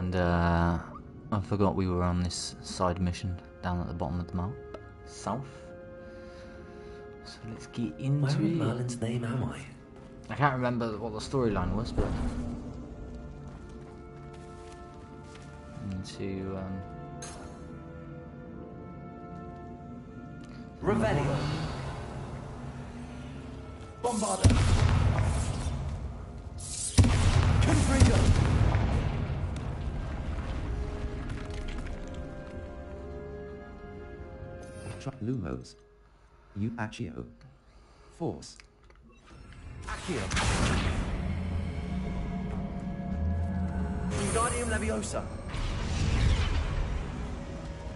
And I forgot we were on this side mission down at the bottom of the map, south. So let's get into Where in it. Merlin's name am I? I can't remember what the storyline was, but into Revelio. Bombarda. Confringo. Lumos. Accio. Force. Accio. Wingardium Leviosa.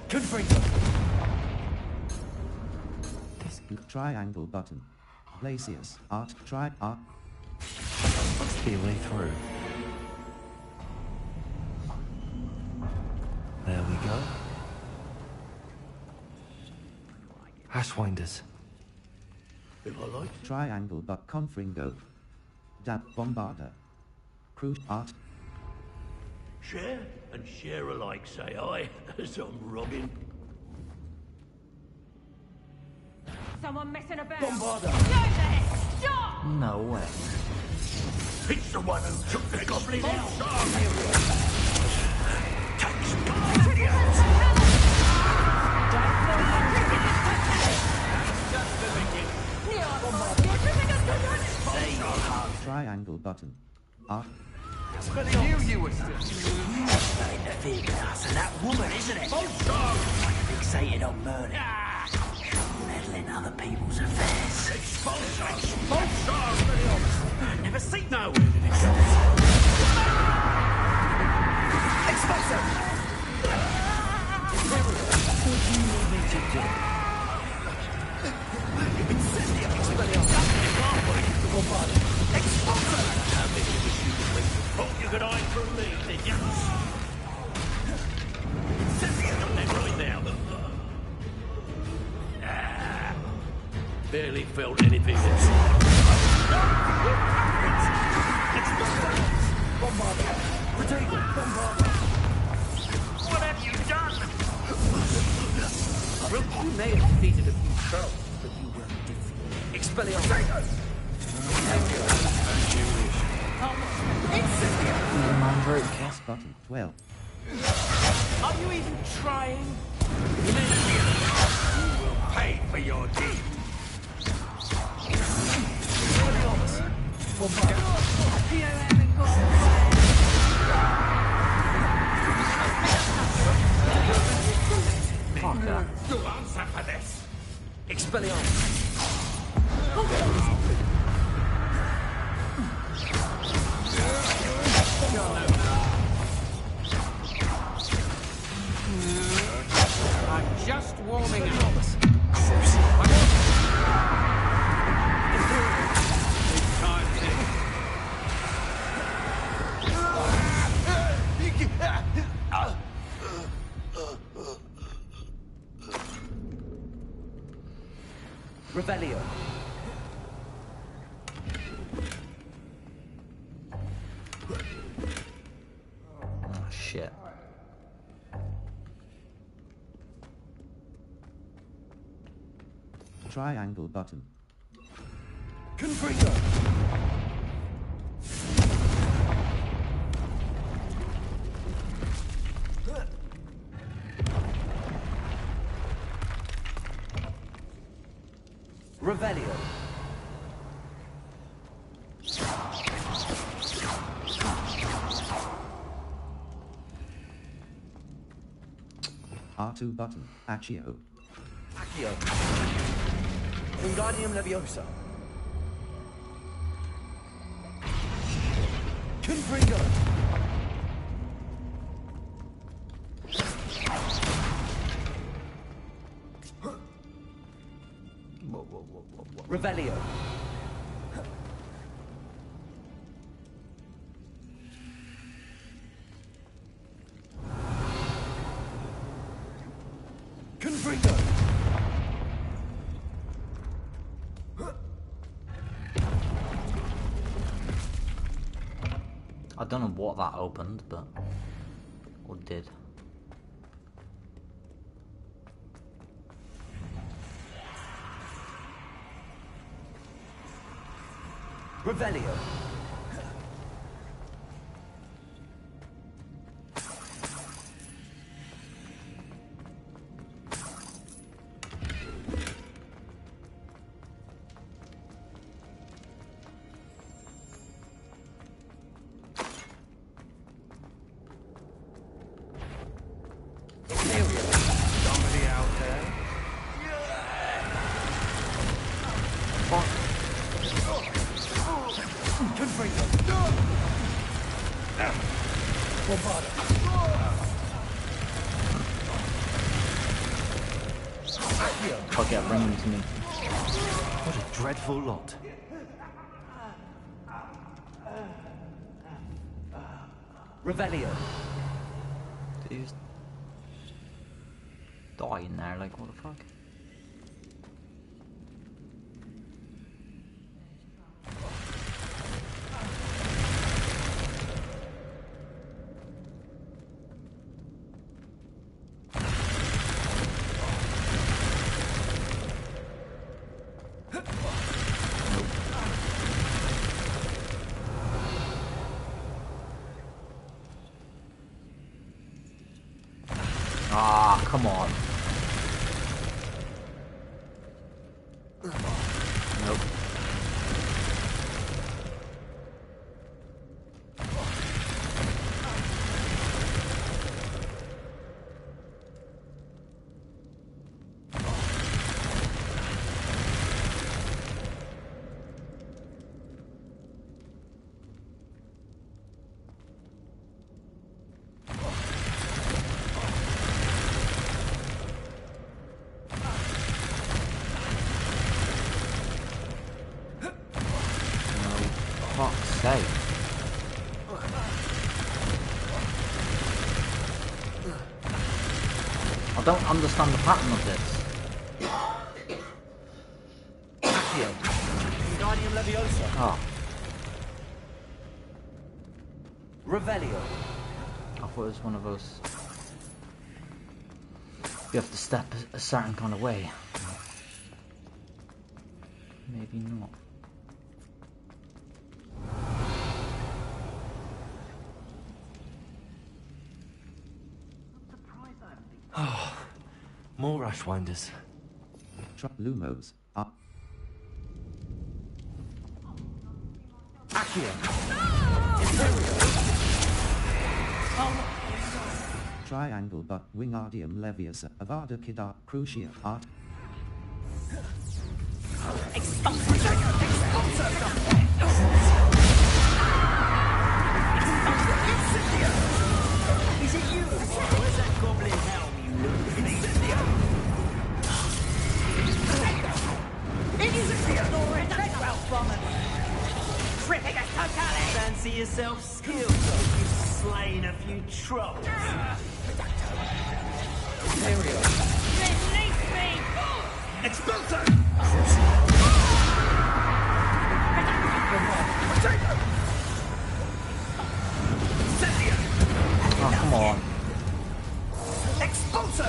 Confringo. Triangle button. Glacius. Art. Art. Must be a way through. There we go. Hashwinders. Triangle but Confringo. Dab Bombarder. Cruise Art. Share and share alike, say I, as I'm Robin. Someone messing about. Bombarder. Stop! no way. It's the one who took the goblin out. Takes idiots. Just the beginning. Triangle button. Art. You were still. Interfered with us and that woman, isn't it? Fixated on murder. Meddling other people's affairs. Never seen no. Expulso! What do you want me to do? Thought you could hide from me, did you? Right now. Barely felt anything. What have you done? You may have defeated a few trolls, but you weren't defeated. Expelliarmus. Press button 12. Are you even trying? You will pay for your deed. You'll answer for this. Expelliarmus. I'm just warming up. Revelio. Oh shit. Triangle button. Confringo. Revelio. R2 button. Accio. Accio. Wingardium Leviosa. Confringo. Revelio. Confringo. I don't know what that opened, but Or did. Revelio. Somebody out there? I'll get ringing to me. What a dreadful lot. Revelio. Did he just die in there? Like, what the fuck? Ah, come on. Nope. Fuck's sake. I don't understand the pattern of this. Accio. Wingardium Leviosa. Oh, Revelio. I thought it was one of those. You have to step a certain kind of way. Maybe not. More Rushwinders. Lumos. Up. Accio. Triangle but Wingardium Leviosa. Avada Kedavra. Crucia. Art. Is it you? Where's that goblin helm, you little Incendio! Fancy yourself skilled, you've slain a few trolls. Release me! Expulso! Oh, come on. Expulso!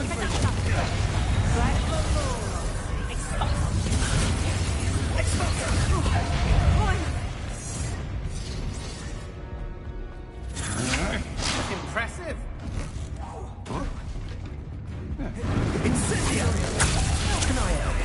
Impressive. Incendio! How can I help?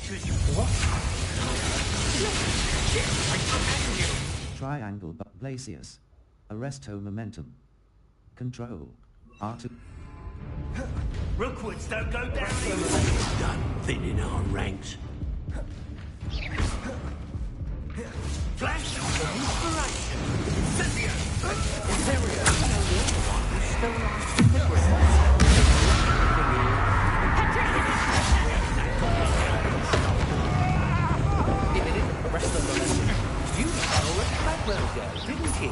What? Triangle but Glacius. Arresto momentum. Control. R2. Rookwoods don't go down. Done thinning our ranks. Flash of inspiration. Incendio. Interior. If it isn't the rest of the lesson, you know it quite well, girl, didn't you?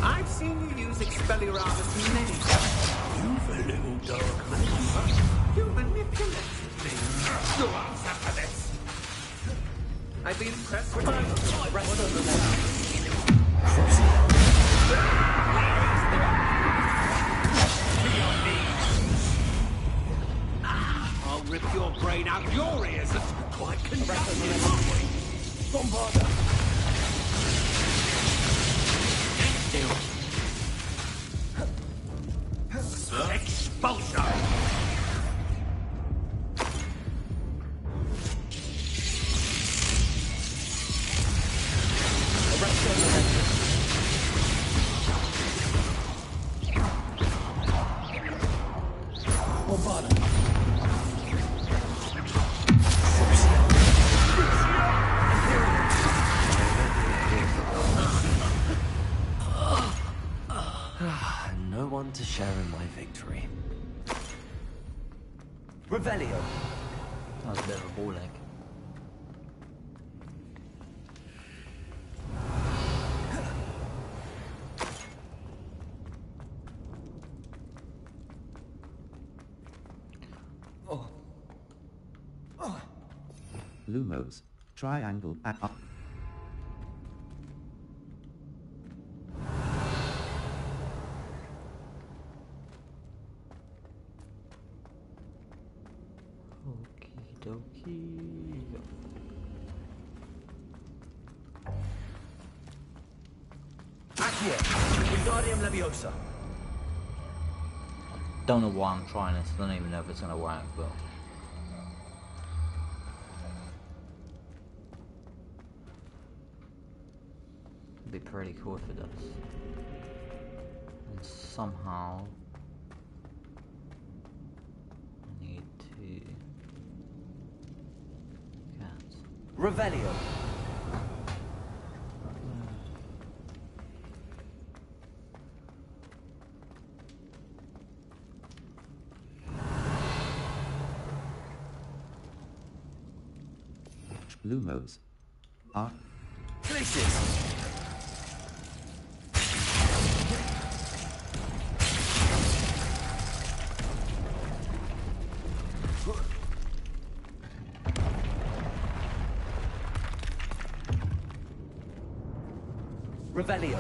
I've seen you use Expelliarmus many times. You've a little dark man. You manipulated me. You'll answer for this. I'd be impressed with the rest of the lesson. I'll rip your brain out your ears. That's quite conductive, aren't we? Bombarder. Still. Expulsion. No one to share in my victory. Revelio. That was a bit of a ball egg. Lumos. Triangle at up. Okie dokie. Accio. Wingardium Leviosa. Don't know why I'm trying this. I don't even know if it's gonna work, but it'd be pretty cool if it does. And somehow I need to get Revelio. Lumos. R. Glacius. Revelio.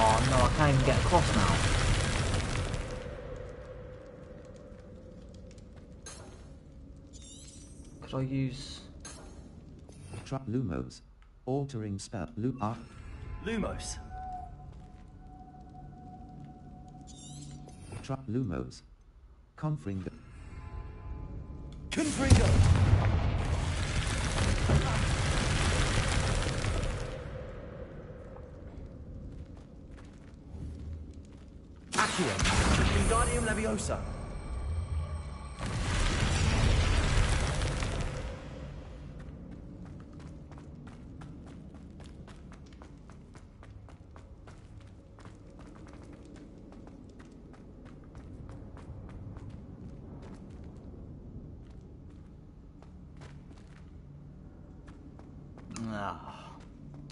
Oh no, I can't even get across now. Could I use... Lumos. Altering spell. R. Lumos. Lumos. Confringo. Confringo. Accio. Wingardium Leviosa.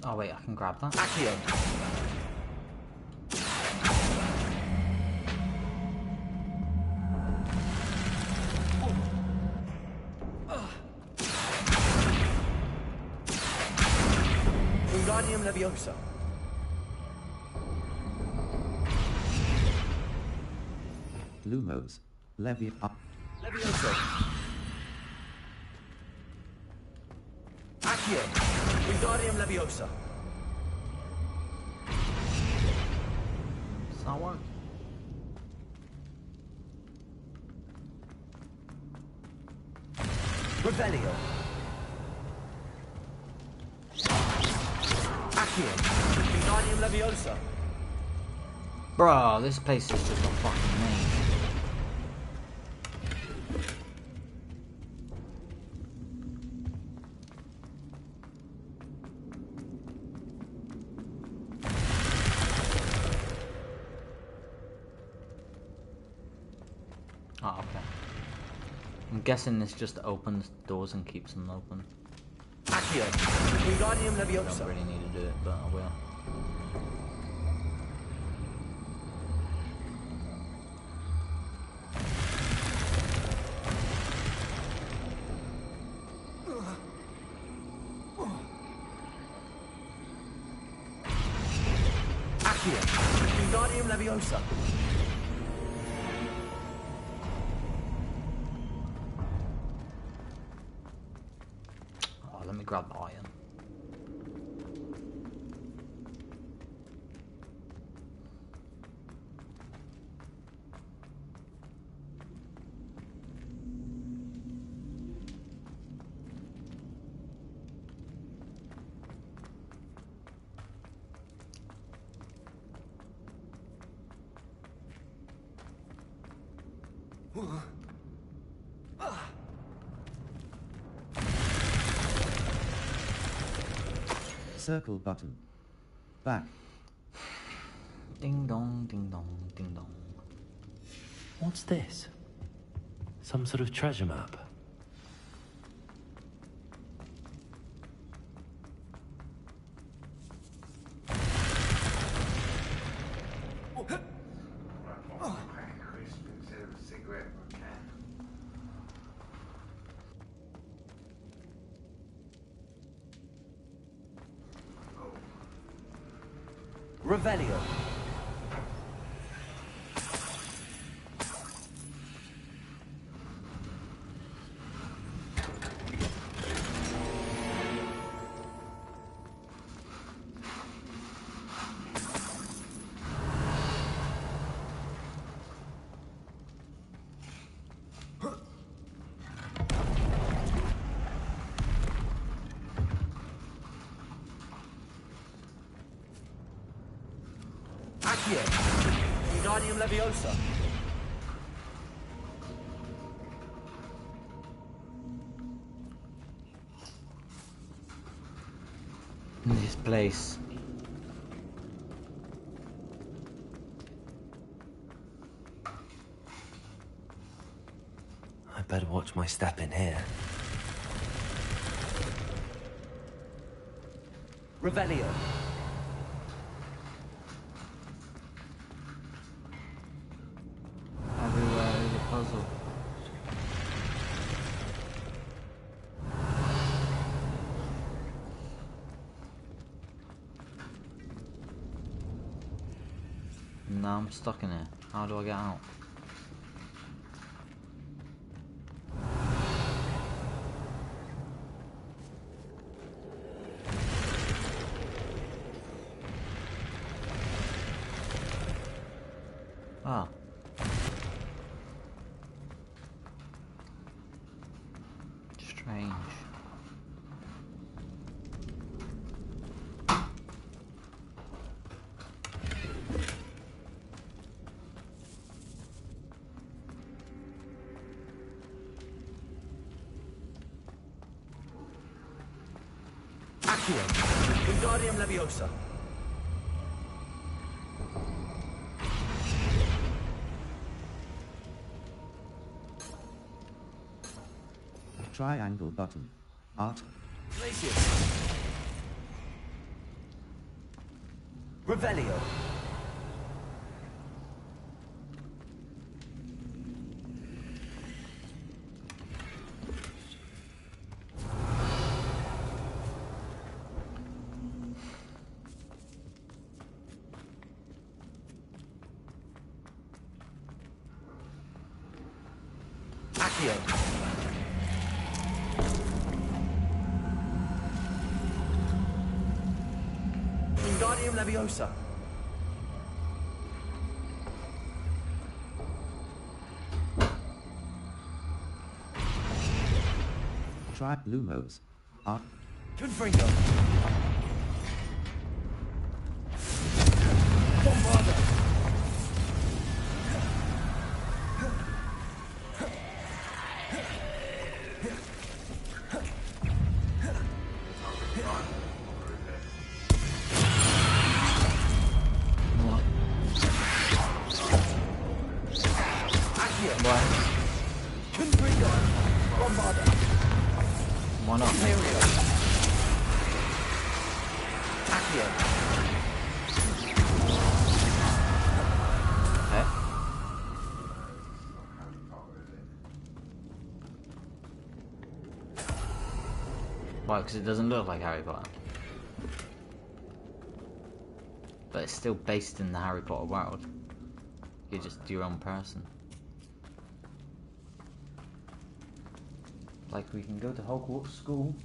Oh wait, I can grab that. Accio. Wingardium Leviosa. Lumos. Levy up. Levioso. Accio. Wingardium Leviosa. It's not working. Revelio. Accio. Wingardium Leviosa. Bro, this place is just a fucking maze. Oh, okay. I'm guessing this just opens doors and keeps them open. Accio. Wingardium I Leviosa. don't really need to do it, but I will. Accio. Wingardium Leviosa. Oh, let me grab the iron. Circle button. Back. Ding dong, ding dong, ding dong. What's this? Some sort of treasure map? Revelio. Accio. Wingardium Leviosa. This place. I better watch my step in here. Revelio. Everywhere is a puzzle. Now I'm stuck in here. How do I get out? Ah. Strange. Accio. Wingardium Leviosa. Triangle button. Art. Glacius. Revelio. Accio. Wingardium Leviosa. Try Lumos. Art. Funqhze. Bombarder. Accio. Why? Funqhze. Bombarder. Why not? Ontario. Accio. Okay. Why? Because it doesn't look like Harry Potter. But it's still based in the Harry Potter world. You're just your own person. Like we can go to Hogwarts school.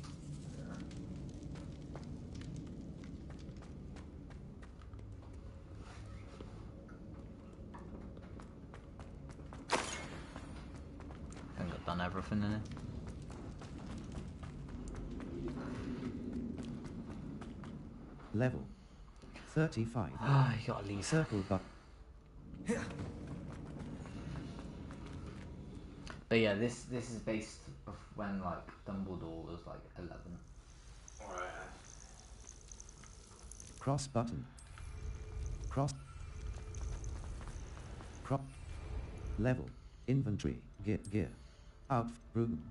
I think I've done everything in it. Level 35. Ah, you gotta leave. Circle but But yeah, this is based off when like Dumbledore was like 11. cross button. Cross. Crop. Level. Inventory. Gear. Out. Broom.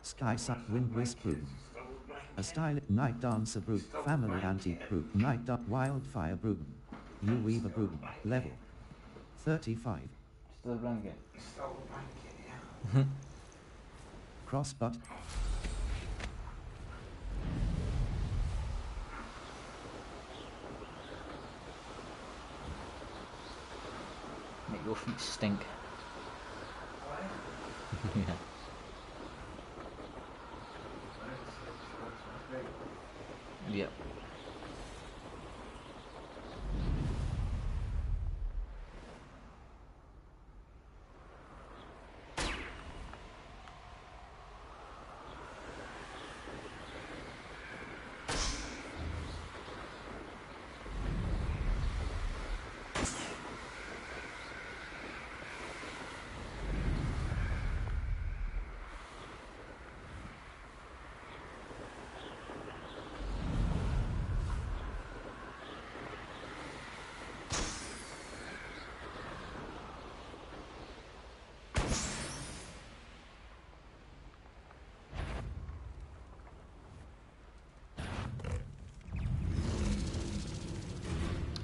Sky suck. Wind wisp broom. A stylish night dancer broom. Family antique broom. Night wildfire broom. New weaver broom. Level 35. Still a blanket. Cross button. Make your feet stink. Yeah. Yep.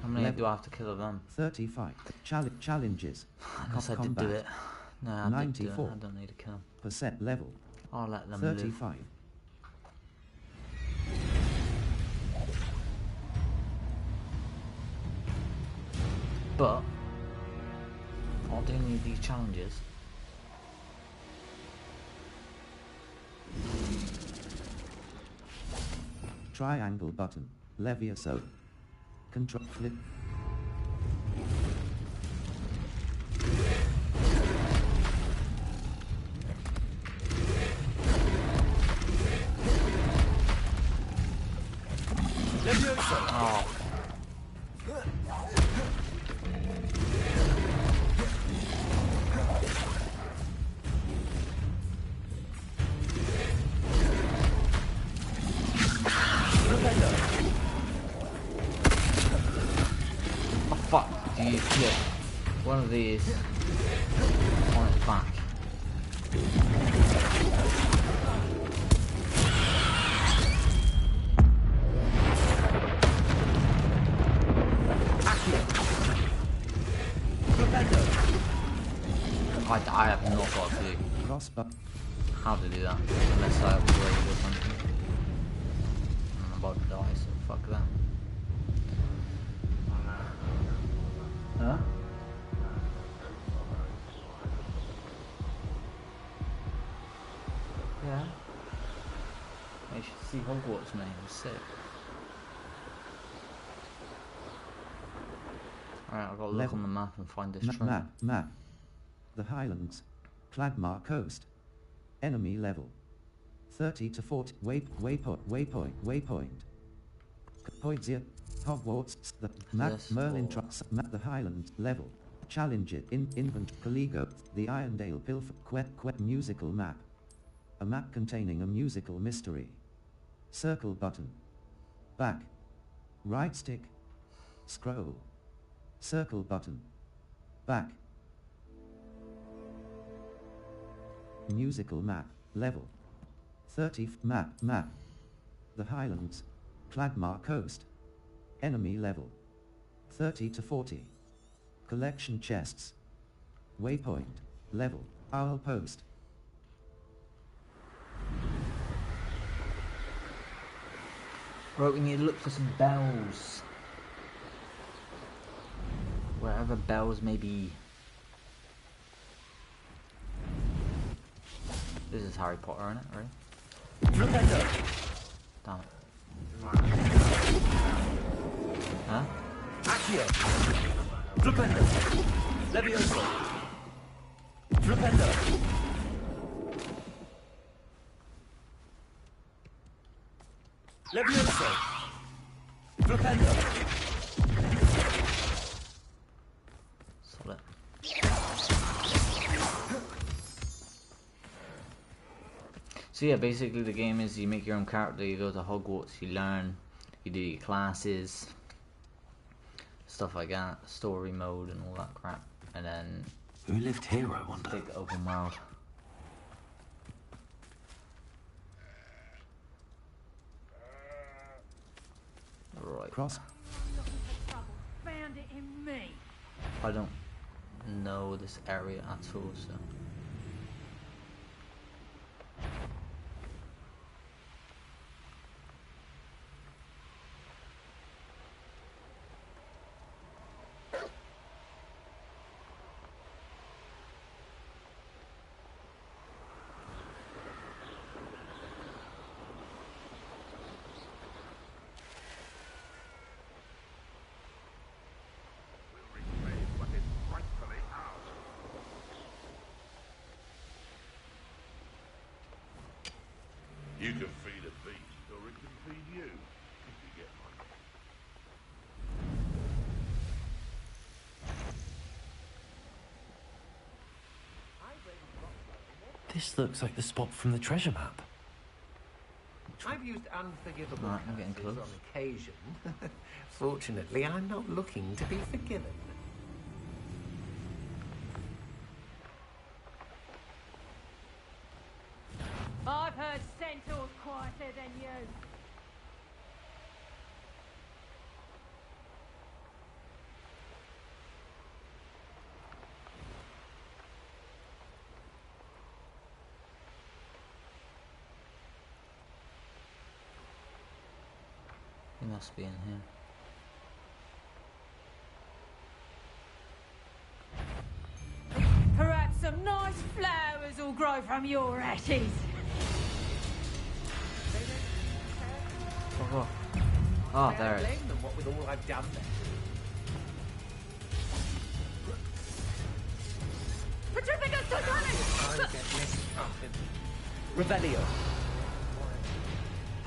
How many do I have to kill of them? 35. Challenges. Unless I did Combat. do it. No, I did do it. 94. I don't need to kill them. Percent level. I'll let them live. 35. But I'll do any of these challenges. Triangle button. Levioso. Control flip. Leviosa. Oh. Oh fuck, do you flip one of these on its back? I have not got a clue Cross button. how to do that unless I upgrade or something. I'm about to die, so fuck that. Huh? see Hogwarts, man. It was sick. Alright, I've got to look Level. on the map and find this treasure. Map. The Highlands. Clagmar Coast. Enemy level. 30 to 40. Waypoint. Funqhze. Hogwarts. The map. Yes, Merlin or- trucks. Map. The Highlands level. Challenge it. Inventory. Caligo. The Irondale Pilfer. Quet musical map. A map containing a musical mystery. Circle button. Back. Right stick. Scroll. Circle button. Back. Musical map. Level. 30. Map. The Highlands. Clagmar Coast. Enemy level. 30 to 40. Collection chests. Waypoint. Level. Owl post. Right, we need to look for some bells. Wherever bells may be. This is Harry Potter, isn't it? Right? Damn it. Huh? Accio! Flipendo! Levioso! Flipendo! Levioso! Flipendo! Solid. So yeah, basically the game is you make your own character, you go to Hogwarts, you learn, you do your classes, stuff like that, story mode and all that crap, and then Who lived here, I wonder? big open world. Right. Cross. Looking for trouble. Found it in me. I don't know this area at all, so. You can feed a beast, or it can feed you, if you get money. This looks like the spot from the treasure map. I've used unforgivable Right, I'm getting curses close. on occasion. Fortunately, I'm not looking to be forgiven. I've heard centaurs quieter than you. He must be in here. Perhaps some nice flowers will grow from your ashes. Oh, oh there it is. Blame them, what with all I've done there. Petrificus Totalis! I get mistrusted. Revelio!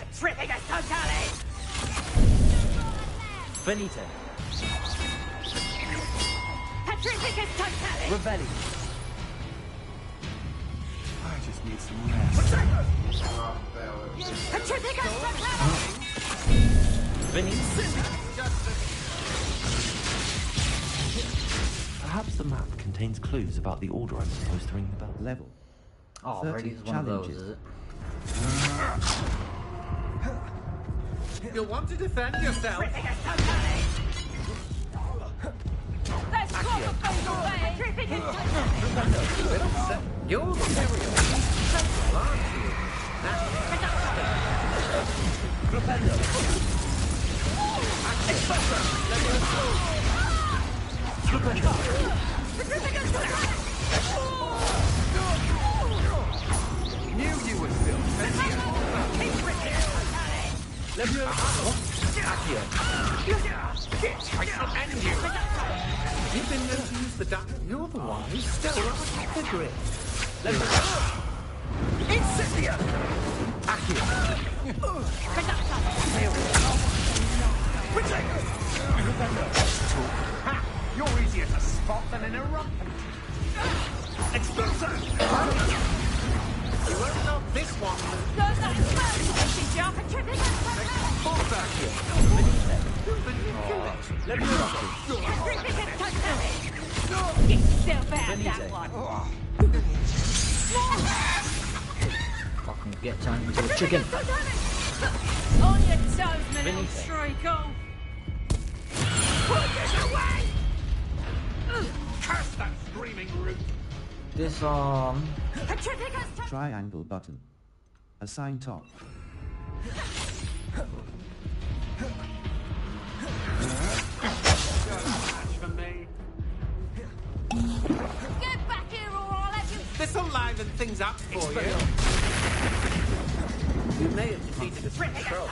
Petrificus Totalis! Venite! Petrificus Totalis! Revelli! I just need some rest. Petrificus Totalis! Venite! Perhaps the map contains clues about the order I'm supposed to ring the bell. Level. Oh, 30 already is one of those, challenges. is it? You'll want to defend yourself. Petrificus Totalis! Let's swap a food away! Petrificus Totalis! You're the material. Sensible, aren't you? Flipendo! Knew you would still. I'll end you. You've been known to use the duck. You're the one who's still on the grip. Incendio! Accio! Ha! You're easier to spot than an eruption. Exploso! You won't know this one. Fucking get turned into a chicken. On your toes, my little treacle. Put this away! Curse that screaming root! Disarm. Triangle button. Assign top. For me. Get back here or I'll have you. This'll liven things up for you. You may have defeated a control.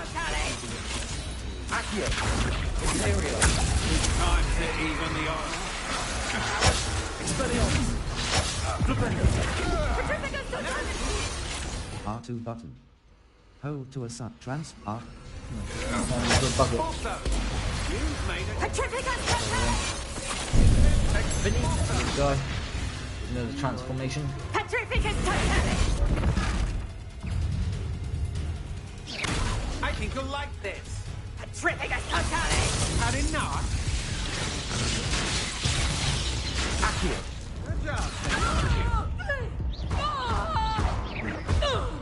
Accio. Imperial. It's time to even the odds. Expelliarmus. R2 button. Hold to assign transfer. Bucket. You've made it. Guy. You know the transformation. I think you'll like this. Had enough? Accio. Good job.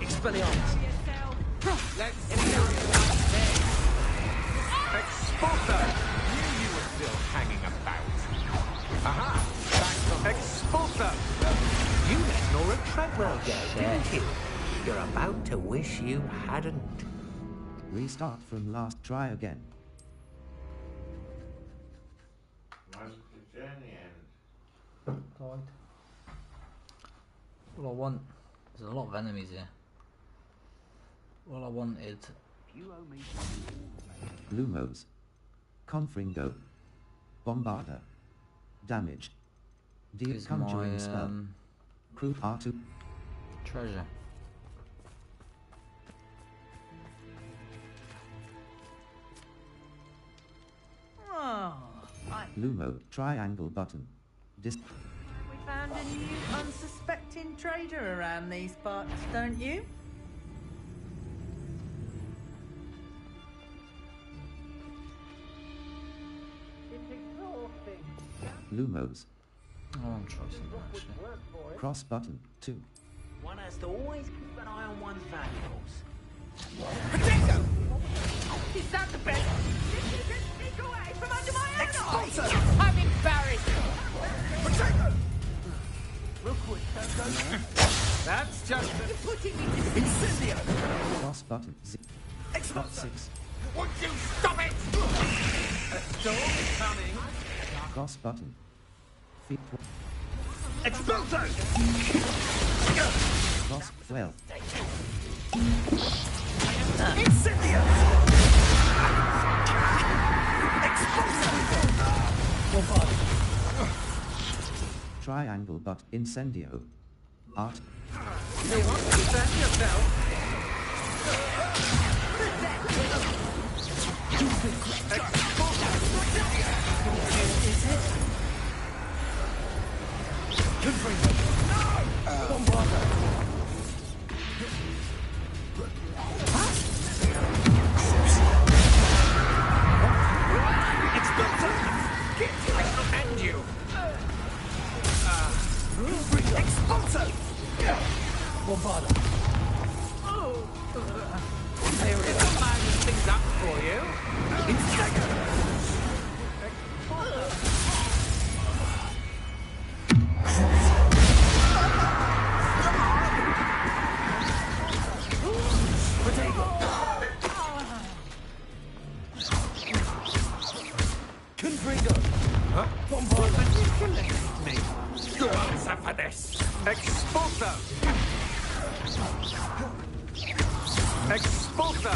Expelliarmus. Let's see how you like this. Expulso. Knew you were still hanging about. Aha! Back from Expulso. You let Nora Treadwell go, didn't you? You're about to wish you hadn't. Restart from last. Try again. All I want. There's a lot of enemies here. All I want is Lumos. Confringo. Bombarder. Damage. Deep is conjuring my spell. Crew R2. treasure. Oh, Lumo. Triangle button. Dis. We found a new unsuspecting trader around these parts, don't you? It's exhausting. Lumos. I want to try something actually. Cross button. 2. One has to always keep an eye on one's valuables. Potato! is that the best? Sneak away from under my Expulso! I'm embarrassed. Potato! Real quick, That's just You're putting me to Incendio! Cross button. Expulso! 6. Would you stop it? A storm is coming. Cross button. Feet. Expulso! Cross 12. Incendio! Expulso! Triangle but incendio. Art. You want to defend yourself? Is it? End you! Expulso! Bombarda! There is a liven things up for you. Confringo! Huh? Bombarda! You left me. Go answer for this. Expulso! Expulsa!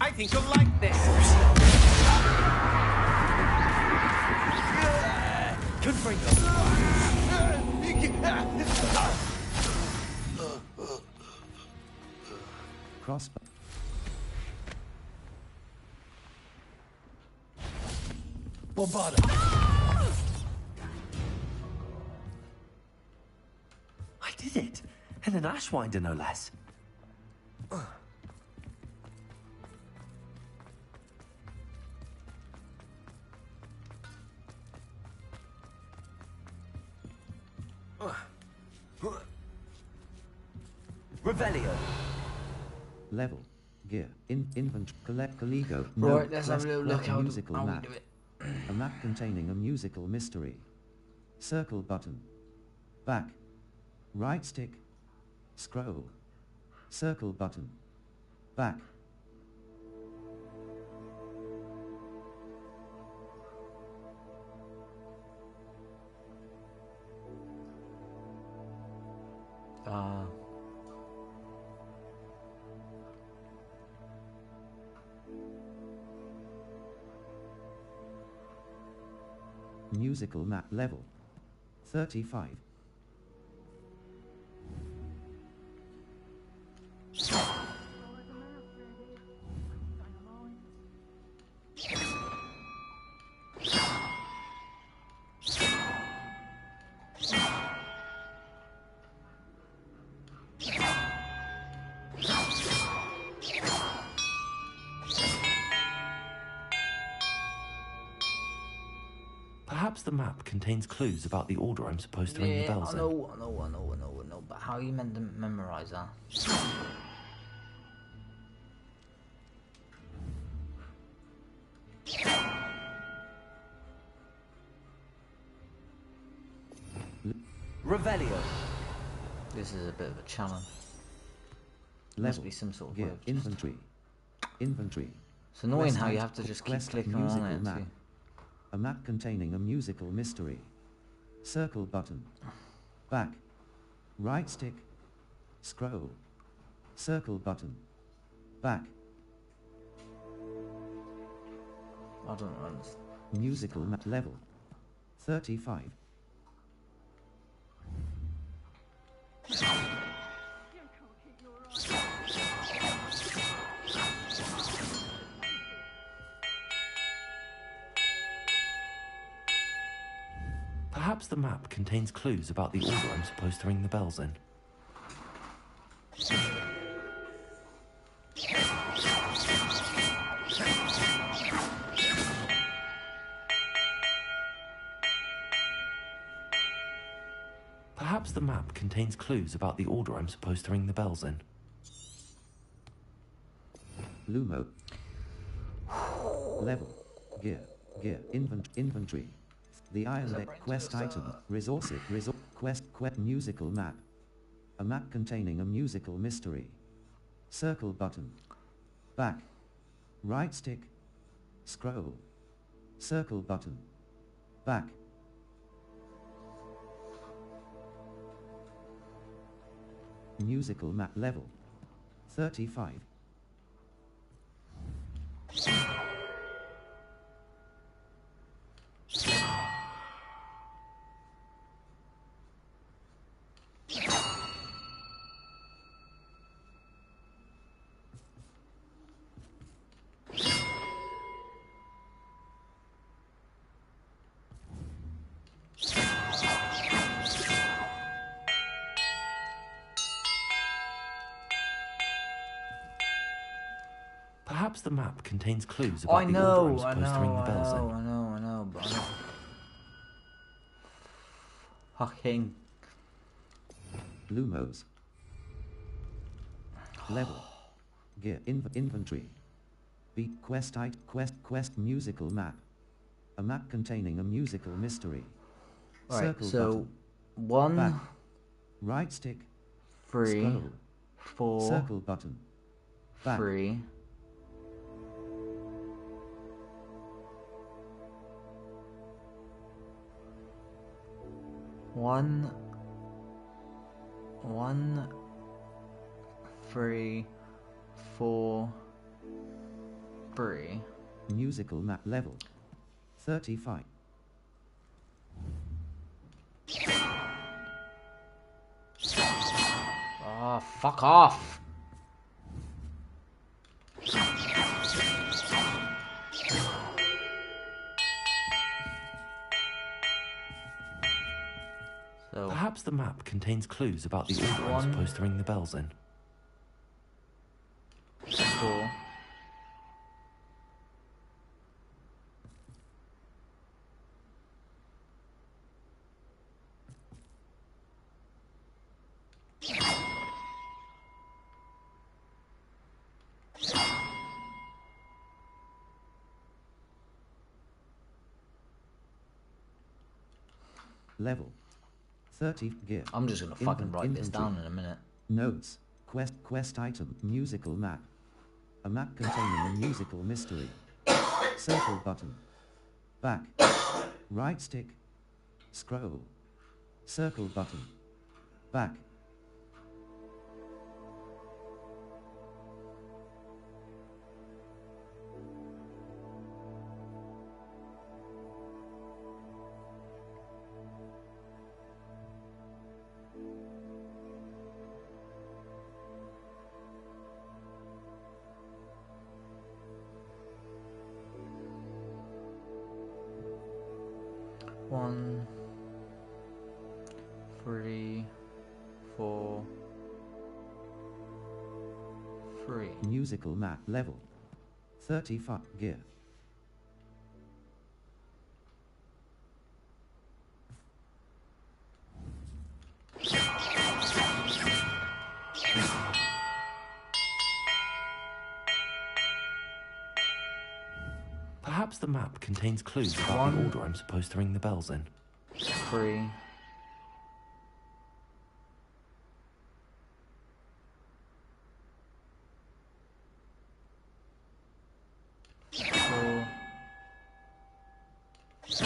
I think you'll like this. Confringo. Crossbow. Bombarda. I did it. And an Ashwinder, no less. Revelio. Level. Gear. Inventory. Collect. Caligo. Right, let's have a little look Quest, how musical we map. do it. A map containing a musical mystery. Circle button. Back. Right stick. Scroll. Circle button. Back. Musical map level. 35. Perhaps the map contains clues about the order I'm supposed to ring the Yeah, bells I in. know, but how are you meant to memorize that? Revelio. This is a bit of a challenge. Level. Must be some sort of Gear. way of just- Inventory. Inventory. It's annoying Quest how you item- have to just keep quest clicking musical on it. map. too. A map containing a musical mystery. Circle button. Back. Right stick. Scroll. Circle button. Back. I don't understand. Musical map level. 35. Perhaps the map contains clues about the order I'm supposed to ring the bells in. Perhaps the map contains clues about the order I'm supposed to ring the bells in. Lumo. Level. Gear. Gear. Inventory. The Iron Neck quest item. Resources. Quest. Musical map. A map containing a musical mystery. Circle button. Back. Right stick. Scroll. Circle button. Back. Musical map level. 35. Perhaps the map contains clues about the order I'm supposed to ring the bells in. I know, but I'm fucking Lumos. Level. Gear. Inventory. B. Quest musical map. A map containing a musical mystery. Right, Circle so button. 1, Back. Right stick. 3, Scroll. 4, Circle button. Back. 3. One, 3, 4, 3. Musical map level 35. Oh, fuck off! So, perhaps the map contains clues about the order I'm supposed to ring the bells in. 4. Level 30 gear. I'm just gonna fucking write this down in a minute. Notes. Quest item. Musical map. A map containing a musical mystery. Circle button. Back. Right stick. Scroll. Circle button. Back. One, 3, 4, 3. Musical map level 35 gear. Perhaps the map contains clues about the order I'm supposed to ring the bells in. 3. 4. 2.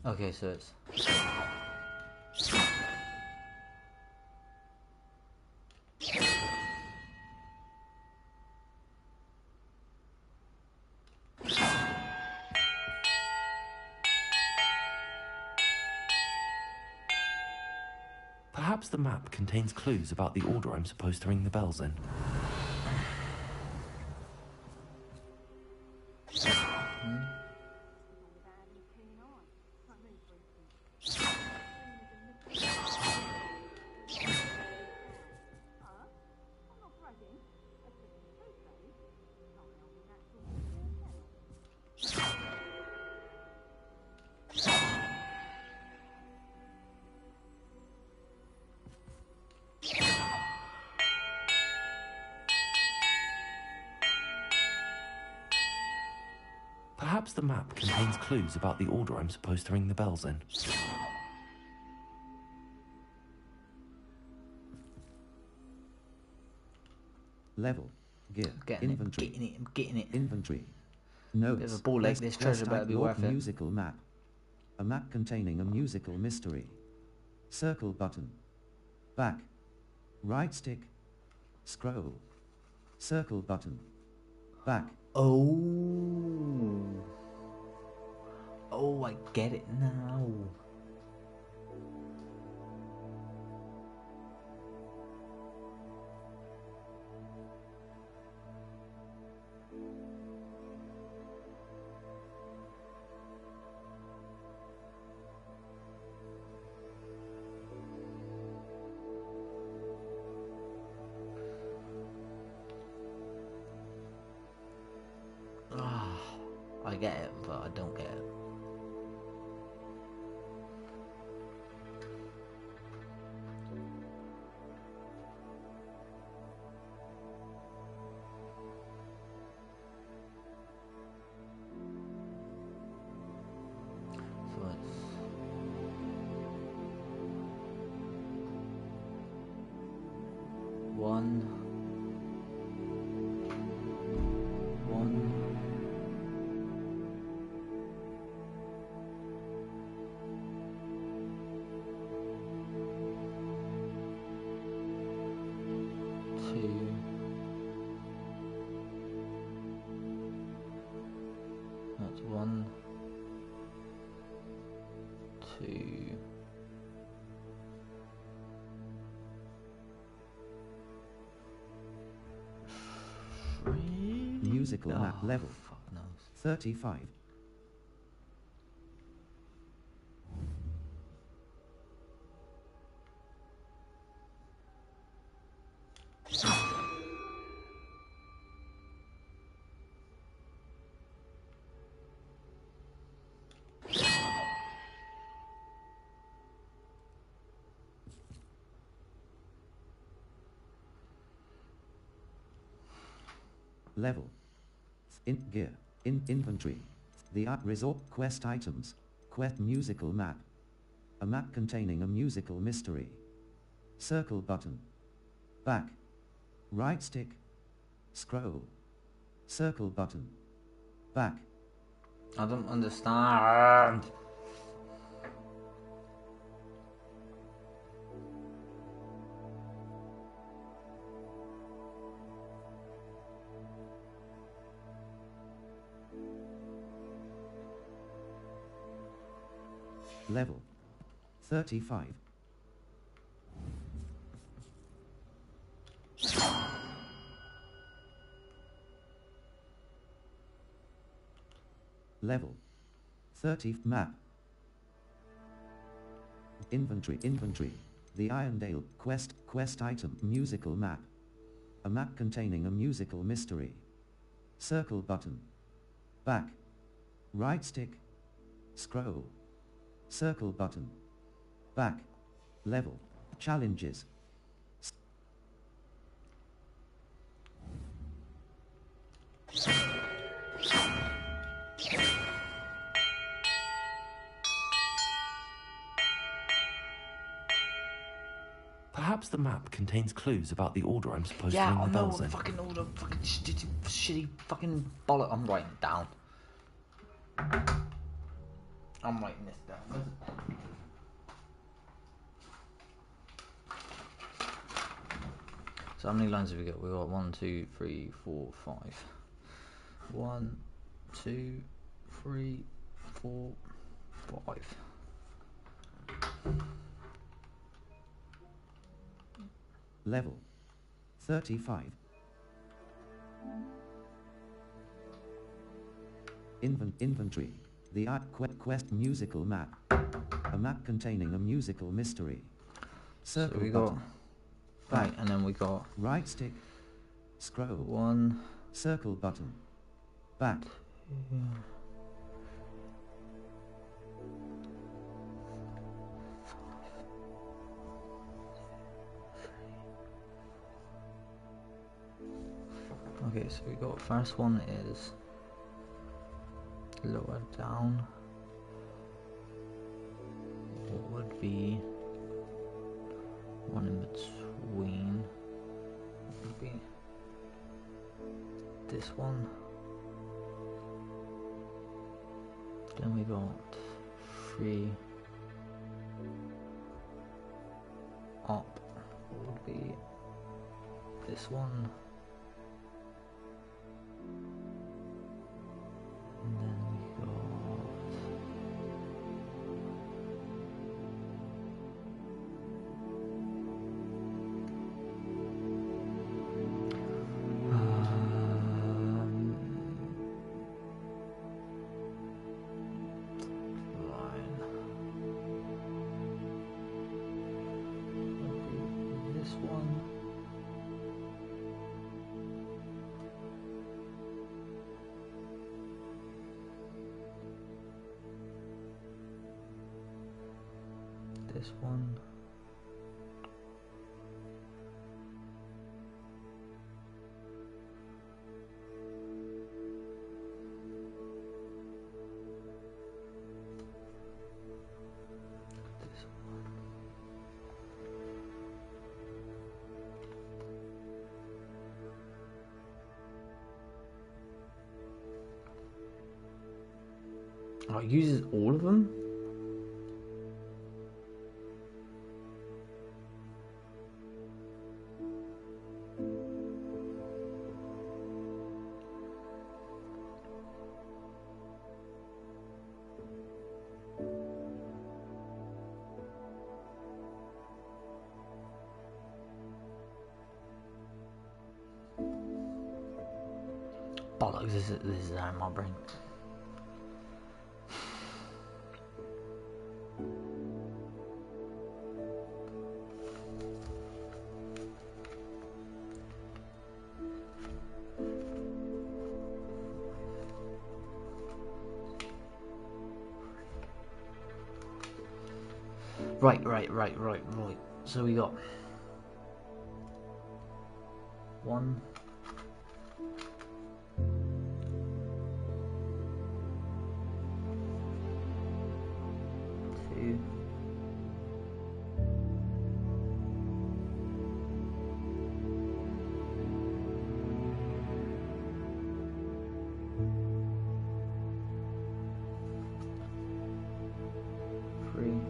Okay, so it's perhaps the map contains clues about the order I'm supposed to ring the bells in. Perhaps the map contains clues about the order I'm supposed to ring the bells in. Level gear. Inventory. I'm getting it. Inventory. Notes. Bit of a ball like this treasure better be worth it. Musical map. A map containing a musical mystery. Circle button. Back. Right stick. Scroll. Circle button. Back. Oh. Oh, I get it now. I get it, but I don't get it. So it's 1, 1, 2. That's 1, 2. Musical map level. Fuck knows. 35. Level. In gear. In inventory. The resort quest items. Quest musical map. A map containing a musical mystery. Circle button. Back. Right stick. Scroll. Circle button. Back. I don't understand. Level. 35. Level. 30 map. Inventory. The Irondale quest item musical map. A map containing a musical mystery. Circle button. Back. Right stick. Scroll. Circle button. Back. Level. Challenges. Perhaps the map contains clues about the order I'm supposed to Yeah, ring I the know bells the in. fucking order. Fucking shitty fucking bollock. I'm writing it down. I'm writing this down. So how many lines have we got? We got 1, 2, 3, 4, 5. 1, 2, 3, 4, 5. Level. 35. Inventory. The quest musical map. A map containing a musical mystery. Circle so we button. Got right, and then we got right stick. Scroll. 1. Circle button. Back. 2. Okay, so we got first one is lower down. What would be one in between? What would be this one? Then we got 3 up. What would be this one? And then we got line. This one. This one. This one. Oh, it uses all of them? Bollocks, this is out of my brain. Right. So we got 1, 2, 3.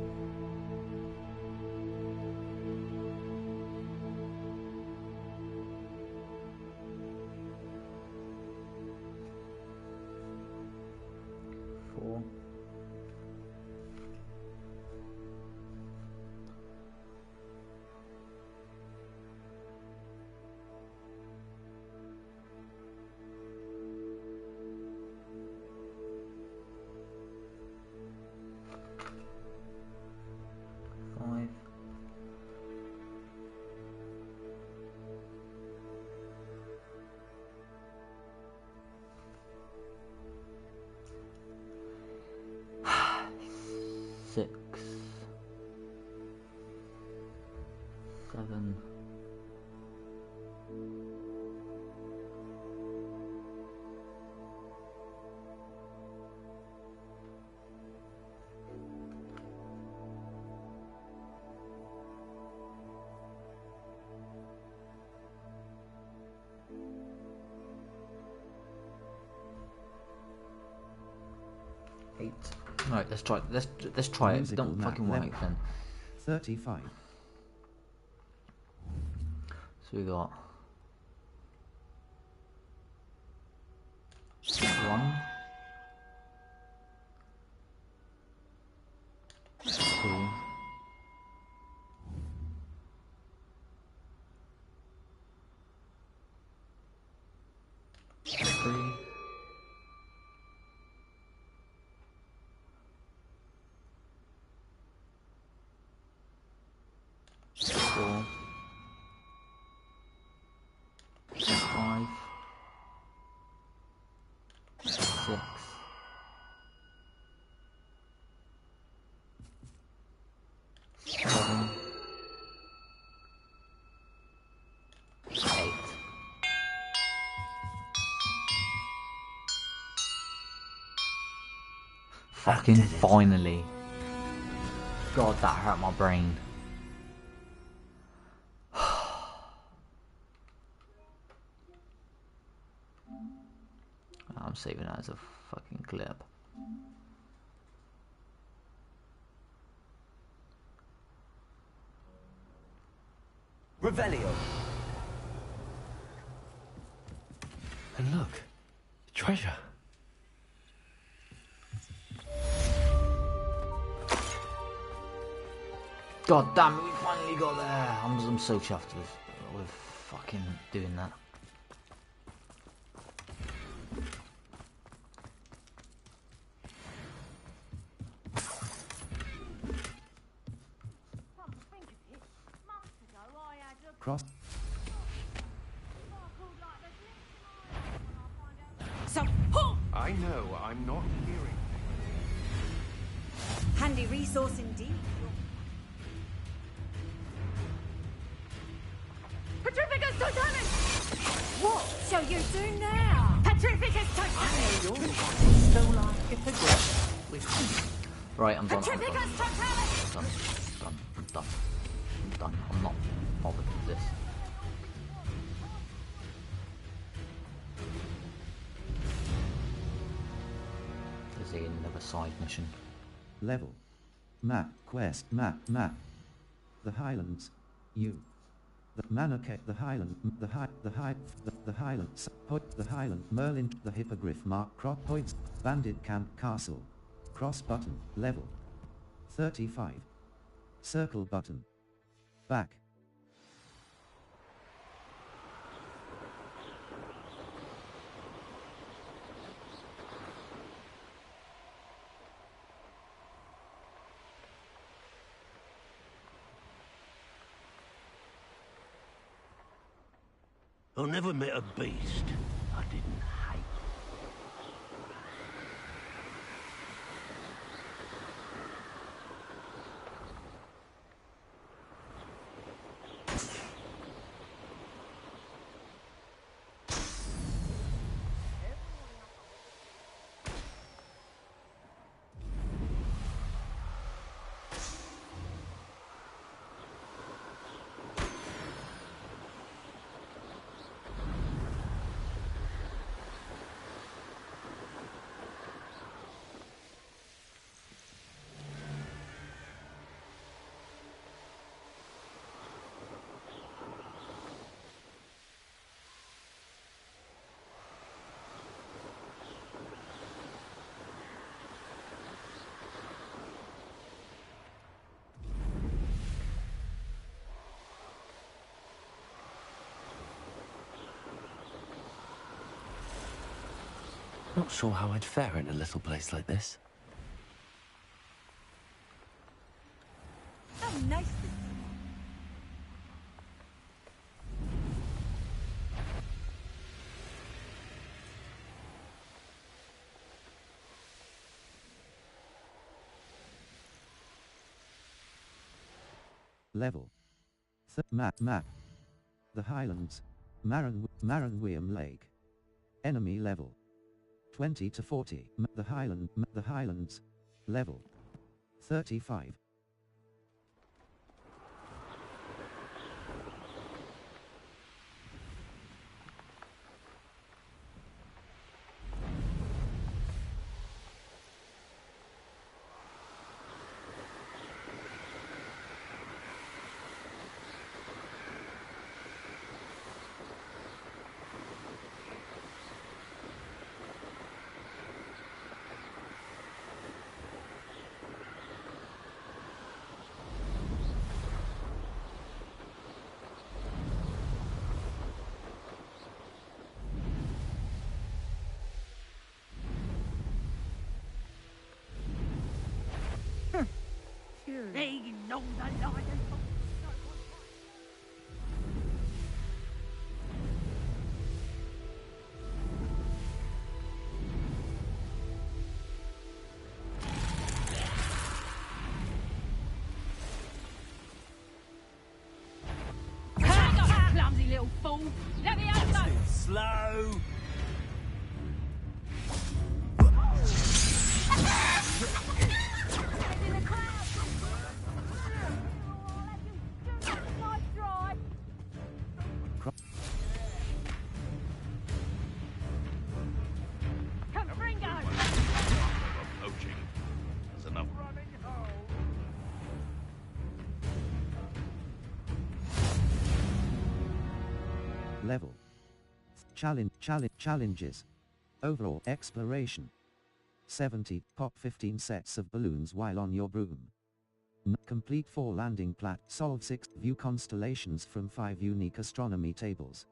4. 5. 6, 7, 8. Alright, let's try it. Musical Don't map fucking level. work then. 35. So we got 1, 2, 3, 4, 5, 6, 7, 8. Fucking finally. God, that hurt my brain. I'm saving that as a fucking clip. Revelio. And look, treasure. God damn it, we finally got there. I'm so chuffed with fucking doing that. Cross. I know, I'm not hearing. Handy resource indeed. Petrificus Totalis! What shall you do now? Petrificus Totalis! You're the one who stole our hippogriff with Right, I'm done. Petrificus Totalis! I'm done. I'm not bothered with this. There's another side mission. Level. Map. Quest. Map. The Highlands. You. The Manacate. The Highland. The Highlands. The Highland. Merlin. The Hippogriff. Mark. Crop points. Bandit Camp. Castle. Cross button. Level. 35. Circle button. Back. I never met a beast I didn't hate. Not sure how I'd fare in a little place like this. Oh, nice. Level. Map. The Highlands. Maranweam Lake. Enemy level. 20 to 40. The Highlands. Level. 35. They know the lion. Hang on, clumsy little fool. Let me out alone. Slow. Level. Challenges. Overall exploration. 70. Pop 15 sets of balloons while on your broom. Complete 4 landing solve 6 view constellations from 5 unique astronomy tables.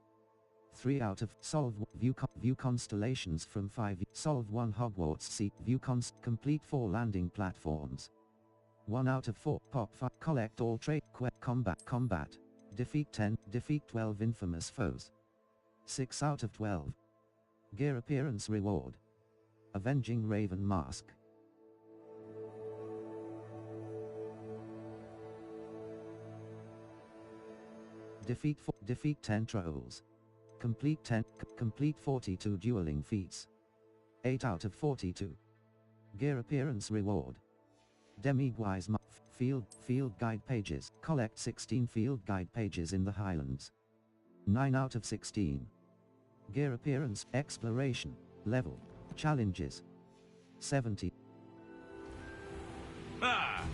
3 out of solve view constellations from 5 solve 1 Hogwarts seek complete 4 landing platforms. 1 out of 4 pop 5 collect all trait combat defeat 12 infamous foes. 6 out of 12 gear appearance reward avenging Raven Mask. Defeat 10 trolls. Complete 42 dueling feats. 8 out of 42 gear appearance reward Demiguise field guide pages. Collect 16 field guide pages in the Highlands. 9 out of 16 gear appearance exploration level challenges 70. Ah!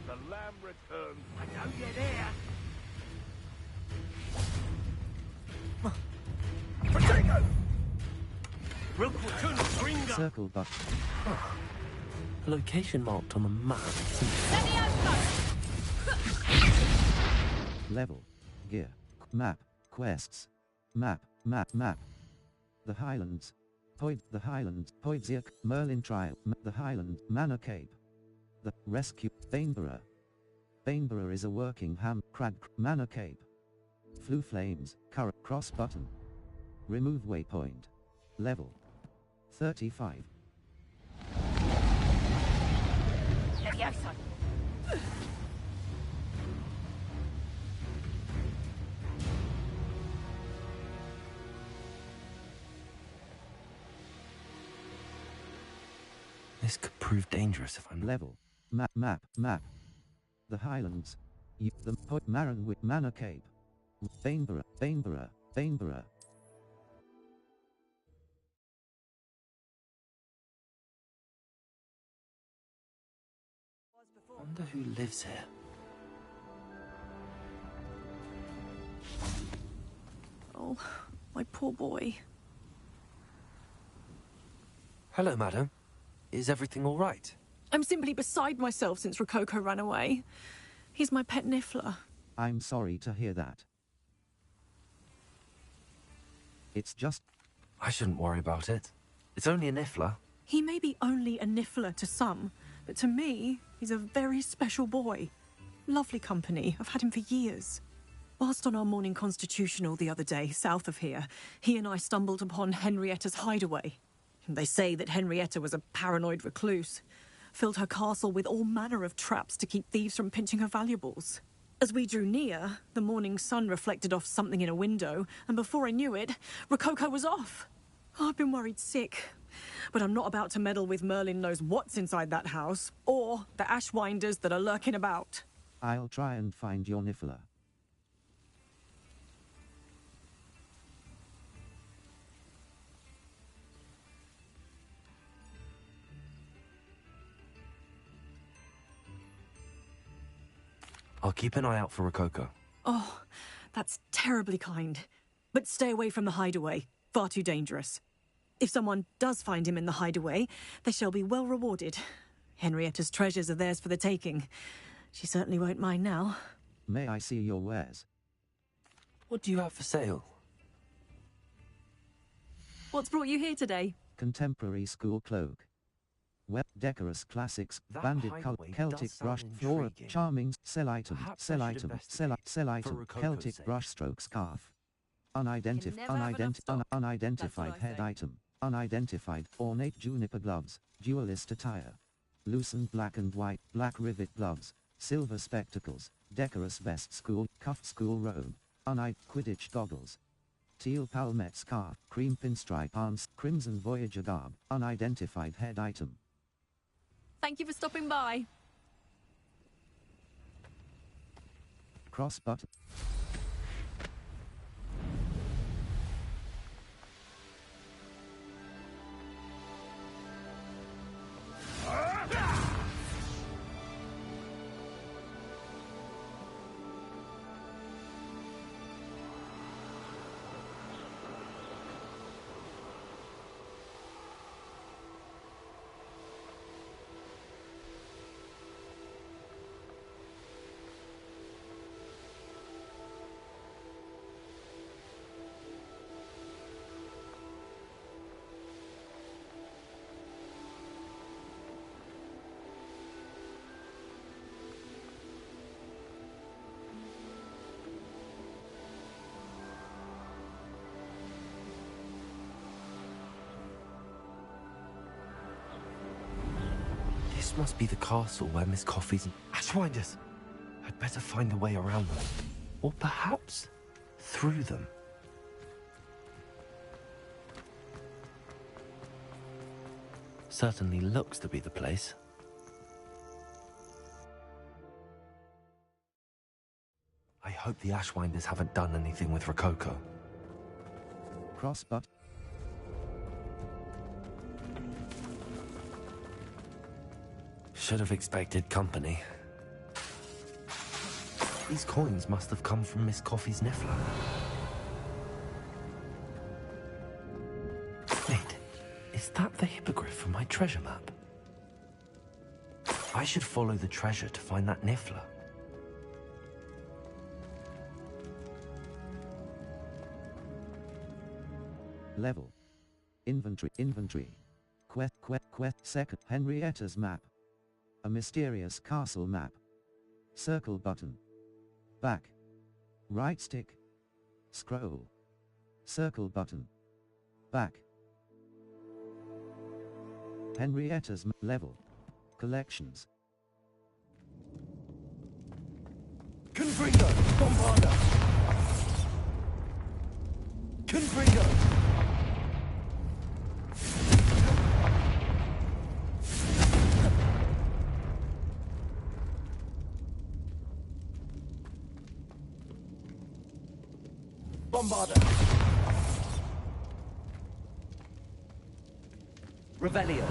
The lamb returns. I know you're there. Potato! Circle button. A location marked on the map. Let me out. Level. Gear. Map. Quests. Map. The Highlands. The Highlands. Poidziak. Merlin Trial. The Highland. Manor Cape. The Rescue. Bainborough. Bainborough is a working ham. Crag. Manor Cape. Flu Flames. Cross Button. Remove waypoint. Level 35. Levioso. This could prove dangerous if I'm... Level. Map. The Highlands. The Maranwick Manor Cape. Bainborough. I wonder who lives here. Oh, my poor boy. Hello, madam. Is everything all right? I'm simply beside myself since Rococo ran away. He's my pet Niffler. I'm sorry to hear that. It's just... I shouldn't worry about it. It's only a Niffler. He may be only a Niffler to some, but to me, he's a very special boy. Lovely company. I've had him for years. Whilst on our morning constitutional the other day, south of here, he and I stumbled upon Henrietta's hideaway. They say that Henrietta was a paranoid recluse, filled her castle with all manner of traps to keep thieves from pinching her valuables. As we drew near, the morning sun reflected off something in a window, and before I knew it, Rococo was off. I've been worried sick, but I'm not about to meddle with Merlin knows what's inside that house, or the ashwinders that are lurking about. I'll try and find your Niffler. I'll keep an eye out for Rococo. Oh, that's terribly kind. But stay away from the hideaway. Far too dangerous. If someone does find him in the hideaway, they shall be well rewarded. Henrietta's treasures are theirs for the taking. She certainly won't mind now. May I see your wares? What do you have for sale? What's brought you here today? Contemporary school cloak. Decorous classics, That banded hideaway Celtic does sound brush, flora, intriguing. charming, sell item, Perhaps sell I should item, investigate sell for item, Rococo's Celtic sake. brushstroke scarf. never have enough stock. Unidentified That's what I head say. item, unidentified ornate juniper gloves, duelist attire. Loosened black and white, black rivet gloves, silver spectacles, decorous vest school, cuffed school robe, Quidditch goggles. Teal palmet scarf, cream pinstripe arms, crimson Voyager garb, unidentified head item. Thank you for stopping by. Cross button. This must be the castle where Miss Coffee's... Ashwinders! I'd better find a way around them. Or perhaps through them. Certainly looks to be the place. I hope the Ashwinders haven't done anything with Rococo. Cross button. Should have expected company. These coins must have come from Miss Coffee's Niffler. Wait, is that the hippogriff from my treasure map? I should follow the treasure to find that Niffler. Level. Inventory. Second. Henrietta's map. A mysterious castle map. Circle button. Back. Right stick. Scroll. Circle button. Back. Henrietta's level. Collections. Confringo! Bombarda! Confringo! Bombarda! Revelio!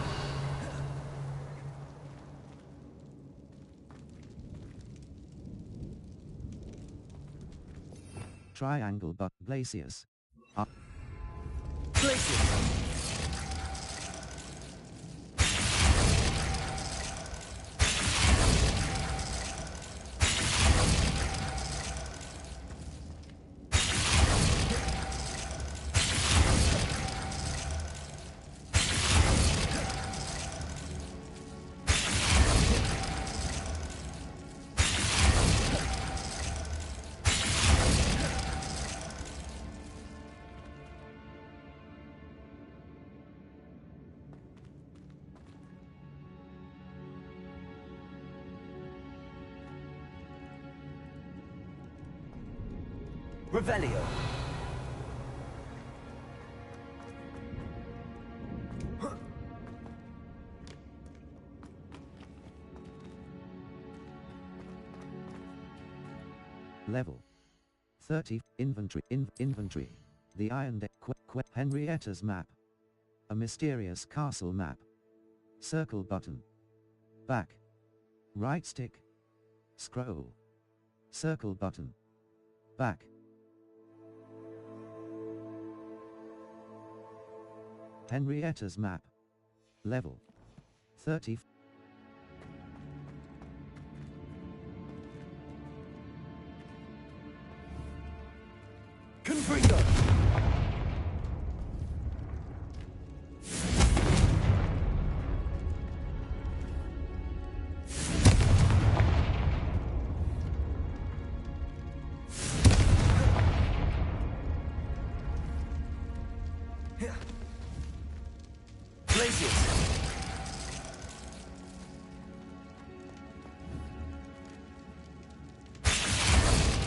Triangle but Glacius. Glacius! Revelio. Level 30. Inventory. Inventory. The Iron Henrietta's map. A mysterious castle map. Circle button. Back. Right stick. Scroll. Circle button. Back. Henrietta's map. Level 30. Confringo!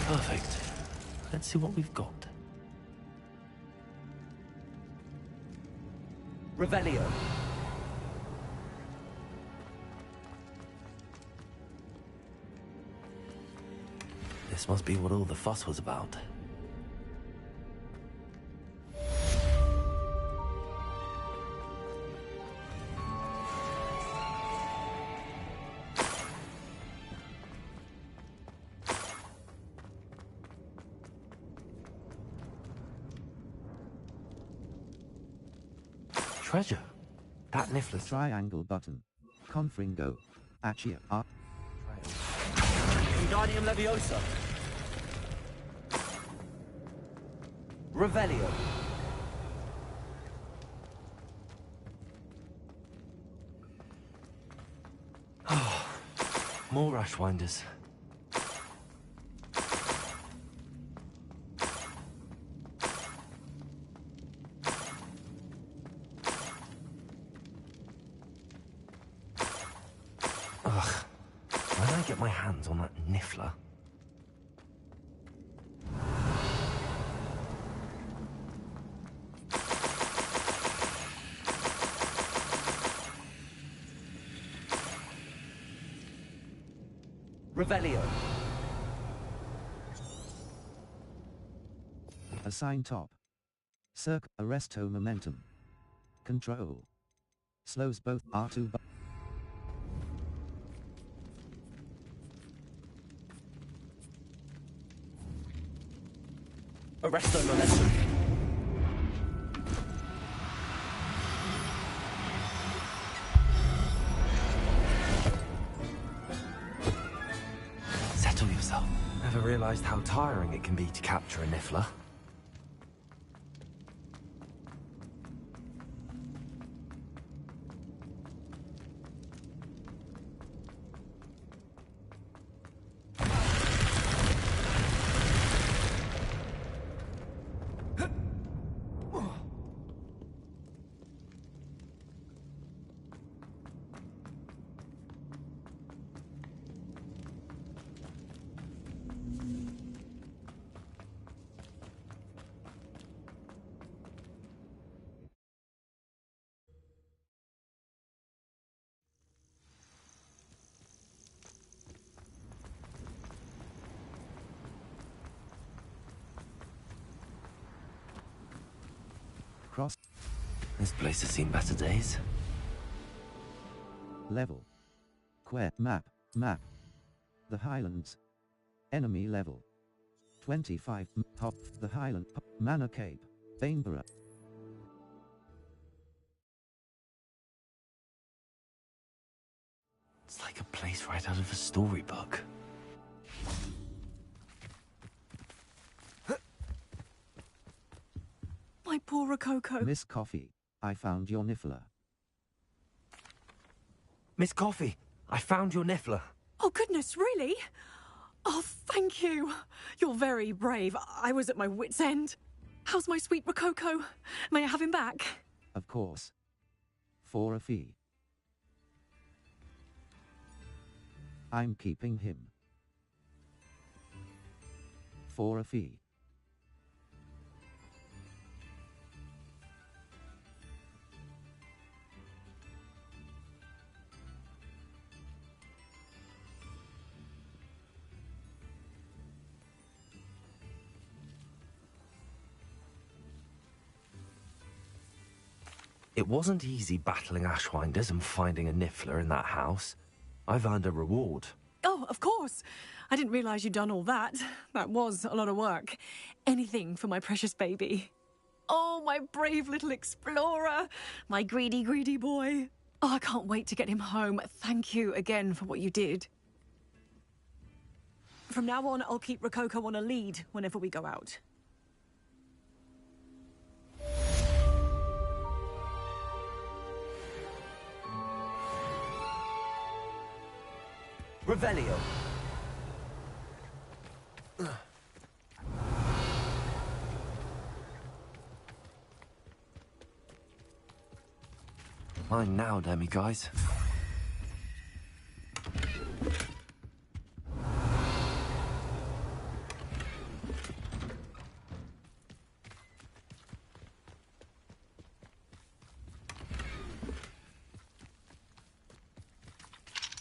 Perfect. Let's see what we've got. Revelio. This must be what all the fuss was about. Treasure. That Niffler's Triangle button. Confringo. Achia. Wingardium Leviosa. Revelio. More Ashwinders. Ugh. When I get my hands on that Niffler. Revelio. Assign top. Circle. Arresto momentum. Control. Slows both R2 Arresto momentum. Settle yourself. Never realized how tiring it can be to capture a Niffler. This place has seen better days. Level. Map. The Highlands. Enemy level. 25. Top. The Highland. Manor Cape. Bainborough. It's like a place right out of a storybook. My poor Rococo. Miss Coffee, I found your niffler. Miss Coffee, I found your niffler. Oh, goodness, really? Oh, thank you. You're very brave. I was at my wit's end. How's my sweet Rococo? May I have him back? Of course. For a fee. I'm keeping him. For a fee. It wasn't easy battling Ashwinders and finding a niffler in that house. I've earned a reward. Oh, of course. I didn't realise you'd done all that. That was a lot of work. Anything for my precious baby. Oh, my brave little explorer. My greedy, greedy boy. Oh, I can't wait to get him home. Thank you again for what you did. From now on, I'll keep Rococo on a lead whenever we go out. Revelio. Mine now, demi-guys.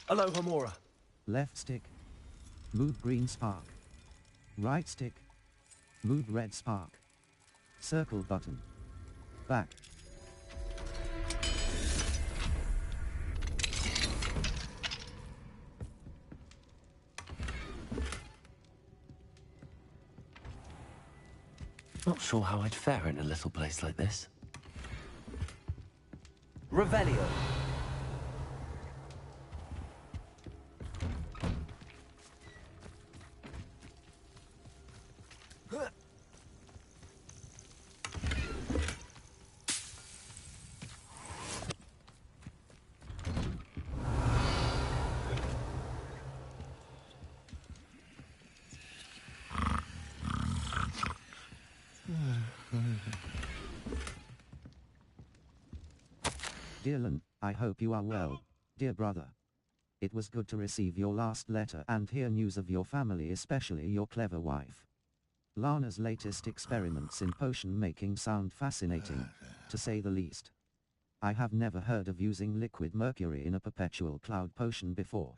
Hello, Homora. Left stick. Move green spark. Right stick. Move red spark. Circle button. Back. Not sure how I'd fare in a little place like this. Revelio. Dylan, I hope you are well, dear brother. It was good to receive your last letter and hear news of your family, especially your clever wife. Lana's latest experiments in potion making sound fascinating, to say the least. I have never heard of using liquid mercury in a perpetual cloud potion before.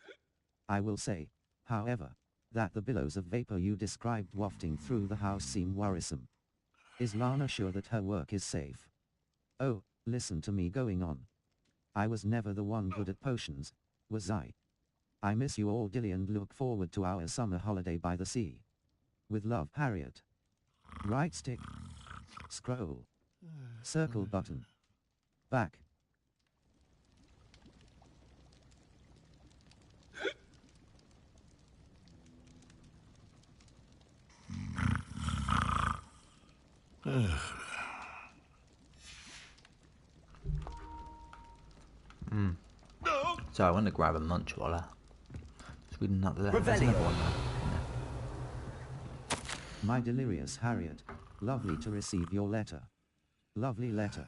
I will say, however, that the billows of vapor you described wafting through the house seem worrisome. Is Lana sure that her work is safe? Oh, listen to me going on. I was never the one good at potions, was I? I miss you all, Dilly, and look forward to our summer holiday by the sea. With love, Harriet. Right stick. Scroll. Circle button. Back. So I want to grab a munch while I was reading that letter. There's another one there. My delirious Harriet, lovely to receive your letter. Lovely letter.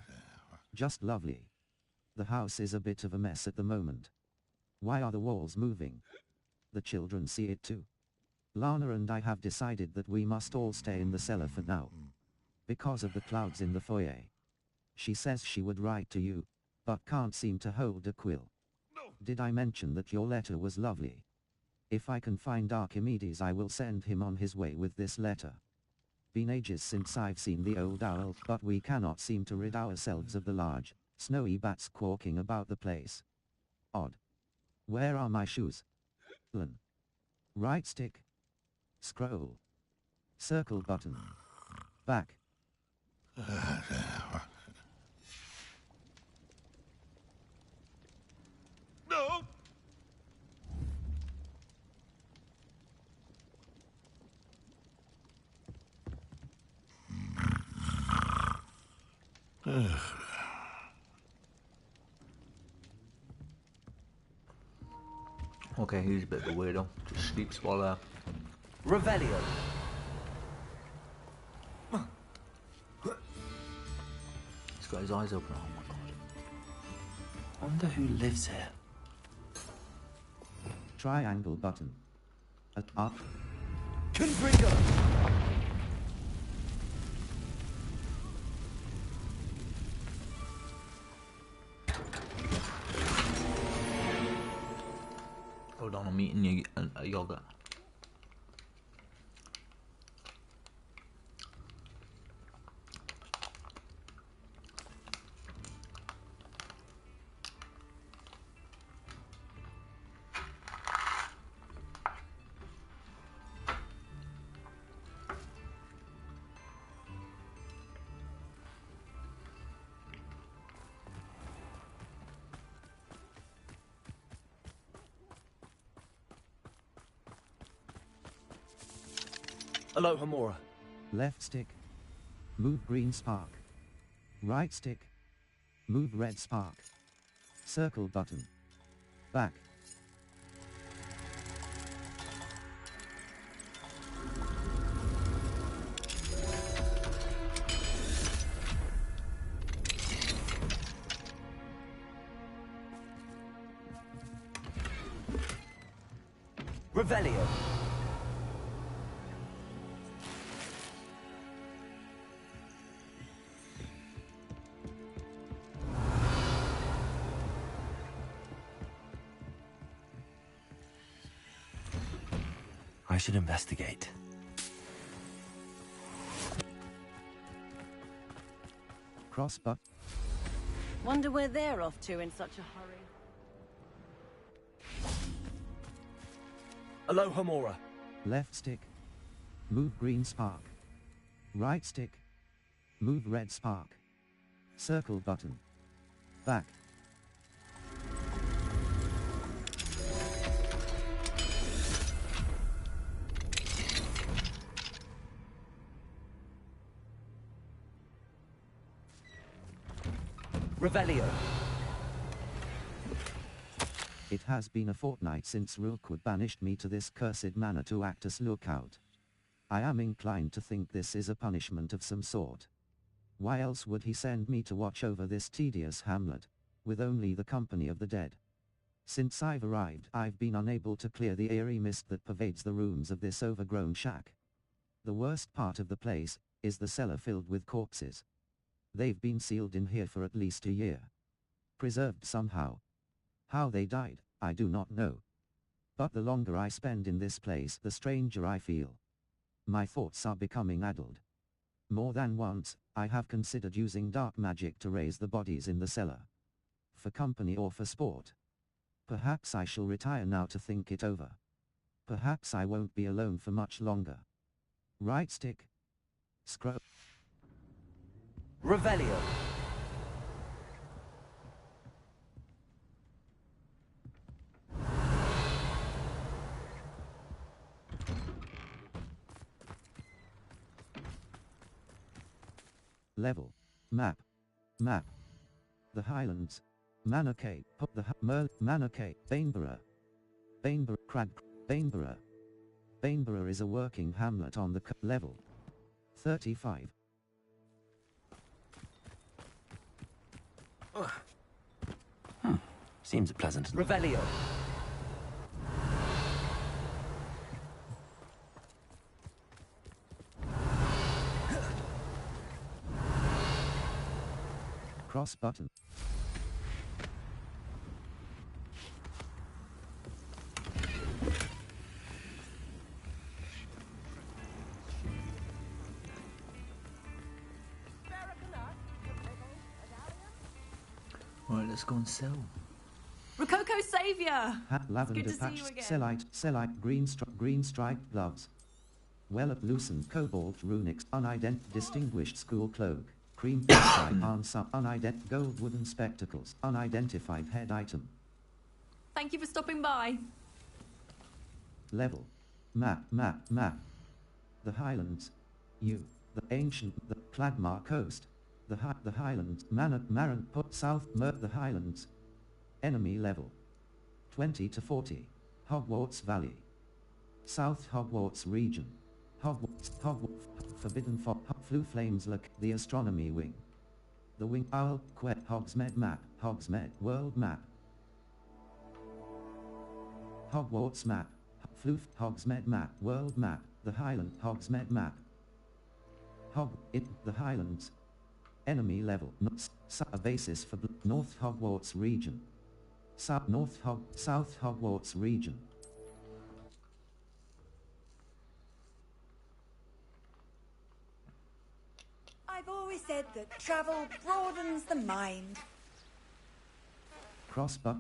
Just lovely. The house is a bit of a mess at the moment. Why are the walls moving? The children see it too. Lana and I have decided that we must all stay in the cellar for now. Because of the clouds in the foyer. She says she would write to you, but can't seem to hold a quill. Did I mention that your letter was lovely? If I can find Archimedes, I will send him on his way with this letter. Been ages since I've seen the old owl, but we cannot seem to rid ourselves of the large, snowy bats squawking about the place. Odd. Where are my shoes? Ln. Right stick. Scroll. Circle button. Back. No! Okay, he's a bit of a weirdo. Just sleeps while Revelio. he's got his eyes open. Oh my god. Wonder who lives here. Triangle button. Up. Configure. Hold on, I'm eating a yogurt. Aloha Mora. Left stick. Move green spark. Right stick. Move red spark. Circle button. Back. Revelio. I should investigate. Cross but. Wonder where they're off to in such a hurry. Aloha Mora. Left stick. Move green spark. Right stick. Move red spark. Circle button. Back. Revelio. It has been a fortnight since Rookwood banished me to this cursed manor to act as lookout. I am inclined to think this is a punishment of some sort. Why else would he send me to watch over this tedious hamlet, with only the company of the dead? Since I've arrived, I've been unable to clear the eerie mist that pervades the rooms of this overgrown shack. The worst part of the place is the cellar filled with corpses. They've been sealed in here for at least a year. Preserved somehow. How they died, I do not know. But the longer I spend in this place, the stranger I feel. My thoughts are becoming addled. More than once, I have considered using dark magic to raise the bodies in the cellar. For company or for sport. Perhaps I shall retire now to think it over. Perhaps I won't be alone for much longer. Right stick. Scroll. Revelio. Level. Map. Map. The Highlands. Manokay. Manokay. Bainborough. Bainborough. Bainborough. Bainborough is a working hamlet on the level. 35. Seems pleasant. Revelio. Cross button. Right, let's go and sell. Rococo Saviour! Hat lavender to see patch, you again. cellite, green striped gloves. Well loosened cobalt runics, distinguished school cloak, cream stripe on some gold wooden spectacles, unidentified head item. Thank you for stopping by. Level. Map. The Highlands. The ancient, the Plagmar coast. The Highlands, Maran, South, the Highlands. Enemy level. 20 to 40. Hogwarts Valley. South Hogwarts region. Hogwarts, Forbidden Fog, Flu Flames Look, the Astronomy Wing. The Wing Owl, Hogsmeade Map, Hogsmeade World Map. Hogwarts Map, Hogsmeade Map, World Map, the Highland, Hogsmeade Map. The Highlands. Enemy level, a basis for North Hogwarts region. South Hogwarts region. I've always said that travel broadens the mind. Crossbuck.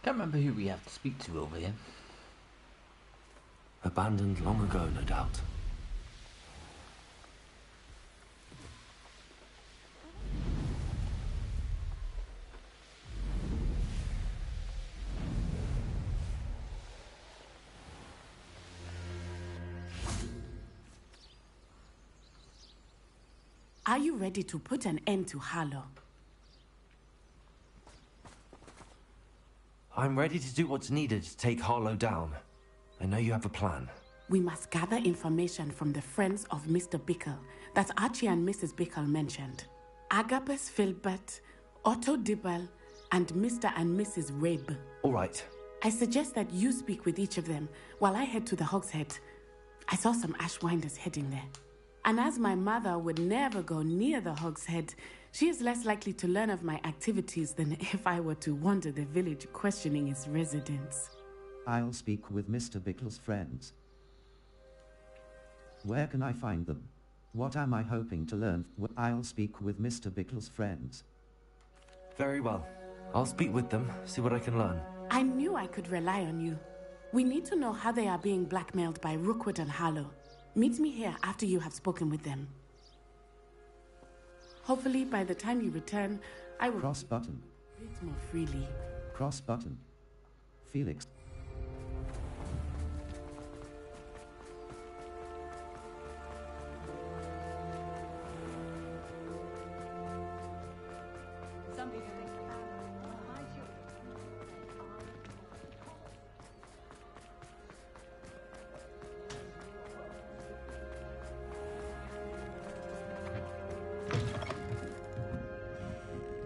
Can't remember who we have to speak to over here. Abandoned long ago, no doubt. Are you ready to put an end to Harlow? I'm ready to do what's needed to take Harlow down. I know you have a plan. We must gather information from the friends of Mr. Bickle that Archie and Mrs. Bickle mentioned. Agapes Filbert, Otto Dibble, and Mr. and Mrs. Rabe. All right. I suggest that you speak with each of them while I head to the Hogshead. I saw some Ashwinders heading there. And as my mother would never go near the Hogshead, she is less likely to learn of my activities than if I were to wander the village questioning its residents. I'll speak with Mr. Bickle's friends. Where can I find them? What am I hoping to learn? I'll speak with Mr. Bickle's friends. Very well. I'll speak with them, see what I can learn. I knew I could rely on you. We need to know how they are being blackmailed by Rookwood and Harlow. Meet me here after you have spoken with them. Hopefully, by the time you return, I will... Cross button. ...breathe more freely. Cross button. Felix.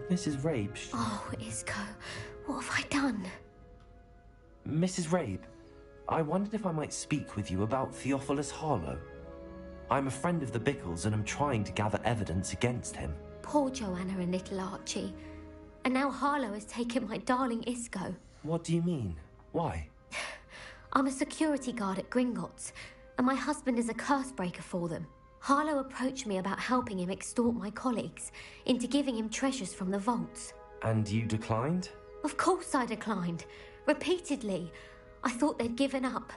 Mrs. Rabe. Oh, Isco, what have I done? Mrs. Rabe, I wondered if I might speak with you about Theophilus Harlow. I'm a friend of the Bickles and I'm trying to gather evidence against him. Poor Joanna and little Archie. And now Harlow has taken my darling Isco. What do you mean? Why? I'm a security guard at Gringotts, and my husband is a curse breaker for them. Harlow approached me about helping him extort my colleagues into giving him treasures from the vaults. And you declined? Of course I declined. Repeatedly. I thought they'd given up,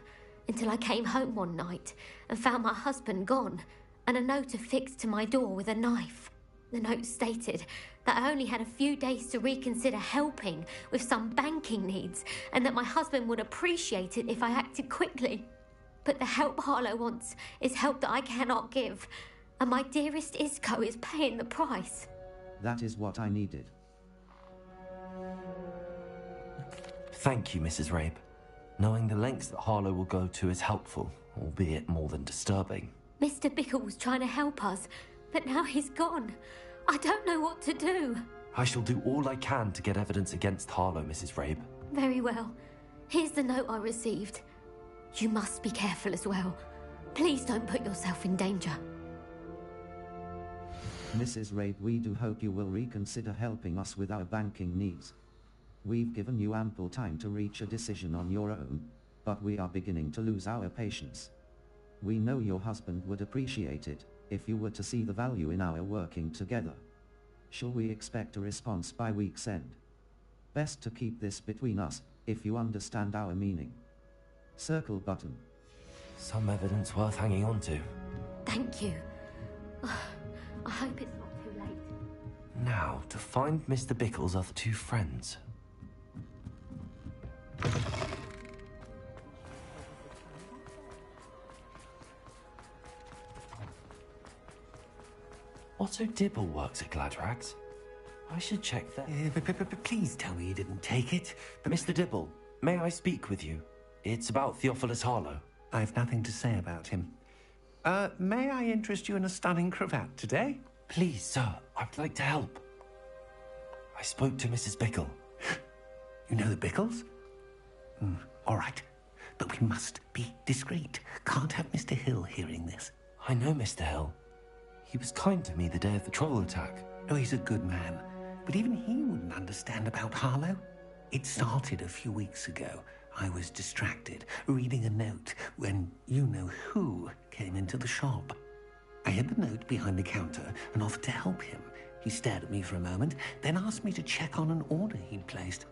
until I came home one night and found my husband gone, and a note affixed to my door with a knife. The note stated that I only had a few days to reconsider helping with some banking needs, and that my husband would appreciate it if I acted quickly. But the help Harlow wants is help that I cannot give, and my dearest Isco is paying the price. That is what I needed. Thank you, Mrs. Rabe. Knowing the lengths that Harlow will go to is helpful, albeit more than disturbing. Mr. Bickle was trying to help us, but now he's gone. I don't know what to do. I shall do all I can to get evidence against Harlow, Mrs. Rabe. Very well. Here's the note I received. You must be careful as well. Please don't put yourself in danger. Mrs. Rabe, we do hope you will reconsider helping us with our banking needs. We've given you ample time to reach a decision on your own, but we are beginning to lose our patience. We know your husband would appreciate it, if you were to see the value in our working together. Shall we expect a response by week's end? Best to keep this between us, if you understand our meaning. Circle button. Some evidence worth hanging on to. Thank you. I hope it's not too late. Now, to find Mr. Bickle's other two friends. Otto Dibble works at Gladrags. I should check that. Please tell me you didn't take it. Mr. Dibble, may I speak with you? It's about Theophilus Harlow. I've nothing to say about him. May I interest you in a stunning cravat today? Please, sir, I'd like to help. I spoke to Mrs. Bickle. You know the Bickles? All right, but we must be discreet. Can't have Mr. Hill hearing this. I know Mr. Hill. He was kind to me the day of the troll attack. Oh, he's a good man. But even he wouldn't understand about Harlow. It started a few weeks ago. I was distracted, reading a note, when you-know-who came into the shop. I hid the note behind the counter and offered to help him. He stared at me for a moment, then asked me to check on an order he'd placed.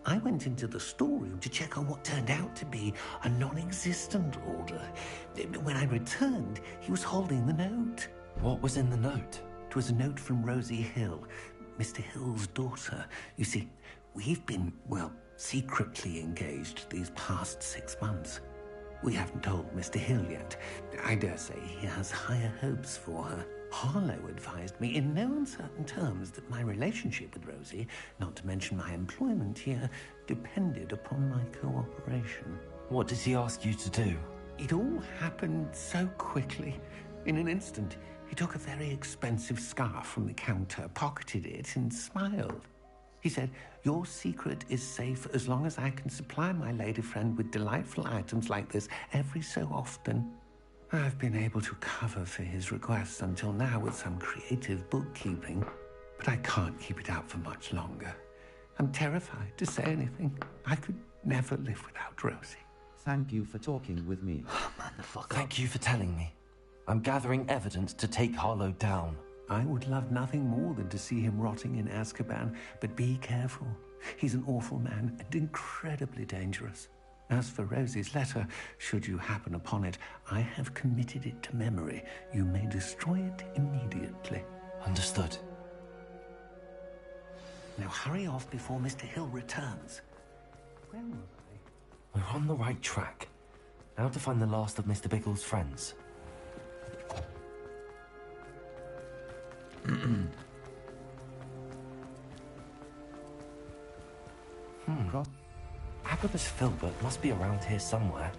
I went into the storeroom to check on what turned out to be a non-existent order. When I returned, he was holding the note. What was in the note? It was a note from Rosie Hill, Mr. Hill's daughter. You see, we've been, secretly engaged these past 6 months. We haven't told Mr. Hill yet. I dare say he has higher hopes for her. Harlow advised me in no uncertain terms that my relationship with Rosie, not to mention my employment here, depended upon my cooperation. What does he ask you to do? It all happened so quickly. In an instant, he took a very expensive scarf from the counter, pocketed it, and smiled. He said, "Your secret is safe as long as I can supply my lady friend with delightful items like this every so often." I've been able to cover for his requests until now with some creative bookkeeping, but I can't keep it out for much longer. I'm terrified to say anything. I could never live without Rosie. Thank you for talking with me. Thank you for telling me. I'm gathering evidence to take Harlow down. I would love nothing more than to see him rotting in Azkaban, but be careful. He's an awful man and incredibly dangerous. As for Rosie's letter, should you happen upon it, I have committed it to memory. You may destroy it immediately. Understood. Now hurry off before Mr. Hill returns. Where was I? We're on the right track. Now to find the last of Mr. Bickle's friends. Agabus Filbert must be around here somewhere.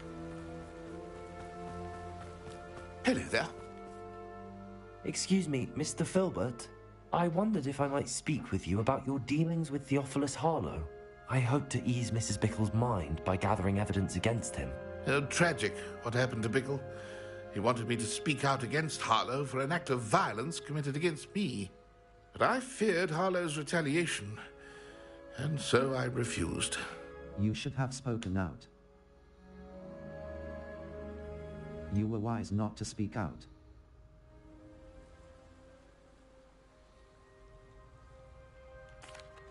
Hello there. Excuse me, Mr. Filbert. I wondered if I might speak with you about your dealings with Theophilus Harlow. I hope to ease Mrs. Bickle's mind by gathering evidence against him. Tragic what happened to Bickle. He wanted me to speak out against Harlow for an act of violence committed against me. But I feared Harlow's retaliation, and so I refused. You should have spoken out. You were wise not to speak out.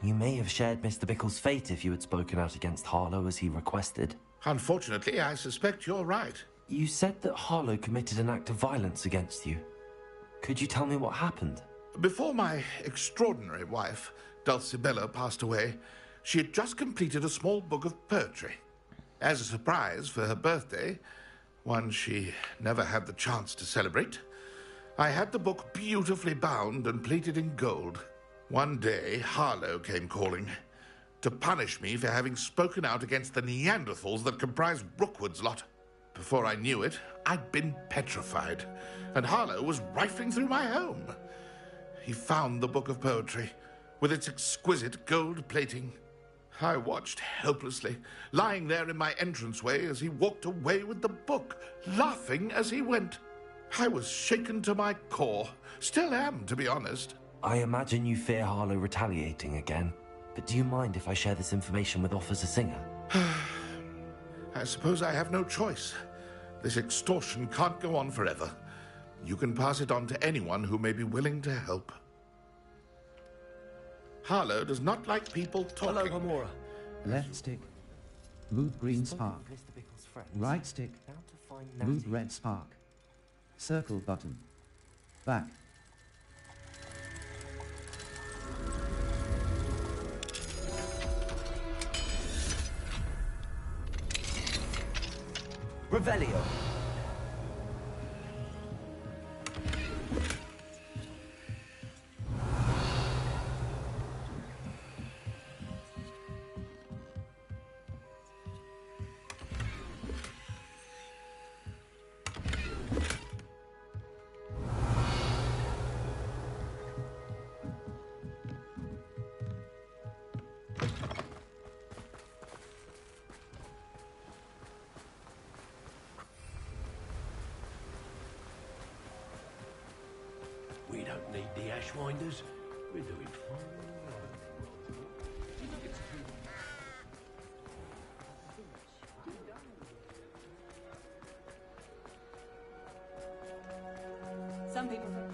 You may have shared Mr. Bickle's fate if you had spoken out against Harlow as he requested. Unfortunately, I suspect you're right. You said that Harlow committed an act of violence against you. Could you tell me what happened? Before my extraordinary wife, Dulcibella, passed away, she had just completed a small book of poetry. As a surprise for her birthday, one she never had the chance to celebrate, I had the book beautifully bound and plated in gold. One day, Harlow came calling to punish me for having spoken out against the Neanderthals that comprised Rookwood's lot. Before I knew it, I'd been petrified, and Harlow was rifling through my home. He found the book of poetry, with its exquisite gold plating. I watched helplessly, lying there in my entranceway as he walked away with the book, laughing as he went. I was shaken to my core. Still am, to be honest. I imagine you fear Harlow retaliating again, but do you mind if I share this information with Officer Singer? I suppose I have no choice. This extortion can't go on forever. You can pass it on to anyone who may be willing to help. Harlow does not like people talking. Hello, Gamora. Left stick. Move green spark. Right stick. Move red spark. Circle button. Back. Revelio. We don't need the Ashwinders. We're doing fine. Some people think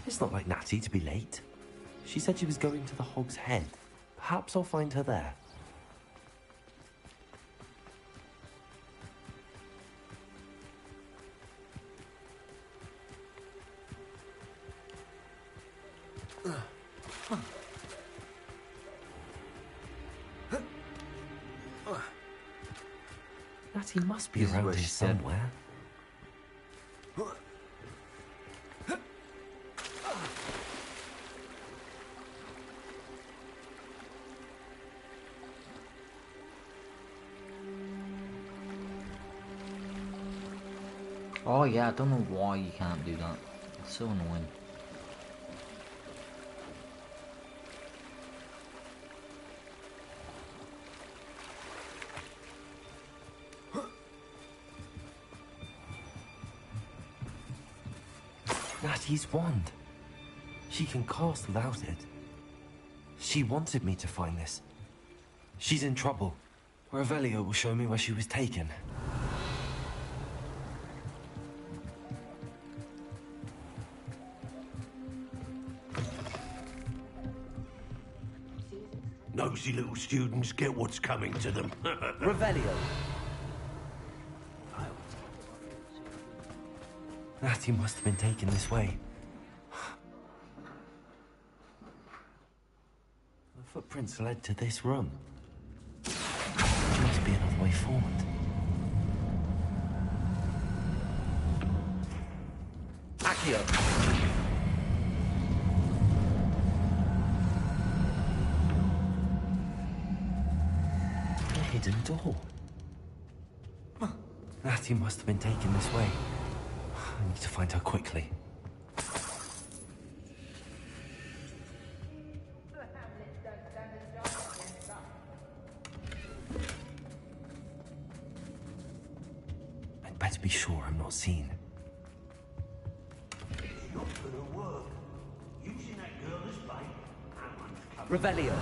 It's not like Natty to be late. She said she was going to the Hog's Head. Perhaps I'll find her there. Natty must be around here somewhere. Oh yeah, I don't know why you can't do that. It's so annoying. Natty's wand. She can cast without it. She wanted me to find this. She's in trouble. Revelio will show me where she was taken. Nosy little students get what's coming to them. Revelio. Natty must have been taken this way. The footprints led to this room. There must be another way forward. Accio. A hidden door. Natty must have been taken this way. I need to find her quickly. I'd better be sure I'm not seen. It's not gonna work. Using that girl as bait. That one's coming. Revelio.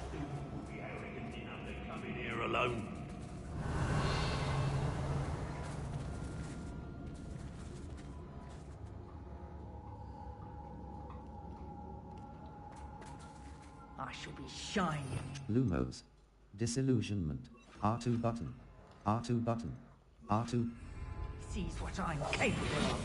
Student will be arrogant enough to come in here alone. I shall be shining. Lumos. Disillusionment. R2 button. R2 button. R2. Sees what I'm capable of.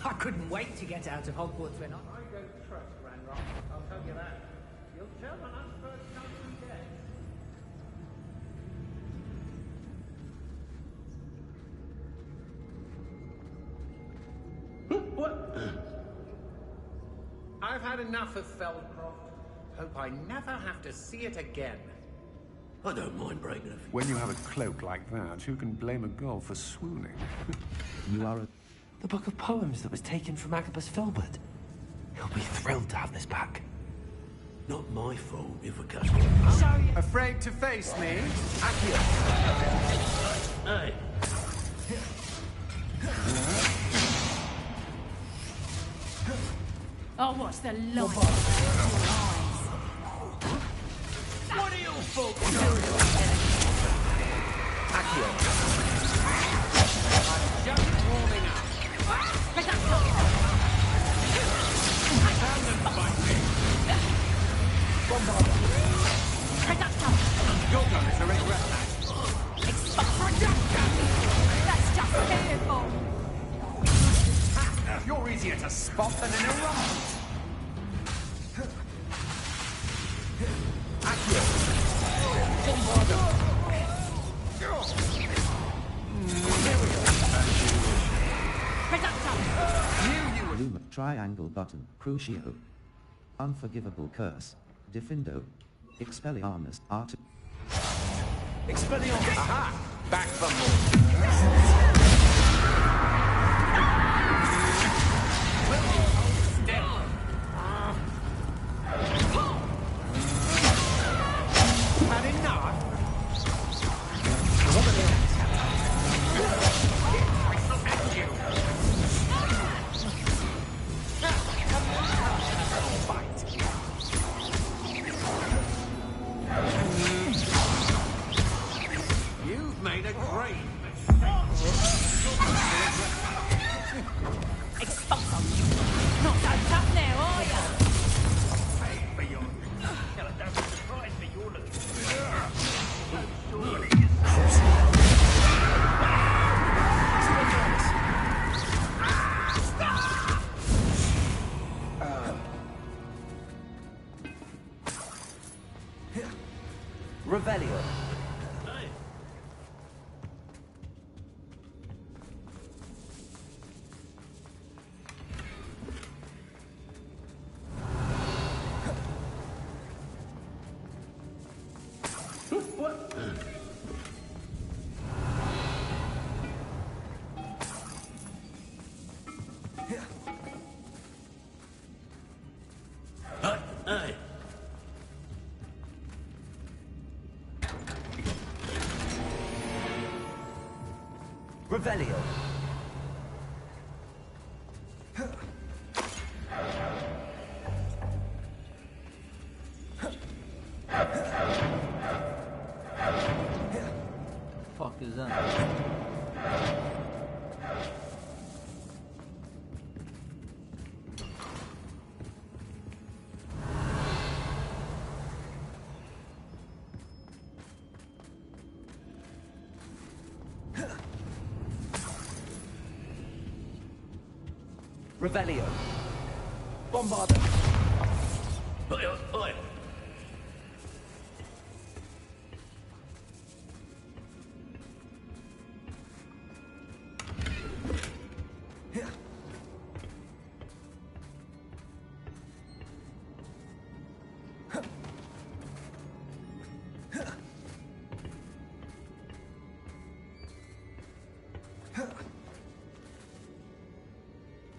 I couldn't wait to get out of Hogwarts when I don't trust Ranrock, I'll tell you that. You'll tell when I'm first come to death. What? I've had enough of Feldcroft. Hope I never have to see it again. I don't mind breaking a few. When you have a cloak like that, who can blame a girl for swooning? You are a... The book of poems that was taken from Agabus Filbert. He'll be thrilled to have this back. Not my fault if a customer... So Afraid to face me? Hey. I'll watch the light. What are you folks doing? Accio. I'm just warming up. Found them to bite me. Bombarder. Your guys are regret that. That's just fearful. You're easier to spot than an irrelevant. Accio. Bombarder. Luma triangle button. Crucio. Unforgivable curse. Defindo. Expelliarmus art. Expelliarmus. Aha! Back for more. Had enough? You've made a great Expulsum. Not so tough now, are ya? Hey, for your... Don't be surprised that you're looking Revelio. Hey. Revelio. Fuck is that? Revelio. Bombarder. Oi, oi.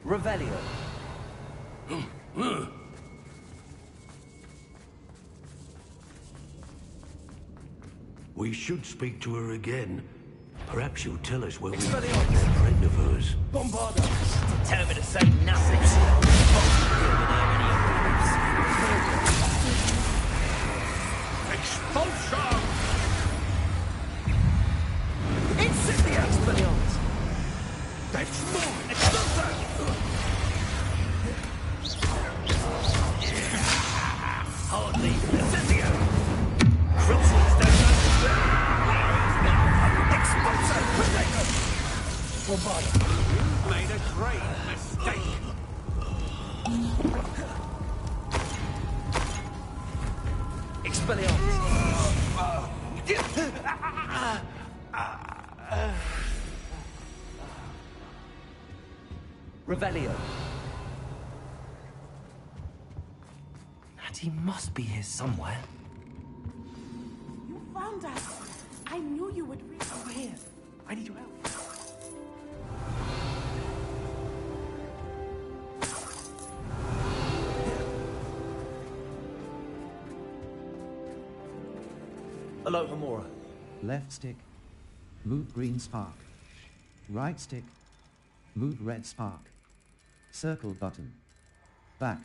Revelio. We should speak to her again. Perhaps she'll tell us where we Expelliarmus. find that friend of hers. Bombarder. Tell me to say nothing. Expulsion! Incendio. Expelliarmus. That's more! Expulsion! Hardly. Incendio! Bombarder. You've made a great mistake. Expelliarmus. Revelio. And he must be here somewhere. You found us. I knew you would reach Over here. I need your help. Aloha Mora. Left stick. Move green spark. Right stick. Move red spark. Circle button. Back.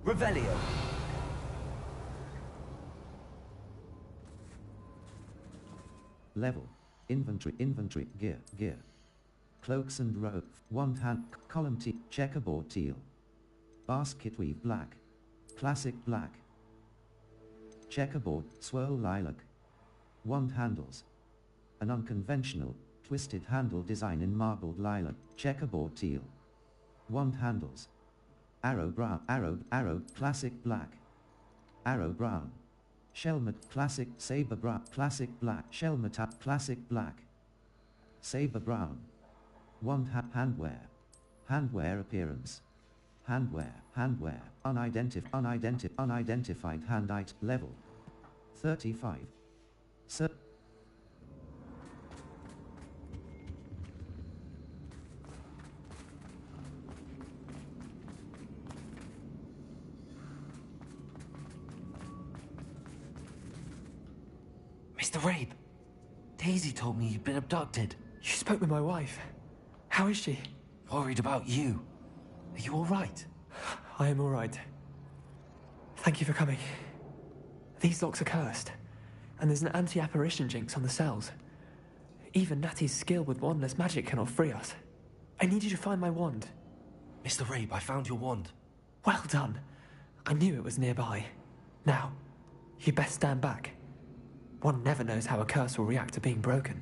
Revelio. Level. Inventory, gear. Cloaks and robe, wand hand, column T, checkerboard teal. Basket weave black. Classic black. Checkerboard, swirl lilac. Wand handles. An unconventional, twisted handle design in marbled lilac, checkerboard teal. Wand handles. Arrow brown, arrow, classic black. Arrow brown. Shellmet, classic, saber brown, classic black, shellmet, classic black. Saber brown. Wand handwear appearance. Handwear, unidentified hand item, level. 35. Mr. Rabe, Daisy told me you'd been abducted. You spoke with my wife. How is she? Worried about you. Are you all right? I am all right. Thank you for coming. These locks are cursed, and there's an anti-apparition jinx on the cells. Even Natty's skill with wandless magic cannot free us. I need you to find my wand. Mr. Rabe, I found your wand. Well done. I knew it was nearby. Now, you best stand back. One never knows how a curse will react to being broken.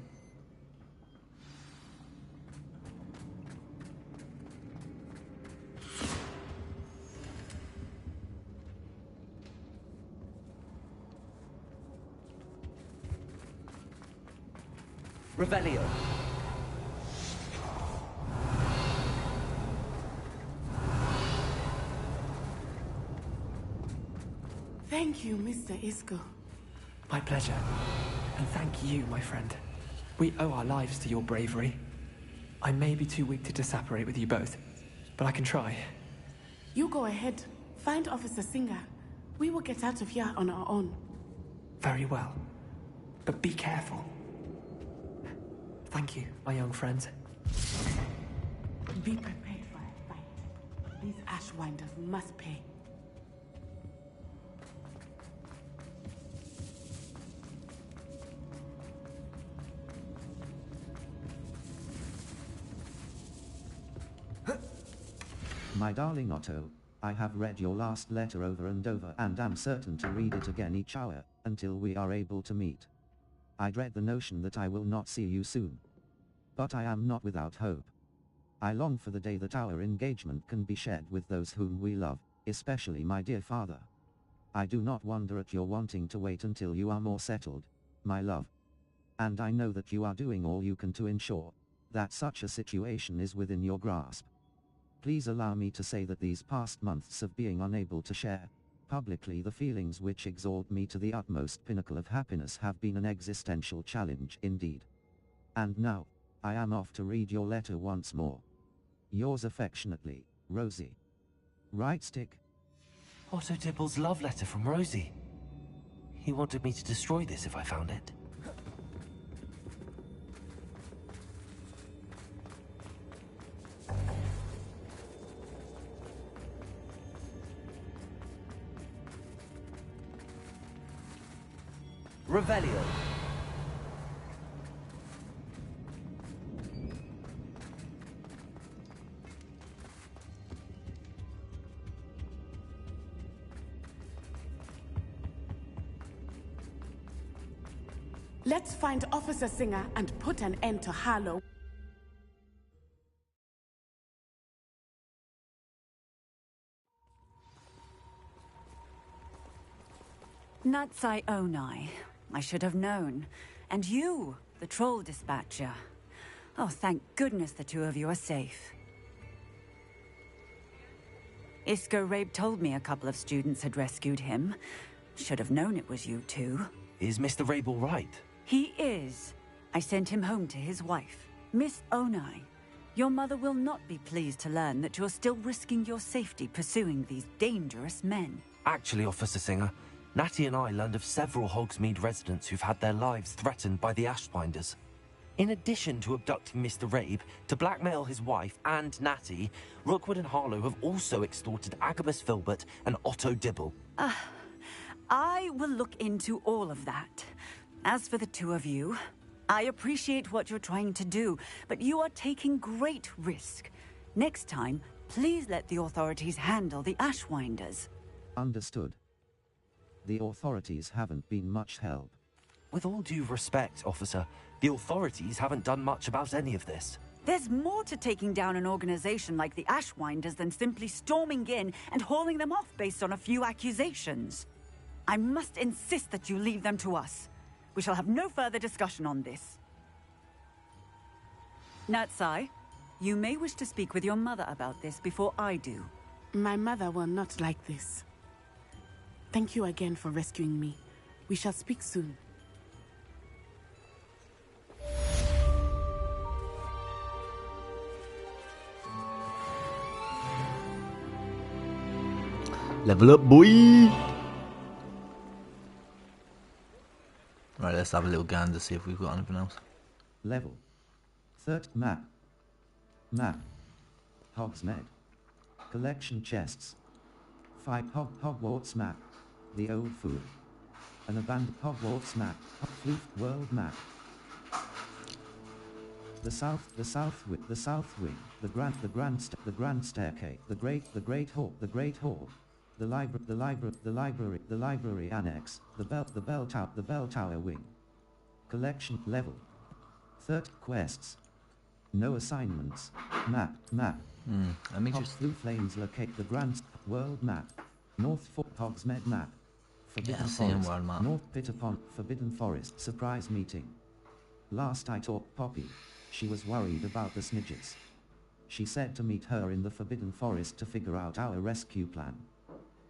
Revelio. Thank you, Mr. Isco. My pleasure. And thank you, my friend. We owe our lives to your bravery. I may be too weak to disapparate with you both, but I can try. You go ahead. Find Officer Singer. We will get out of here on our own. Very well. But be careful. Thank you, my young friends. Be prepared for a fight. These Ashwinders must pay. My darling Otto, I have read your last letter over and over and am certain to read it again each hour, until we are able to meet. I dread the notion that I will not see you soon. But I am not without hope. I long for the day that our engagement can be shared with those whom we love, especially my dear father. I do not wonder at your wanting to wait until you are more settled, my love. And I know that you are doing all you can to ensure that such a situation is within your grasp. Please allow me to say that these past months of being unable to share publicly the feelings which exalt me to the utmost pinnacle of happiness have been an existential challenge indeed. And now, I am off to read your letter once more. Yours affectionately, Rosie. Right stick. Otto Dibble's love letter from Rosie. He wanted me to destroy this if I found it. Revelio. Let's find Officer Singer and put an end to Harlow. Natsai Onai. I should have known. And you, the troll dispatcher. Oh, thank goodness the two of you are safe. Isco Rabe told me a couple of students had rescued him. Should have known it was you two. Is Mr. Rabe all right? He is. I sent him home to his wife. Miss Onai, your mother will not be pleased to learn that you're still risking your safety pursuing these dangerous men. Actually, Officer Singer, Natty and I learned of several Hogsmeade residents who've had their lives threatened by the Ashwinders. In addition to abducting Mr. Rabe to blackmail his wife and Natty, Rookwood and Harlow have also extorted Agabus Filbert and Otto Dibble. I will look into all of that. As for the two of you, I appreciate what you're trying to do, but you are taking great risk. Next time, please let the authorities handle the Ashwinders. Understood. The authorities haven't been much help. With all due respect, officer, the authorities haven't done much about any of this. There's more to taking down an organization like the Ashwinders than simply storming in and hauling them off based on a few accusations. I must insist that you leave them to us. We shall have no further discussion on this. Natsai, you may wish to speak with your mother about this before I do. My mother will not like this. Thank you again for rescuing me. We shall speak soon. Level up, boy! Right, let's have a little gander to see if we've got anything else. Level. Third map. Map. Hogsmeade. Collection chests. 5 Hogwarts map. The old food. An abandoned Hogwarts map. Floof world map. The south wing, the grand staircase, the great hall, the library annex, the bell tower wing. Collection level. 3rd quests. No assignments. Map. Let me just... Blue flames locate the grand world map. North Fort Hogsmeade map. Forbidden Forest. World map. North Pitterpond Forbidden Forest surprise meeting. Last I talked Poppy. She was worried about the Snidgets. She said to meet her in the Forbidden Forest to figure out our rescue plan.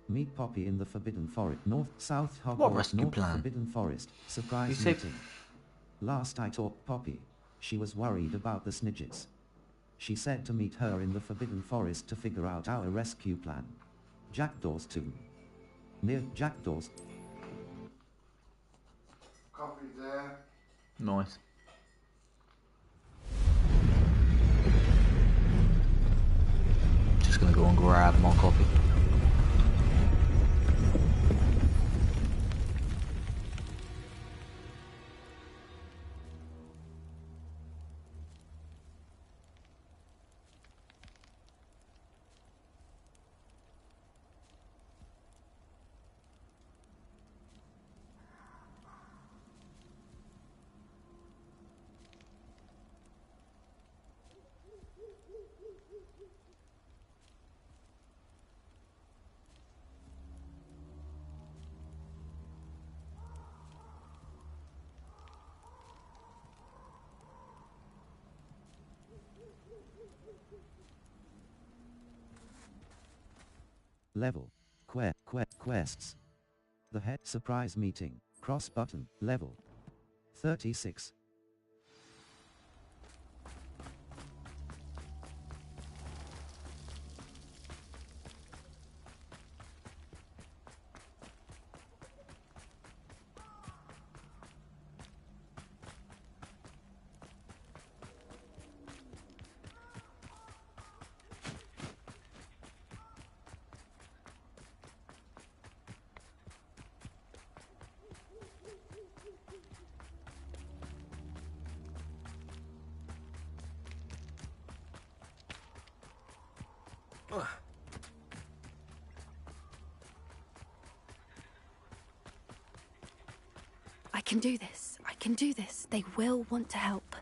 Meet Poppy in the Forbidden Forest. South Hogwarts. What rescue North plan? Forbidden Forest. Surprise meeting. Last I talked Poppy. She was worried about the Snidgets. She said to meet her in the Forbidden Forest to figure out our rescue plan. Jackdaw's tomb. Near Jackdaw's. Copy there. Nice. Just gonna go and grab more coffee. Level. Quests. The head surprise meeting. Cross button. Level. 36. I can do this. They will want to help.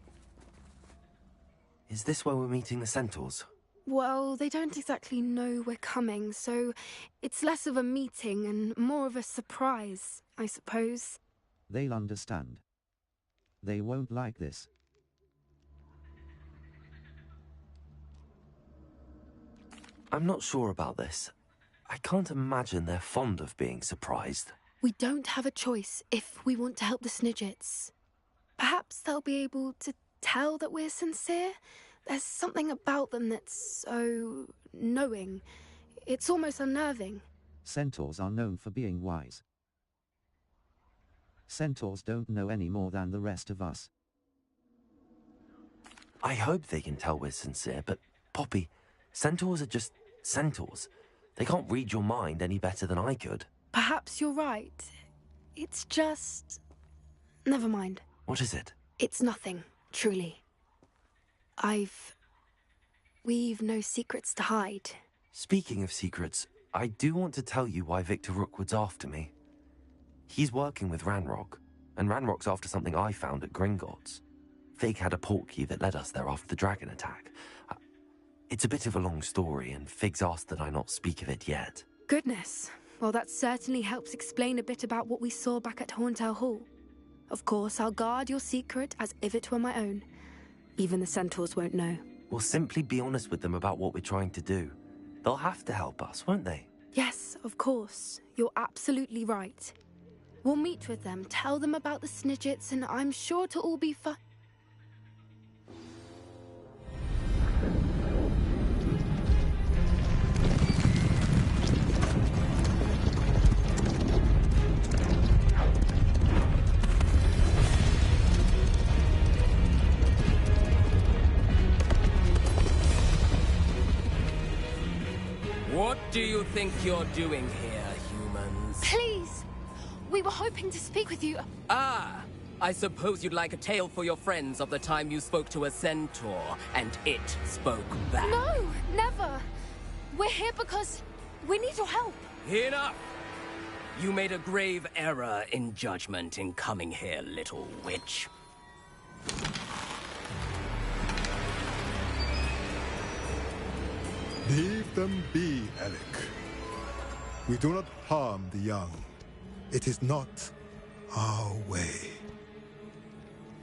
Is this where we're meeting the Centaurs? Well, they don't exactly know we're coming, so it's less of a meeting and more of a surprise, I suppose. They'll understand. They won't like this. I'm not sure about this. I can't imagine they're fond of being surprised. We don't have a choice if we want to help the Snidgets. Perhaps they'll be able to tell that we're sincere. There's something about them that's so knowing. It's almost unnerving. Centaurs are known for being wise. Centaurs don't know any more than the rest of us. I hope they can tell we're sincere, but Poppy, centaurs are just centaurs. They can't read your mind any better than I could. Perhaps you're right. It's just... Never mind. What is it? It's nothing, truly. We've no secrets to hide. Speaking of secrets, I do want to tell you why Victor Rookwood's after me. He's working with Ranrock, and Ranrock's after something I found at Gringotts. Fig had a portkey that led us there after the dragon attack. It's a bit of a long story, and Fig's asked that I not speak of it yet. Goodness. Well, that certainly helps explain a bit about what we saw back at Horntail Hall. Of course, I'll guard your secret as if it were my own. Even the centaurs won't know. We'll simply be honest with them about what we're trying to do. They'll have to help us, won't they? Yes, of course. You're absolutely right. We'll meet with them, tell them about the Snidgets, and I'm sure it'll all be fine. What do you think you're doing here, humans? Please! We were hoping to speak with you. Ah! I suppose you'd like a tale for your friends of the time you spoke to a centaur, and it spoke back. No! Never! We're here because we need your help. Enough! You made a grave error in judgment in coming here, little witch. Leave them be, Alec. We do not harm the young. It is not our way.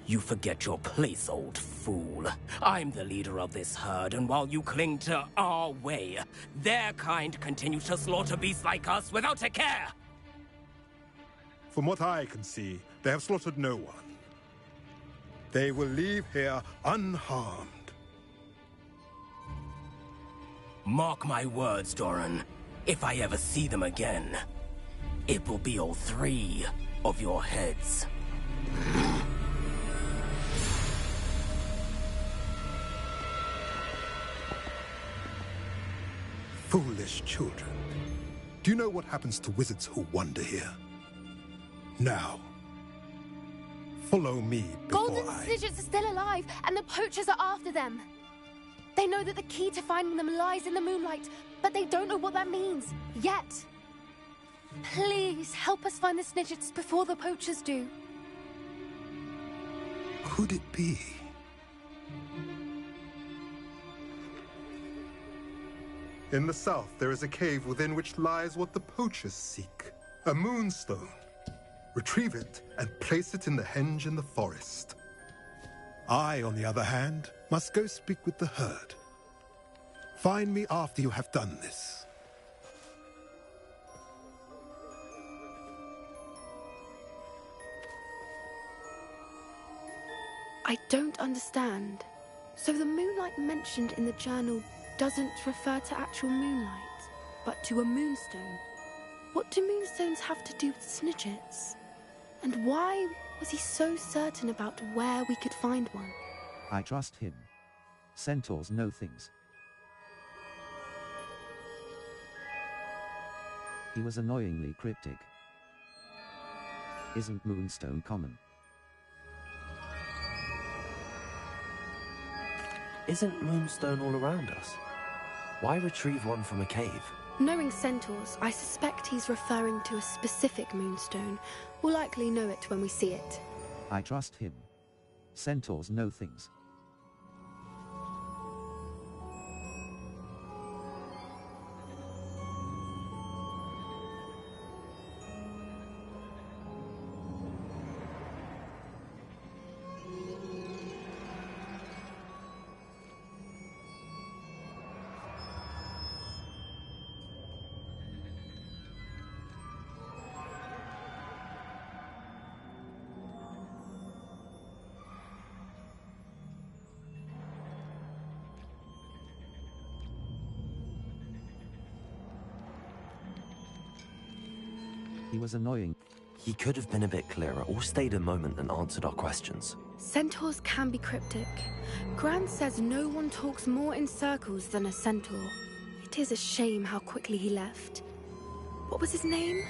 You forget your place, old fool. I'm the leader of this herd, and while you cling to our way, their kind continue to slaughter beasts like us without a care! From what I can see, they have slaughtered no one. They will leave here unharmed. Mark my words, Doran. If I ever see them again, it will be all 3 of your heads. Foolish children. Do you know what happens to wizards who wander here? Now, follow me before Golden I... Snidgets are still alive, and the poachers are after them. They know that the key to finding them lies in the moonlight, but they don't know what that means, yet. Please, help us find the Snidgets before the poachers do. Could it be? In the south, there is a cave within which lies what the poachers seek. A moonstone. Retrieve it and place it in the henge in the forest. I, on the other hand, must go speak with the herd. Find me after you have done this. I don't understand. So the moonlight mentioned in the journal doesn't refer to actual moonlight, but to a moonstone. What do moonstones have to do with Snidgets? And why was he so certain about where we could find one? I trust him. Centaurs know things. He was annoyingly cryptic. Isn't moonstone common? Isn't moonstone all around us? Why retrieve one from a cave? Knowing centaurs, I suspect he's referring to a specific moonstone. We'll likely know it when we see it. I trust him. Centaurs know things. He was annoying. He could have been a bit clearer or stayed a moment and answered our questions. Centaurs can be cryptic. Gran says no one talks more in circles than a centaur. It is a shame how quickly he left. What was his name?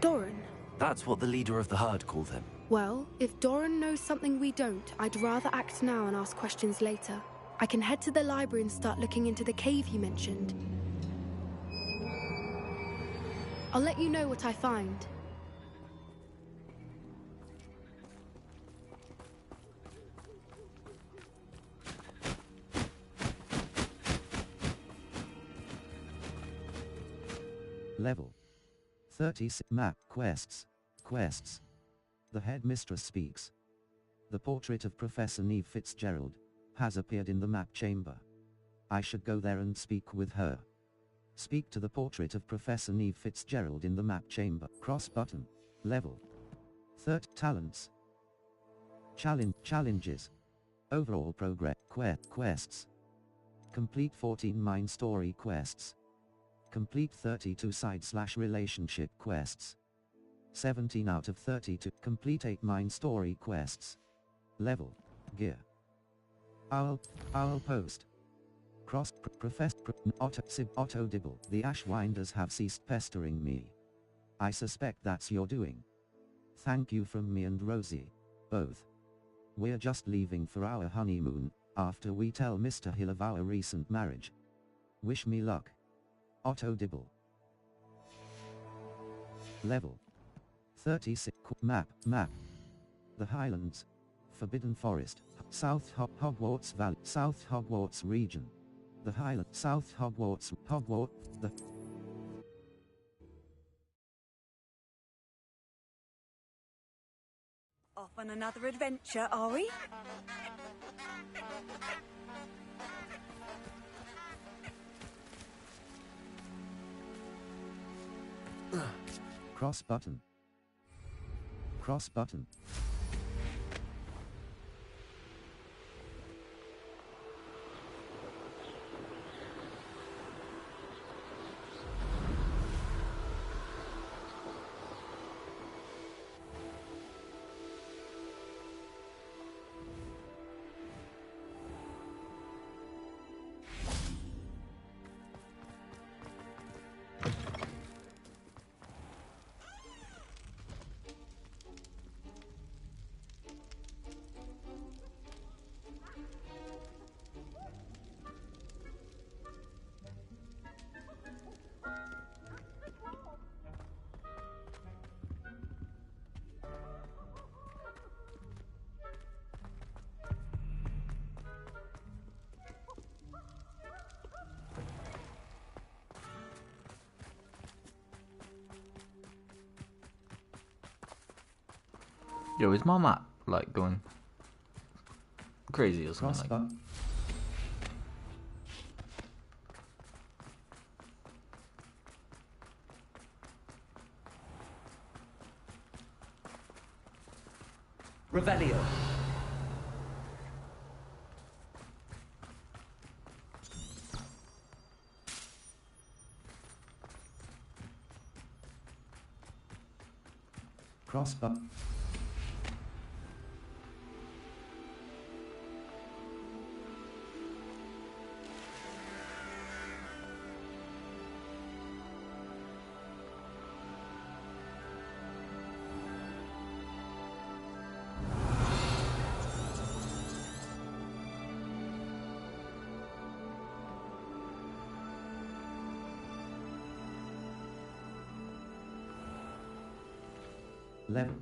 Doran. That's what the leader of the herd called him. Well, if Doran knows something we don't, I'd rather act now and ask questions later. I can head to the library and start looking into the cave you mentioned. I'll let you know what I find. Level 36. Map. Quests. Quests. The headmistress speaks. The portrait of Professor Neve Fitzgerald has appeared in the map chamber. I should go there and speak with her. Speak to the portrait of Professor Neve Fitzgerald in the map chamber. Cross button. Level 30. Talents. Challenges. Overall progress. Quests. Complete 14 Mind Story quests. Complete 32 side/relationship quests. 17 out of 32. Complete 8 Mind Story quests. Level. Gear. Owl Post. Cross. Professor. Otto Dibble. The Ashwinders have ceased pestering me. I suspect that's your doing. Thank you from me and Rosie. Both. We're just leaving for our honeymoon, after we tell Mr. Hill of our recent marriage. Wish me luck. Otto Dibble. Level 36. Map. The Highlands. Forbidden Forest. South Hogwarts Valley. South Hogwarts region. The Highland. South Hogwarts. The... Off on another adventure, are we? Cross button. Cross button. Yo, is my map like going crazy or something like that? Revelio. Cross button. Level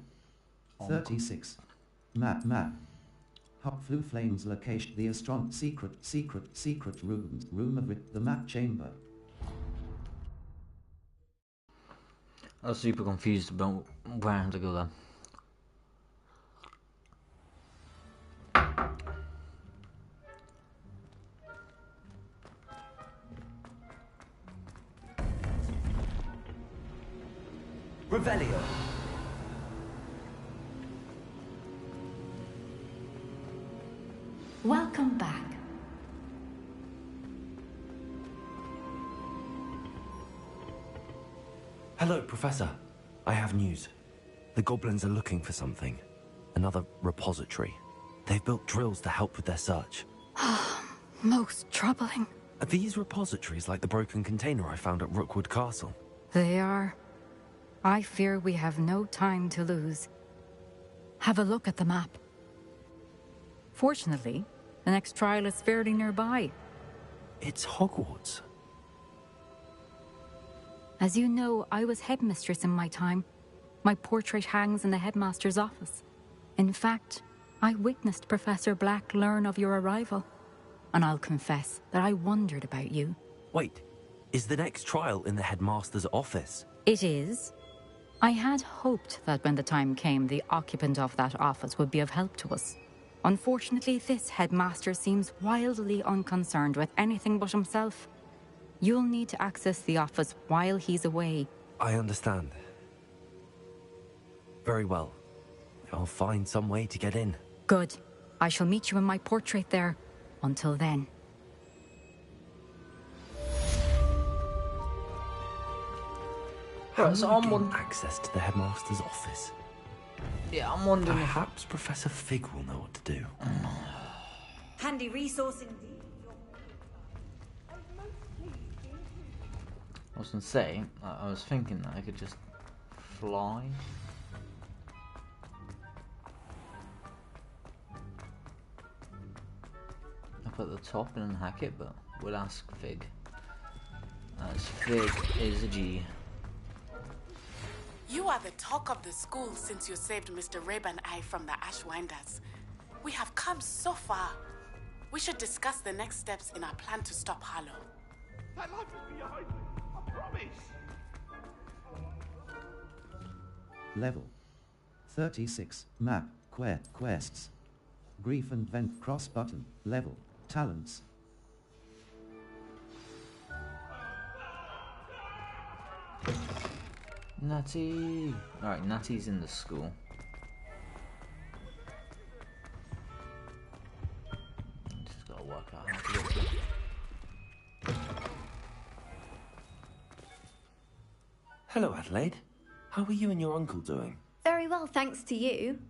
36. Map. Hopflu Flames location. The secret rooms. Room of it. The map chamber. I was super confused about where to go then. Revelio. Welcome back. Hello, Professor. I have news. The goblins are looking for something. Another repository. They've built drills to help with their search. Most troubling. Are these repositories like the broken container I found at Rookwood Castle? They are. I fear we have no time to lose. Have a look at the map. Fortunately, the next trial is fairly nearby. It's Hogwarts. As you know, I was headmistress in my time. My portrait hangs in the headmaster's office. In fact, I witnessed Professor Black learn of your arrival. And I'll confess that I wondered about you. Wait, is the next trial in the headmaster's office? It is. I had hoped that when the time came, the occupant of that office would be of help to us. Unfortunately, this headmaster seems wildly unconcerned with anything but himself. You'll need to access the office while he's away. I understand. Very well. I'll find some way to get in. Good. I shall meet you in my portrait there. Until then. How do I gain access to the headmaster's office? Yeah, I'm wondering. Perhaps Professor Fig will know what to do. Handy resource indeed. I was gonna say, I was thinking that I could just fly. Up at the top and hack it, but we'll ask Fig. As Fig is a G. You are the talk of the school since you saved Mr. Rabe and I from the Ashwinders. We have come so far. We should discuss the next steps in our plan to stop Harlow. That life is behind me, I promise. Level 36. Map. Quests. Grief and Vent. Cross button. Level. Talents. Natty! Alright, Natty's in the school. Just gotta work out how to get to. Hello, Adelaide. How are you and your uncle doing? Very well, thanks to you.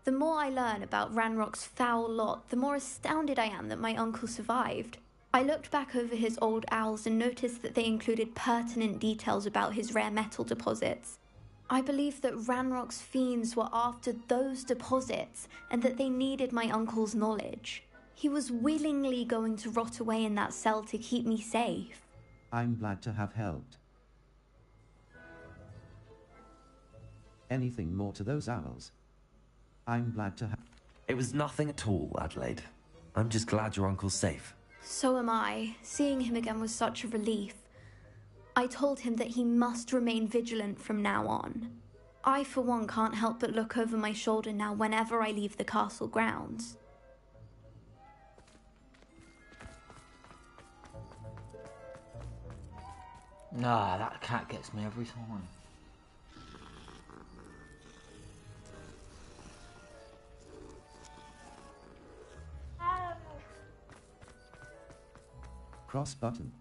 The more I learn about Ranrock's foul lot, the more astounded I am that my uncle survived. I looked back over his old owls and noticed that they included pertinent details about his rare metal deposits. I believe that Ranrock's fiends were after those deposits and that they needed my uncle's knowledge. He was willingly going to rot away in that cell to keep me safe. I'm glad to have helped. Anything more to those owls? I'm glad to have... It was nothing at all, Adelaide. I'm just glad your uncle's safe. So am I. Seeing him again was such a relief. I told him that he must remain vigilant from now on. I, for one, can't help but look over my shoulder now whenever I leave the castle grounds. Nah, that cat gets me every time. Cross button.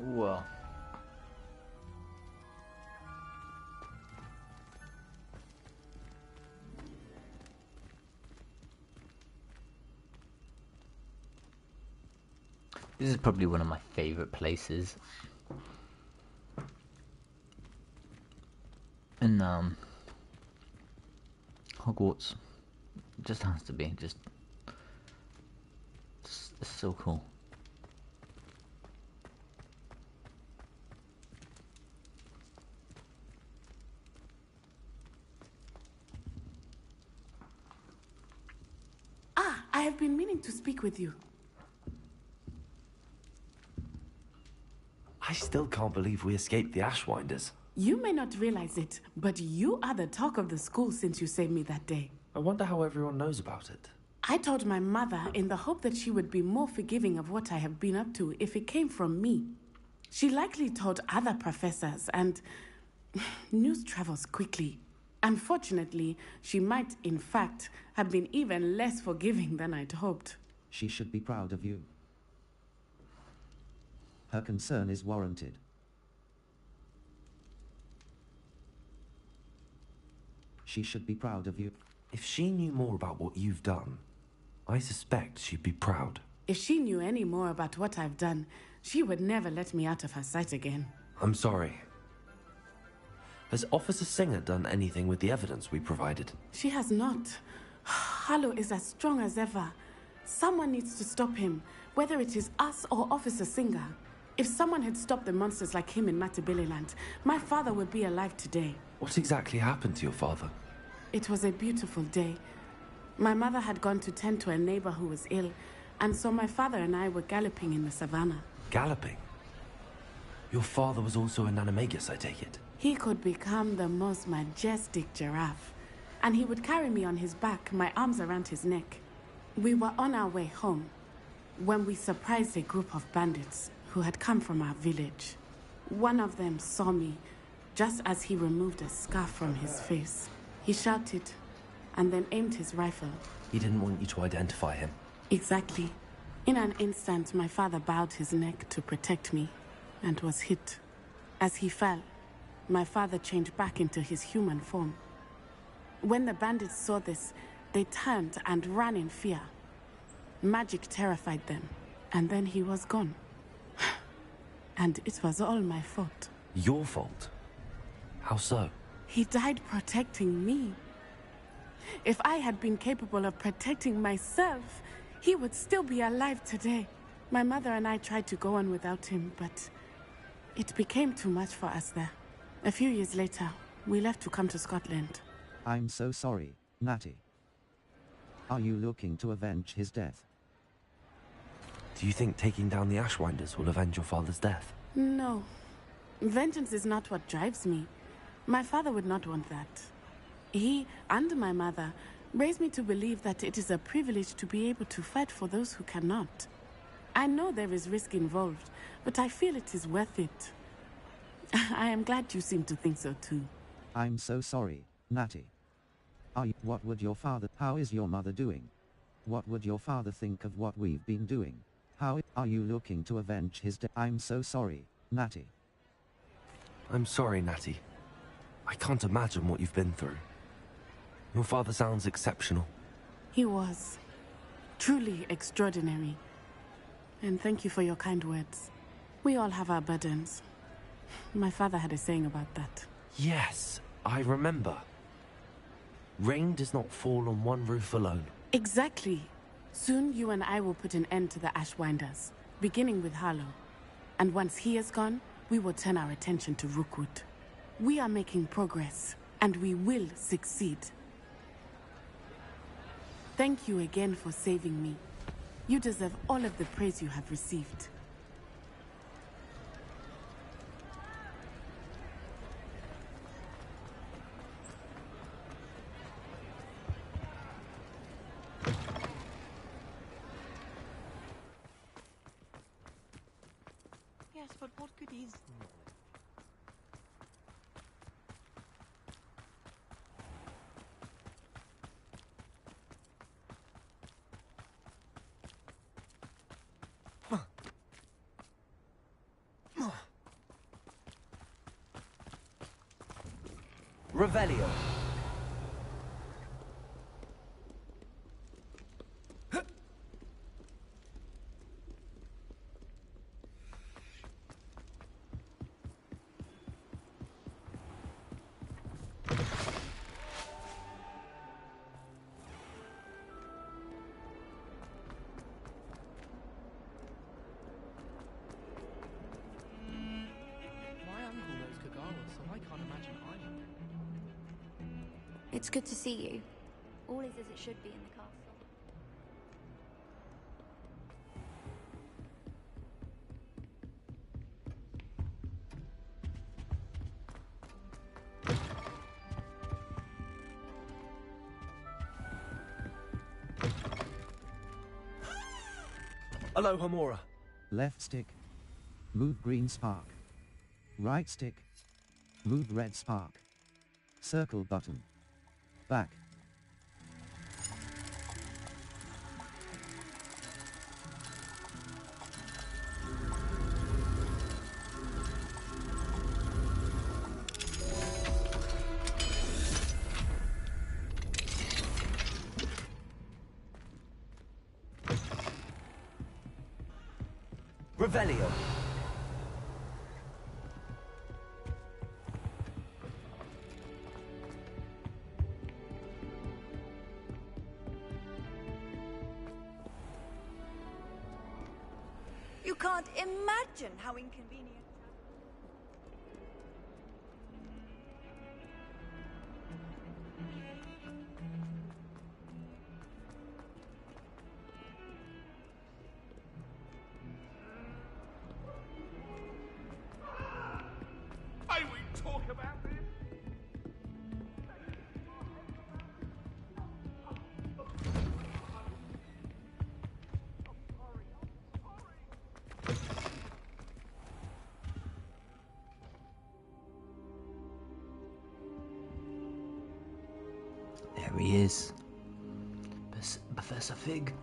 Well. This is probably one of my favorite places. In Hogwarts. It just has to be. Just it's so cool. I have been meaning to speak with you. I still can't believe we escaped the Ashwinders. You may not realize it, but you are the talk of the school since you saved me that day. I wonder how everyone knows about it. I told my mother in the hope that she would be more forgiving of what I have been up to if it came from me. She likely told other professors, and news travels quickly. Unfortunately, she might, in fact, have been even less forgiving than I'd hoped. She should be proud of you. Her concern is warranted. She should be proud of you. If she knew more about what you've done, I suspect she'd be proud. If she knew any more about what I've done, she would never let me out of her sight again. I'm sorry. Has Officer Singer done anything with the evidence we provided? She has not. Harlow is as strong as ever. Someone needs to stop him, whether it is us or Officer Singer. If someone had stopped the monsters like him in Matabeleland, my father would be alive today. What exactly happened to your father? It was a beautiful day. My mother had gone to tend to a neighbor who was ill, and so my father and I were galloping in the savannah. Galloping? Your father was also an animagus, I take it? He could become the most majestic giraffe, and he would carry me on his back, my arms around his neck. We were on our way home when we surprised a group of bandits who had come from our village. One of them saw me just as he removed a scarf from his face. He shouted and then aimed his rifle. He didn't want you to identify him. Exactly. In an instant, my father bowed his neck to protect me and was hit. As he fell, my father changed back into his human form. When the bandits saw this, they turned and ran in fear. Magic terrified them, and then he was gone. And it was all my fault. Your fault? How so? He died protecting me. If I had been capable of protecting myself, he would still be alive today. My mother and I tried to go on without him, but it became too much for us there. A few years later, we left to come to Scotland. I'm so sorry, Natty. Are you looking to avenge his death? Do you think taking down the Ashwinders will avenge your father's death? No. Vengeance is not what drives me. My father would not want that. He and my mother raised me to believe that it is a privilege to be able to fight for those who cannot. I know there is risk involved, but I feel it is worth it. I am glad you seem to think so too. I'm so sorry, Natty. What would your father... How is your mother doing? What would your father think of what we've been doing? How are you looking to avenge his death? I'm so sorry, Natty. I'm sorry, Natty. I can't imagine what you've been through. Your father sounds exceptional. He was. Truly extraordinary. And thank you for your kind words. We all have our burdens. My father had a saying about that. Yes, I remember. Rain does not fall on one roof alone. Exactly. Soon you and I will put an end to the Ashwinders, beginning with Harlow. And once he is gone, we will turn our attention to Rookwood. We are making progress, and we will succeed. Thank you again for saving me. You deserve all of the praise you have received. Yes, but what good is... Revelio. My uncle knows Kagawa, so I can't imagine either. It's good to see you. All is as it should be in the castle. Alohomora. Left stick. Move green spark. Right stick. Move red spark. Circle button. Back. Revelio. You can't imagine how inconvenient. May we talk about this? There he is. Professor Fig.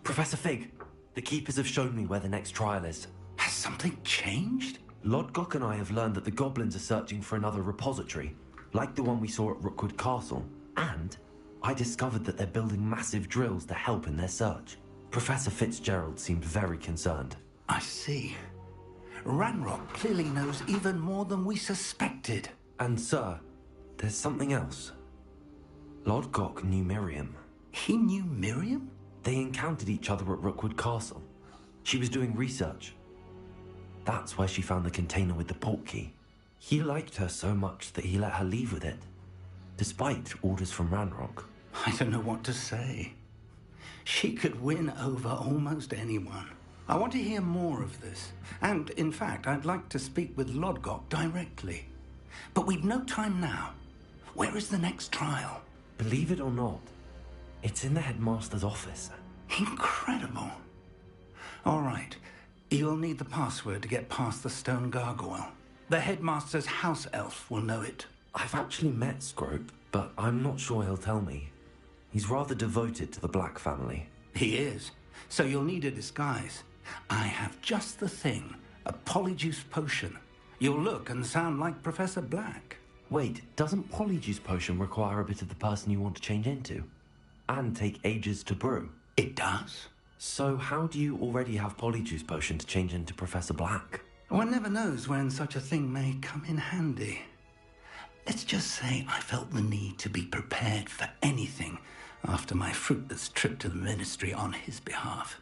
Professor Fig, the Keepers have shown me where the next trial is. Has something changed? Lodgok and I have learned that the goblins are searching for another repository, like the one we saw at Rookwood Castle. And I discovered that they're building massive drills to help in their search. Professor Fitzgerald seemed very concerned. I see. Ranrock clearly knows even more than we suspected. And sir, there's something else. Lodgok knew Miriam. He knew Miriam? They encountered each other at Rookwood Castle. She was doing research. That's where she found the container with the portkey. He liked her so much that he let her leave with it, despite orders from Ranrock. I don't know what to say. She could win over almost anyone. I want to hear more of this. And, in fact, I'd like to speak with Lodgok directly. But we've no time now. Where is the next trial? Believe it or not, it's in the headmaster's office. Incredible. All right. You'll need the password to get past the stone gargoyle. The headmaster's house elf will know it. I've actually met Scrope, but I'm not sure he'll tell me. He's rather devoted to the Black family. He is. So you'll need a disguise. I have just the thing. A polyjuice potion. You'll look and sound like Professor Black. Wait, doesn't polyjuice potion require a bit of the person you want to change into? And take ages to brew? It does. So how do you already have polyjuice potion to change into Professor Black? One never knows when such a thing may come in handy. Let's just say I felt the need to be prepared for anything after my fruitless trip to the ministry on his behalf.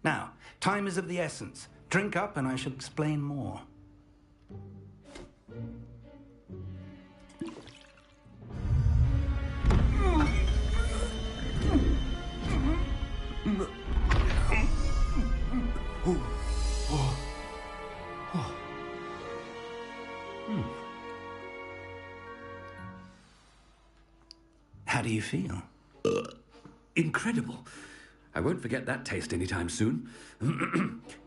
Now, time is of the essence. Drink up and I shall explain more. How do you feel? Incredible. I won't forget that taste anytime soon.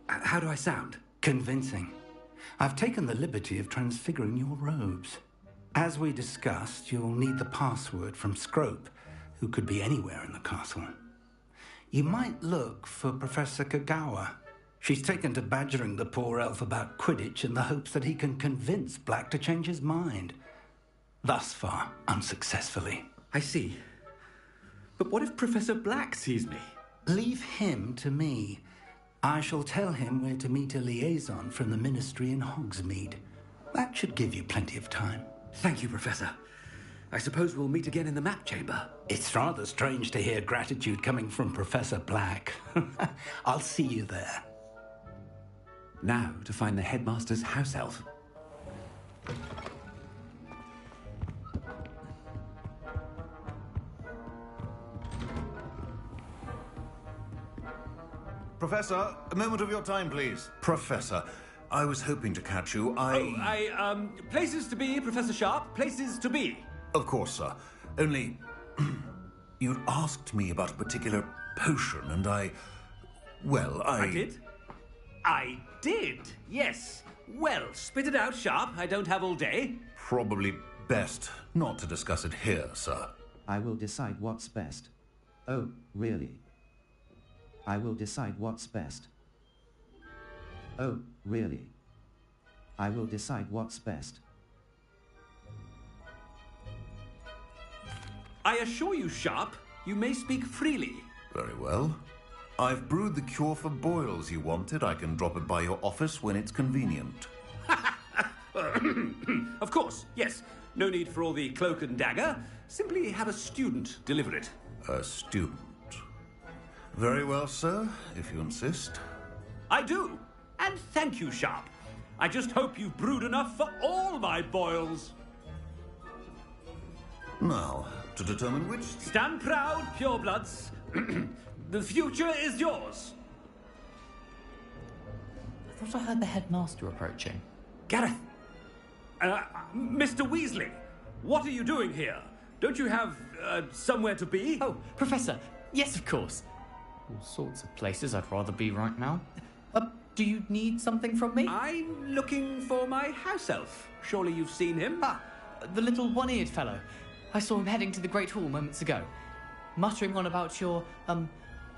How do I sound? Convincing. I've taken the liberty of transfiguring your robes. As we discussed, you'll need the password from Scrope, who could be anywhere in the castle. You might look for Professor Kagawa. She's taken to badgering the poor elf about Quidditch in the hopes that he can convince Black to change his mind. Thus far, unsuccessfully. I see. But what if Professor Black sees me? Leave him to me. I shall tell him where to meet a liaison from the ministry in Hogsmeade. That should give you plenty of time. Thank you, Professor. I suppose we'll meet again in the map chamber. It's rather strange to hear gratitude coming from Professor Black. I'll see you there. Now to find the headmaster's house elf. Professor, a moment of your time, please. Professor, I was hoping to catch you. Places to be, Professor Sharp. Places to be. Of course, sir. Only, you'd asked me about a particular potion, and Well, I did? I did, yes. Well, spit it out, Sharp. I don't have all day. Probably best not to discuss it here, sir. I will decide what's best. Oh, really? I will decide what's best. Oh, really? I will decide what's best. I assure you, Sharp, you may speak freely. Very well. I've brewed the cure for boils you wanted. I can drop it by your office when it's convenient. Of course, yes. No need for all the cloak and dagger. Simply have a student deliver it. A student. Very well, sir, if you insist. I do. And thank you, Sharp. I just hope you've brewed enough for all my boils. Now, to determine which... Stand proud, purebloods. The future is yours. I thought I heard the headmaster approaching. Gareth! Mr. Weasley, what are you doing here? Don't you have, somewhere to be? Oh, Professor, yes, of course. All sorts of places I'd rather be right now. Do you need something from me? I'm looking for my house elf. Surely you've seen him? Ah, the little one-eared fellow. I saw him heading to the Great Hall moments ago, muttering on about your,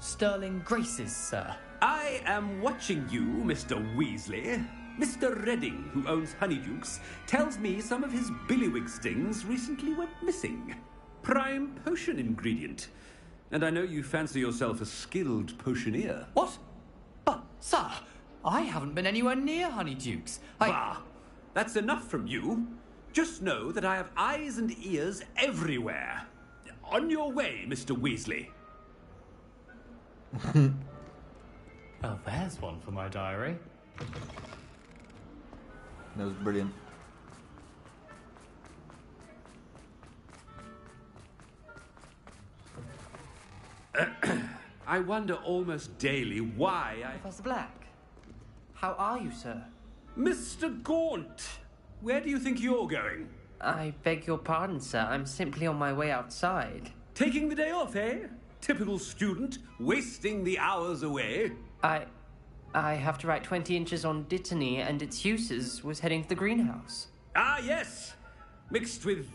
sterling graces, sir. I am watching you, Mr. Weasley. Mr. Redding, who owns Honeydukes, tells me some of his billywig stings recently went missing. Prime potion ingredient. And I know you fancy yourself a skilled potioneer. What? But, sir, I haven't been anywhere near Honeydukes. Bah! That's enough from you. Just know that I have eyes and ears everywhere. On your way, Mr. Weasley. Oh, there's one for my diary. That was brilliant. I wonder almost daily why Professor Black, how are you, sir? Mr. Gaunt, where do you think you're going? I beg your pardon, sir. I'm simply on my way outside. Taking the day off, eh? Typical student, wasting the hours away. I have to write 20 inches on Dittany and its uses. Was heading to the greenhouse. Ah, yes. Mixed with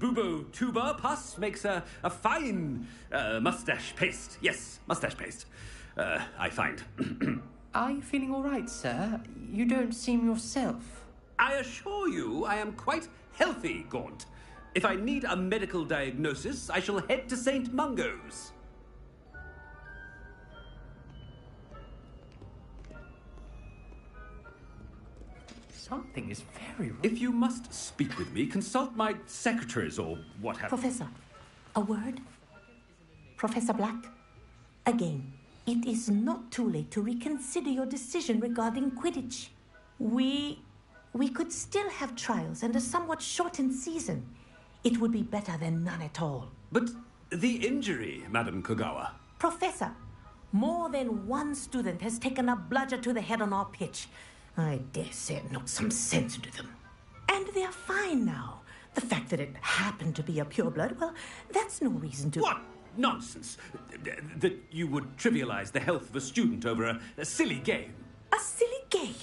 bubo tuber pus makes a fine mustache paste. Yes, mustache paste. I find. Are you feeling all right, sir? You don't seem yourself. I assure you I am quite healthy, Gaunt. If I need a medical diagnosis, I shall head to St. Mungo's. Something is very wrong. If you must speak with me, consult my secretaries or what have you. Professor, a word? Professor Black, again, it is not too late to reconsider your decision regarding Quidditch. We could still have trials and a somewhat shortened season. It would be better than none at all. But the injury, Madam Kogawa. Professor, more than one student has taken a bludger to the head on our pitch. I dare say it knocked some sense into them. And they're fine now. The fact that it happened to be a pureblood, well, that's no reason to... What nonsense! That you would trivialize the health of a student over a silly game. A silly game?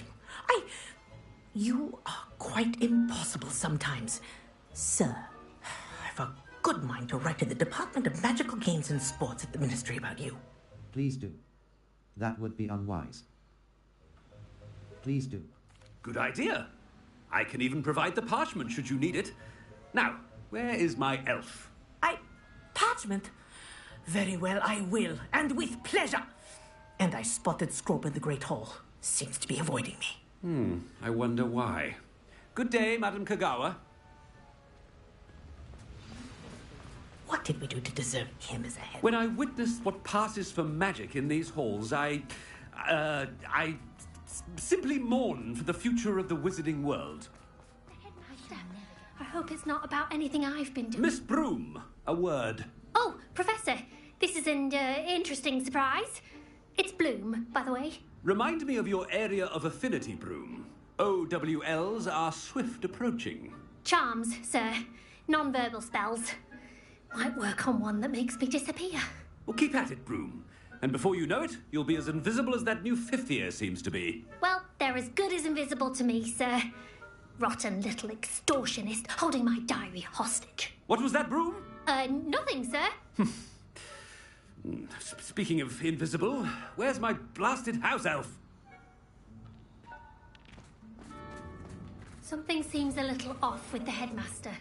You are quite impossible sometimes. Sir, I've a good mind to write to the Department of Magical Games and Sports at the Ministry about you. Please do. That would be unwise. Please do. Good idea. I can even provide the parchment should you need it. Now, where is my elf? Parchment? Very well, I will, and with pleasure. And I spotted Scrope in the Great Hall. Seems to be avoiding me. I wonder why. Good day, Madam Kogawa. What did we do to deserve him as a head? When I witnessed what passes for magic in these halls, I simply mourn for the future of the wizarding world. I hope it's not about anything I've been doing. Miss Broom, a word. Oh, Professor, this is an interesting surprise. It's Bloom, by the way. Remind me of your area of affinity, Broom. OWLs are swift approaching. Charms, sir. Non-verbal spells. Might work on one that makes me disappear. Well, keep at it, Broom. And before you know it, you'll be as invisible as that new fifth year seems to be. Well, they're as good as invisible to me, sir. Rotten little extortionist holding my diary hostage. What was that, Broom? Nothing, sir. Speaking of invisible, where's my blasted house elf? Something seems a little off with the headmaster.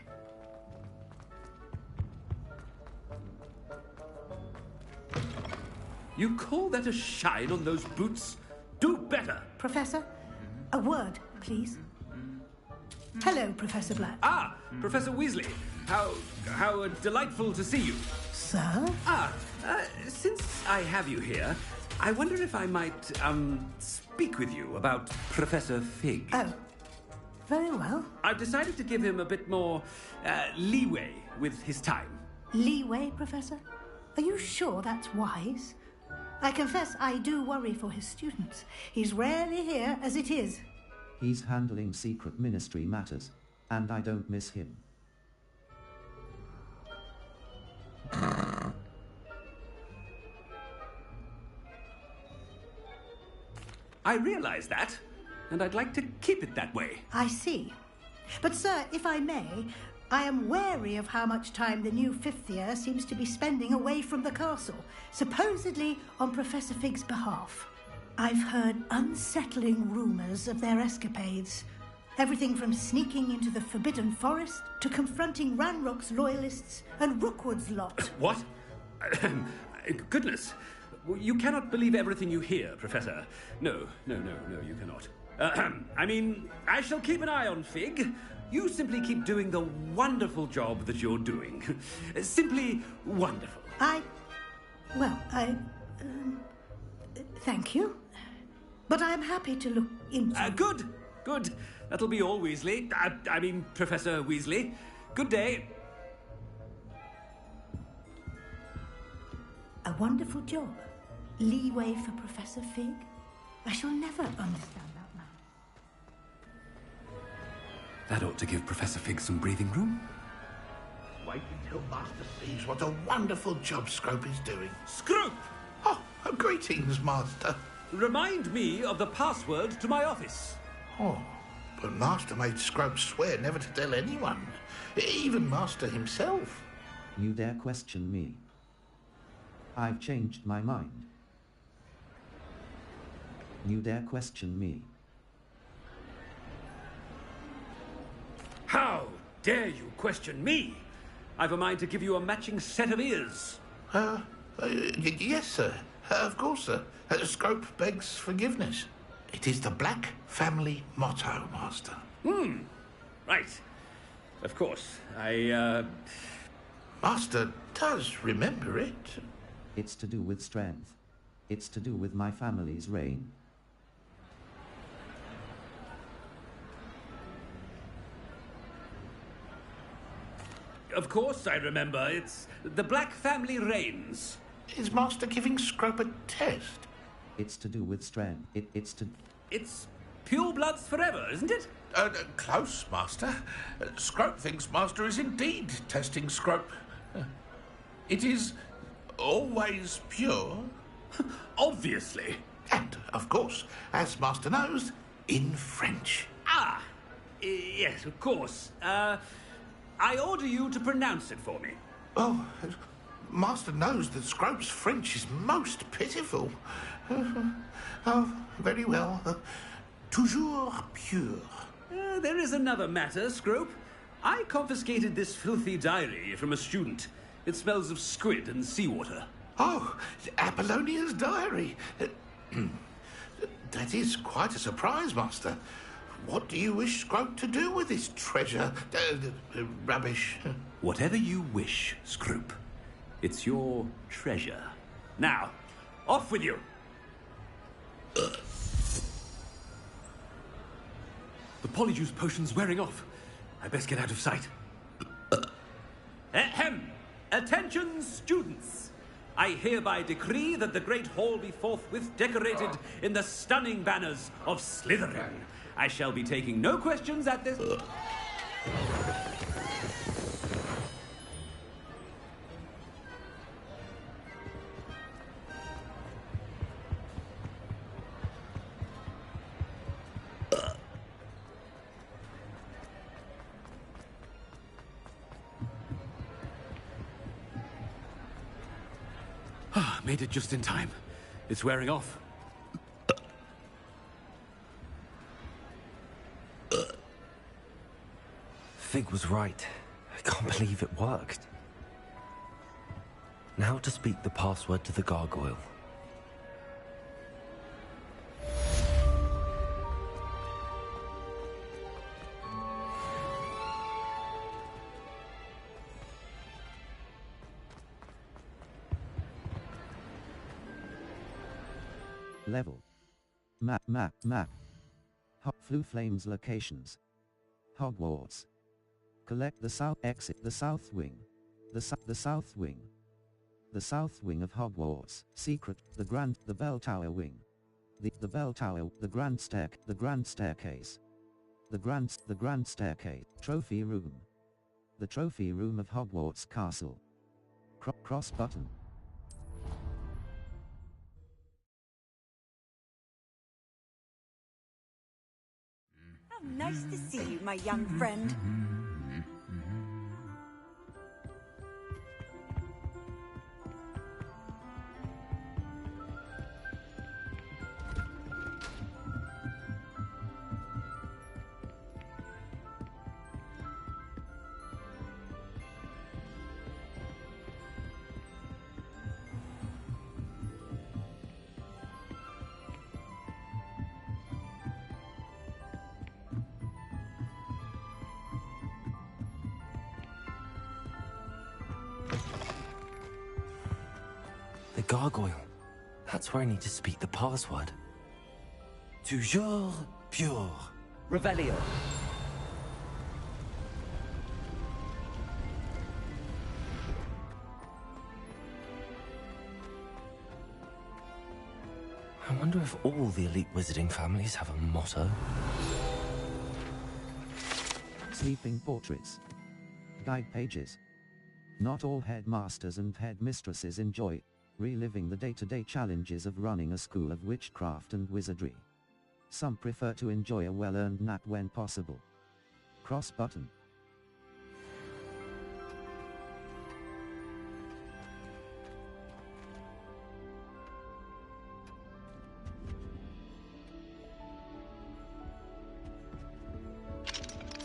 You call that a shine on those boots? Do better! Professor, a word, please. Hello, Professor Black. Ah, Professor Weasley. How delightful to see you. Sir? Since I have you here, I wonder if I might, speak with you about Professor Fig. Oh, very well. I've decided to give him a bit more, leeway with his time. Leeway, Professor? Are you sure that's wise? I confess I do worry for his students. He's rarely here as it is. He's handling secret ministry matters, and I don't miss him. I realize that, and I'd like to keep it that way. I see. But, sir, if I may, I am wary of how much time the new fifth year seems to be spending away from the castle, supposedly on Professor Fig's behalf. I've heard unsettling rumours of their escapades. Everything from sneaking into the Forbidden Forest to confronting Ranrock's loyalists and Rookwood's lot. What? Goodness. You cannot believe everything you hear, Professor. No, you cannot. I mean, I shall keep an eye on Fig. You simply keep doing the wonderful job that you're doing. Simply wonderful. Thank you. But I am happy to look into... Good. That'll be all, Weasley. I mean, Professor Weasley. Good day. A wonderful job. Leeway for Professor Fig. I shall never understand that man. That ought to give Professor Fig some breathing room. Wait until Master sees what a wonderful job Scrope is doing. Scrope! Oh, greetings, Master. Remind me of the password to my office. Oh, but Master made Scrope swear never to tell anyone, even Master himself. You dare question me? I've changed my mind. You dare question me? How dare you question me? I've a mind to give you a matching set of ears. Yes, sir. Of course, sir. Scrope begs forgiveness. It is the Black family motto, Master. Right. Of course. Master does remember it. It's to do with strength. It's to do with my family's reign. Of course I remember. It's the Black family reigns. Is Master giving Scrope a test? It's to do with strength. It's pure bloods forever, isn't it? Close, Master. Scrope thinks Master is indeed testing Scrope. It is always pure. Obviously. And, of course, as Master knows, in French. Yes, of course. I order you to pronounce it for me. Oh, Master knows that Scrope's French is most pitiful. Oh, very well. Toujours pure. There is another matter, Scrope. I confiscated this filthy diary from a student. It smells of squid and seawater. Oh, Apollonia's diary. That is quite a surprise, Master. What do you wish Scrope to do with this treasure? Rubbish. Whatever you wish, Scrope. It's your treasure. Now, off with you. The polyjuice potion's wearing off. I best get out of sight. Ahem! Attention, students! I hereby decree that the Great Hall be forthwith decorated in the stunning banners of Slytherin. I shall be taking no questions at this... Made it just in time. It's wearing off. Fig was right. I can't believe it worked. Now to speak the password to the gargoyle. Level. Map. Flu Flames locations. Hogwarts. Collect the south exit, the south wing. The south wing. The south wing of Hogwarts. Secret, the bell tower wing. The bell tower, the grand staircase. The grand staircase. Trophy room. The trophy room of Hogwarts Castle. Cross button. How nice to see you, my young friend. The gargoyle. That's where I need to speak the password. Toujours pure. Revelio. I wonder if all the elite wizarding families have a motto. Sleeping portraits. Guide pages. Not all headmasters and headmistresses enjoy reliving the day-to-day challenges of running a school of witchcraft and wizardry. Some prefer to enjoy a well-earned nap when possible. Cross button.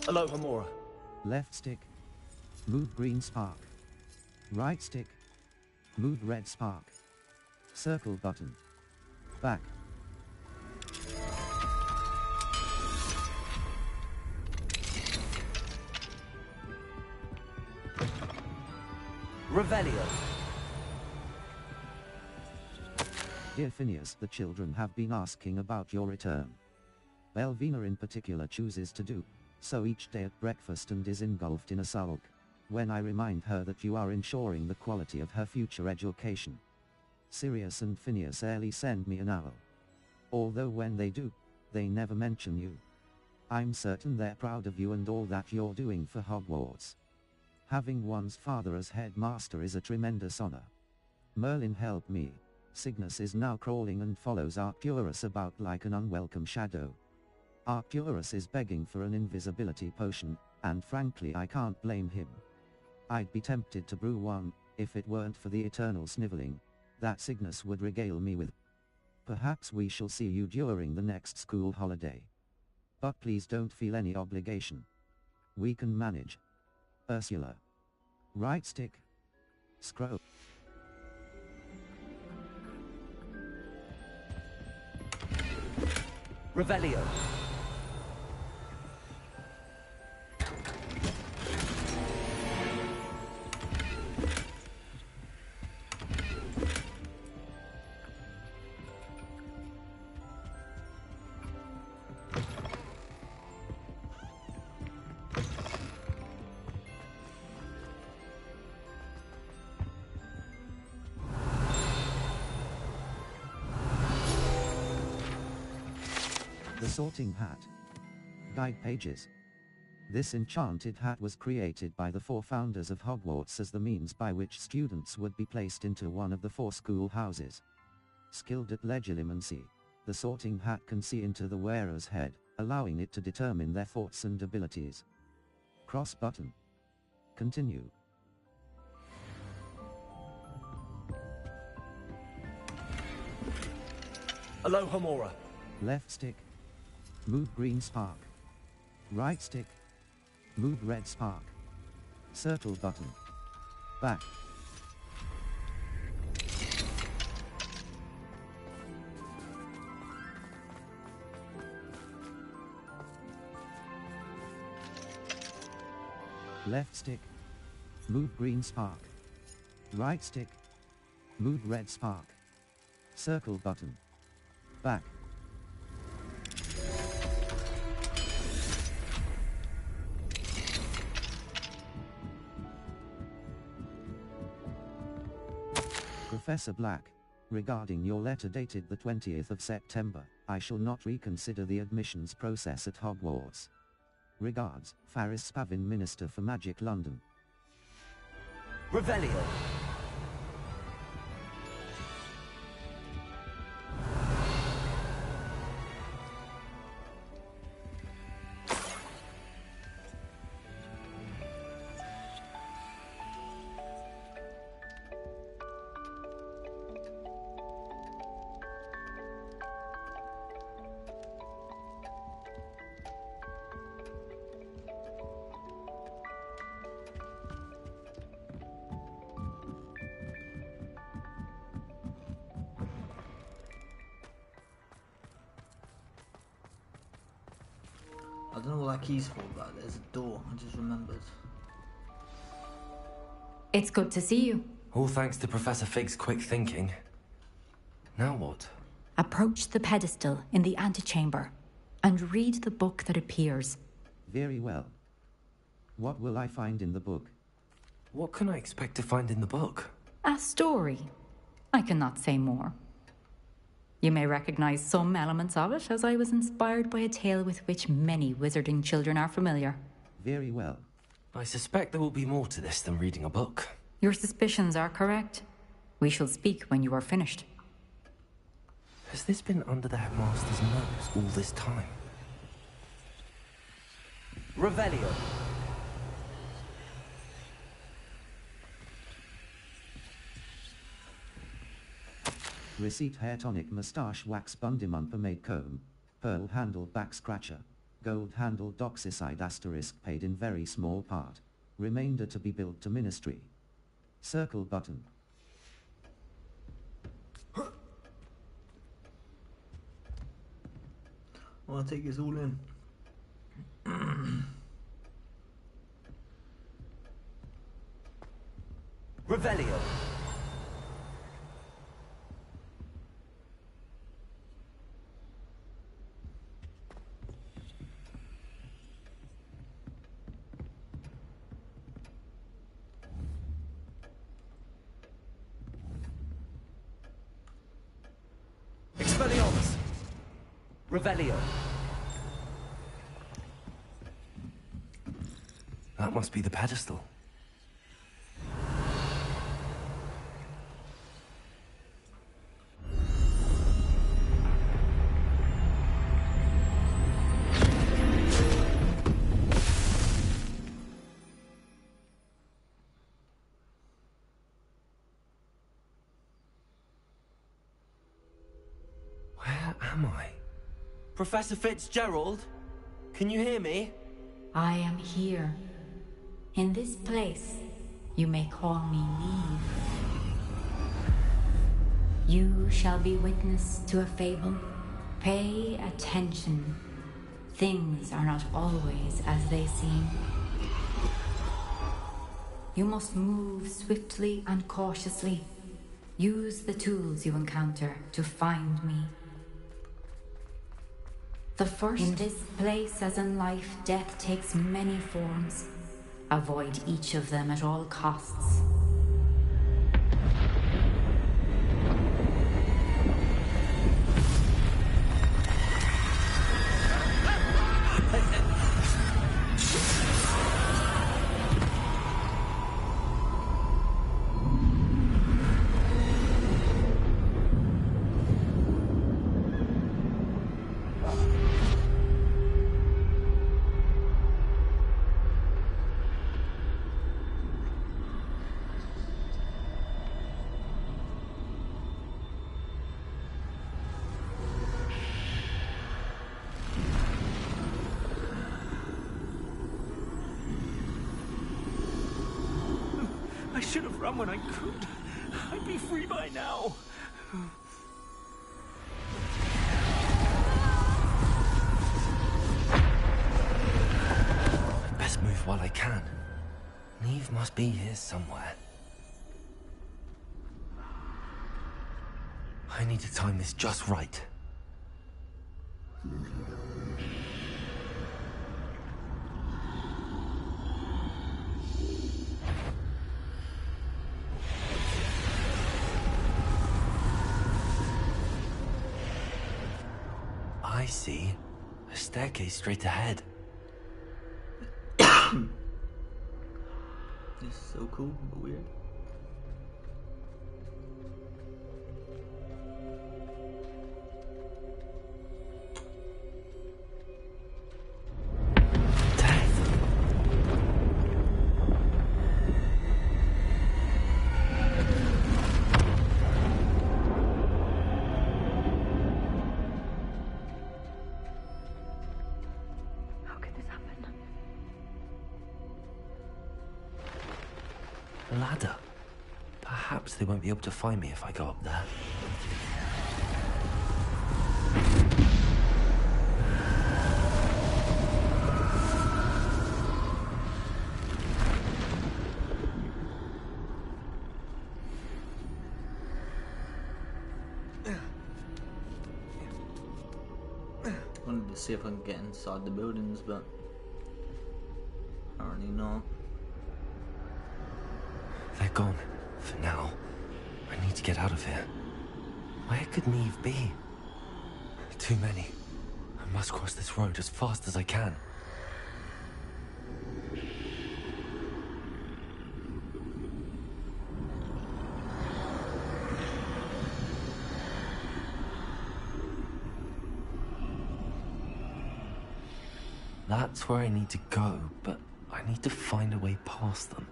Aloha Mora. Left stick. Move green spark. Right stick. Move red spark. Circle button. Back. Revelio. Dear Phineas, the children have been asking about your return. Belvina in particular chooses to do so each day at breakfast and is engulfed in a sulk when I remind her that you are ensuring the quality of her future education. Sirius and Phineas rarely send me an owl. Although when they do, they never mention you. I'm certain they're proud of you and all that you're doing for Hogwarts. Having one's father as headmaster is a tremendous honor. Merlin help me. Cygnus is now crawling and follows Arcturus about like an unwelcome shadow. Arcturus is begging for an invisibility potion, and frankly I can't blame him. I'd be tempted to brew one, if it weren't for the eternal sniveling that Cygnus would regale me with. Perhaps we shall see you during the next school holiday. But please don't feel any obligation. We can manage. Ursula. Right stick. Scroll. Revelio. The Sorting Hat. Guide pages. This enchanted hat was created by the 4 founders of Hogwarts as the means by which students would be placed into one of the 4 school houses. Skilled at legilimency, the Sorting Hat can see into the wearer's head, allowing it to determine their thoughts and abilities. Cross button. Continue. Aloha Mora. Left stick. Move green spark. Right stick. Move red spark. Circle button. Back. Left stick. Move green spark. Right stick. Move red spark. Circle button. Back. Professor Black, regarding your letter dated the 20th of September, I shall not reconsider the admissions process at Hogwarts. Regards, Faris Spavin, Minister for Magic, London. Revelio. I don't know what that key's for, but there's a door. I just remembered. It's good to see you. All thanks to Professor Fig's quick thinking. Now what? Approach the pedestal in the antechamber and read the book that appears. Very well. What will I find in the book? What can I expect to find in the book? A story. I cannot say more. You may recognize some elements of it, as I was inspired by a tale with which many wizarding children are familiar. Very well. I suspect there will be more to this than reading a book. Your suspicions are correct. We shall speak when you are finished. Has this been under the headmaster's nose all this time? Revelio. Receipt hair tonic moustache wax bundimum pomade comb. Pearl handle back scratcher. Gold handle doxycide asterisk paid in very small part. Remainder to be billed to ministry. Circle button. I'll take this all in. Revelio. Expelliarmus. Revelio. That must be the pedestal. Where am I? Professor Fitzgerald? Can you hear me? I am here. In this place, you may call me Neve. You shall be witness to a fable. Pay attention. Things are not always as they seem. You must move swiftly and cautiously. Use the tools you encounter to find me. The first. In this place, as in life, death takes many forms. Avoid each of them at all costs. I should have run when I could. I'd be free by now. Best move while I can. Neve must be here somewhere. I need to time this just right. I see. A staircase straight ahead. This is so cool, but weird. A ladder. Perhaps they won't be able to find me if I go up there. Wanted to see if I can get inside the buildings, but apparently not. They're gone. For now. I need to get out of here. Where could Neve be? Too many. I must cross this road as fast as I can. That's where I need to go, but I need to find a way past them.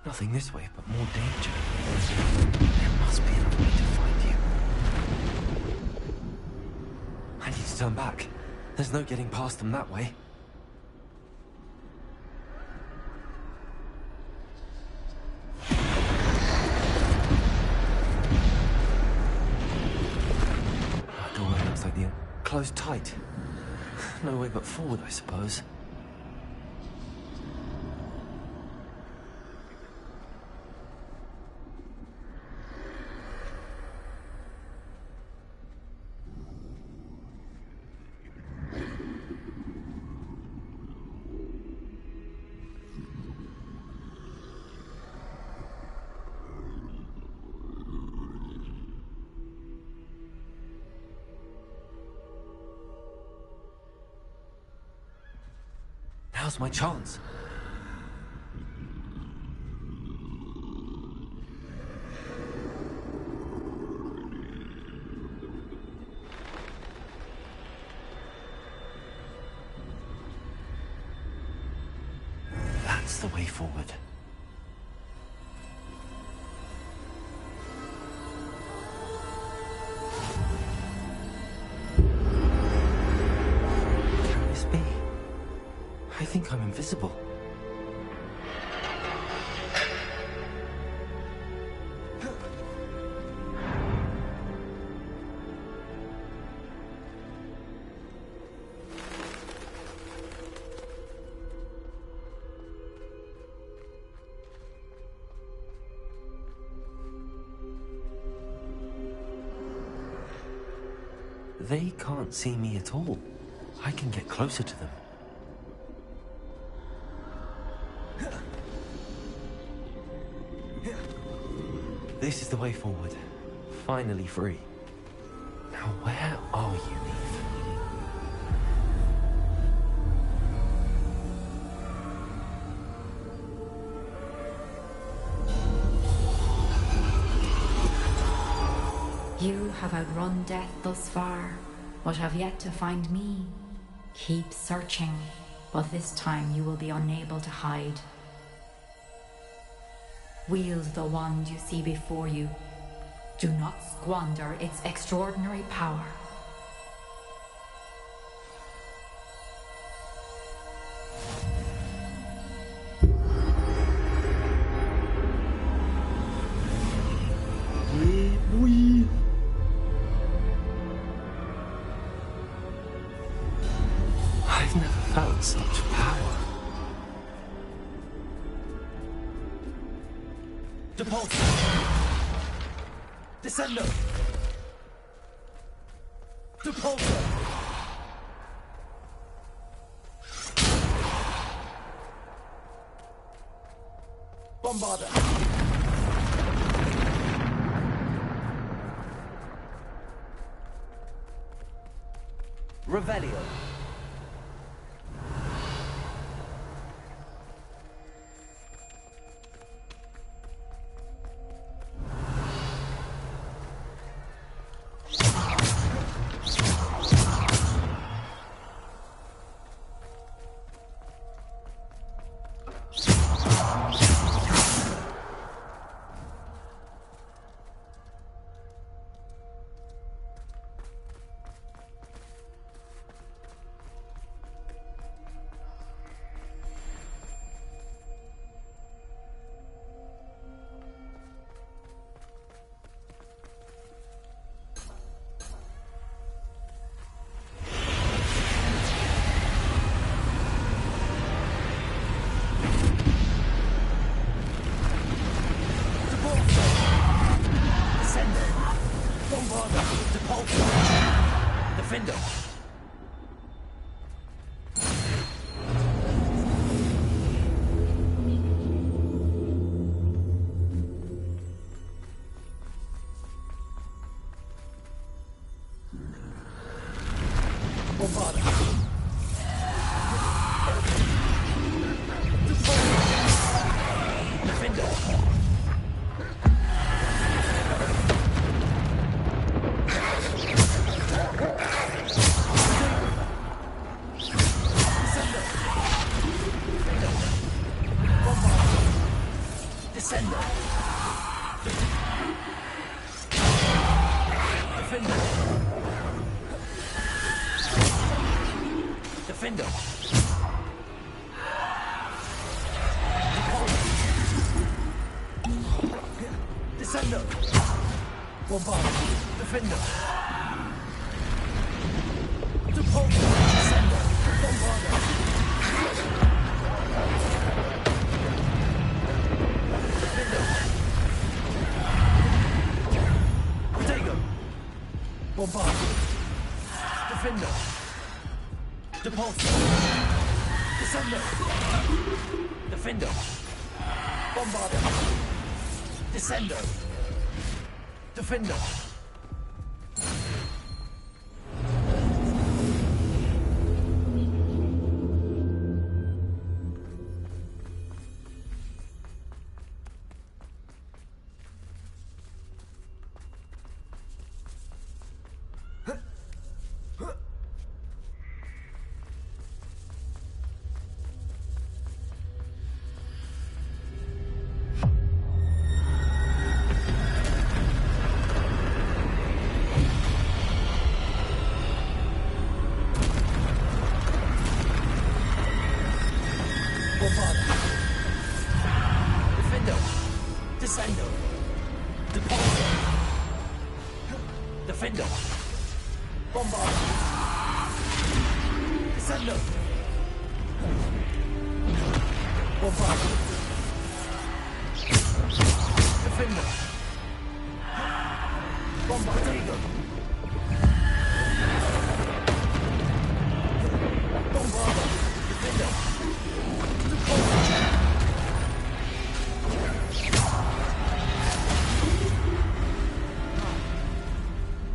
Nothing this way, but more danger. There must be another way to find you. I need to turn back. There's no getting past them that way. That doorway looks like the closed tight. No way but forward, I suppose. Now's my chance. That's the way forward. Can this be? I think I'm invisible. They can't see me at all. I can get closer to them. This is the way forward. Finally free. Now where are you, Neve? have outrun death thus far, but have yet to find me. Keep searching, but this time you will be unable to hide. Wield the wand you see before you. Do not squander its extraordinary power. Oui. I've never felt such power. Depulso! Descendo! Depulso! Bombarda! Revelio. Defender. Defender. Descendo. Bombard. Defender. Depulso. Descendo. Bombarda. Defender. Protego. Bombard. Defender. Depulso. Descendo. Defender. Bombarda. Descendo. Defender. Descendo. Depulso. Defender. Bombard. Descendo. Bombard. Defender. Bombardego. Bombard. Defender.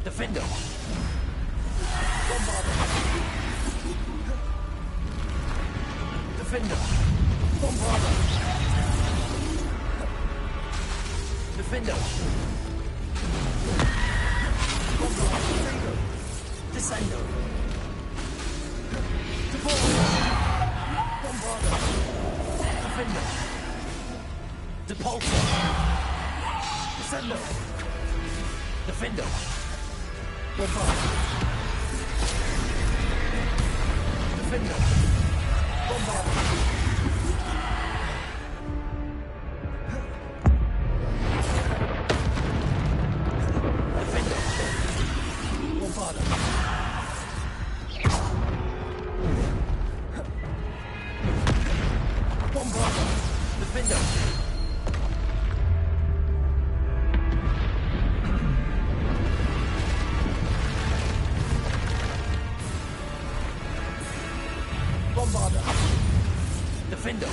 Defender. Bombarda. Defender. Bombarda. Defender. Descendo. Defender. Depulso. Descendo. Defender. Bombardo. Defender. Bombardo. Defender. Bombardo. Bombardo. Defender. Bombardo. Defender.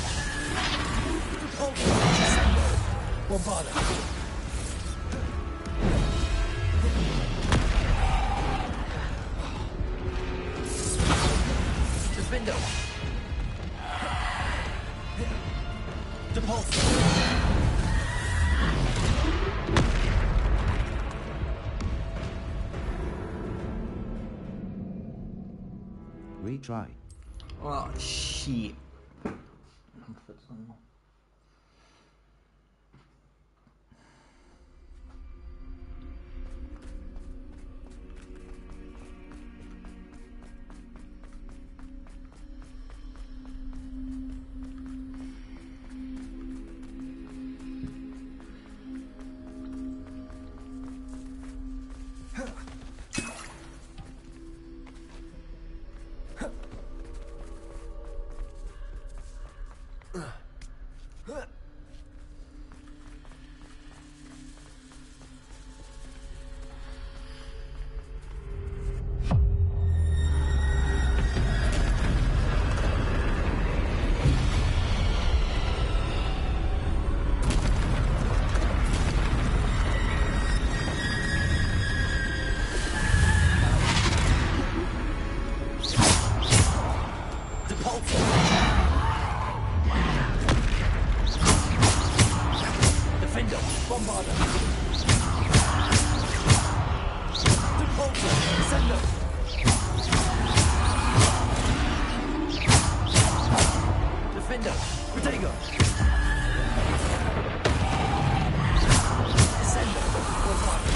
Bombardo. Defender. Depulso. Retry. Oh, shit. Defender. Bombardo. Depulso. Descendo. Defender. Protego. Descendo. Bombardo.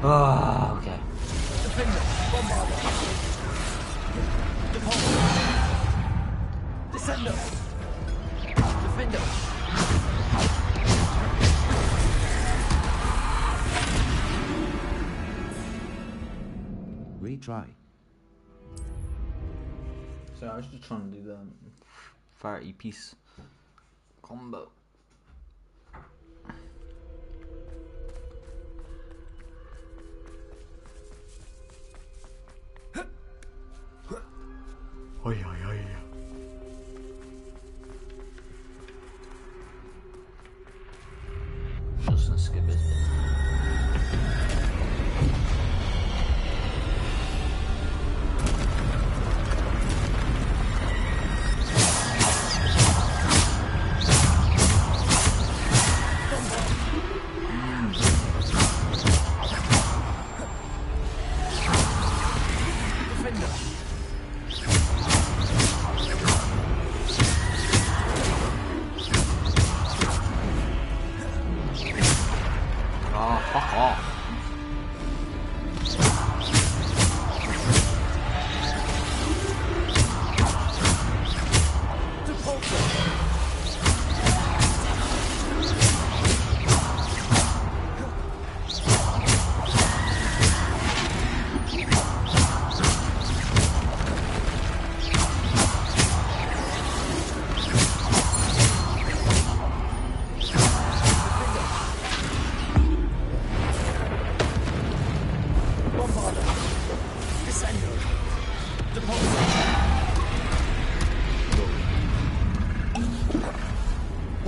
Oh, okay. Defender. Bombardo. Depulso. Descendo. Defender. Retry. So I was just trying to do the farty piece combo. Oi, oi, oi. Just gonna skip this bit.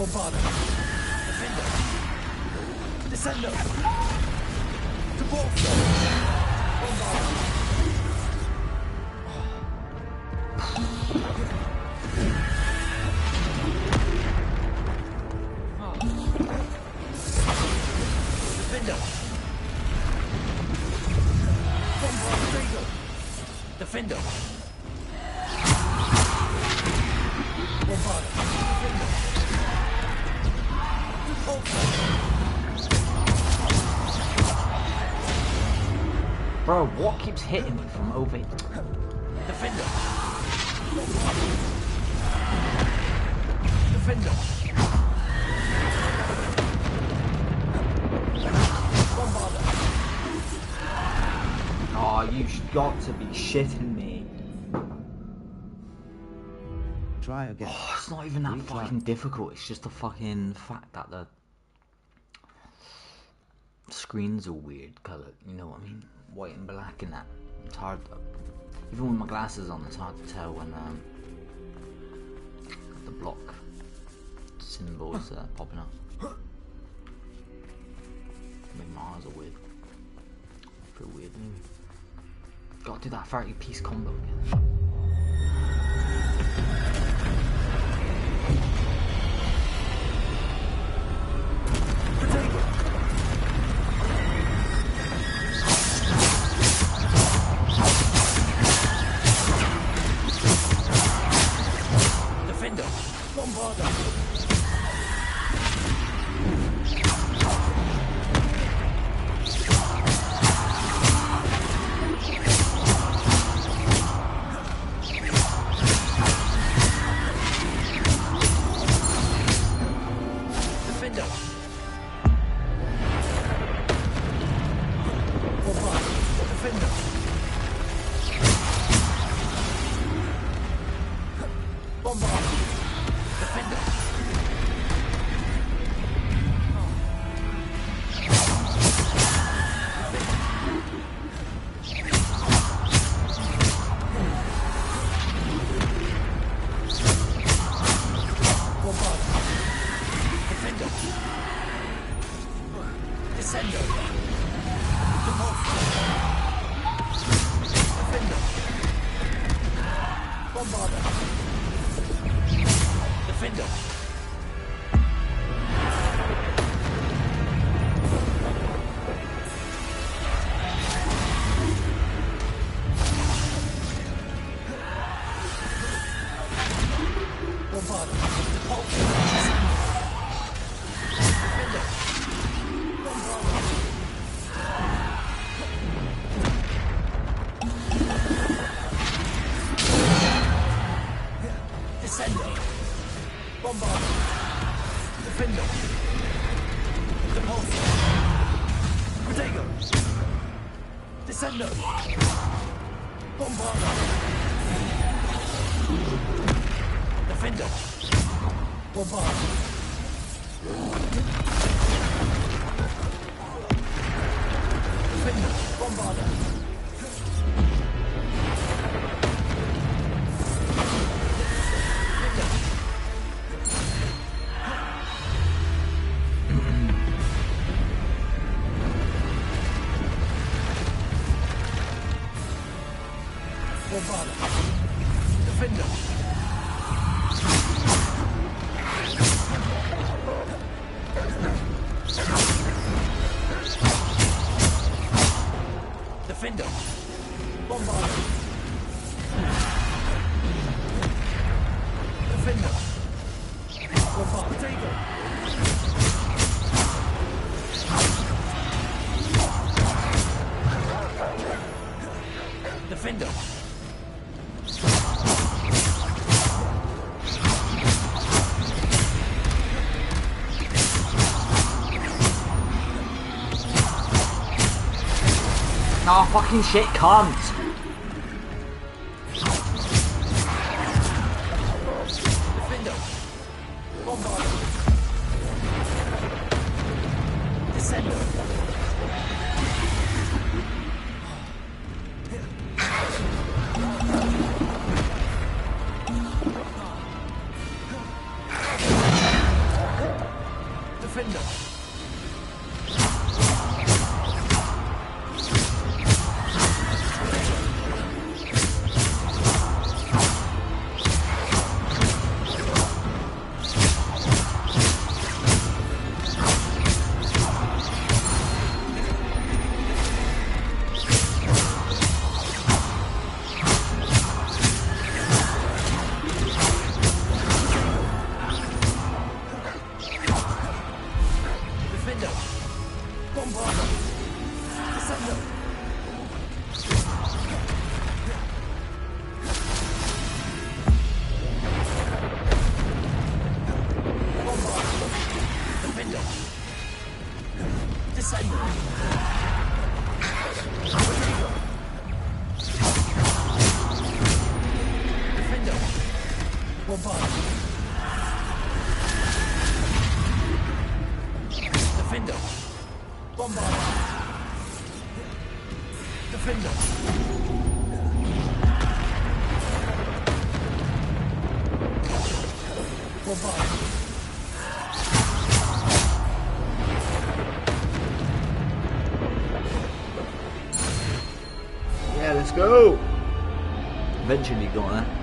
Bombarder. Defender. Descender. Deport. Bombarder. Defender. Bombarder. Defender. Bombarder. Bro, what keeps hitting me from over here? Defender. Defender. Bombarder. Oh, you've got to be shitting me. Try again. Oh, it's not even that fucking difficult. It's just the fucking fact that the screens are weird colour. You know what I mean? White and black and that. It's hard. Even with my glasses on, it's hard to tell when the block symbols popping up. Maybe my eyes are weird. Pretty weird. Maybe. Gotta do that 30-piece combo again. Defender. Bombarder. Defender. Bombarder. Defender. Bombarder. Defender. Bombarder. Defender. Descender. Defender. Bombarder. Defender. Bombarder. Defender. Descender. Bombarder. Defender. Repulsor. Protego. Descender. Bombarder. Defender. Bombarder. Defender. Bombarder. Bombarder. Defender. Defender. Bombarder. Defender. Bombarder. Potato. Defender. Oh, fucking shit, cunt! Defender. Bombarder. Descender. Defender. Yeah, let's go. Eventually got there.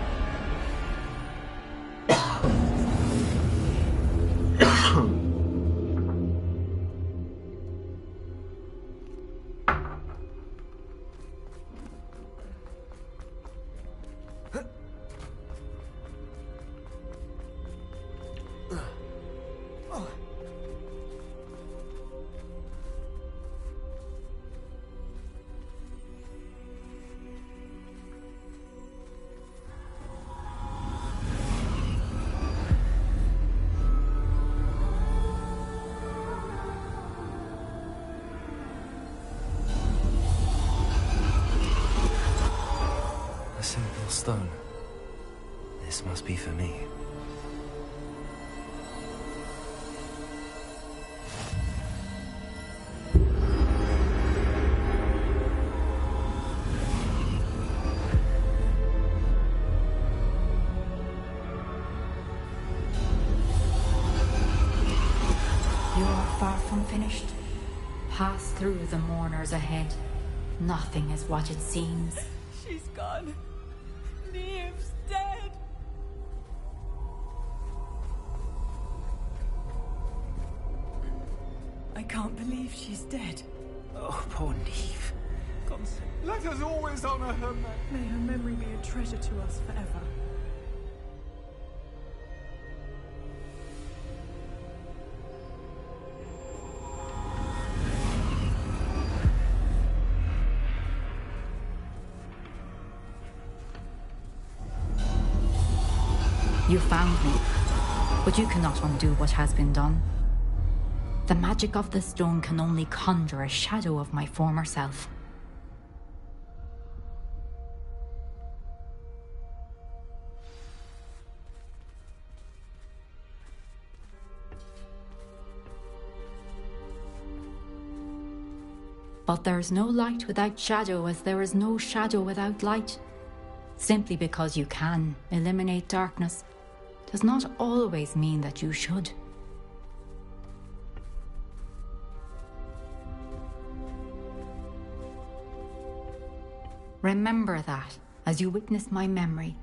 A simple stone. This must be for me. You are far from finished. Pass through the mourners ahead. Nothing is what it seems. She's gone. Neve's dead. I can't believe she's dead. Oh, poor Neve. Let us always honor her memory. May her memory be a treasure to us forever. You found me, but you cannot undo what has been done. The magic of the stone can only conjure a shadow of my former self. But there is no light without shadow, as there is no shadow without light. Simply because you can eliminate darkness does not always mean that you should. Remember that as you witness my memory.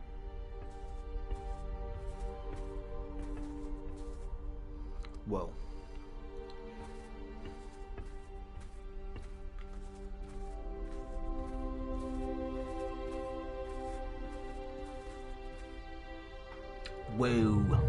Whoa. Whoa.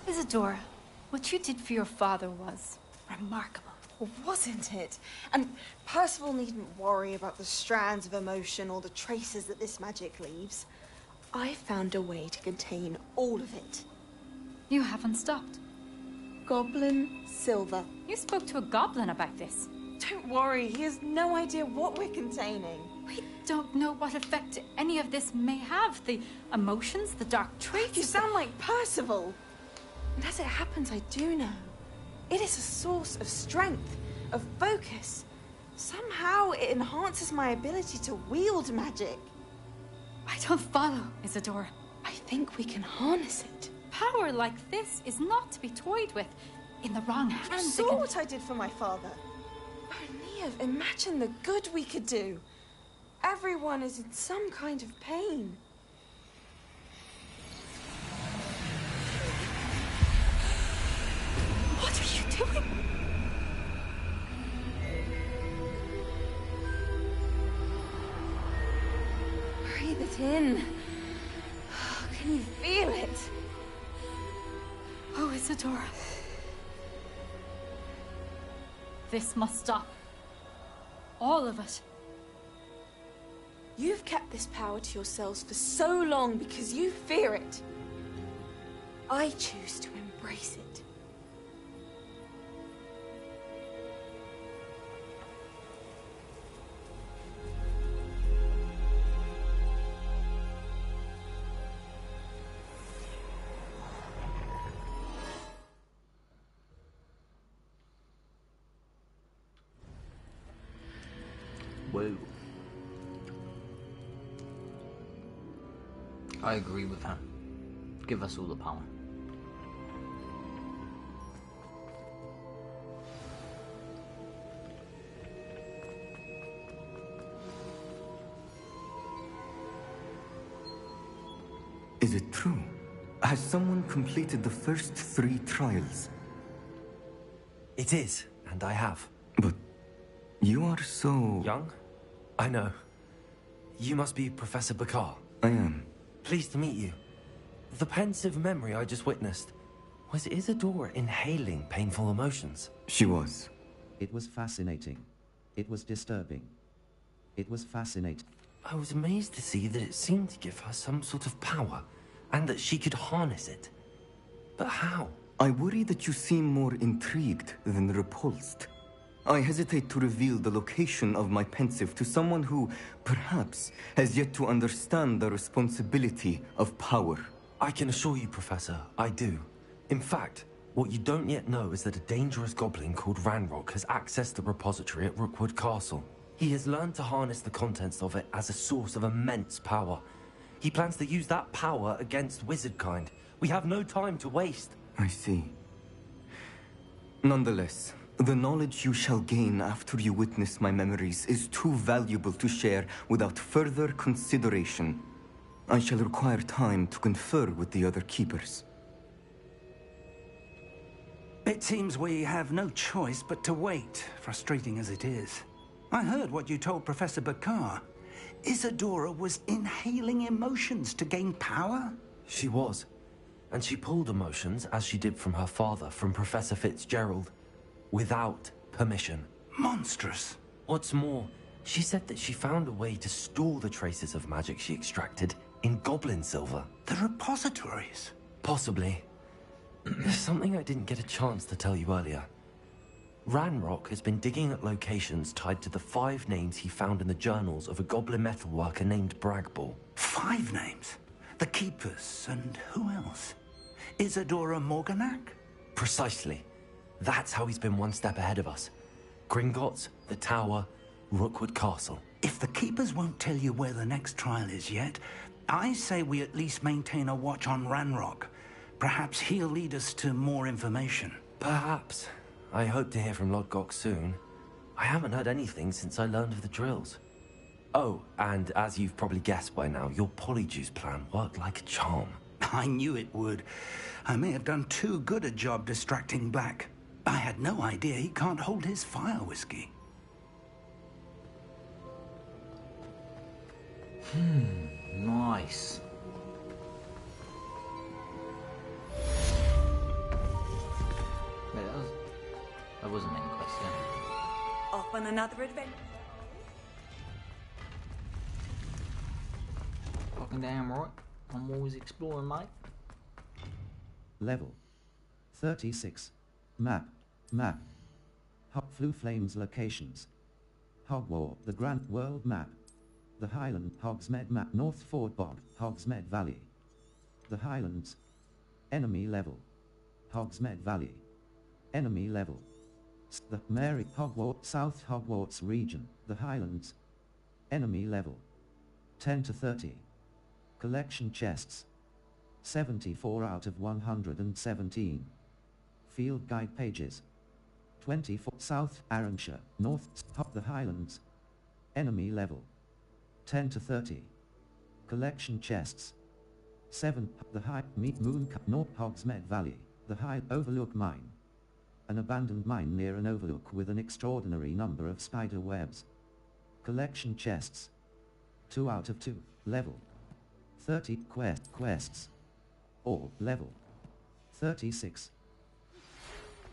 Isadora, what you did for your father was remarkable. Well, wasn't it? And Percival needn't worry about the strands of emotion or the traces that this magic leaves. I found a way to contain all of it. You haven't stopped. Goblin Silver. You spoke to a goblin about this. Don't worry, he has no idea what we're containing. We don't know what effect any of this may have. The emotions, the dark traits. You sound like Percival. And as it happens, I do know. It is a source of strength, of focus. Somehow it enhances my ability to wield magic. I don't follow, Isadora. I think we can harness it. Power like this is not to be toyed with. In the wrong hands, You saw what I did for my father. Oh, Neve, imagine the good we could do. Everyone is in some kind of pain. What are you doing? Breathe it in. Can you feel it? Oh, Isadora. This must stop. All of it. You've kept this power to yourselves for so long because you fear it. I choose to embrace it. Whoa. I agree with her. Give us all the power. Is it true? Has someone completed the first 3 trials? It is, and I have. But you are so... Young? I know. You must be Professor Bakar. I am. Pleased to meet you. The pensive memory I just witnessed, was Isadora inhaling painful emotions? She was. It was fascinating. It was disturbing. It was fascinating. I was amazed to see that it seemed to give her some sort of power, and that she could harness it. But how? I worry that you seem more intrigued than repulsed. I hesitate to reveal the location of my pensive to someone who, perhaps, has yet to understand the responsibility of power. I can assure you, Professor, I do. In fact, what you don't yet know is that a dangerous goblin called Ranrock has accessed the repository at Rookwood Castle. He has learned to harness the contents of it as a source of immense power. He plans to use that power against wizardkind. We have no time to waste. I see. Nonetheless, the knowledge you shall gain after you witness my memories is too valuable to share without further consideration. I shall require time to confer with the other keepers. It seems we have no choice but to wait, frustrating as it is. I heard what you told Professor Bakar. Isadora was inhaling emotions to gain power? She was. And she pulled emotions, as she did from her father, from Professor Fitzgerald, without permission. Monstrous. What's more, she said that she found a way to store the traces of magic she extracted in goblin silver. The repositories? Possibly. There's something I didn't get a chance to tell you earlier. Ranrock has been digging at locations tied to the 5 names he found in the journals of a goblin metalworker named Bragball. 5 names? The Keepers, and who else? Isadora Morganac? Precisely. That's how he's been one step ahead of us. Gringotts, the Tower, Rookwood Castle. If the Keepers won't tell you where the next trial is yet, I say we at least maintain a watch on Ranrock. Perhaps he'll lead us to more information. Perhaps. I hope to hear from Lodgok soon. I haven't heard anything since I learned of the drills. Oh, and as you've probably guessed by now, your polyjuice plan worked like a charm. I knew it would. I may have done too good a job distracting Black. I had no idea he can't hold his fire whiskey. Nice. Wait, that wasn't main quest, yeah. Off on another adventure. Fucking damn right. I'm always exploring, mate. Level 36. Map. Map. Flu Flames locations. Hogwarts, the Grand World Map. The Highland, Hogsmeade Map, North Ford Bog, Hogsmeade Valley. The Highlands. Enemy level. Hogsmeade Valley. Enemy level. The Mary Hogwarts, South Hogwarts region, the Highlands. Enemy level. 10 to 30. Collection chests. 74 out of 117. Field guide pages. 24. South Arranshire, North the Highlands. Enemy level. 10 to 30. Collection chests. 7. The High Moon North Hogsmeade Valley, the High Overlook Mine. An abandoned mine near an overlook with an extraordinary number of spider webs. Collection chests. 2 out of 2. Level. 30 quests. All level. 36.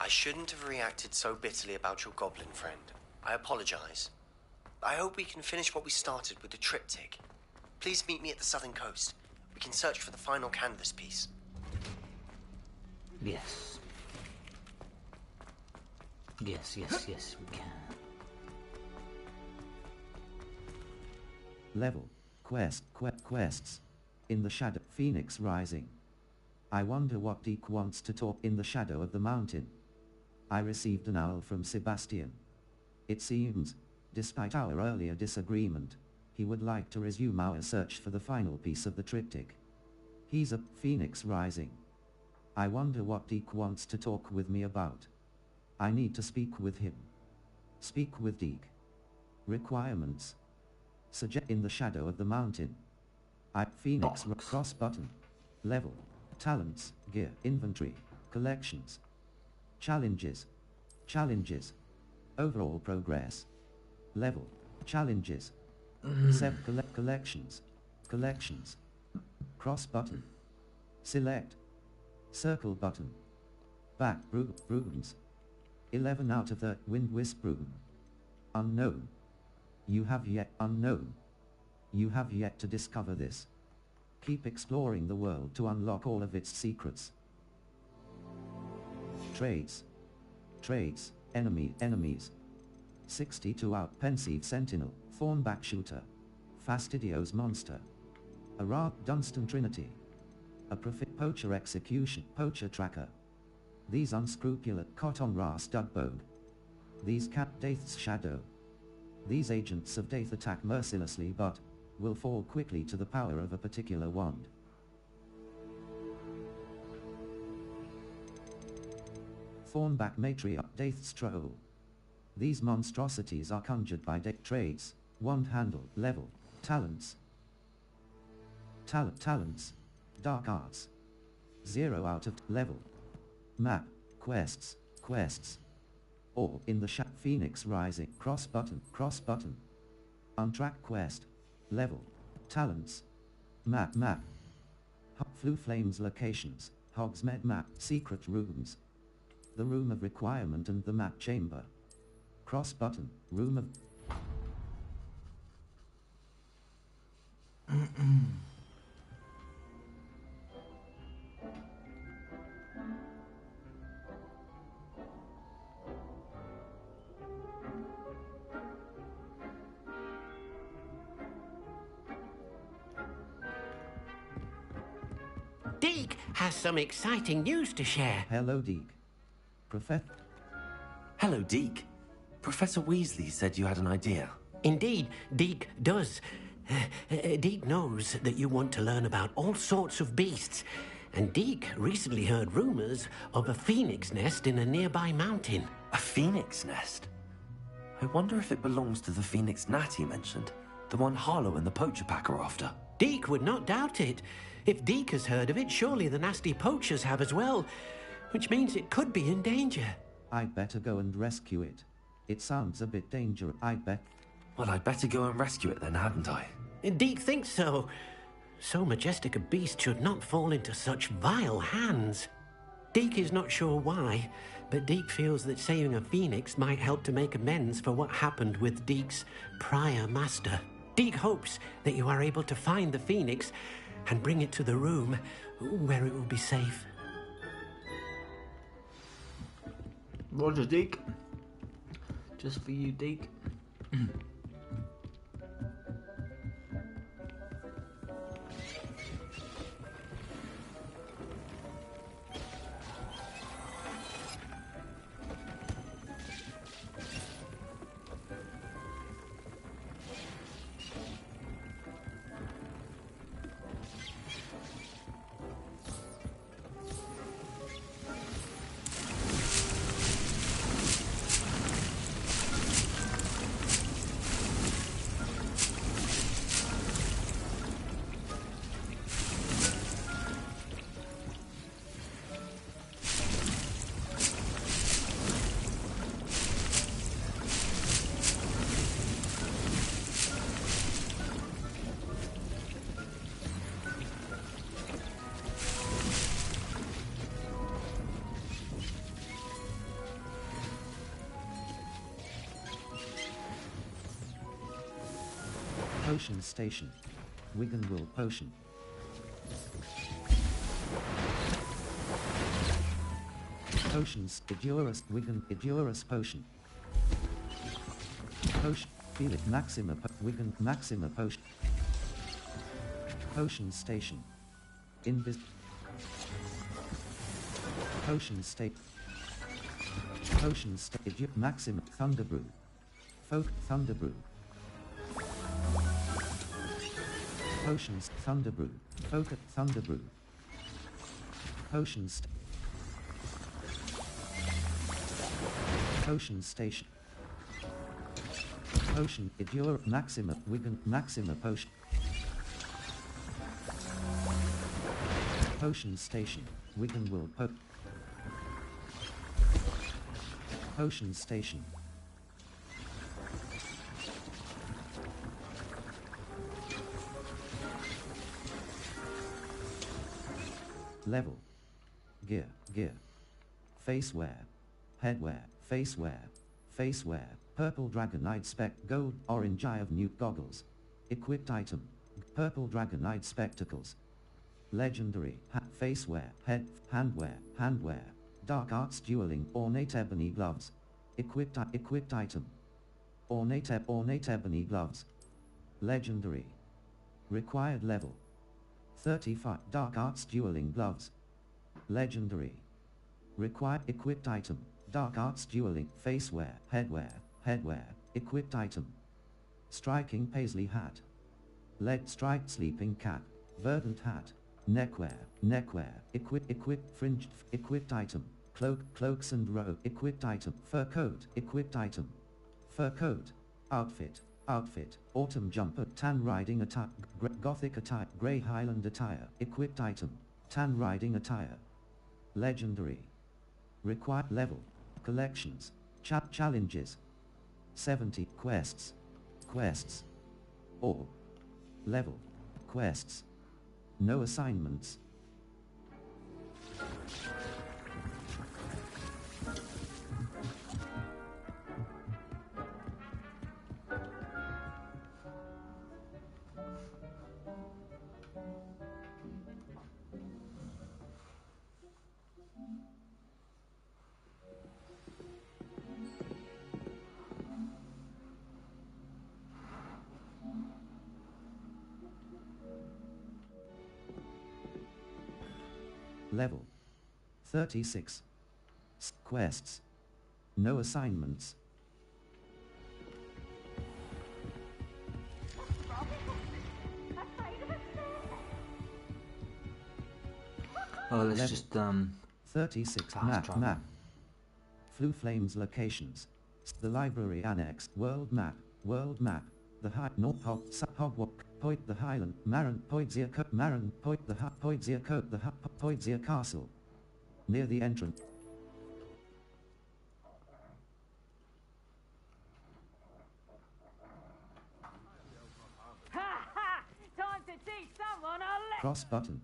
I shouldn't have reacted so bitterly about your goblin friend. I apologize. I hope we can finish what we started with the triptych. Please meet me at the southern coast. We can search for the final canvas piece. Yes. Yes, we can. Level. Quests. In the shadow. Phoenix Rising. I wonder what Deke wants to talk in the shadow of the mountain. I received an owl from Sebastian. It seems, despite our earlier disagreement, he would like to resume our search for the final piece of the triptych. He's a Phoenix Rising. I wonder what Deke wants to talk with me about. I need to speak with him. Speak with Deke. Requirements. Suggest in the shadow of the mountain. Phoenix cross button. Level. Talents. Gear. Inventory. Collections. Challenges. Overall progress. Level. Challenges. Collections. Cross button. Select. Circle button. Back brooms. 11 out of the Wind Wisp broom. Unknown. You have yet to discover this. Keep exploring the world to unlock all of its secrets. Traits. Enemies. 62 out. Pensive Sentinel, Thornback Shooter, Fastidious Monster, a Ra Dunstan Trinity, a Poacher Execution, Poacher Tracker. These unscrupulous Cotton Ras Dugbode. These Cap Daith's Shadow. These agents of Daith attack mercilessly but will fall quickly to the power of a particular wand. Thornback Matriarch Daith's Troll. These monstrosities are conjured by traits, wand handle, level, talents. Talents. Dark arts. 0 out of level. Map. Quests. All in the Phoenix Rising. Cross button. Untrack quest. Level. Talents. Map. Flu Flames locations. Hogsmeade Map. Secret rooms. The Room of Requirement and the Map Chamber. Cross button. Room of... Deke has some exciting news to share. Hello, Deke. Hello, Deke. Professor Weasley said you had an idea. Indeed, Deke does. Deke knows that you want to learn about all sorts of beasts, and Deke recently heard rumors of a phoenix nest in a nearby mountain. A phoenix nest? I wonder if it belongs to the phoenix gnat he mentioned, the one Harlow and the poacher pack are after. Deke would not doubt it. If Deke has heard of it, surely the nasty poachers have as well, which means it could be in danger. I'd better go and rescue it. It sounds a bit dangerous, Well, I'd better go and rescue it then, hadn't I? Deke thinks so. So majestic a beast should not fall into such vile hands. Deke is not sure why, but Deke feels that saving a phoenix might help to make amends for what happened with Deke's prior master. Deke hopes that you are able to find the phoenix and bring it to the room where it will be safe. Roger, Deke. Just for you, Deke. Potion Station. Wigan Will Potion. Potions. Idurus Wigan Idurus Potion. Potion. Felix Maxima Wigan Maxima Potion. Potion Station. Invis. Potion State. Potion State. Maxima Thunderbrew. Folk Thunderbrew. Potions Thunderbrew. Focus Thunderbrew. Potions. Potion Station. Potion Idura Maxima Wigan Maxima Potion. Potion Station. Wigan Will Potion Station. Level. Gear. Facewear. Headwear. Facewear. Purple Dragonite Spec. Gold. Orange Eye of Newt Goggles. Equipped item. Purple Dragonite Spectacles. Legendary. Facewear. Handwear. Dark Arts Dueling. Ornate Ebony Gloves. Equipped item. Ornate Ebony Gloves. Legendary. Required level. 35. Dark Arts Dueling Gloves. Legendary. Required equipped item. Dark Arts Dueling Facewear. Headwear. Equipped item. Striking Paisley Hat. Lead Striped Sleeping Cap. Verdant Hat. Neckwear. Equipped Fringed equipped item. Cloaks and robe equipped item. Fur coat equipped item. Fur coat. Outfit. Autumn jumper. Tan riding attire. Gothic attire. Grey Highland attire. Equipped item. Tan riding attire. Legendary. Required level. Collections. Challenges. 70. Quests. Or. Level. Quests. No assignments. Level. 36. Quests. No assignments. Oh, let's Level. just 36. fast Map. Flu Flames locations. The library annex. World map. The High North Hogwarts. Point the Highland. Maran Poidzia the Poidzia Castle. Near the entrance. Ha ha! Time to teach someone a lesson! Cross button.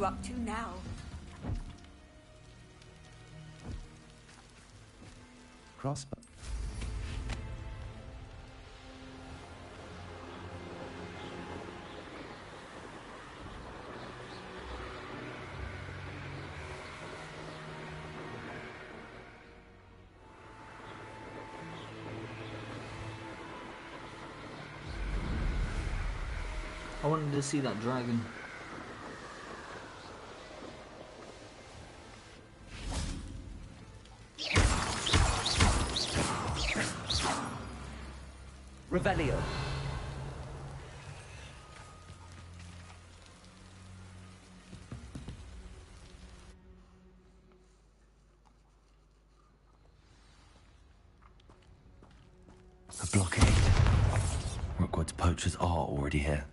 you up to now? Crossbow. I wanted to see that dragon. Revelio. A blockade. Rookwood's poachers are already here.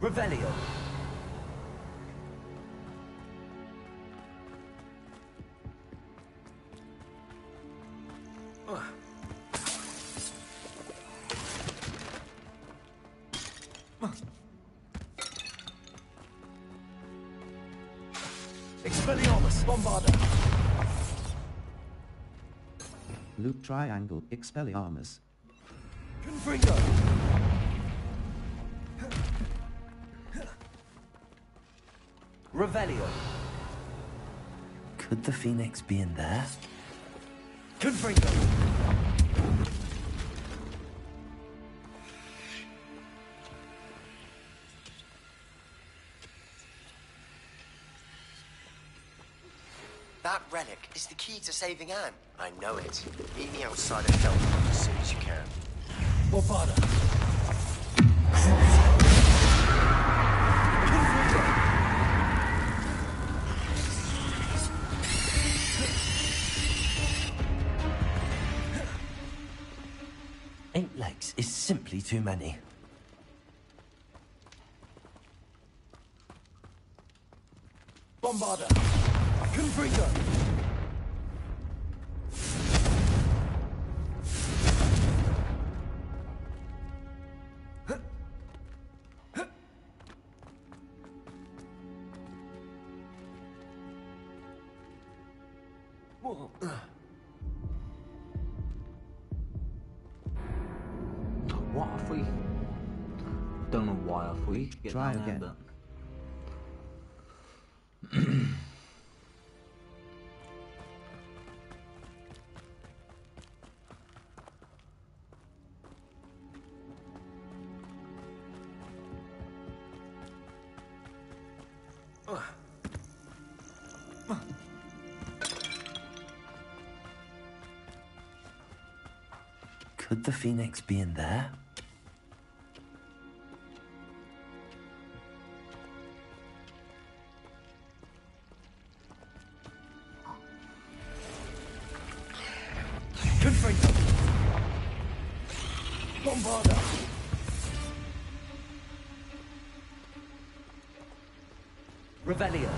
Revelio. Expelliarmus, Bombarda. Loop triangle Expelliarmus. Confringo. Revelio. Could the Phoenix be in there? Confringo. That relic is the key to saving Anne. I know it. Meet me outside of Felton as soon as you can. Bombarda. Eight legs is simply too many. Bombarda. Confringo. What if we... Don't know why if we get Try down again. there, Could the Phoenix be in there? Confringo. Bombarda. Revelio.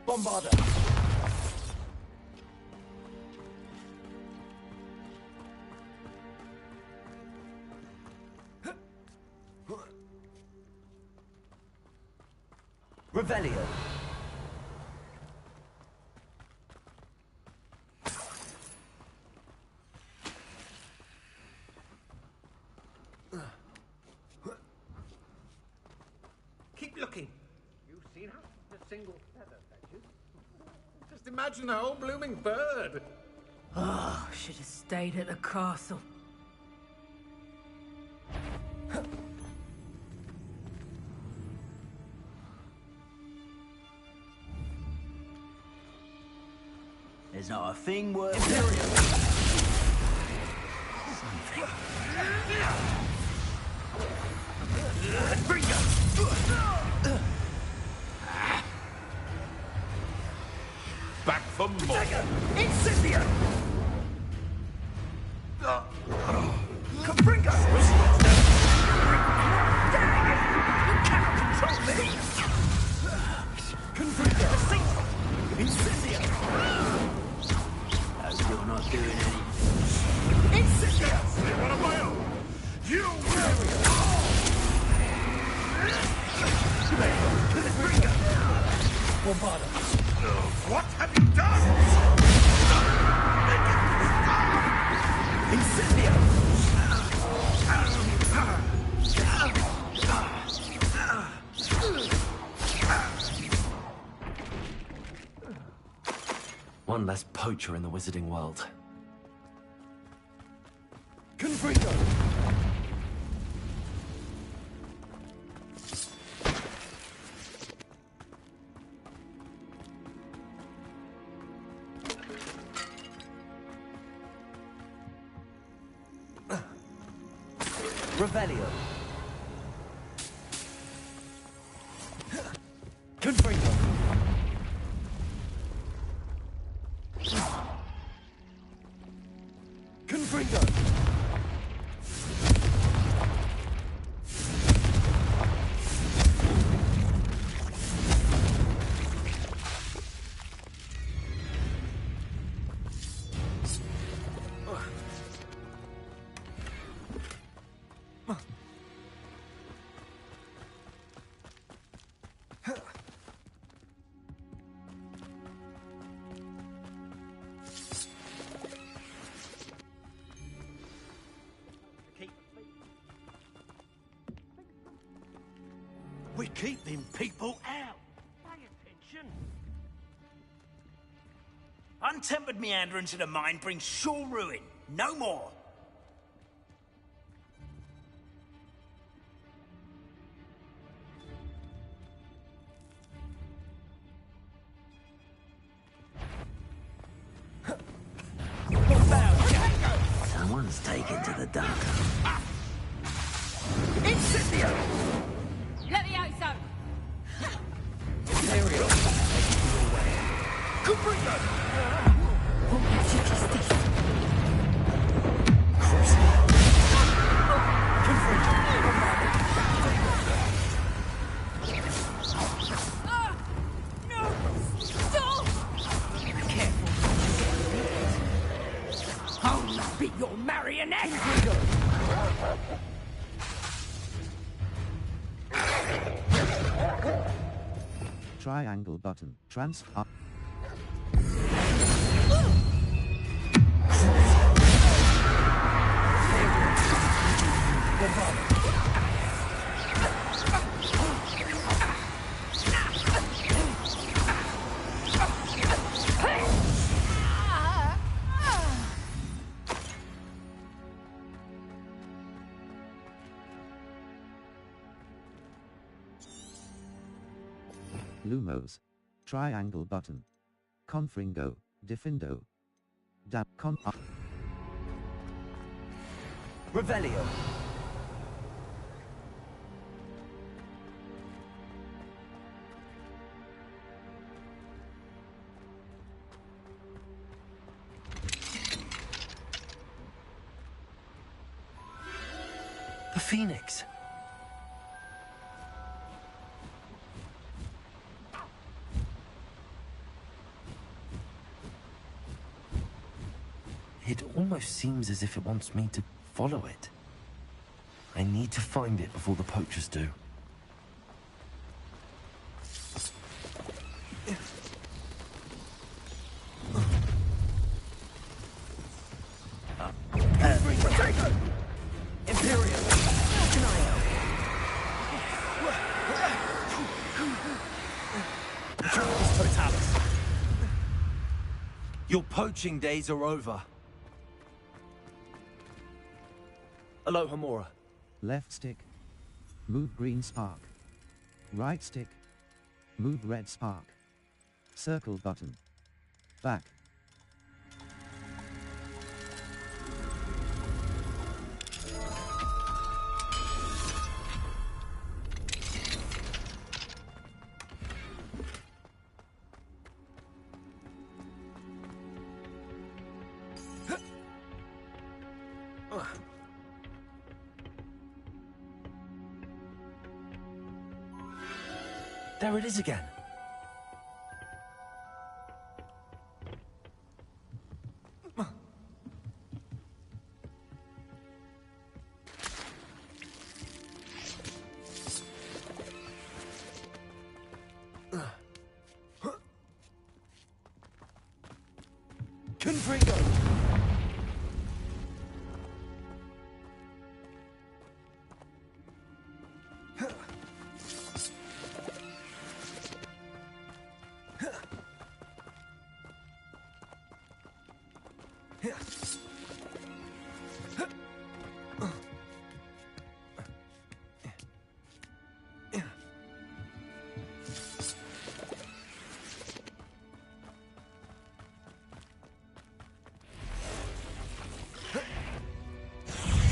Bombarda. Revelio. Keep looking. You've seen how a single feather fetches. Just imagine a whole blooming bird. Oh, should have stayed at the castle. There's not a thing worth... Back for more. Incendio. Confringo. Incendio! Hope you're not doing any... Incendio! One of my own! You Bombardo! What have you done? Incendio! One less poacher in the wizarding world. Confringo! Revelio. Confringo. Confringo. We're keeping people out. Pay attention. Untempered meanderance of the mind brings sure ruin. No more. Someone's taken to the dark. Incendio! Let me out, son! Imperial. Confringo! No! Stop! Careful. I'll be your marionette! Triangle button. Up. Lumos. Triangle button. Confringo. Defindo. Dap con up. Revelio. The Phoenix. It almost seems as if it wants me to follow it. I need to find it before the poachers do. Imperial. Patrols Totalis. Your poaching days are over. Aloha Mora. Left stick. Move green spark. Right stick. Move red spark. Circle button. Back. There it is again. Confringo!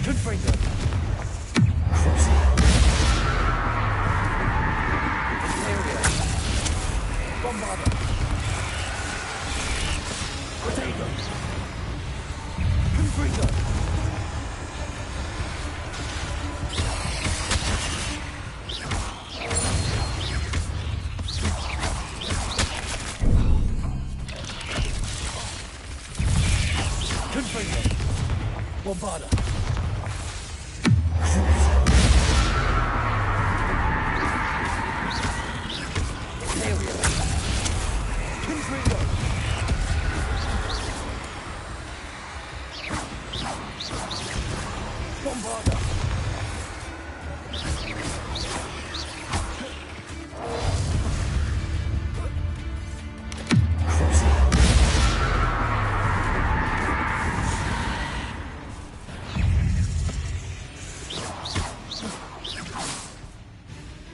Confringo! Bombarda! Potato! Confringo! Confringo! Bombarda!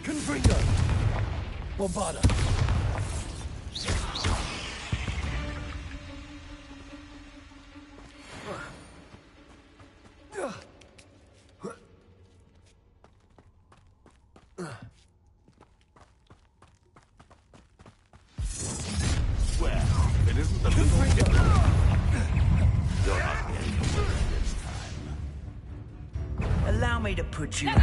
Confringo! Bombarda! Well, it isn't the little kid. You're not getting away this time. Allow me to put you No!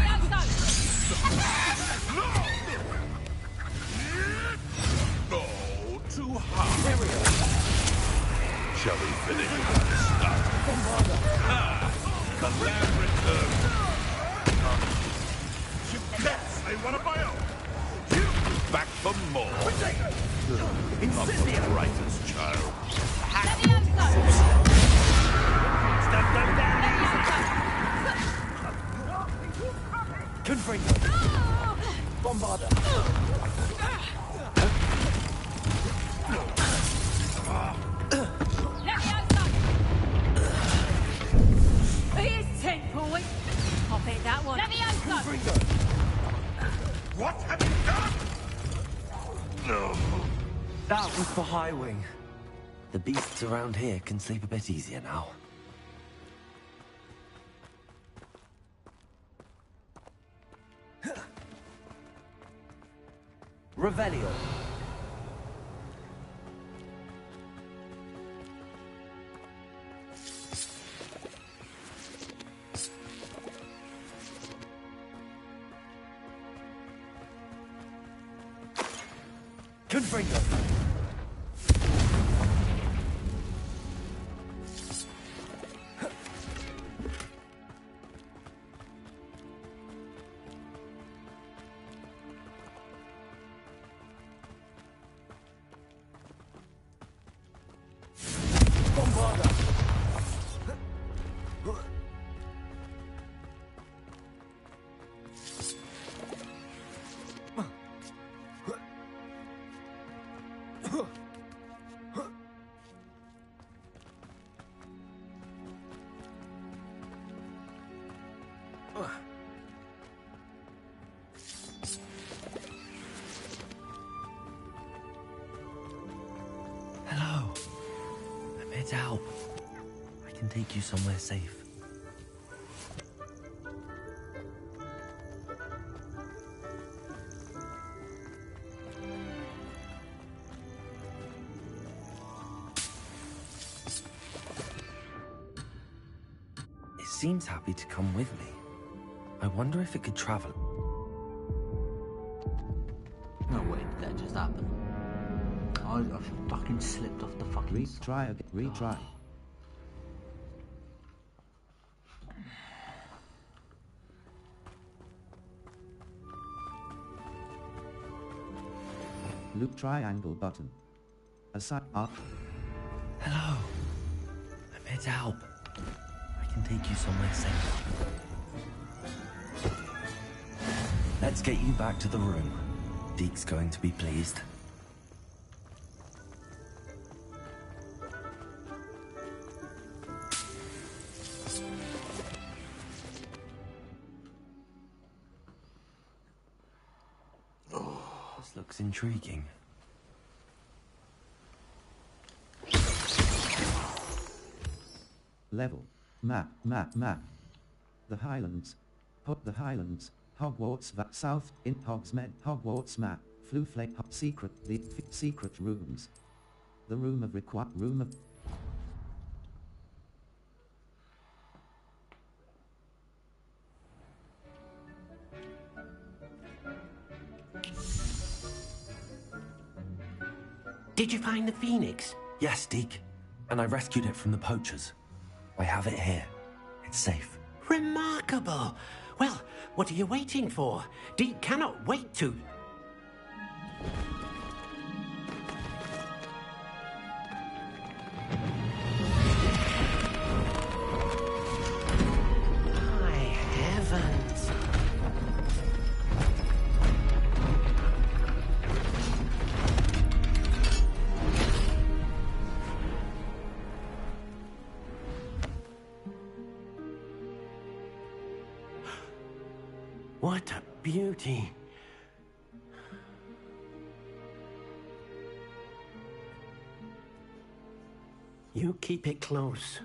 No, too hard. Shall we finish this stuff? Command return. Yes, I want a bio. Back for more. Not the brightest child. Step them down easy. Confringo! Bombarda! Here's 10 points. I'll bet that one. Confringo! What have you done? No. That was for Highwing. The beasts around here can sleep a bit easier now. Revelio. Confringo! Bombarda! Hello. I'm here to help. I can take you somewhere safe. It seems happy to come with me. I wonder if it could travel. No way, did that just happen? I fucking slipped off the fucking Retry again. Retry. Loop triangle button. Aside up. Hello. here to help. I can take you somewhere safe. Let's get you back to the room. Deke's going to be pleased. This looks intriguing. Level. Map. The Highlands. The Highlands. Hogwarts. South. In Hogsmeade. Hogwarts map. Fluflake. Secret. The secret rooms. The room of room of. Did you find the phoenix? Yes, Deke. And I rescued it from the poachers. I have it here. It's safe. Remarkable. Well, what are you waiting for? Deke cannot wait to... My heavens. What a beauty. You keep it close.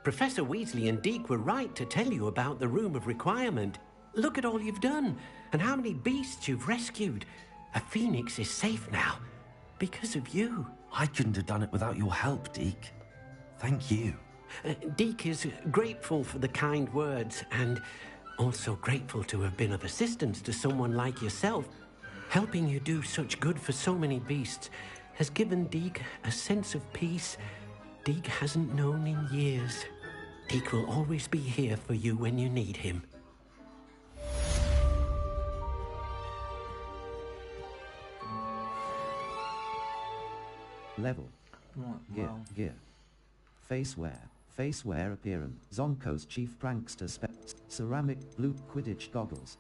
Professor Weasley and Deke were right to tell you about the Room of Requirement. Look at all you've done, and how many beasts you've rescued. A phoenix is safe now, because of you. I couldn't have done it without your help, Deke. Thank you. Deke is grateful for the kind words, and also grateful to have been of assistance to someone like yourself. Helping you do such good for so many beasts has given Deke a sense of peace Deke hasn't known in years. Deke will always be here for you when you need him. Level. Gear. Faceware appearance. Zonko's chief prankster ceramic blue Quidditch goggles.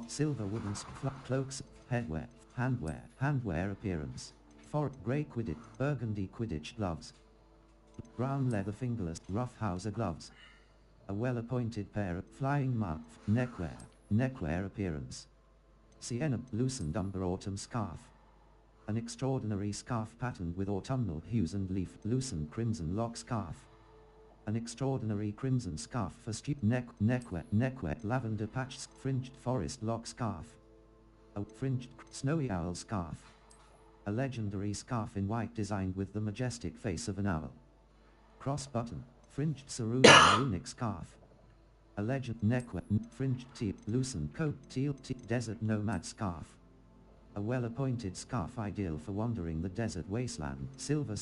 Silver wooden cloaks. Headwear. Handwear appearance. Grey Quidditch. Burgundy Quidditch gloves. Brown leather fingerless roughhouser gloves. A well-appointed pair of flying muff. Neckwear appearance. Sienna loosened umber autumn scarf. An extraordinary scarf patterned with autumnal hues and leaf loosened crimson lock scarf. An extraordinary crimson scarf for neckwear lavender patched fringed forest lock scarf. A fringed snowy owl scarf. A legendary scarf in white designed with the majestic face of an owl. Cross button, fringed cerulean runic scarf. A legend neckwear fringed loosened coat teal desert nomad scarf. A well-appointed scarf ideal for wandering the desert wasteland. Silver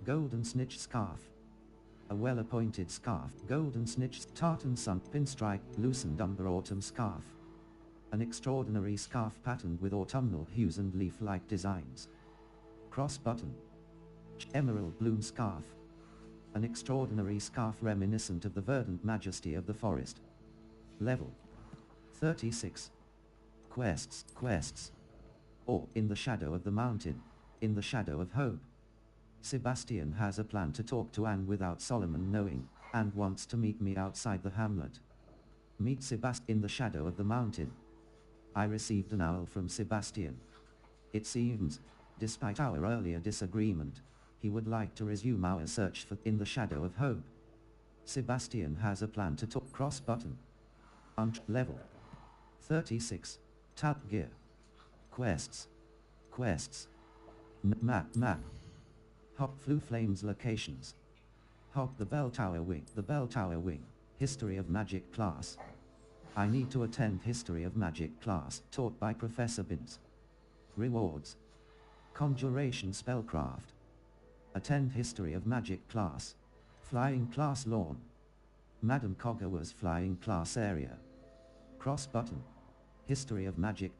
golden snitch scarf. A well-appointed scarf. Golden snitch tartan sun pinstripe loosened umber autumn scarf. An extraordinary scarf patterned with autumnal hues and leaf-like designs. Cross button. Emerald bloom scarf. An extraordinary scarf reminiscent of the verdant majesty of the forest. Level 36. Quests. Or, in the shadow of the mountain, in the shadow of hope. Sebastian has a plan to talk to Anne without Solomon knowing, and wants to meet me outside the hamlet. Meet Sebastian in the shadow of the mountain. I received an owl from Sebastian. It seems, despite our earlier disagreement, he would like to resume our search for in the shadow of hope. Sebastian has a plan to talk cross button. Level 36. Tap gear. Quests. Map. Hop Flu Flames locations. Hop the Bell Tower Wing. History of Magic class. I need to attend History of Magic class taught by Professor Binns. Rewards. Conjuration Spellcraft. Attend History of Magic class. Flying class lawn. Madame Cogger's flying class area. Cross button. History of magic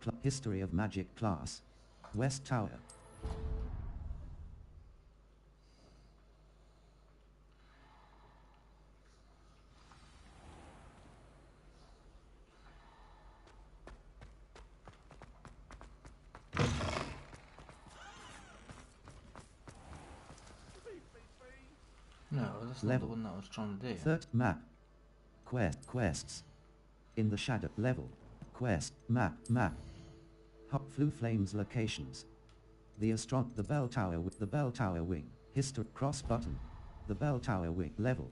class. West Tower. No, that's not the one that I was trying to do. Third map. Quests. In the shadow level. Quest map. Hop Flu Flames locations. The bell tower with the bell tower wing. History cross button. The bell tower wing level.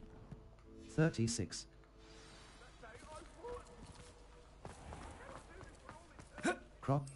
36. Crop.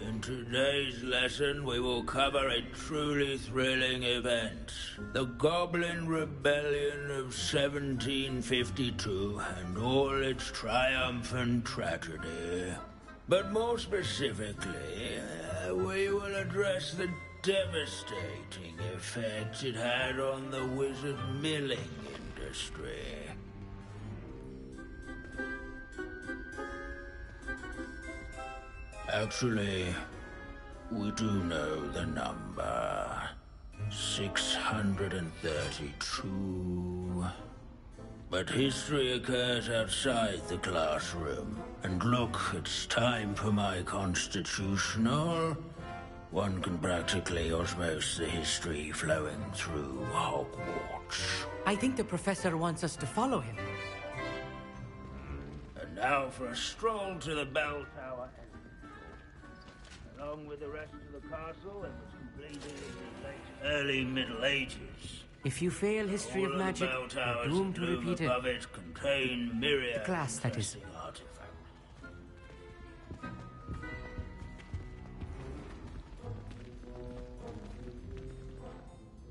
In today's lesson, we will cover a truly thrilling event. The Goblin Rebellion of 1752 and all its triumphant tragedy. But more specifically, we will address the devastating effect it had on the wizard milling industry. Actually, we do know the number. 632. But history occurs outside the classroom. And look, it's time for my constitutional. One can practically osmose the history flowing through Hogwarts. I think the professor wants us to follow him. And now for a stroll to the bell tower. Along with the rest of the castle, it was completed in the early Middle Ages. If you fail history of magic, you're doomed to repeat it. Above it contain myriad The class, that is. artifacts.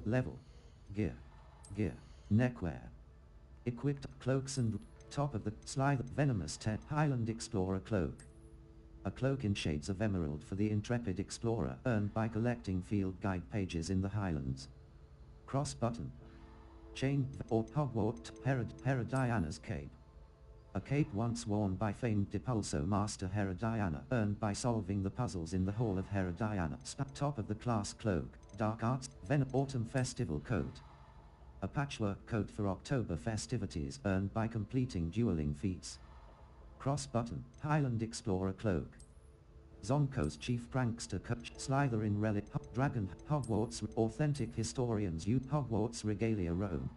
Level. Gear. Neckwear. Equipped cloaks and top of the slide venomous Highland Explorer cloak. A cloak in shades of emerald for the intrepid explorer earned by collecting field guide pages in the Highlands. Cross button. Chain or Hogwarts Herodiana's cape. A cape once worn by famed Depulso master Herodiana earned by solving the puzzles in the Hall of Herodiana. Top of the class cloak. Dark Arts Autumn Festival coat. A patchwork coat for October festivities earned by completing dueling feats. Cross button. Highland Explorer cloak. Zonko's chief prankster coach. Slytherin relic. Dragon. Hogwarts. Authentic historians use Hogwarts regalia robe.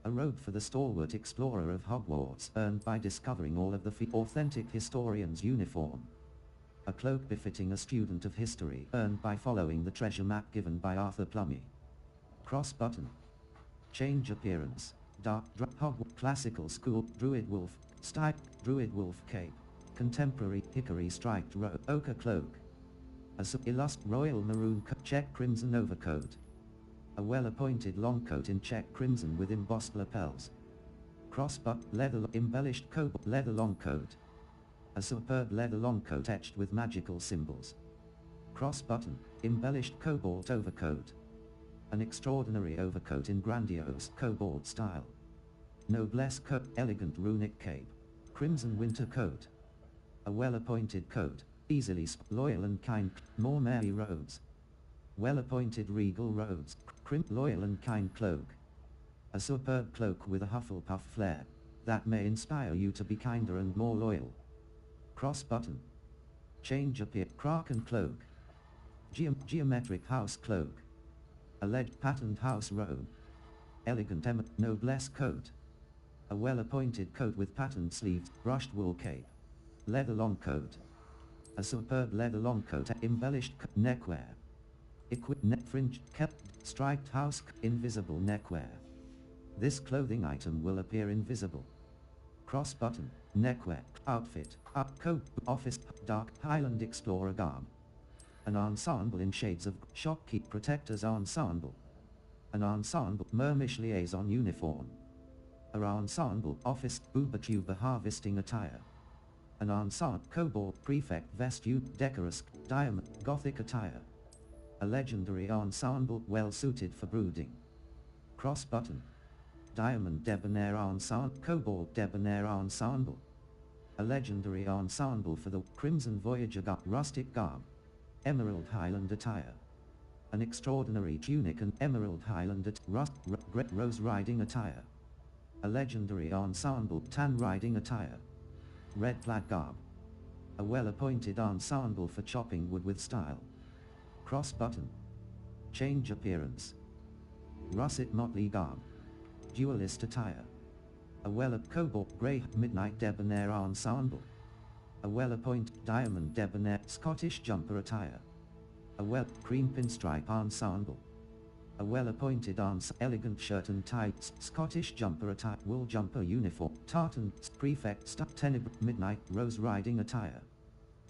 A robe for the stalwart explorer of Hogwarts earned by discovering all of the authentic historian's uniform. A cloak befitting a student of history earned by following the treasure map given by Arthur Plummy. Cross button. Change appearance. Dark Hogwarts classical school druid wolf. Style druid wolf cape. Contemporary hickory striped ochre cloak. A illustrious royal maroon check crimson overcoat. A well-appointed long coat in check crimson with embossed lapels. Crossbutt leather embellished cobalt leather long coat. A superb leather long coat etched with magical symbols. Cross button embellished cobalt overcoat. An extraordinary overcoat in grandiose cobalt style. Noblesse coat elegant runic cape. Crimson winter coat. A well-appointed coat, easily loyal and kind, more merry robes. Well-appointed regal robes, loyal and kind cloak. A superb cloak with a Hufflepuff flair, that may inspire you to be kinder and more loyal. Cross button. Change appear, Kraken cloak. Geometric house cloak. A lead patterned house robe. Elegant noblesse coat. A well-appointed coat with patterned sleeves, brushed wool cape. Leather long coat. A superb leather long coat, embellished neckwear. Equipped neck fringe, striped house, invisible neckwear. This clothing item will appear invisible. Cross button, neckwear, outfit, up coat, office, dark Highland Explorer garb. An ensemble in shades of shopkeep protectors ensemble. An ensemble Mermish liaison uniform. An ensemble office booba tuber harvesting attire. An ensemble kobold prefect vest decorous diamond gothic attire. A legendary ensemble well suited for brooding. Cross button. Diamond debonair ensemble kobold debonair ensemble. A legendary ensemble for the Crimson Voyager rustic garb. Emerald Highland attire. An extraordinary tunic and Emerald Highland rose riding attire. A legendary ensemble tan riding attire. Red plaid garb. A well-appointed ensemble for chopping wood with style. Cross button. Change appearance. Russet motley garb. Duelist attire. A well-up cobalt grey midnight debonair ensemble. A well-appointed diamond debonair Scottish jumper attire. A cream pinstripe ensemble. A well-appointed elegant shirt and tie Scottish jumper attire wool jumper uniform tartan prefect tenebrae midnight rose riding attire.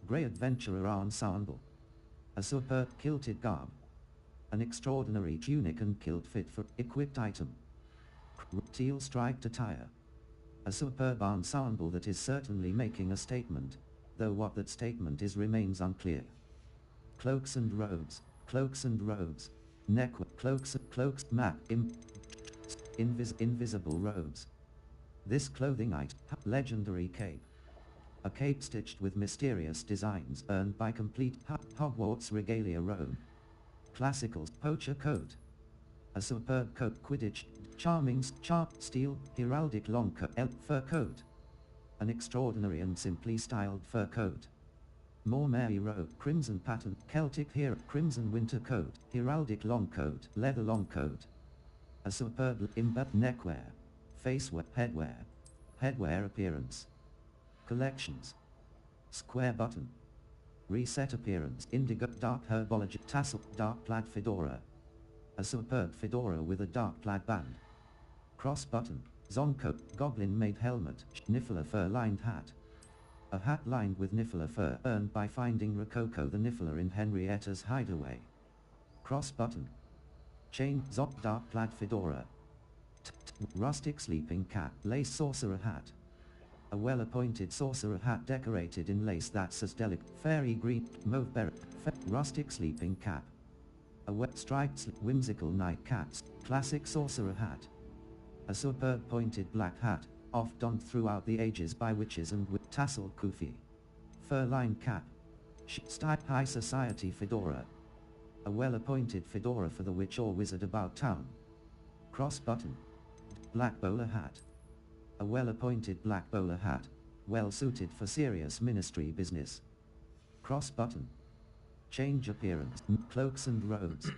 Grey adventurer ensemble. A superb kilted garb. An extraordinary tunic and kilt fit for equipped item. Teal striped attire. A superb ensemble that is certainly making a statement, though what that statement is remains unclear. Cloaks and robes, neck cloaks, map, invisible robes. This clothing item, legendary cape. A cape stitched with mysterious designs earned by complete Hogwarts regalia robe. Classicals, poacher coat. A superb coat Quidditch, charming steel, heraldic long coat, fur coat. An extraordinary and simply styled fur coat. More merry robe, crimson pattern, Celtic hero, crimson winter coat, heraldic long coat, leather long coat. A superb neckwear, facewear, headwear appearance. Collections. Square button. Reset appearance, indigo dark herbology tassel, dark plaid fedora. A superb fedora with a dark plaid band. Cross button, zoncoat, goblin made helmet, Niffler fur lined hat. A hat lined with Niffler fur earned by finding Rococo the Niffler in Henrietta's hideaway. Cross button. Chain dark plaid fedora. Rustic sleeping cap, lace sorcerer hat. A well-appointed sorcerer hat decorated in lace that's as delicate, fairy green, mauve berry, rustic sleeping cap. A wet striped whimsical night cap, classic sorcerer hat. A superb pointed black hat, oft donned throughout the ages by witches and with tassel kufi. Fur-lined cap. High society fedora. A well-appointed fedora for the witch or wizard about town. Cross button. Black bowler hat. A well-appointed black bowler hat, well suited for serious ministry business. Cross button. Change appearance, cloaks and robes.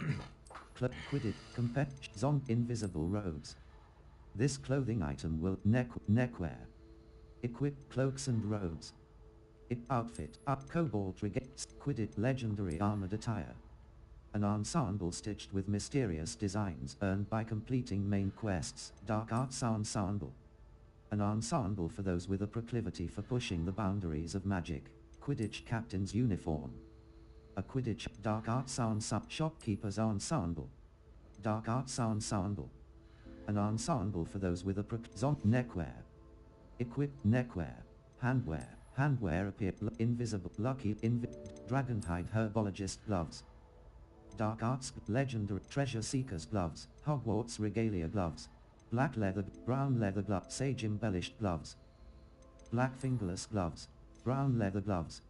Quidditch, invisible robes. This clothing item will neckwear. Equip cloaks and robes. Outfit, cobalt regates, Quidditch legendary armored attire. An ensemble stitched with mysterious designs earned by completing main quests, dark arts ensemble. An ensemble for those with a proclivity for pushing the boundaries of magic, Quidditch captain's uniform. A Quidditch dark arts shopkeeper's ensemble. Dark arts ensemble. An ensemble for those with a neckwear. Equipped neckwear, handwear appear invisible lucky dragonhide herbologist gloves. Dark arts legendary treasure seekers gloves, Hogwarts regalia gloves. Black leather, brown leather gloves, sage embellished gloves. Black fingerless gloves, brown leather gloves.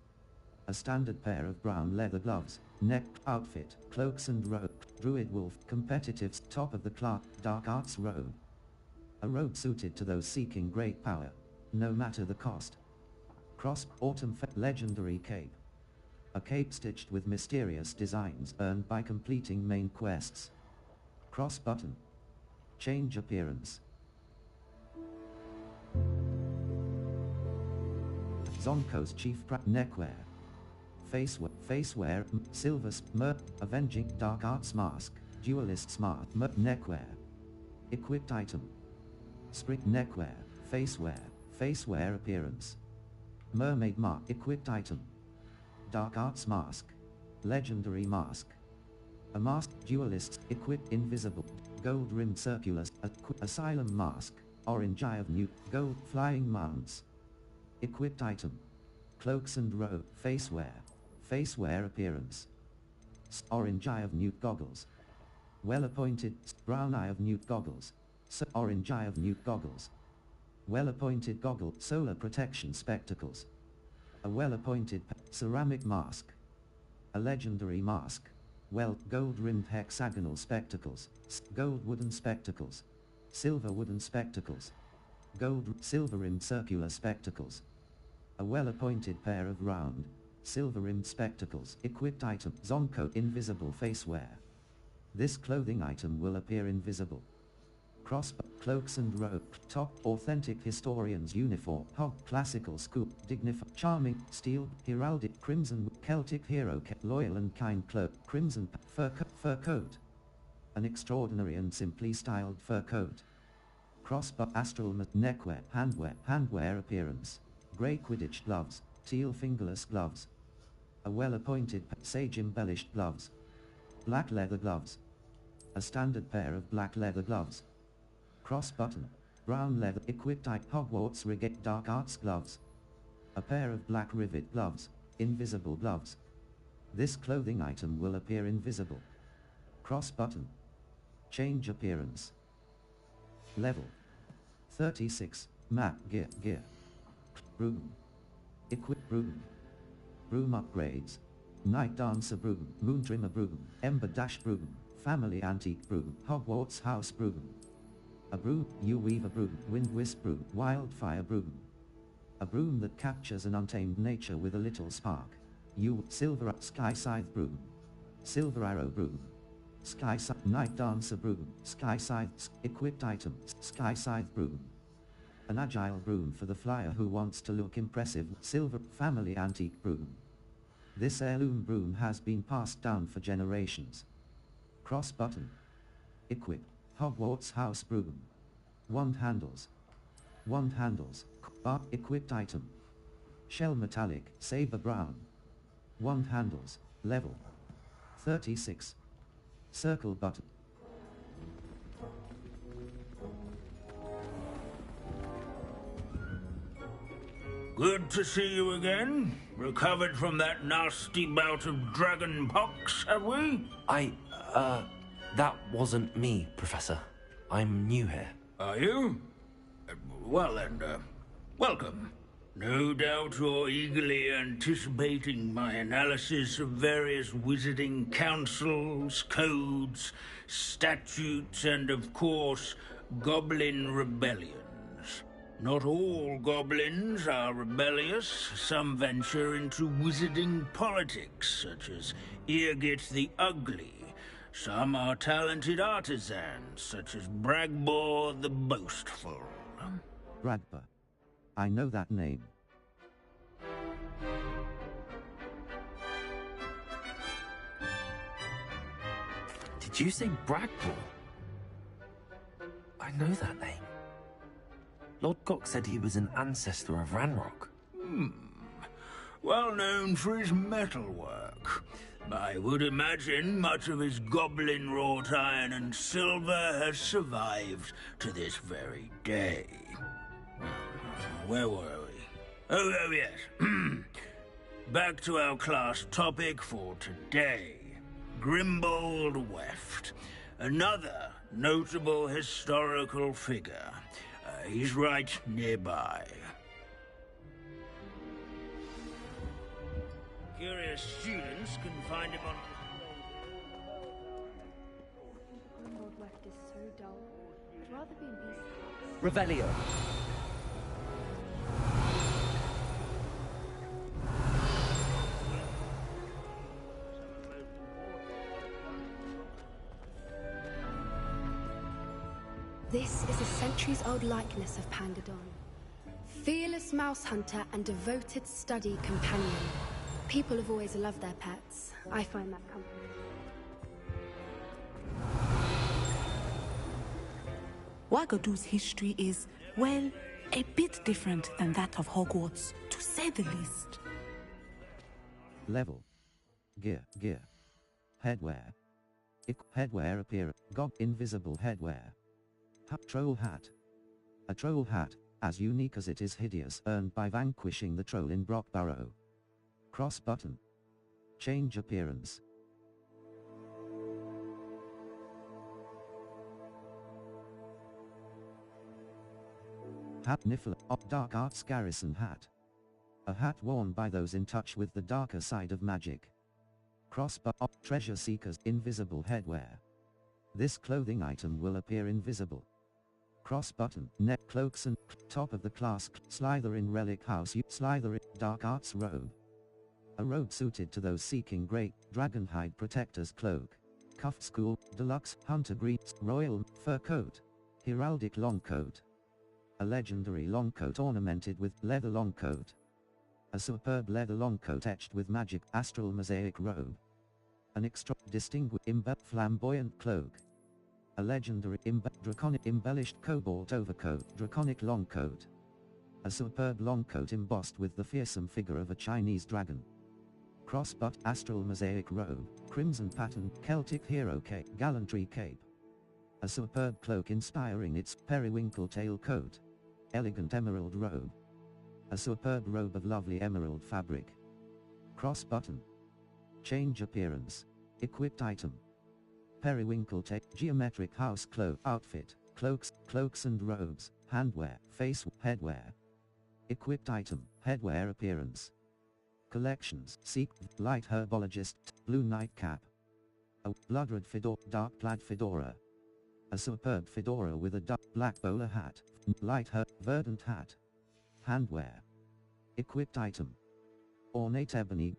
A standard pair of brown leather gloves, neck, outfit, cloaks and robe, druid wolf, competitive, top of the class, dark arts robe. A robe suited to those seeking great power, no matter the cost. Cross, autumn, legendary cape. A cape stitched with mysterious designs earned by completing main quests. Cross button. Change appearance. Zonko's chief neckwear. Faceware, silver, avenging, dark arts mask, duelist smart, neckwear. Equipped item. Sprig neckwear, faceware appearance. Mermaid mark, equipped item. Dark arts mask. Legendary mask. A mask, duelist, equipped invisible. Gold rimmed circular, asylum mask. Orange eye of Newt, gold flying mounts. Equipped item. Cloaks and robe, faceware appearance. Orange eye of Newt goggles. Well appointed, brown eye of Newt goggles. Orange eye of Newt goggles. Well appointed goggle, solar protection spectacles. A well appointed ceramic mask. A legendary mask. Well, gold rimmed hexagonal spectacles. Gold wooden spectacles. Silver wooden spectacles. Gold silver rimmed circular spectacles. A well appointed pair of round, silver rimmed spectacles. Equipped item, Zonko invisible facewear. This clothing item will appear invisible. Crossbow, cloaks and robe, top, authentic historian's uniform, hog, classical scoop, dignified, charming, steel, heraldic, crimson, Celtic hero, loyal and kind cloak, crimson, fur coat. An extraordinary and simply styled fur coat. Crossbow, astral neckwear, handwear appearance. Grey Quidditch gloves, teal fingerless gloves. A well-appointed sage-embellished gloves. Black leather gloves. A standard pair of black leather gloves. Cross-button, brown leather equipped Hogwarts Regate dark arts gloves. A pair of black rivet gloves, invisible gloves. This clothing item will appear invisible. Cross-button. Change appearance. Level 36, map gear. Broom. Equip broom. Broom upgrades. Night Dancer broom, Moondrimmer broom, Ember Dash broom, Family Antique broom, Hogwarts House broom. A broom, You Weaver broom, Wind Wisp broom, Wildfire broom. A broom that captures an untamed nature with a little spark. Silver Sky Scythe broom. Silver Arrow broom. Sky Scythe Night Dancer broom, Sky Scythe equipped item, Sky Scythe broom. An agile broom for the flyer who wants to look impressive, Silver Family Antique broom. This heirloom broom has been passed down for generations. Cross button. Equip, Hogwarts House broom. Wand handles. Bar equipped item. Shell metallic, saber brown. Wand handles, level 36. Circle button. Good to see you again. Recovered from that nasty bout of dragon pox, have we? That wasn't me, Professor. I'm new here. Are you? Well then, welcome. No doubt you're eagerly anticipating my analysis of various wizarding councils, codes, statutes, and of course, goblin rebellions. Not all goblins are rebellious. Some venture into wizarding politics, such as Eargit the Ugly. Some are talented artisans, such as Bragbor the Boastful. Bragbor. I know that name. Did you say Bragbor? I know that name. Lord Gok said he was an ancestor of Ranrock. Well known for his metalwork. I would imagine much of his goblin wrought iron and silver has survived to this very day. Where were we? Oh yes. Back to our class topic for today. Grimbold Weft. Another notable historical figure. He's right nearby. Curious students can find him on... Grimbold Weft is so dull. I'd rather be in peace. Revelio. This is a centuries-old likeness of Pangadon. Fearless mouse hunter and devoted study companion. People have always loved their pets. I find that comforting. Wagadu's history is, well, a bit different than that of Hogwarts, to say the least. Level. Gear. Headwear. Headwear appear. Invisible headwear. Troll hat. A troll hat, as unique as it is hideous, earned by vanquishing the troll in Brockburrow. Cross button. Change appearance. Hat Niffler. Dark Arts Garrison hat. A hat worn by those in touch with the darker side of magic. Treasure Seekers. Invisible headwear. This clothing item will appear invisible. Cross button. Neck cloaks and top of the class. Slytherin Relic House. Slytherin Dark Arts robe. A robe suited to those seeking great Dragonhide Protector's cloak. Cuffed School. Deluxe Hunter Greaves. Royal fur coat. Heraldic long coat. A legendary long coat ornamented with leather long coat. A superb leather long coat etched with magic. Astral mosaic robe. An extra distinguished flamboyant cloak. A legendary draconic embellished cobalt overcoat. Draconic long coat. A superb long coat embossed with the fearsome figure of a Chinese dragon. Crossbutt astral mosaic robe. Crimson pattern Celtic hero cape. Gallantry cape. A superb cloak inspiring its periwinkle tail coat. Elegant emerald robe. A superb robe of lovely emerald fabric. Cross button. Change appearance. Equipped item. Periwinkle tail. Geometric house cloak. Outfit. Cloaks and robes. Handwear. Headwear. Equipped item. Headwear appearance. Collections. Seek. Light herbologist. Blue nightcap. A blood-red fedora. Dark plaid fedora. A superb fedora with a dark black bowler hat. Light verdant hat. Handwear. Equipped item. Ornate ebony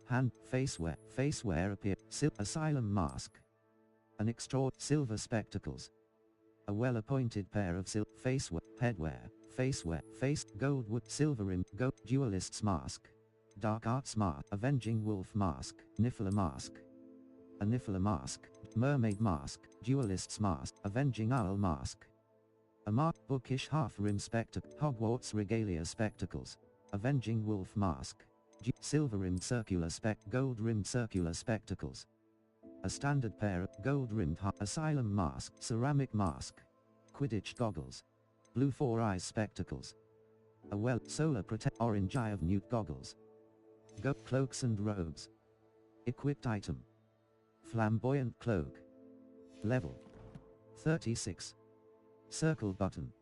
facewear appear. Asylum mask. An extra silver spectacles. A well-appointed pair of headwear, gold silver rim, duelist's mask. Dark arts mask, avenging wolf mask, Niffler mask. A Niffler mask, mermaid mask, duelist's mask, avenging owl mask. A bookish half-rim spectacle, Hogwarts regalia spectacles, avenging wolf mask. Silver-rimmed gold-rimmed circular spectacles. A standard pair of gold-rimmed asylum mask, ceramic mask. Quidditch goggles. Blue four eyes spectacles. A solar orange eye of newt goggles. Cloaks and robes. Equipped item. Flamboyant cloak. Level 36. Circle button.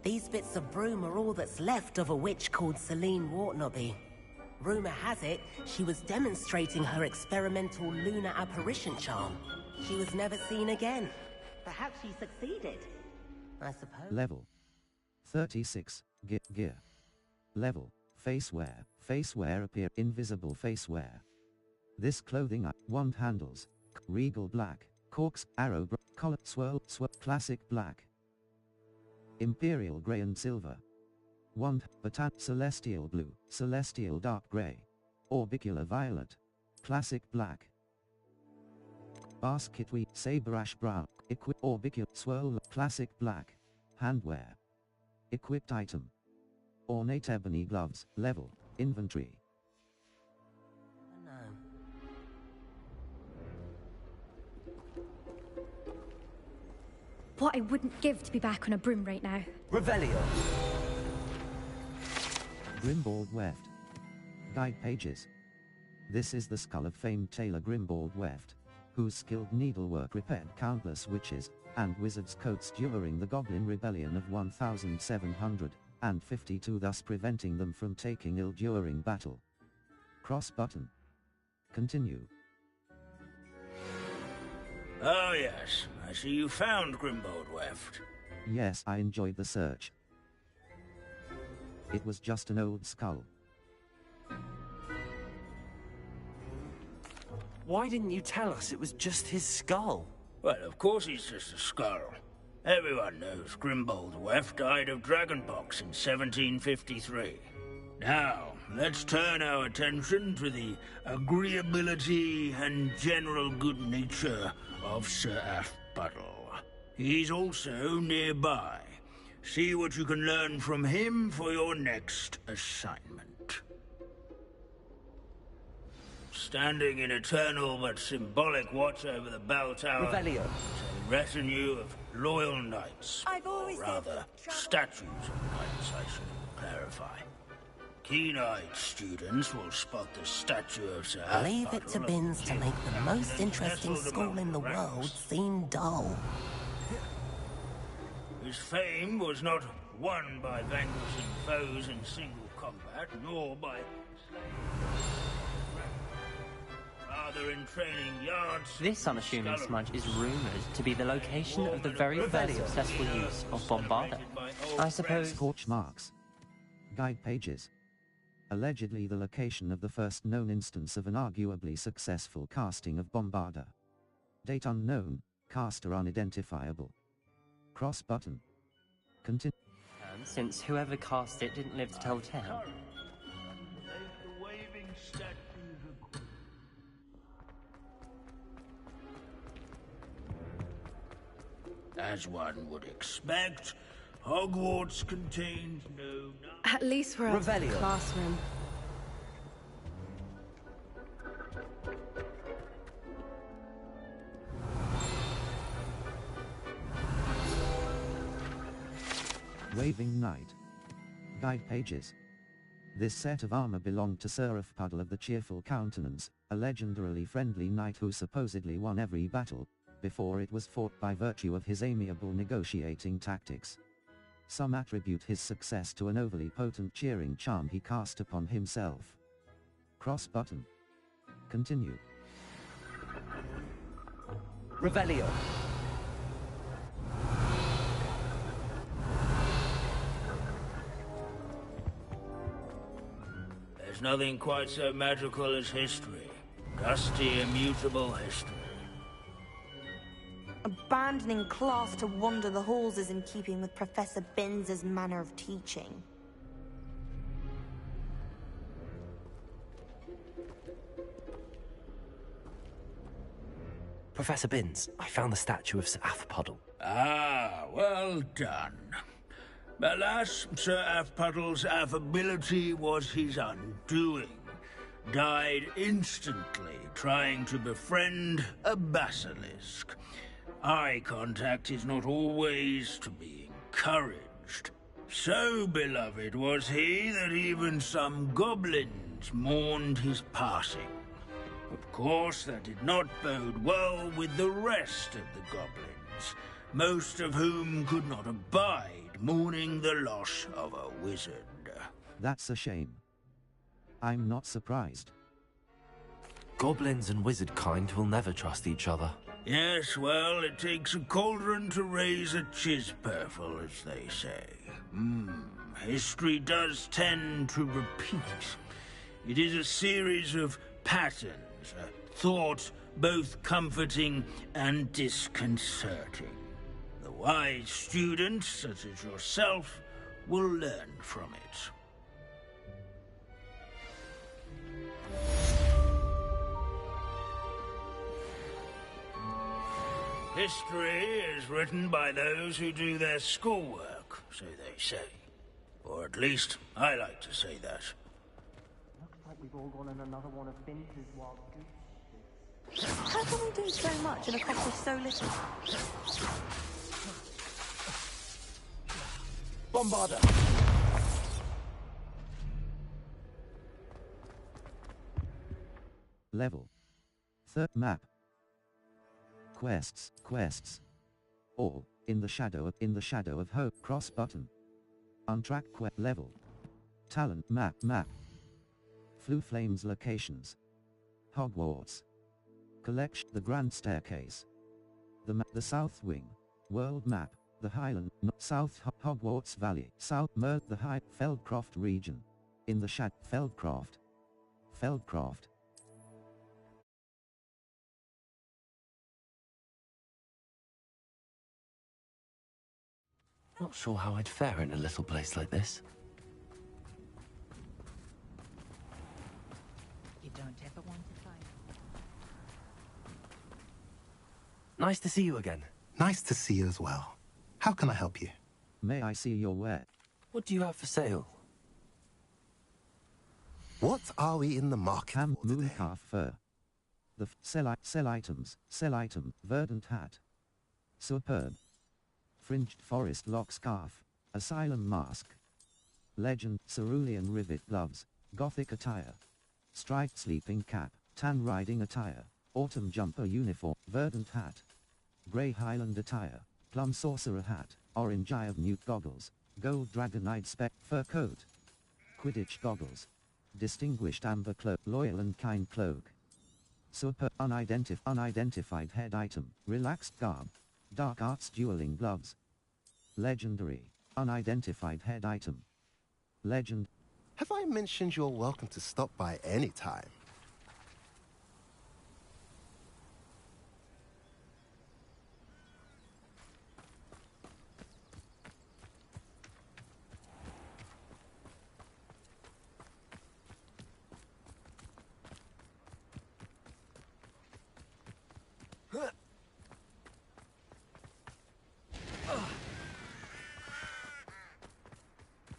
These bits of broom are all that's left of a witch called Celine Wartnobby. Rumour has it, she was demonstrating her experimental lunar apparition charm. She was never seen again. Perhaps she succeeded, I suppose. Level 36. Gear. Level. Facewear appear. Invisible facewear. This clothing wand handles. Regal black. Corks. Arrow. Collar. Swirl. Classic black. Imperial grey and silver. Wand. Baton. Celestial blue. Celestial dark grey. Orbicular violet. Classic black. Basket weave. Saber ash brown. Orbicular. Swirl. Classic black. Handwear. Equipped item. Ornate ebony gloves. Level. Inventory. No. What I wouldn't give to be back on a broom right now. Revelio. Grimbold Weft. Guide pages. This is the skull of famed tailor Grimbold Weft, whose skilled needlework repaired countless witches and wizards' coats during the Goblin Rebellion of 1752, thus preventing them from taking ill during battle. Cross button. Continue. Oh yes, I see you found Grimbold Weft. Yes, I enjoyed the search. It was just an old skull. Why didn't you tell us it was just his skull? Well, of course it's just a skull. Everyone knows Grimbold Weft died of dragonpox in 1753. Now, let's turn our attention to the agreeability and general good nature of Sir Aphpuddle. He's also nearby. See what you can learn from him for your next assignment. Standing in eternal but symbolic watch over the bell tower... Revelio. A retinue of loyal knights. I've always or rather, statues of knights, I should clarify. Keen-eyed students will spot the statue of Sir Leave it to Aphpuddle Binns to make the most interesting nestled school among in the ranks. world seem dull. His fame was not won by vanquishing foes in single combat, nor by rather in training yards. This unassuming smudge is rumoured to be the location of the very first successful use of Bombarda. I suppose... Scorch marks. Guide pages. Allegedly the location of the first known instance of an arguably successful casting of Bombarda. Date unknown, caster unidentifiable. Cross button. Continue. Since whoever cast it didn't live to tell tale. As one would expect, Hogwarts contains no... At least we're out of the Revelio. classroom. Waving Knight. Guide pages. This set of armor belonged to Sir Aphpuddle of the Cheerful Countenance, a legendarily friendly knight who supposedly won every battle, before it was fought by virtue of his amiable negotiating tactics. Some attribute his success to an overly potent cheering charm he cast upon himself. Cross button. Continue. Revelio. There's nothing quite so magical as history. Dusty, immutable history. Abandoning class to wander the halls is in keeping with Professor Binns' manner of teaching. Professor Binns, I found the statue of Sir Aphpuddle. Ah, well done. Alas, Sir Aphpuddle's affability was his undoing. Died instantly trying to befriend a basilisk. Eye contact is not always to be encouraged. So beloved was he that even some goblins mourned his passing. Of course, that did not bode well with the rest of the goblins, most of whom could not abide mourning the loss of a wizard. That's a shame. I'm not surprised. Goblins and wizard kind will never trust each other. Yes, well, it takes a cauldron to raise a chisperful, as they say. History does tend to repeat. It is a series of patterns, a thought both comforting and disconcerting. The wise student, such as yourself, will learn from it. History is written by those who do their schoolwork, so they say. Or at least, I like to say that. Looks like we've all gone on another one of Binns' wild goose. How can we do so much and accomplish so little? Bombarda. Level. Third map. Quests. All, in the shadow of hope. Cross button. Untracked level. Talent map. Flu Flames locations. Hogwarts. Collection. The Grand Staircase. The South Wing. World map. The Highland. South Hogwarts Valley. South the High Feldcroft region. In the Feldcroft. Not sure how I'd fare in a little place like this. You don't ever want to find. Nice to see you again. Nice to see you as well. How can I help you? May I see your ware? What do you have for sale? What are we in the market Ham, for today? mooncalf fur. Sell items. Sell item. Verdant hat. Superb. Fringed forest lock scarf. Asylum mask. Legend. Cerulean rivet gloves. Gothic attire. Striped sleeping cap. Tan riding attire. Autumn jumper uniform. Verdant hat. Grey Highland attire. Plum sorcerer hat. Orange eye of newt goggles. Gold dragonite spec fur coat. Quidditch goggles. Distinguished amber cloak. Loyal and kind cloak. Super unidentified head item. Relaxed garb. Dark arts dueling gloves. Legendary. Unidentified head item. Legend. Have I mentioned you're welcome to stop by any time?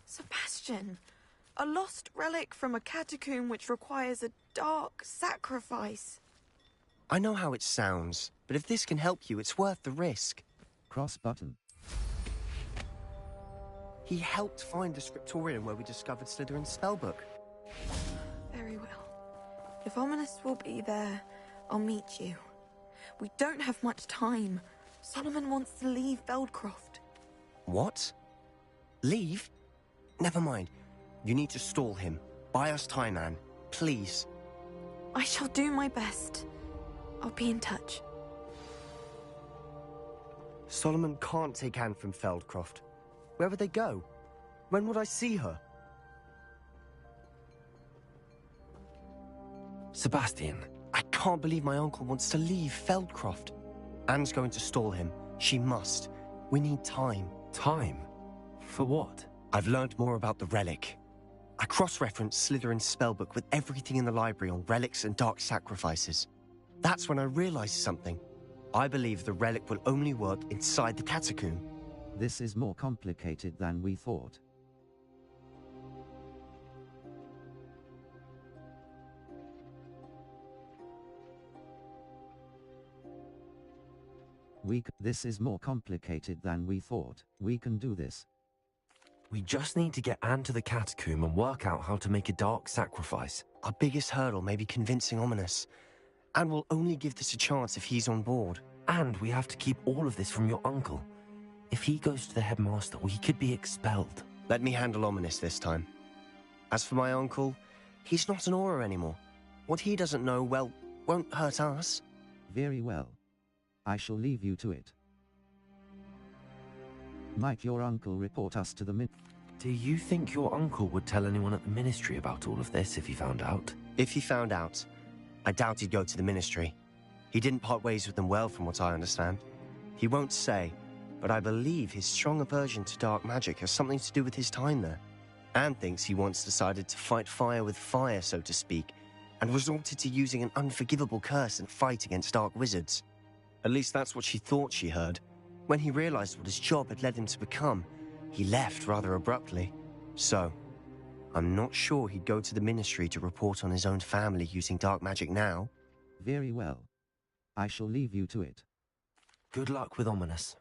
Sebastian, a lost relic from a catacomb which requires a dark sacrifice. I know how it sounds, but if this can help you, it's worth the risk. Cross button. He helped find the scriptorium where we discovered Slytherin's spellbook. Very well. If Ominous will be there, I'll meet you. We don't have much time. Solomon wants to leave Feldcroft. What? Leave? Never mind. You need to stall him. Buy us time, Anne. Please. I shall do my best. I'll be in touch. Solomon can't take Anne from Feldcroft. Where would they go? When would I see her? Sebastian. I can't believe my uncle wants to leave Feldcroft. Anne's going to stall him. She must. We need time. Time? For what? I've learned more about the relic. I cross-referenced Slytherin's spellbook with everything in the library on relics and dark sacrifices. That's when I realized something. I believe the relic will only work inside the catacomb. This is more complicated than we thought. This is more complicated than we thought. We can do this. We just need to get Anne to the catacomb and work out how to make a dark sacrifice. Our biggest hurdle may be convincing Ominous. And we'll only give this a chance if he's on board. And we have to keep all of this from your uncle. If he goes to the headmaster, we could be expelled. Let me handle Ominous this time. As for my uncle, he's not an Auror anymore. What he doesn't know, well, won't hurt us. Very well. I shall leave you to it. Might your uncle report us to the Do you think your uncle would tell anyone at the ministry about all of this if he found out? If he found out, I doubt he'd go to the ministry. He didn't part ways with them well, from what I understand. He won't say, but I believe his strong aversion to dark magic has something to do with his time there. Anne thinks he once decided to fight fire with fire, so to speak, and resorted to using an unforgivable curse in fight against dark wizards. At least that's what she thought she heard. When he realized what his job had led him to become, he left rather abruptly. So, I'm not sure he'd go to the ministry to report on his own family using dark magic now. Very well. I shall leave you to it. Good luck with Ominous.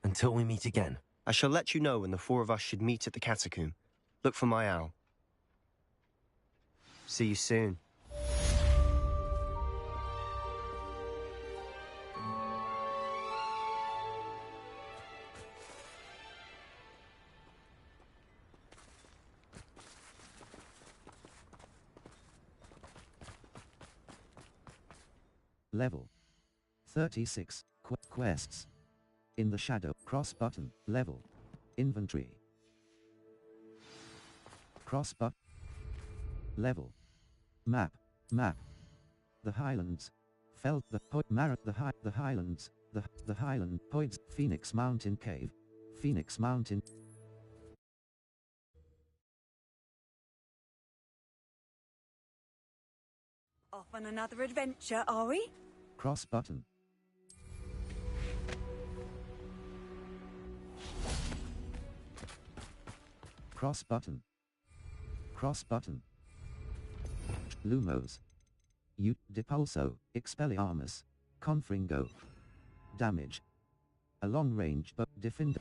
Until we meet again. I shall let you know when the four of us should meet at the catacomb. Look for my owl. See you soon. Level 36. Quests. In the shadow. Cross button. Level. Inventory. Cross button. Level. Map. Map. The Highlands. The Highlands. The Highland Poids. Phoenix Mountain Cave. Phoenix Mountain. Off on another adventure, are we? Cross button. Cross button. Cross button. Lumos. Depulso, Expelliarmus. Confringo. Damage. A long range but defender.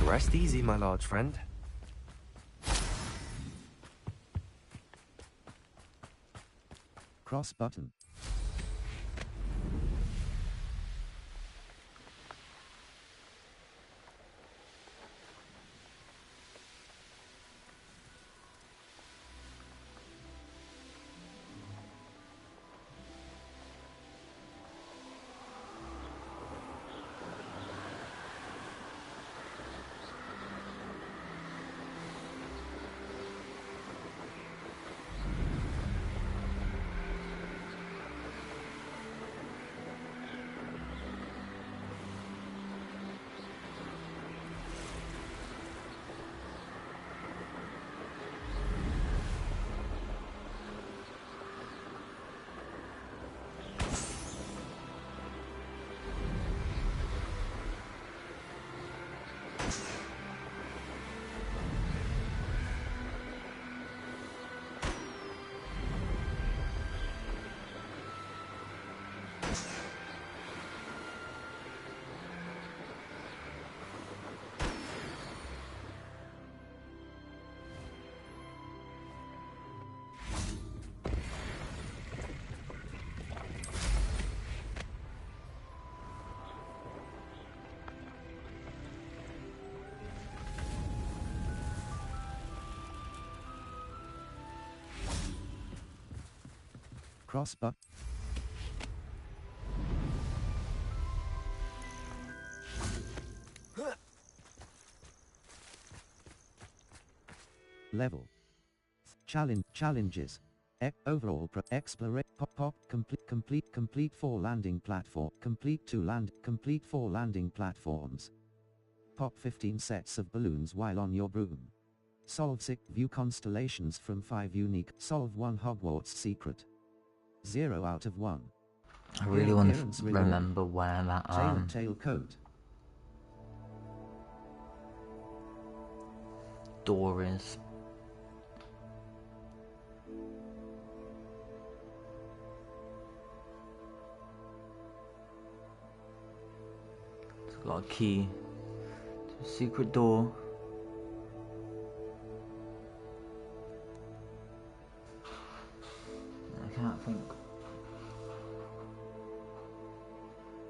Rest easy, my large friend. Cross button. Cross button. Level. Challenges. Overall explore pop complete 4 landing platform complete 4 landing platforms. Pop 15 sets of balloons while on your broom. Solve 6 view constellations from 5 unique. Solve 1 Hogwarts secret. 0 out of 1. I really want to remember where that tail coat door is. It's got a key to a secret door. can't think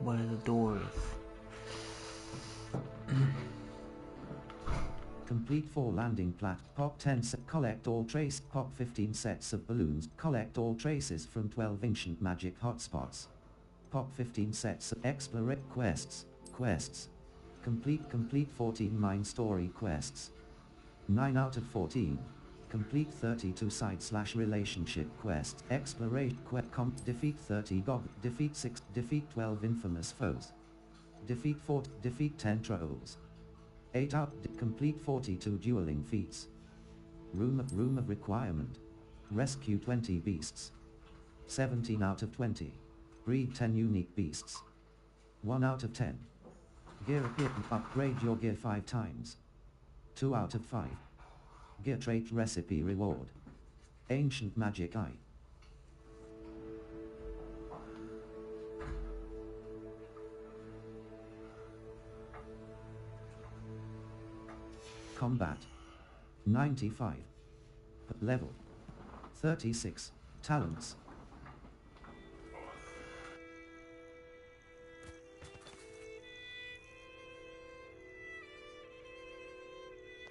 where the door is. Complete 4 landing plat. Pop 10 set. Collect all trace. Pop 15 sets of balloons. Collect all traces from 12 ancient magic hotspots. Pop 15 sets of explorate quests. Complete 14 mine story quests. 9 out of 14. Complete 32 side/relationship quests. Exploration defeat 30 defeat 6, defeat 12 infamous foes. Defeat 4, defeat 10 trolls. 8 out, complete 42 dueling feats. Room of requirement. Rescue 20 beasts. 17 out of 20. Breed 10 unique beasts. 1 out of 10. Gear equip, upgrade your gear 5 times. 2 out of 5. Gear trait recipe reward. Ancient magic eye. Combat. 95. Level. 36. Talents.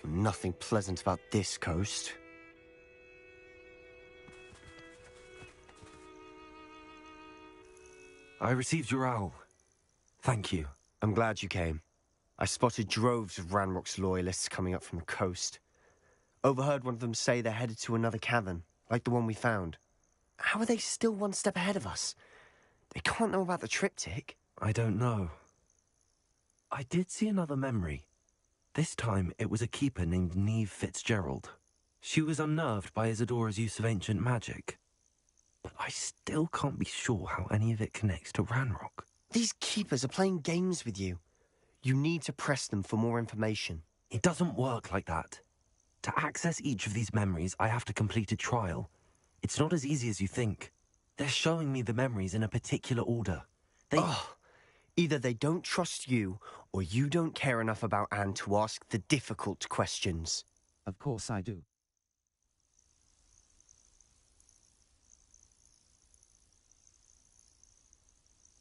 Nothing pleasant about this coast. I received your owl. Thank you. I'm glad you came. I spotted droves of Ranrock's loyalists coming up from the coast. Overheard one of them say they're headed to another cavern, like the one we found. How are they still one step ahead of us? They can't know about the triptych. I don't know. I did see another memory. This time, it was a keeper named Neve Fitzgerald. She was unnerved by Isadora's use of ancient magic. But I still can't be sure how any of it connects to Ranrock. These keepers are playing games with you. You need to press them for more information. It doesn't work like that. To access each of these memories, I have to complete a trial. It's not as easy as you think. They're showing me the memories in a particular order. Either they don't trust you, or you don't care enough about Anne to ask the difficult questions. Of course I do.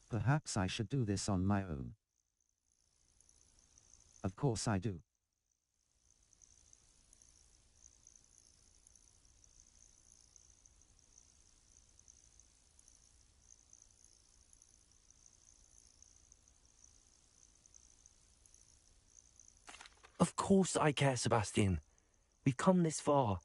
Perhaps I should do this on my own. Of course I do. Of course I care, Sebastian. We've come this far.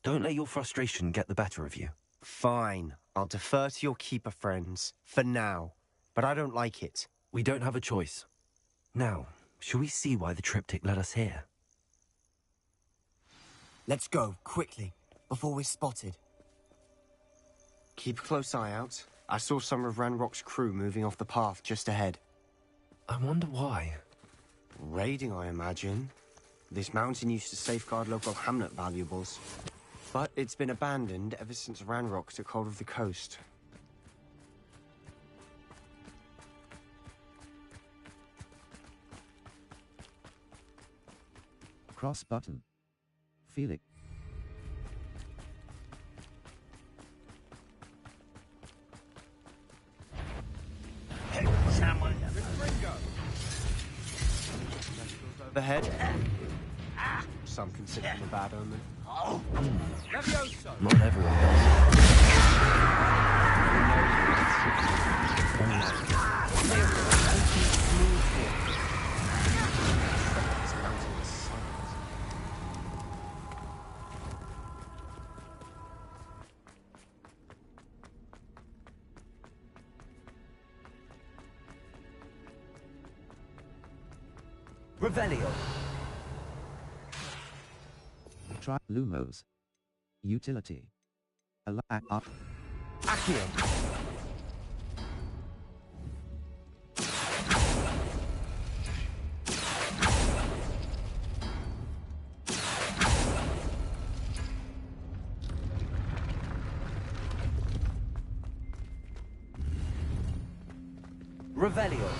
Don't let your frustration get the better of you. Fine. I'll defer to your keeper friends, for now. But I don't like it. We don't have a choice. Now, shall we see why the triptych led us here? Let's go, quickly, before we're spotted. Keep a close eye out. I saw some of Ranrock's crew moving off the path just ahead. I wonder why. Raiding, I imagine. This mountain used to safeguard local hamlet valuables. But it's been abandoned ever since Ranrock took hold of the coast. Cross button. Feel it. Hey, someone. Overhead. Some consider them a bad omen. Not everyone does. Revelio. Try Lumos. Utility. Accio. Revelio.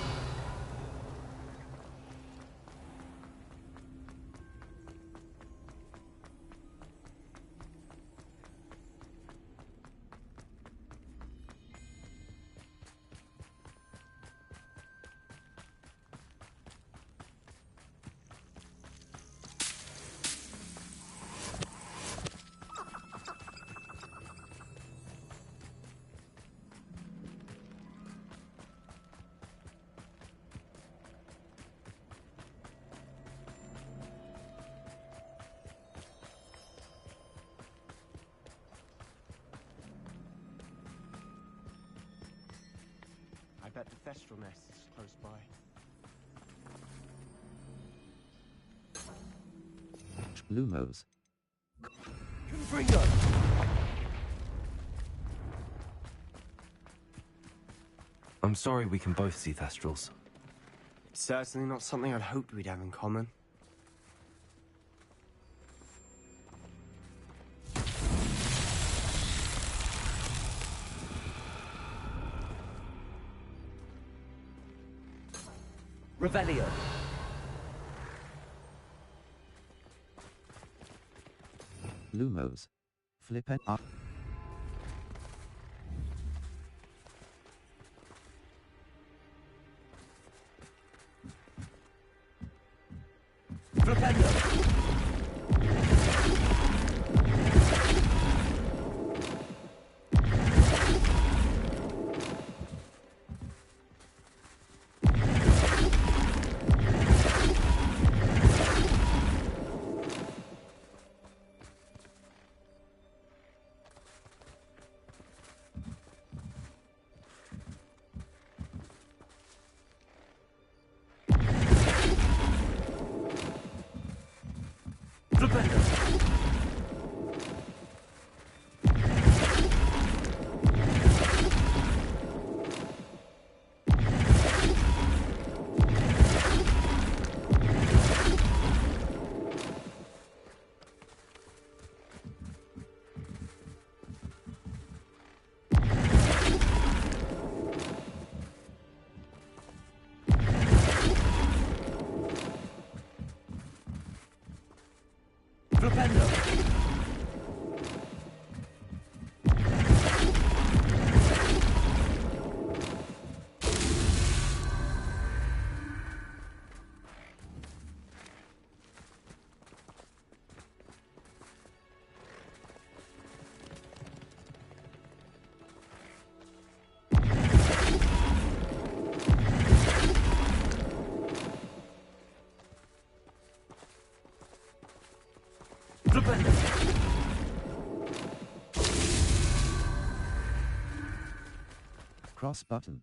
bet the Thestral nest is close by. Lumos. Confringo! I'm sorry we can both see Thestrals. It's certainly not something I'd hoped we'd have in common. Revelio. Lumos. Flippin' up. Cross button.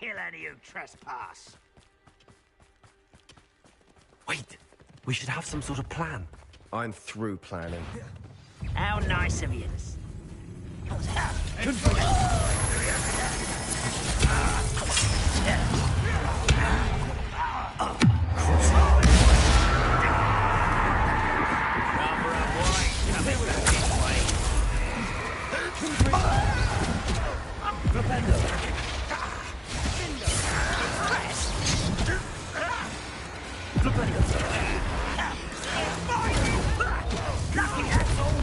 Kill any who trespass. Wait, we should have some sort of plan. I'm through planning. How nice of you. Lucky asshole!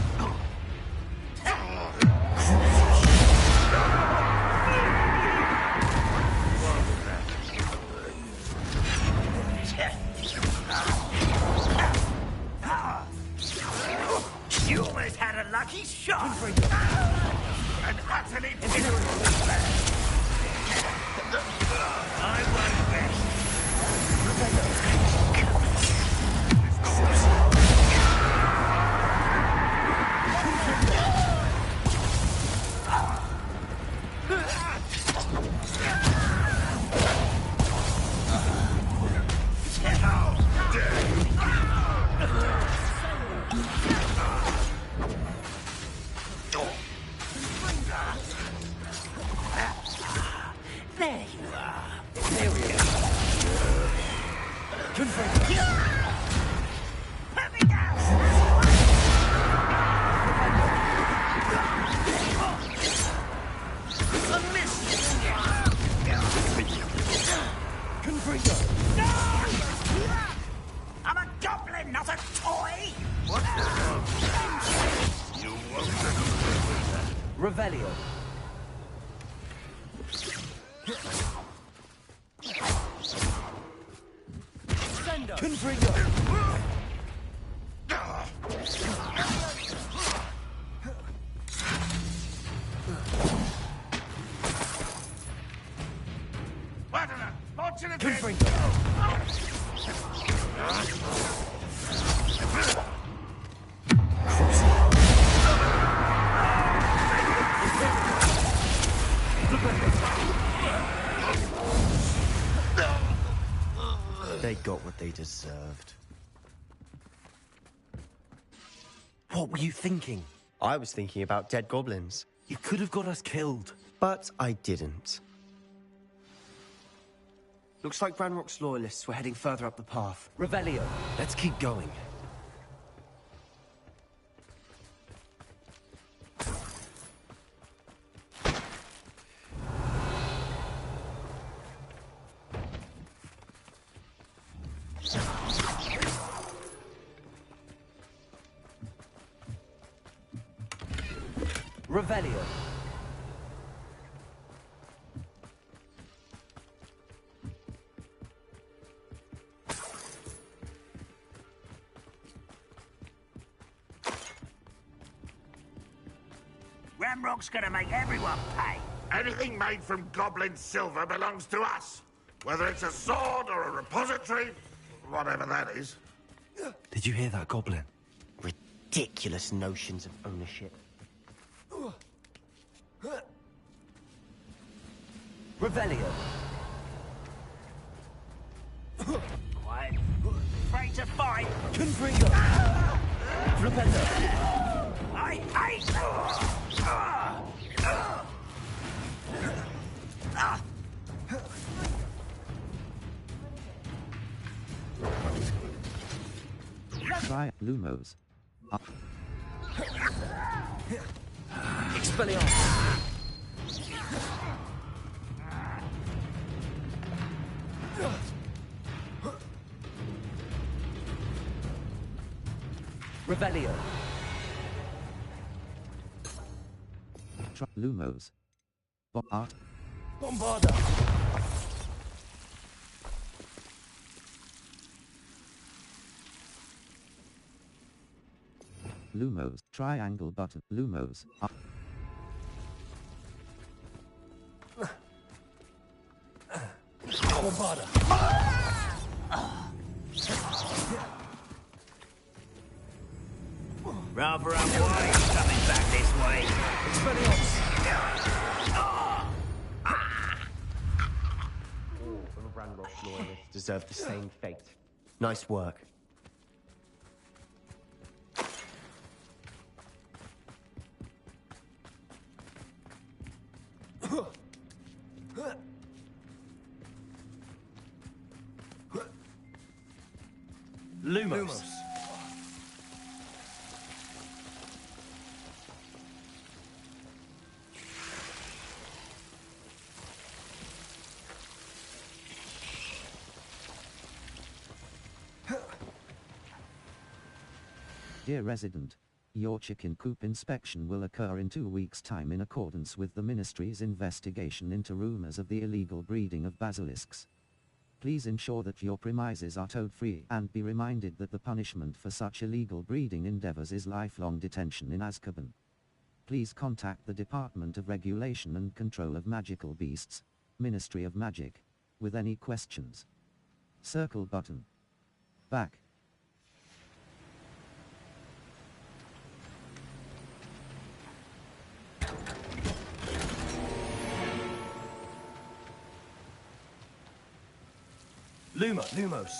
lucky shot! And utterly I won't rest. There you are. There we go. Let me go! A miss! No! I'm a goblin, not a toy! What? You won't. Revelio. Confringo. What an unfortunate They got what they deserved. What were you thinking? I was thinking about dead goblins. You could have got us killed. But I didn't. Looks like Ranrock's loyalists were heading further up the path. Revelio. Let's keep going. Revelio. Ramrock's gonna make everyone pay. Anything made from goblin silver belongs to us. Whether it's a sword or a repository, whatever that is. Did you hear that, Goblin? Ridiculous notions of ownership. Revelio. Quiet. Afraid to fight. Confringo. Rependo. I hate. Try Lumos. Expelliarmus. Revelio. Try Lumos. Art. Bombarda. Lumos. Triangle button. Lumos. Bombarda. Rather unwise coming back this way. Expelliarmus. All of Ranrock's loyalists deserve the same fate. Nice work. Lumos. Dear resident, your chicken coop inspection will occur in 2 weeks' time in accordance with the Ministry's investigation into rumors of the illegal breeding of basilisks. Please ensure that your premises are toad-free and be reminded that the punishment for such illegal breeding endeavors is lifelong detention in Azkaban. Please contact the Department of Regulation and Control of Magical Beasts, Ministry of Magic, with any questions. Circle button. Back. Lumos.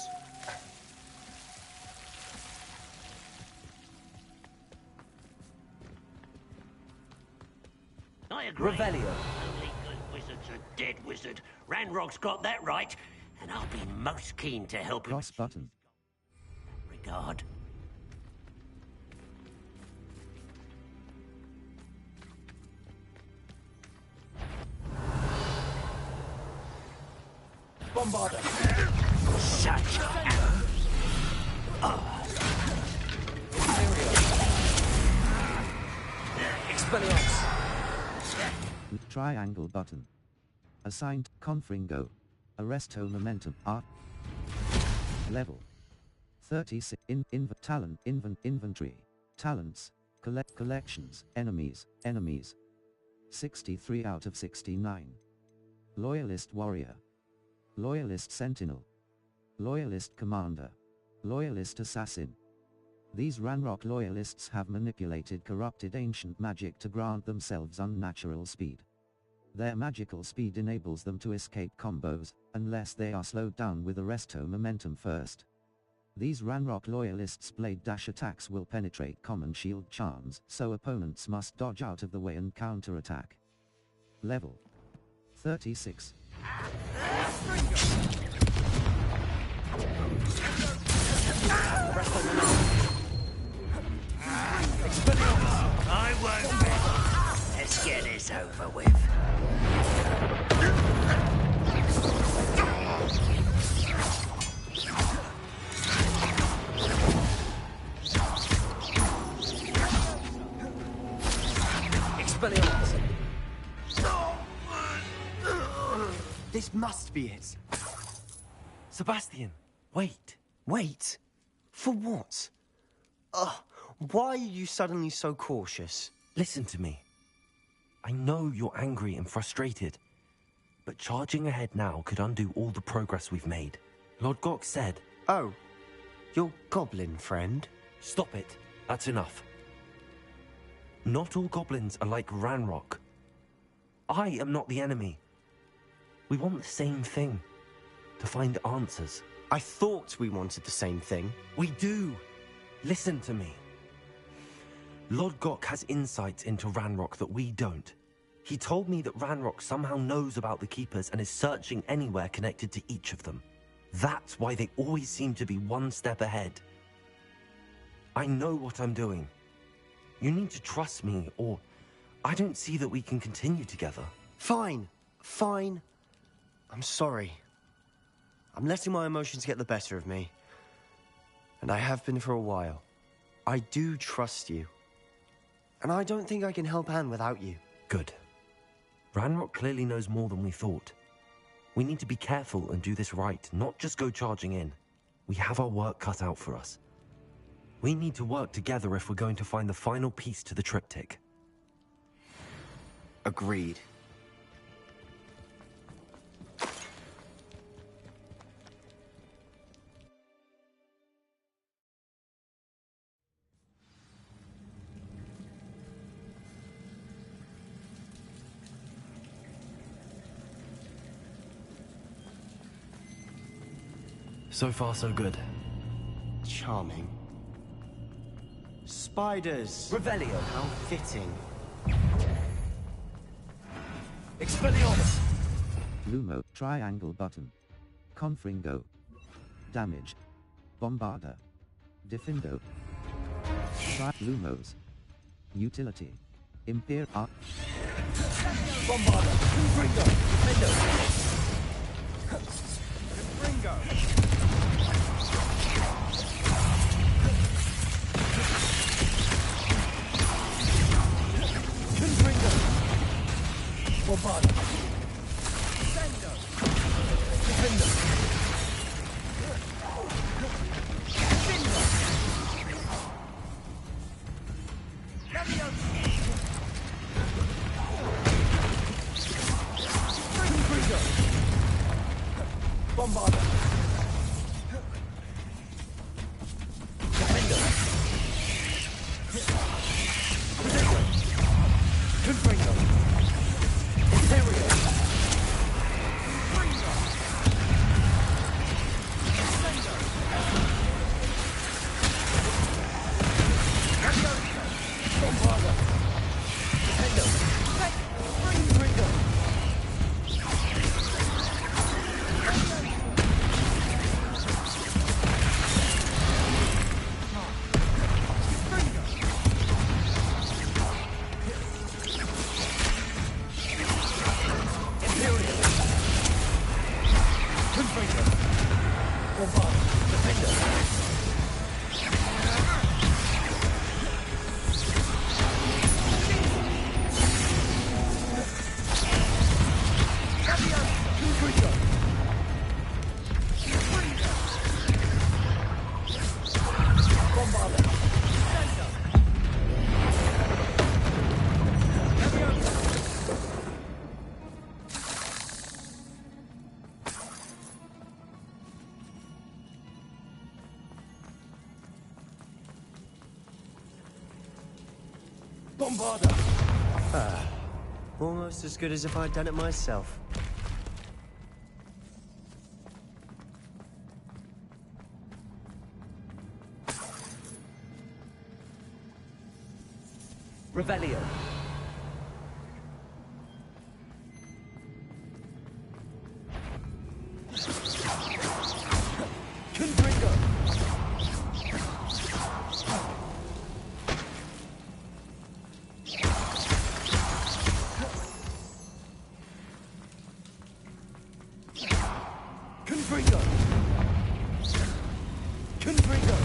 I agree. Revelio. Only good wizards are dead wizard. Ranrock's got that right, and I'll be most keen to help him. Cross button. Regard. Bombarder. Such Expelliarmus. Triangle button. Assigned Confringo. Arresto momentum art. Level 36 talent inventory talents collections enemies 63 out of 69. Loyalist warrior. Loyalist sentinel. Loyalist commander. Loyalist assassin. These Ranrock loyalists have manipulated corrupted ancient magic to grant themselves unnatural speed. Their magical speed enables them to escape combos, unless they are slowed down with Arresto momentum first. These Ranrock loyalists' blade dash attacks will penetrate common shield charms, so opponents must dodge out of the way and counterattack. Level 36. I won't. Let's get this over with. Expelliarmus. This must be it. Sebastian, wait. Wait? For what? Why are you suddenly so cautious? Listen to me. I know you're angry and frustrated, but charging ahead now could undo all the progress we've made. Lord Gok said... Oh, your goblin friend? Stop it. That's enough. Not all goblins are like Ranrock. I am not the enemy. We want the same thing. To find answers. I thought we wanted the same thing. We do. Listen to me. Lord Gok has insights into Ranrock that we don't. He told me that Ranrock somehow knows about the Keepers and is searching anywhere connected to each of them. That's why they always seem to be one step ahead. I know what I'm doing. You need to trust me, or I don't see that we can continue together. Fine. I'm sorry. I'm letting my emotions get the better of me. And I have been for a while. I do trust you. And I don't think I can help Anne without you. Good. Ranrock clearly knows more than we thought. We need to be careful and do this right, not just go charging in. We have our work cut out for us. We need to work together if we're going to find the final piece to the triptych. Agreed. So far, so good. Charming. Spiders! Revelio! How fitting. Expelliarmus! Lumo, triangle button. Confringo. Damage. Bombarder. Defindo. Lumos. Utility. Imper Art. Bombarder! Confringo! Defindo! Confringo! Bombarder! Sendo! Defender! Bombarder! Almost as good as if I'd done it myself. Revelio. Confringo! Confringo! Confringo!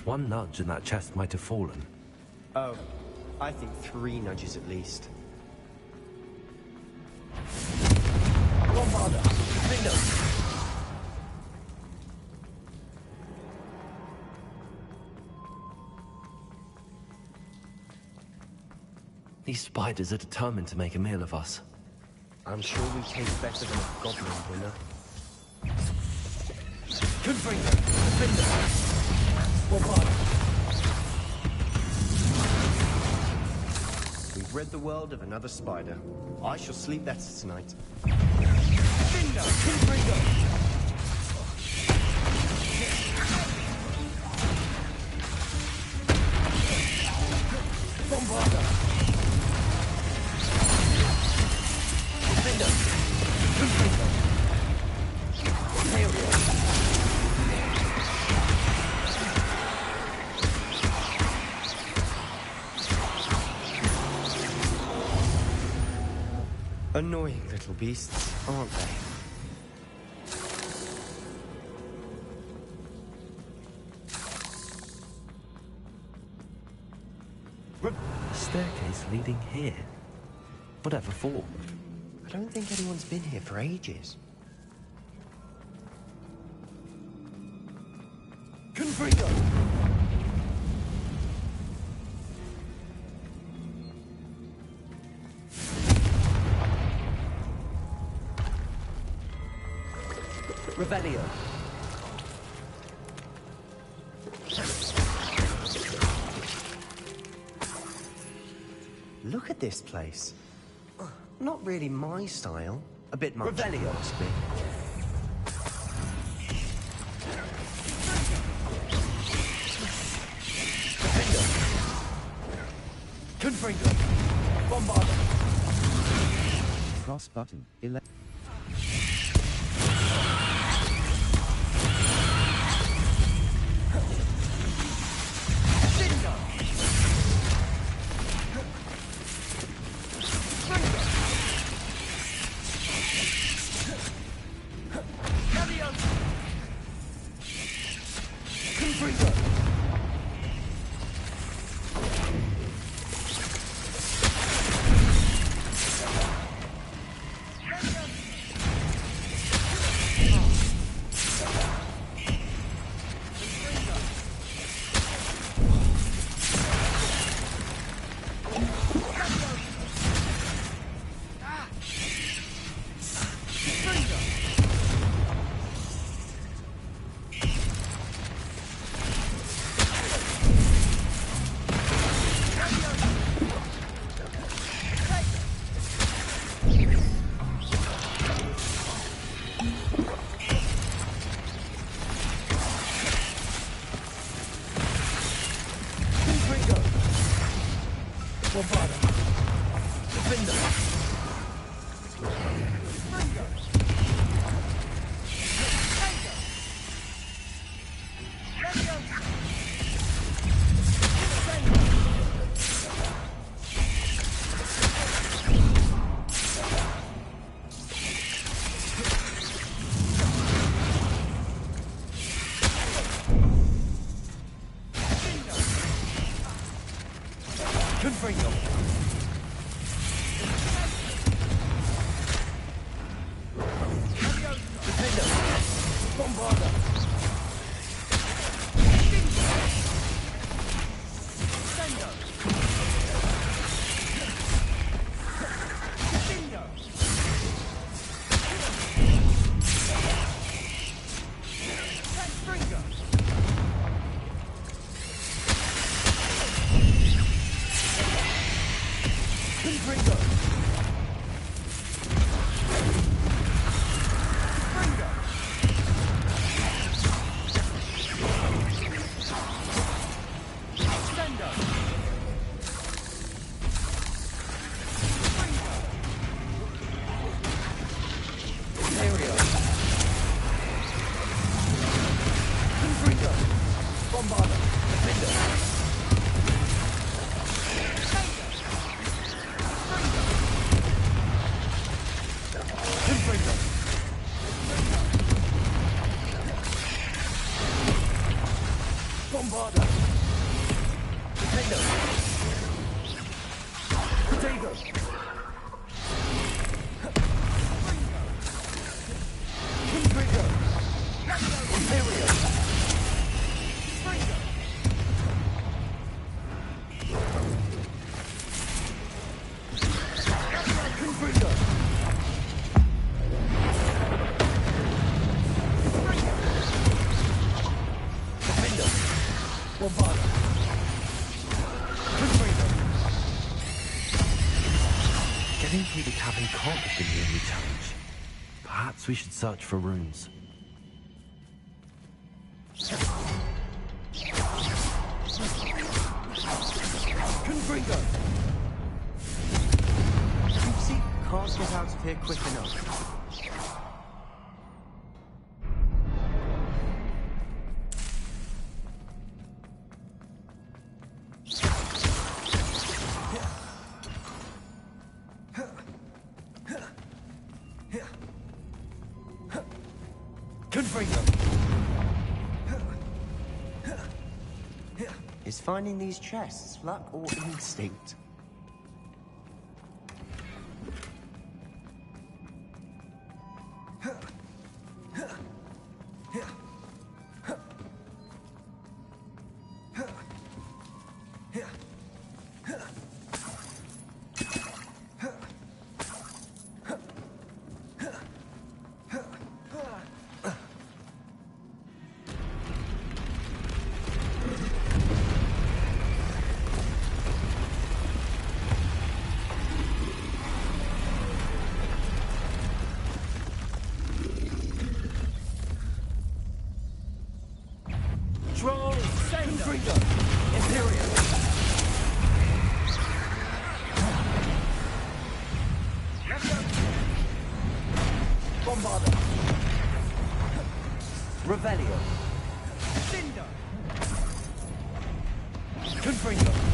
One nudge and that chest might have fallen. Oh, I think 3 nudges at least. Bombarder. Window. These spiders are determined to make a meal of us. I'm sure we taste better than a goblin dinner. Confringo. Window. Bombarder. We've rid the world of another spider. I shall sleep better tonight. Window. Confringo. Bombarder. Window. Confringo. Area. Annoying little beasts, aren't they? A staircase leading here. Whatever for? I don't think anyone's been here for ages. Confringo. Revelio. Look at this place. Not really my style. A bit much. Revelio. Must be. Confringo. Bombarder. Cross button. Getting through the cabin can't have been the only challenge. Perhaps we should search for rooms. Funqhze! Funqhze can't get out of here quick enough. Is finding these chests luck or instinct? Revelio. Cinder. Funqhze.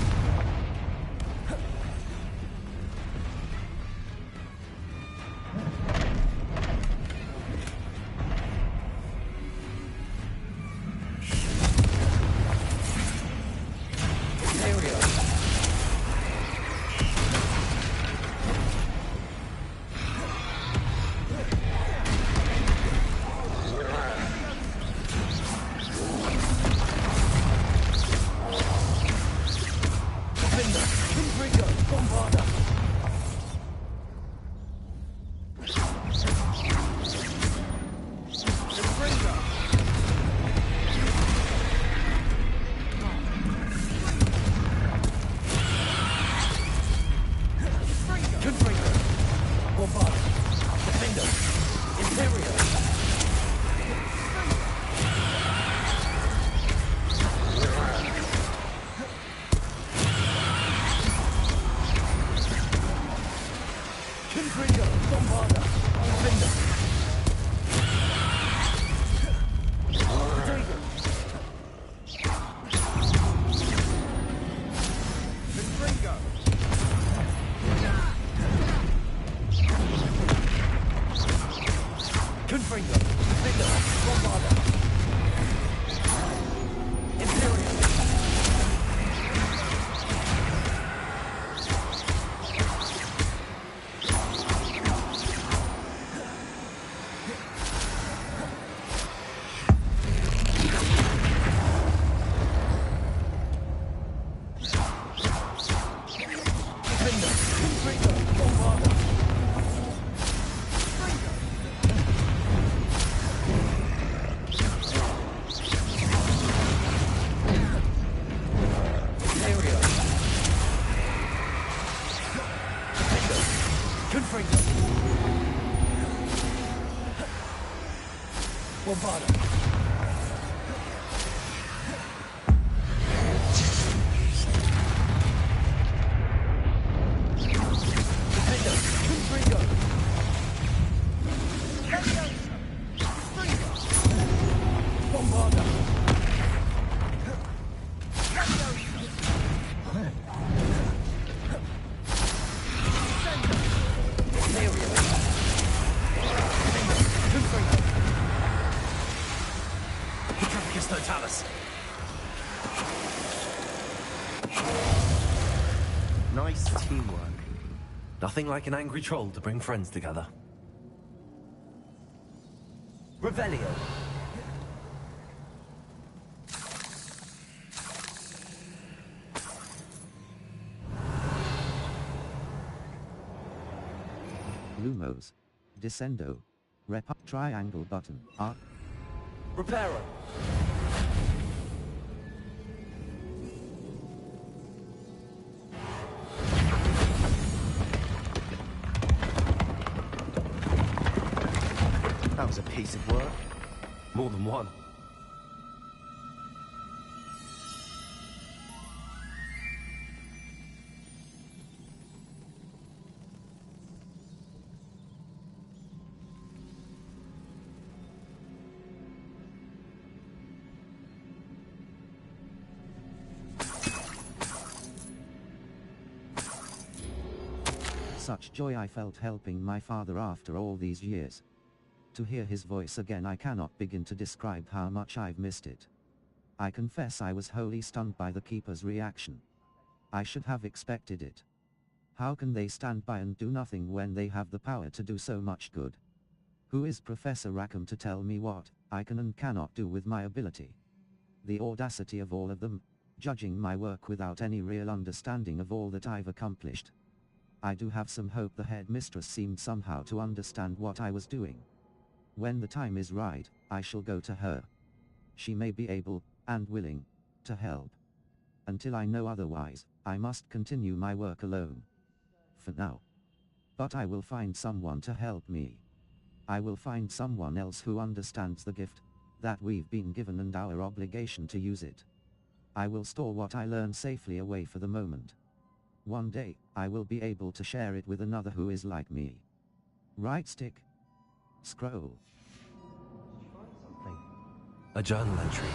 Nice teamwork. Nothing like an angry troll to bring friends together. Revelio. Lumos. Descendo. Rep triangle button. R. Reparo. That was a piece of work. More than one. Such joy I felt helping my father after all these years. To hear his voice again, I cannot begin to describe how much I've missed it. I confess I was wholly stunned by the Keeper's reaction. I should have expected it. How can they stand by and do nothing when they have the power to do so much good? Who is Professor Rackham to tell me what I can and cannot do with my ability? The audacity of all of them, judging my work without any real understanding of all that I've accomplished. I do have some hope the headmistress seemed somehow to understand what I was doing. When the time is right, I shall go to her. She may be able, and willing, to help. Until I know otherwise, I must continue my work alone. For now. But I will find someone to help me. I will find someone else who understands the gift that we've been given and our obligation to use it. I will store what I learn safely away for the moment. One day, I will be able to share it with another who is like me. Right stick. Scroll. A journal entry.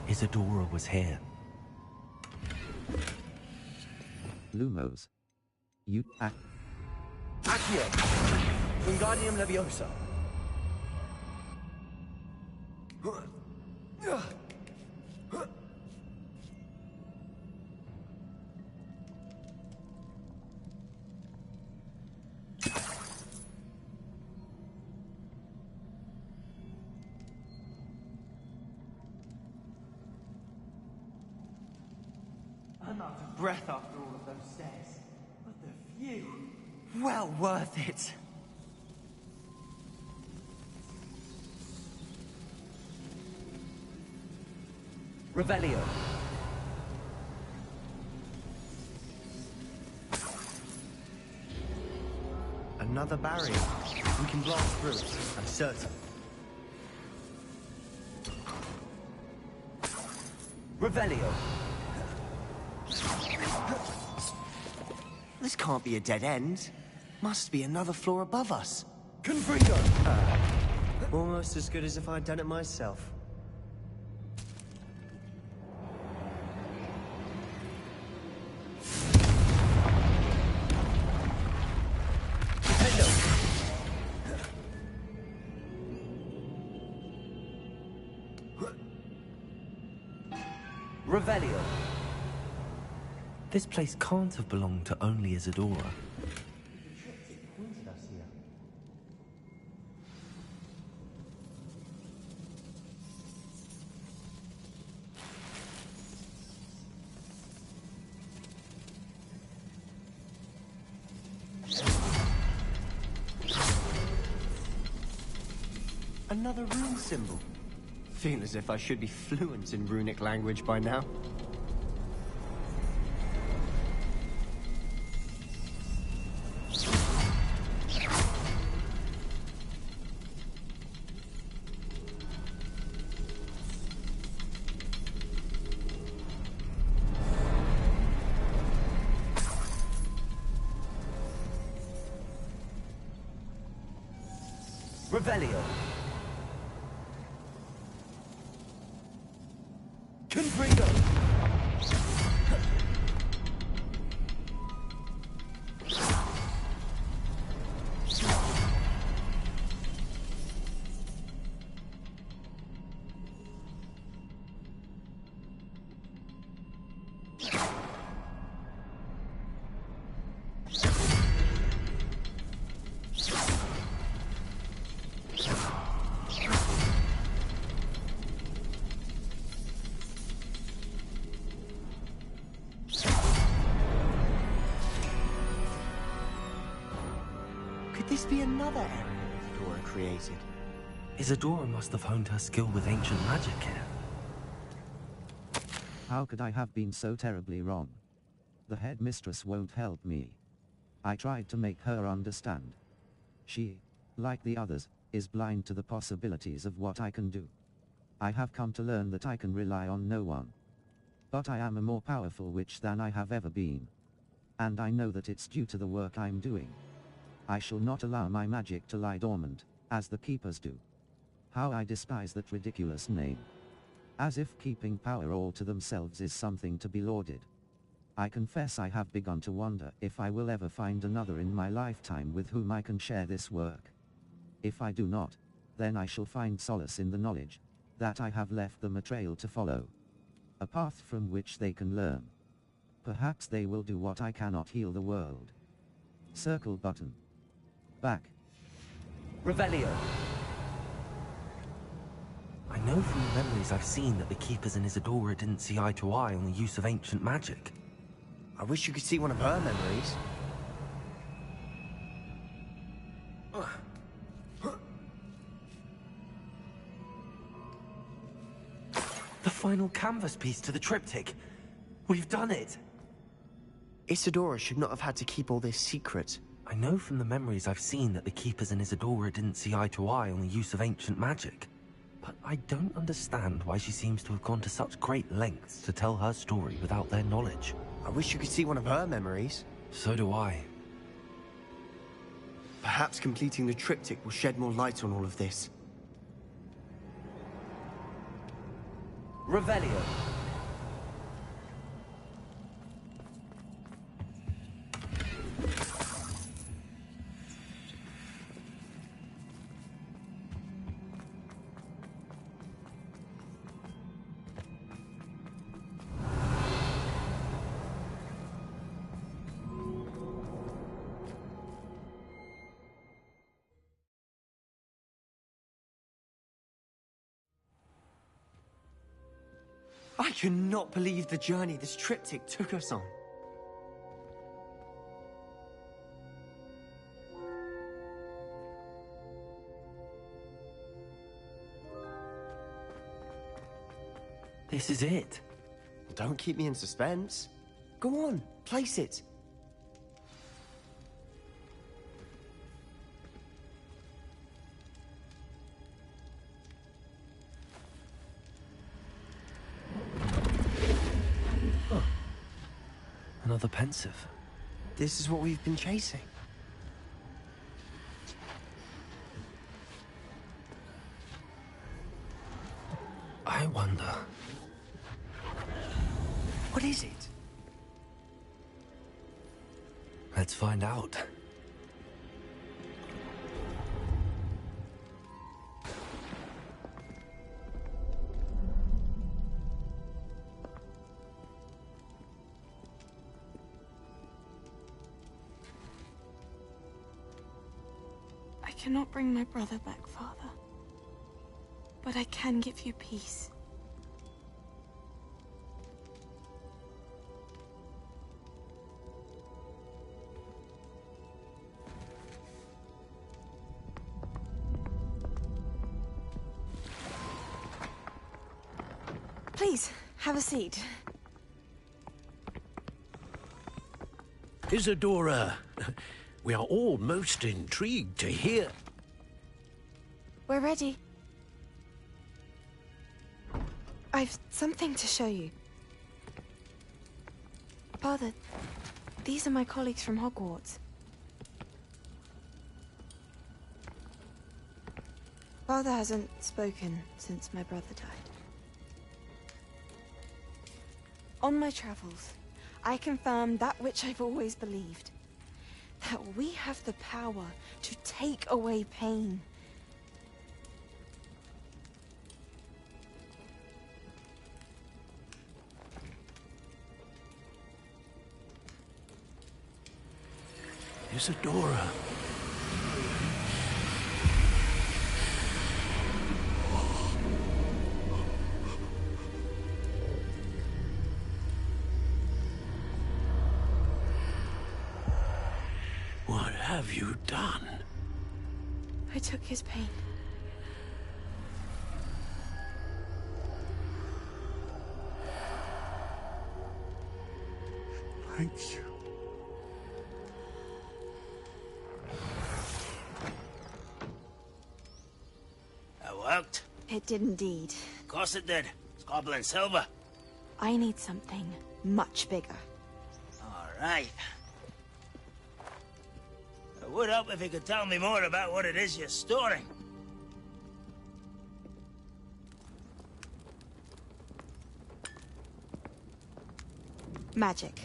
Isadora was here. Lumos. You act. Accio. Wingardium Leviosa. I'm out of breath after all of those stairs. But the view... well worth it. Revelio. Another barrier. We can blast through it, I'm certain. Revelio. This can't be a dead end. Must be another floor above us. Confringo! Almost as good as if I'd done it myself. Revelio. This place can't have belonged to only Isadora. Another rune symbol. Feel as if I should be fluent in runic language by now. Revelio. Confringo. Could this be another area Isadora created? Isadora must have honed her skill with ancient magic here. How could I have been so terribly wrong? The headmistress won't help me. I tried to make her understand. She, like the others, is blind to the possibilities of what I can do. I have come to learn that I can rely on no one. But I am a more powerful witch than I have ever been. And I know that it's due to the work I'm doing. I shall not allow my magic to lie dormant, as the keepers do. How I despise that ridiculous name. As if keeping power all to themselves is something to be lauded. I confess I have begun to wonder if I will ever find another in my lifetime with whom I can share this work. If I do not, then I shall find solace in the knowledge that I have left them a trail to follow. A path from which they can learn. Perhaps they will do what I cannot: heal the world. Circle button. Back. Revelio. I know from the memories I've seen that the Keepers and Isadora didn't see eye to eye on the use of ancient magic. I wish you could see one of her memories. The final canvas piece to the triptych. We've done it! Isadora should not have had to keep all this secret. I know from the memories I've seen that the Keepers and Isadora didn't see eye to eye on the use of ancient magic. But I don't understand why she seems to have gone to such great lengths to tell her story without their knowledge. I wish you could see one of her memories. So do I. Perhaps completing the triptych will shed more light on all of this. Revelio. I cannot believe the journey this triptych took us on. This is it. Don't keep me in suspense. Go on, place it. Another pensive. This is what we've been chasing. I wonder... What is it? Let's find out. I cannot bring my brother back, Father. But I can give you peace. Please, have a seat. Isadora, we are all most intrigued to hear. We're ready. I've something to show you. Father, these are my colleagues from Hogwarts. Father hasn't spoken since my brother died. On my travels, I confirmed that which I've always believed. That we have the power to take away pain. Isadora. What have you done? I took his pain. Thank you. That worked? It did indeed. Of course it did. It's goblin silver. I need something much bigger. All right. It would help if you could tell me more about what it is you're storing. Magic.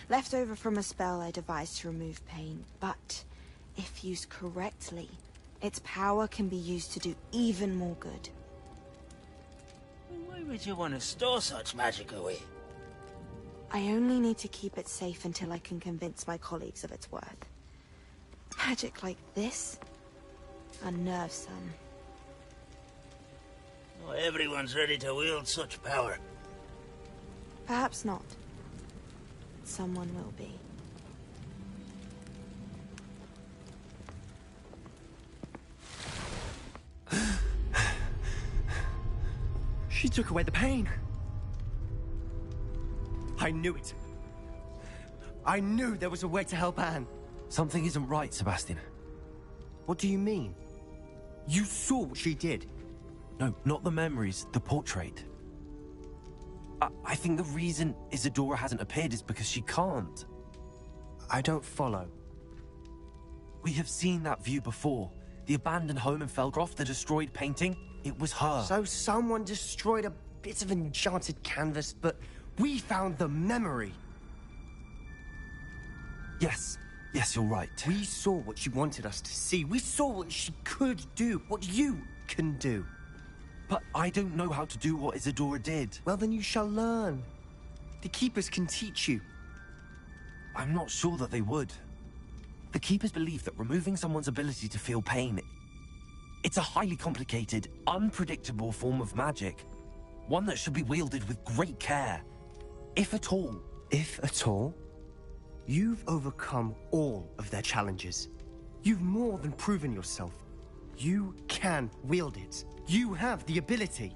Left over from a spell I devised to remove pain, but if used correctly, its power can be used to do even more good. Why would you want to store such magic away? I only need to keep it safe until I can convince my colleagues of its worth. Magic like this unnerves some. Not everyone's ready to wield such power. Perhaps not. Someone will be. She took away the pain. I knew it. I knew there was a way to help Anne. Something isn't right, Sebastian. What do you mean? You saw what she did. No, not the memories, the portrait. I think the reason Isadora hasn't appeared is because she can't. I don't follow. We have seen that view before. The abandoned home in Felgroth, the destroyed painting, it was her. So someone destroyed a bit of enchanted canvas, but we found the memory. Yes, you're right. We saw what she wanted us to see. We saw what she could do, what you can do. But I don't know how to do what Isadora did. Well, then you shall learn. The Keepers can teach you. I'm not sure that they would. The Keepers believe that removing someone's ability to feel pain, it's a highly complicated, unpredictable form of magic. One that should be wielded with great care. If at all. If at all? You've overcome all of their challenges. You've more than proven yourself. You can wield it. You have the ability.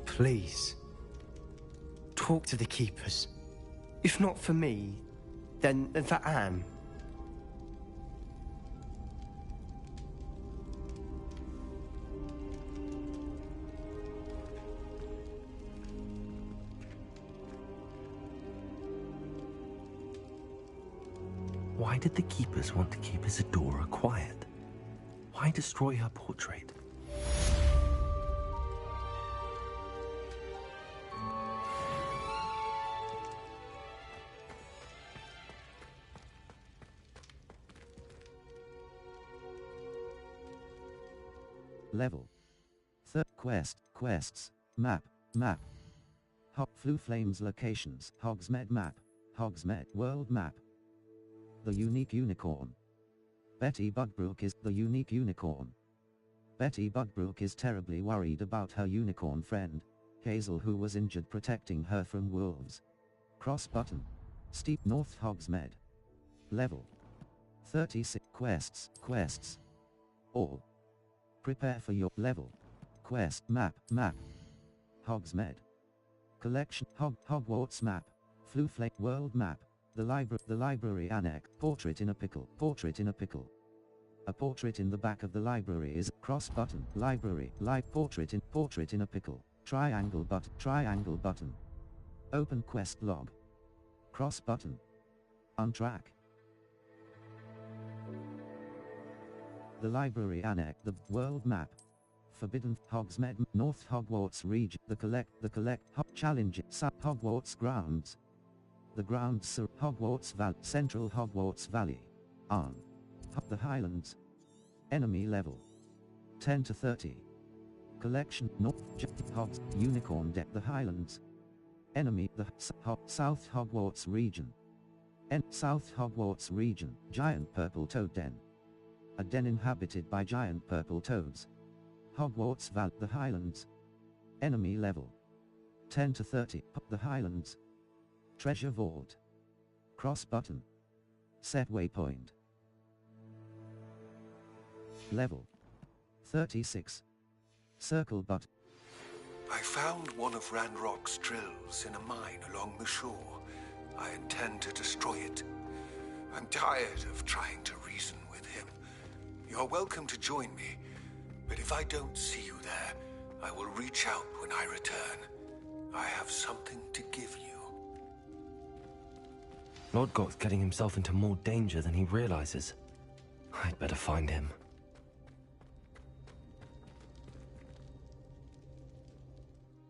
Please, talk to the Keepers. If not for me, then for Anne. Why did the Keepers want to keep Isadora quiet? Why destroy her portrait? Level. Third quest, quests, map, Flue Flames locations, Hogsmeade map, Hogsmeade world map. The unique unicorn. Betty Budbrook is the unique unicorn. Betty Budbrook is terribly worried about her unicorn friend, Hazel, who was injured protecting her from wolves. Cross button. Steep North Hogsmeade. Level. 36 quests. All. Prepare for your level. Quest map. Hogsmeade. Collection Hogwarts map. Flue Flame world map. The library annex. Portrait in a pickle. A portrait in the back of the library is cross button. Library. Portrait in a pickle. Triangle button. Open quest log. Cross button. On track. The library annex, the world map. Forbidden Hogsmeade, North Hogwarts region, the collect, challenge, Hogwarts grounds. The grounds, Sir Hogwarts Valley, Central Hogwarts Valley. On. The Highlands. Enemy level. 10 to 30. Collection, North, Hogs, Unicorn Deck, the Highlands. Enemy, the South Hogwarts region. South Hogwarts region, Giant Purple Toad Den. A den inhabited by giant purple toads. Hogwarts Valley, the Highlands. Enemy level. 10 to 30, the Highlands. Treasure Vault. Cross button. Set waypoint. Level. 36. Circle button. I found one of Ranrock's drills in a mine along the shore. I intend to destroy it. I'm tired of trying to reason with him. You're welcome to join me, but if I don't see you there, I will reach out when I return. I have something to give you. Lord Goth's getting himself into more danger than he realizes. I'd better find him.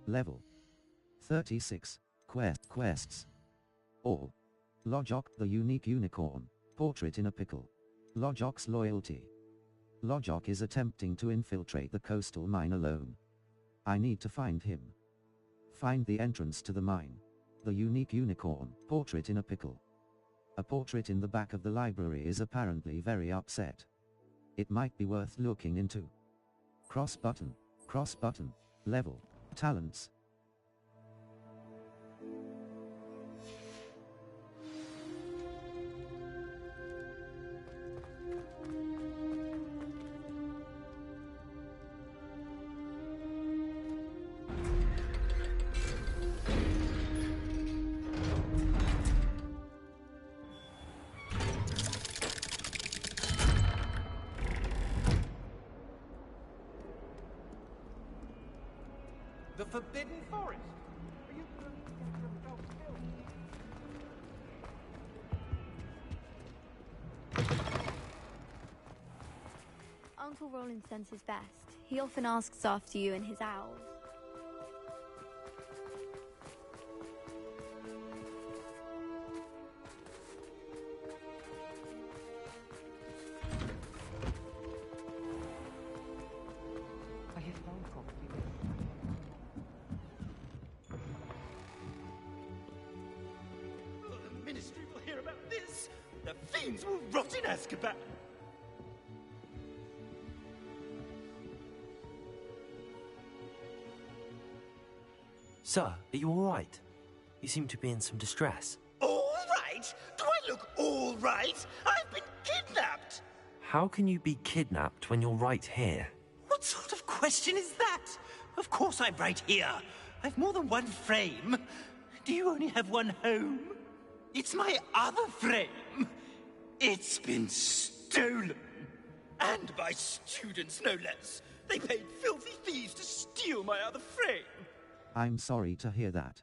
Level 36. Quests. All. Lojock, the unique unicorn. Portrait in a pickle. Lojock's loyalty. Lojock is attempting to infiltrate the coastal mine alone. I need to find him. Find the entrance to the mine. The unique unicorn. Portrait in a pickle. A portrait in the back of the library is apparently very upset. It might be worth looking into. Cross button. Level. Talents. The Forbidden Forest. Are you going to get yourself killed? Uncle Roland sends his best. He often asks after you and his owls. I have no property. The Ministry will hear about this. The fiends will rot in Azkaban. Sir, are you alright? You seem to be in some distress. All right? Do I look all right? I've been kidnapped. How can you be kidnapped when you're right here? What sort of question is that? Of course I'm right here. I've more than one frame. Do you only have one home? It's my other frame. It's been stolen. And by students, no less. They paid filthy thieves to steal my other frame. I'm sorry to hear that.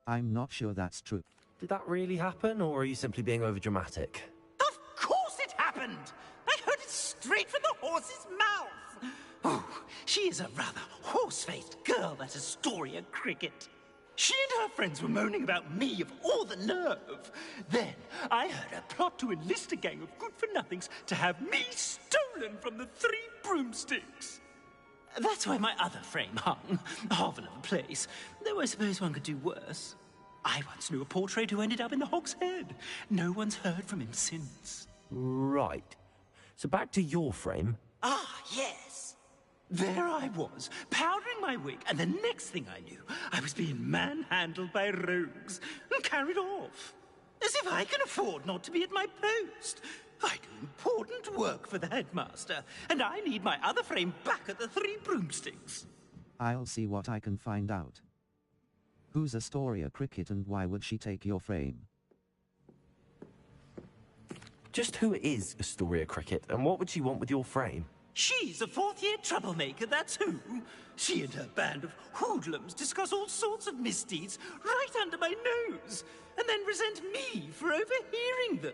I'm not sure that's true. Did that really happen, or are you simply being overdramatic? Of course it happened! I heard it straight from the horse's mouth! Oh, she is a rather horse-faced girl, that Astoria Cricket. She and her friends were moaning about me of all the nerve. Then I heard her plot to enlist a gang of good-for-nothings to have me stolen from the Three Broomsticks. That's where my other frame hung. A hovel of a place. Though I suppose one could do worse. I once knew a portrait who ended up in the Hog's Head. No one's heard from him since. Right. So back to your frame. Ah, yes. There I was, powdering my wig, and the next thing I knew, I was being manhandled by rogues and carried off. As if I can afford not to be at my post. I do important work for the headmaster, and I need my other frame back at the Three Broomsticks. I'll see what I can find out. Who's Astoria Cricket and why would she take your frame? Just who is Astoria Cricket, and what would she want with your frame? She's a fourth-year troublemaker, that's who. She and her band of hoodlums discuss all sorts of misdeeds right under my nose, and then resent me for overhearing them.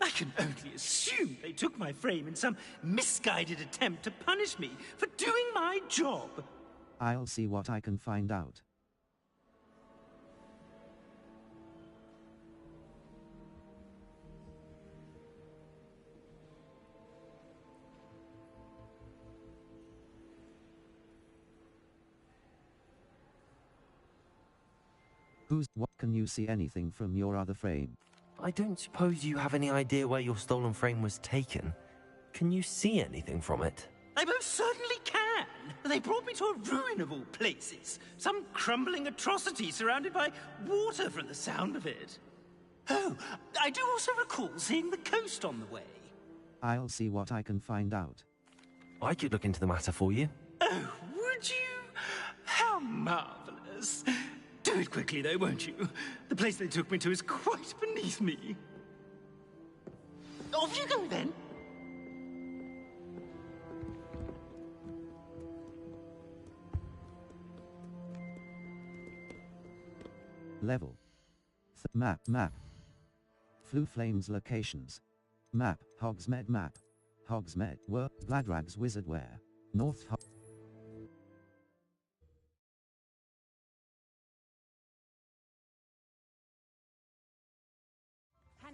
I can only assume they took my frame in some misguided attempt to punish me for doing my job. I'll see what I can find out. What can you see anything from your other frame? I don't suppose you have any idea where your stolen frame was taken. Can you see anything from it? I most certainly can. They brought me to a ruin of all places. Some crumbling atrocity surrounded by water from the sound of it. Oh, I do also recall seeing the coast on the way. I'll see what I can find out. I could look into the matter for you. Oh, would you? How marvelous. Do it quickly, though, won't you? The place they took me to is quite beneath me. Off you go, then. Level. Map. Flu Flames locations. Map. Hogsmeade map. Hogsmeade. Gladrag's Wizardware. North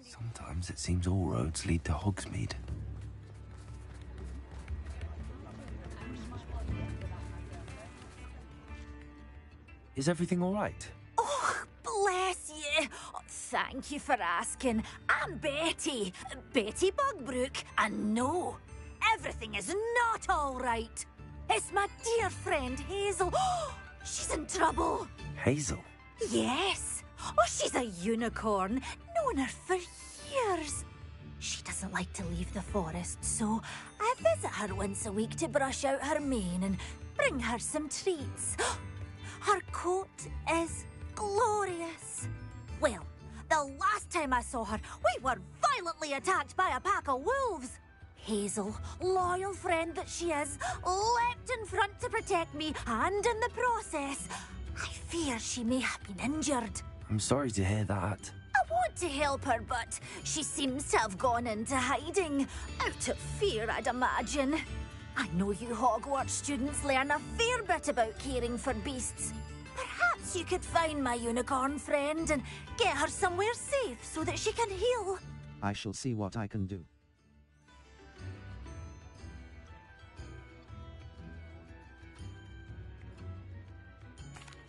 Sometimes it seems all roads lead to Hogsmeade. Is everything all right? Oh, bless you. Oh, thank you for asking. I'm Betty. Betty Bugbrook. And no, everything is not all right. It's my dear friend Hazel. Oh, she's in trouble. Hazel? Yes. Oh, she's a unicorn. Known her for years. She doesn't like to leave the forest, so I visit her once a week to brush out her mane and bring her some treats. Her coat is glorious. Well, the last time I saw her, we were violently attacked by a pack of wolves. Hazel, loyal friend that she is, leapt in front to protect me, and in the process, I fear she may have been injured. I'm sorry to hear that. I want to help her, but she seems to have gone into hiding. Out of fear, I'd imagine. I know you Hogwarts students learn a fair bit about caring for beasts. Perhaps you could find my unicorn friend and get her somewhere safe so that she can heal. I shall see what I can do.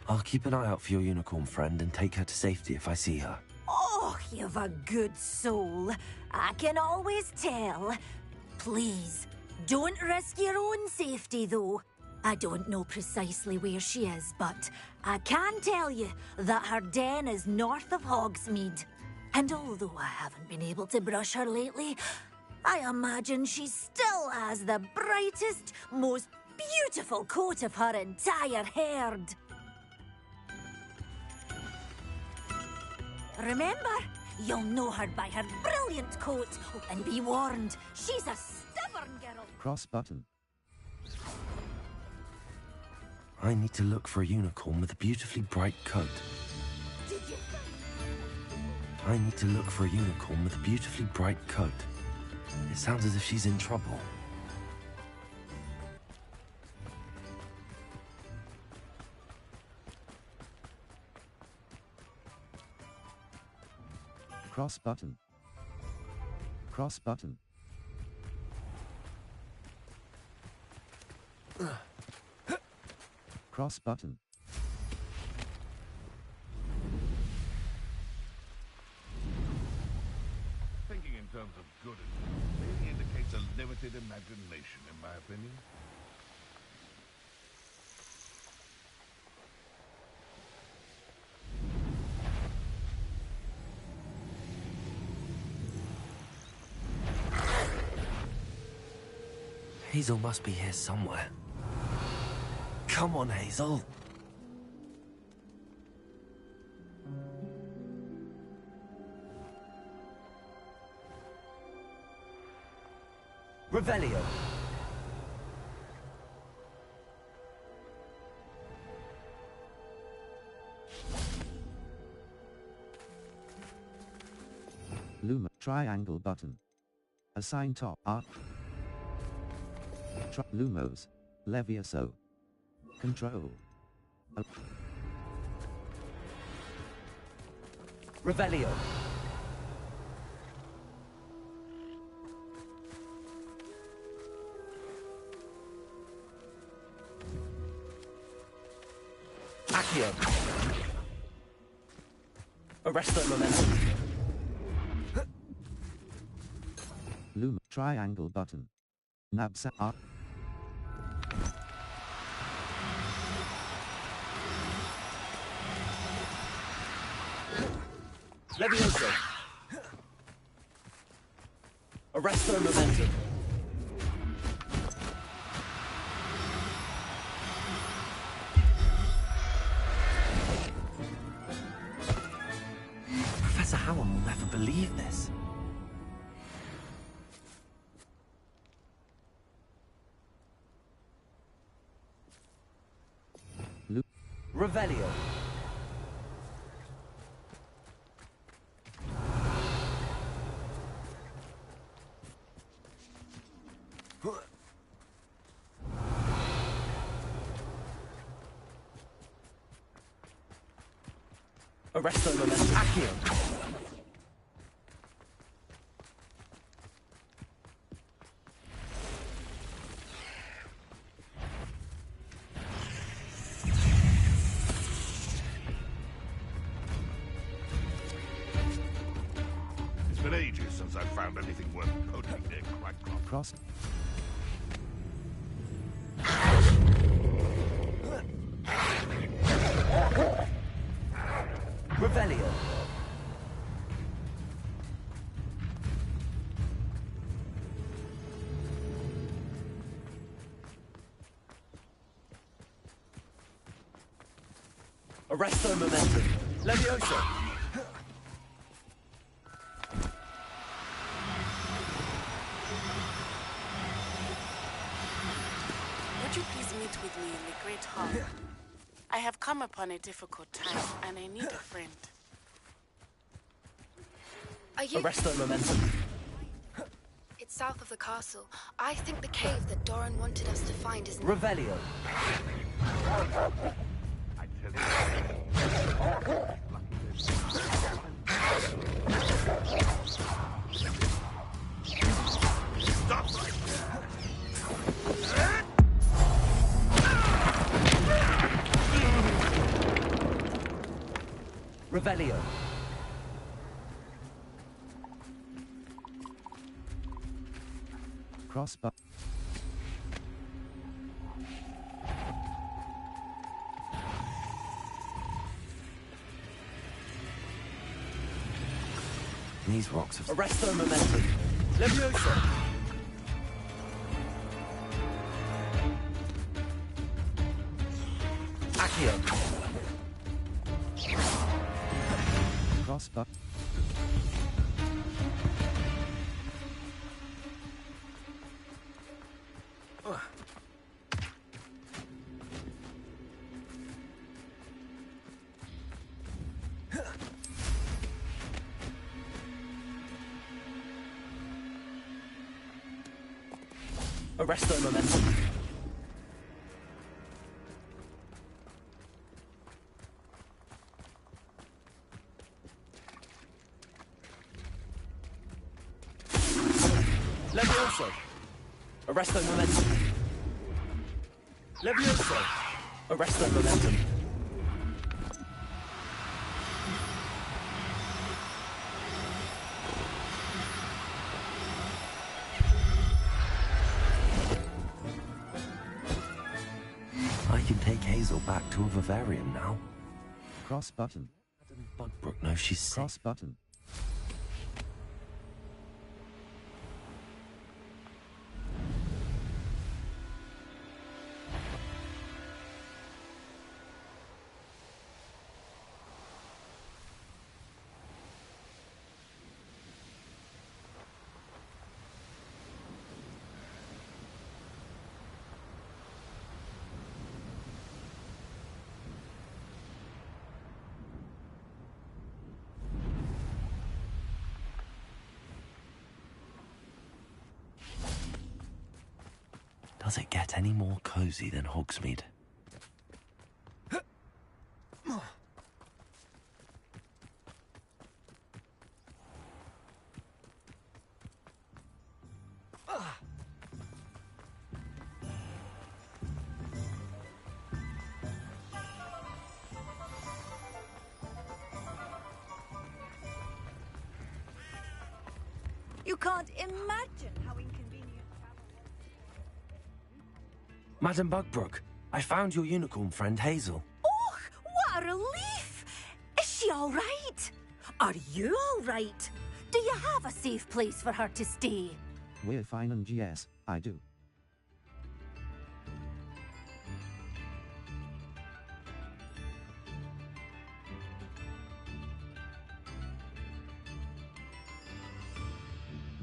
I'll keep an eye out for your unicorn friend and take her to safety if I see her. Oh, you've a good soul. I can always tell. Please, don't risk your own safety, though. I don't know precisely where she is, but I can tell you that her den is north of Hogsmeade. And although I haven't been able to brush her lately, I imagine she still has the brightest, most beautiful coat of her entire herd. Remember, you'll know her by her brilliant coat. Oh, and be warned, she's a stubborn girl. Cross button. I need to look for a unicorn with a beautifully bright coat. I need to look for a unicorn with a beautifully bright coat. It sounds as if she's in trouble. Cross button. Cross button. Cross button. Thinking in terms of good and evil really indicates a limited imagination, in my opinion. Hazel must be here somewhere. Come on, Hazel. Revelio. Luma. Triangle button. Assign top. Art. Lumos. Levioso. Control. Revelio. Accio. Arresto momentum. Luma. Triangle button. Nabsa. Art. Levioso. Arresto momentum. Professor Howell will never believe this. Revelio. Arresto momentum. Accio. It's been ages since I've found anything worth putting near Crackcroft. Cross. Revelio. Arresto momentum. Levioso. Would you please meet with me in the Great Hall? I have come upon a difficult time, and I need a friend. Are you... Arresto momentum. It's south of the castle. I think the cave that Doran wanted us to find is... Revelio. I tell you. Stop right there. Revelio. Cross button. These rocks have... Arresto momentum. Levioso. Accio. Cross button. Arresto momentum. Levioso. Arresto momentum. Levioso. Arresto momentum. I can take Hazel back to a vivarium now. Cross button. Budbrook knows she's sick. Cross button. Does it get any more cozy than Hogsmeade? You can't imagine how inconvenient. Madam Bugbrook, I found your unicorn friend Hazel. Oh, what a relief! Is she all right? Are you all right? Do you have a safe place for her to stay? We're fine and yes, I do.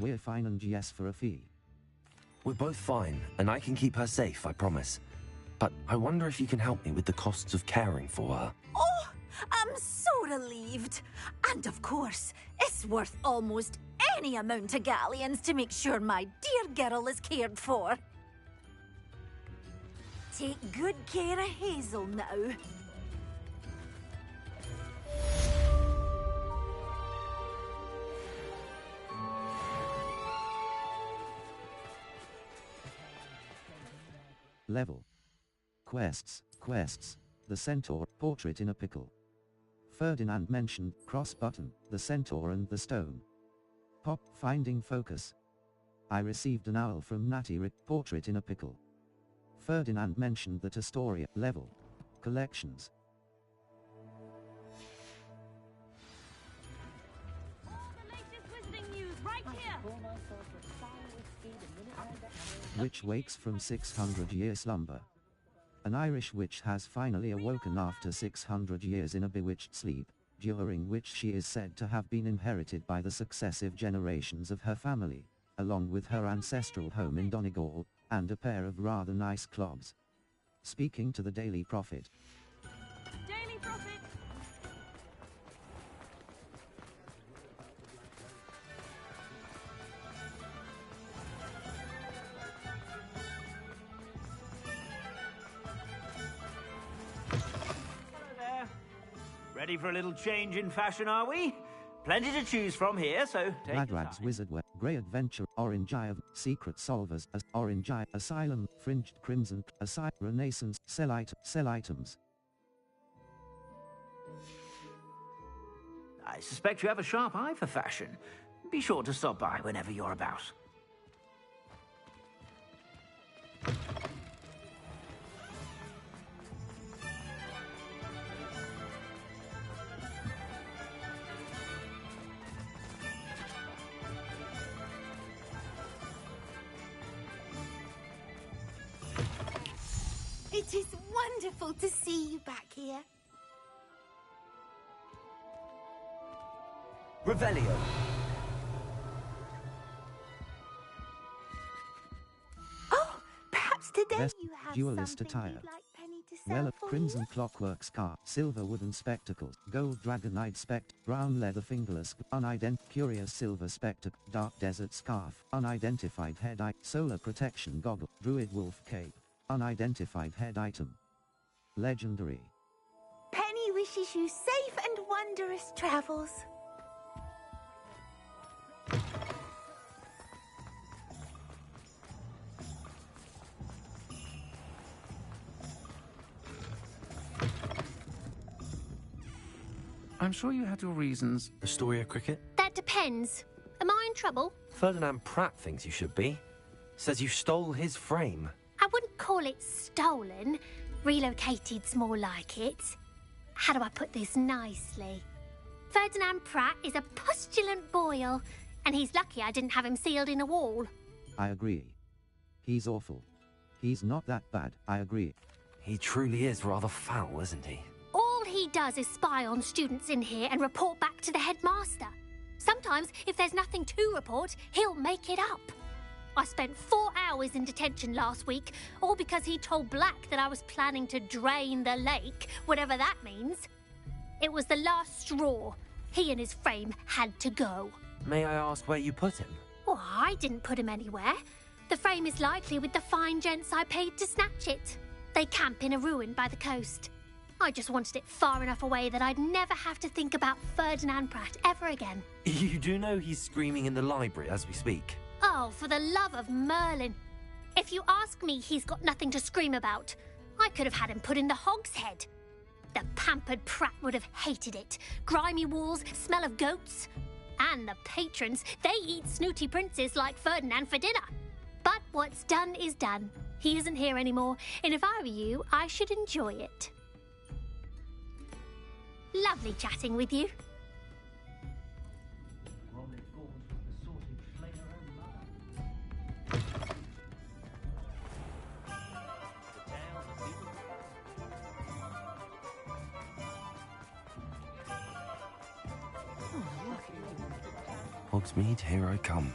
We're fine and yes for a fee. We're both fine, and I can keep her safe, I promise. But I wonder if you can help me with the costs of caring for her. Oh, I'm so relieved. And of course, it's worth almost any amount of galleons to make sure my dear girl is cared for. Take good care of Hazel now. Level. Quests. The Centaur, portrait in a pickle. Ferdinand mentioned, cross button, the Centaur and the stone. Pop, finding focus. I received an owl from Natty Rick, portrait in a pickle. Ferdinand mentioned that Astoria, level. Collections. Witch wakes from 600-year slumber. An Irish witch has finally awoken after 600 years in a bewitched sleep, during which she is said to have been inherited by the successive generations of her family, along with her ancestral home in Donegal, and a pair of rather nice clogs. Speaking to the Daily Prophet. Daily Prophet! Ready for a little change in fashion, are we? Plenty to choose from here, so take your Radrag's time. Wizardwear, Grey Adventure, Orange Eye of, Secret Solvers, Orange Eye, Asylum, Fringed Crimson, Renaissance, Sell items. I suspect you have a sharp eye for fashion. Be sure to stop by whenever you're about. It is wonderful to see you back here. Revelio. Oh, perhaps today Vest, you have duelist something attire. you'd like Penny to sell Well, for crimson you? clockwork scarf, silver wooden spectacles, gold dragonite spect, brown leather fingerless, curious silver spectacle, dark desert scarf, unidentified head eye, solar protection goggle, druid wolf cape, unidentified head item. Legendary. Penny wishes you safe and wondrous travels. I'm sure you had your reasons. Astoria Cricket? That depends. Am I in trouble? Ferdinand Pratt thinks you should be. Says you stole his frame. I wouldn't call it stolen. Relocated's more like it. How do I put this nicely? Ferdinand Pratt is a postulant boil, and he's lucky I didn't have him sealed in a wall. I agree. He's awful. He's not that bad, I agree. He truly is rather foul, isn't he? All he does is spy on students in here and report back to the headmaster. Sometimes, if there's nothing to report, he'll make it up. I spent 4 hours in detention last week, all because he told Black that I was planning to drain the lake, whatever that means. It was the last straw. He and his frame had to go. May I ask where you put him? Well, I didn't put him anywhere. The frame is likely with the fine gents I paid to snatch it. They camp in a ruin by the coast. I just wanted it far enough away that I'd never have to think about Ferdinand Pratt ever again. You do know he's screaming in the library as we speak. Oh, for the love of Merlin. If you ask me, he's got nothing to scream about. I could have had him put in the Hogshead. The pampered Pratt would have hated it. Grimy walls, smell of goats. And the patrons, they eat snooty princes like Ferdinand for dinner. But what's done is done. He isn't here anymore, and if I were you, I should enjoy it. Lovely chatting with you. Hogsmeade, here I come.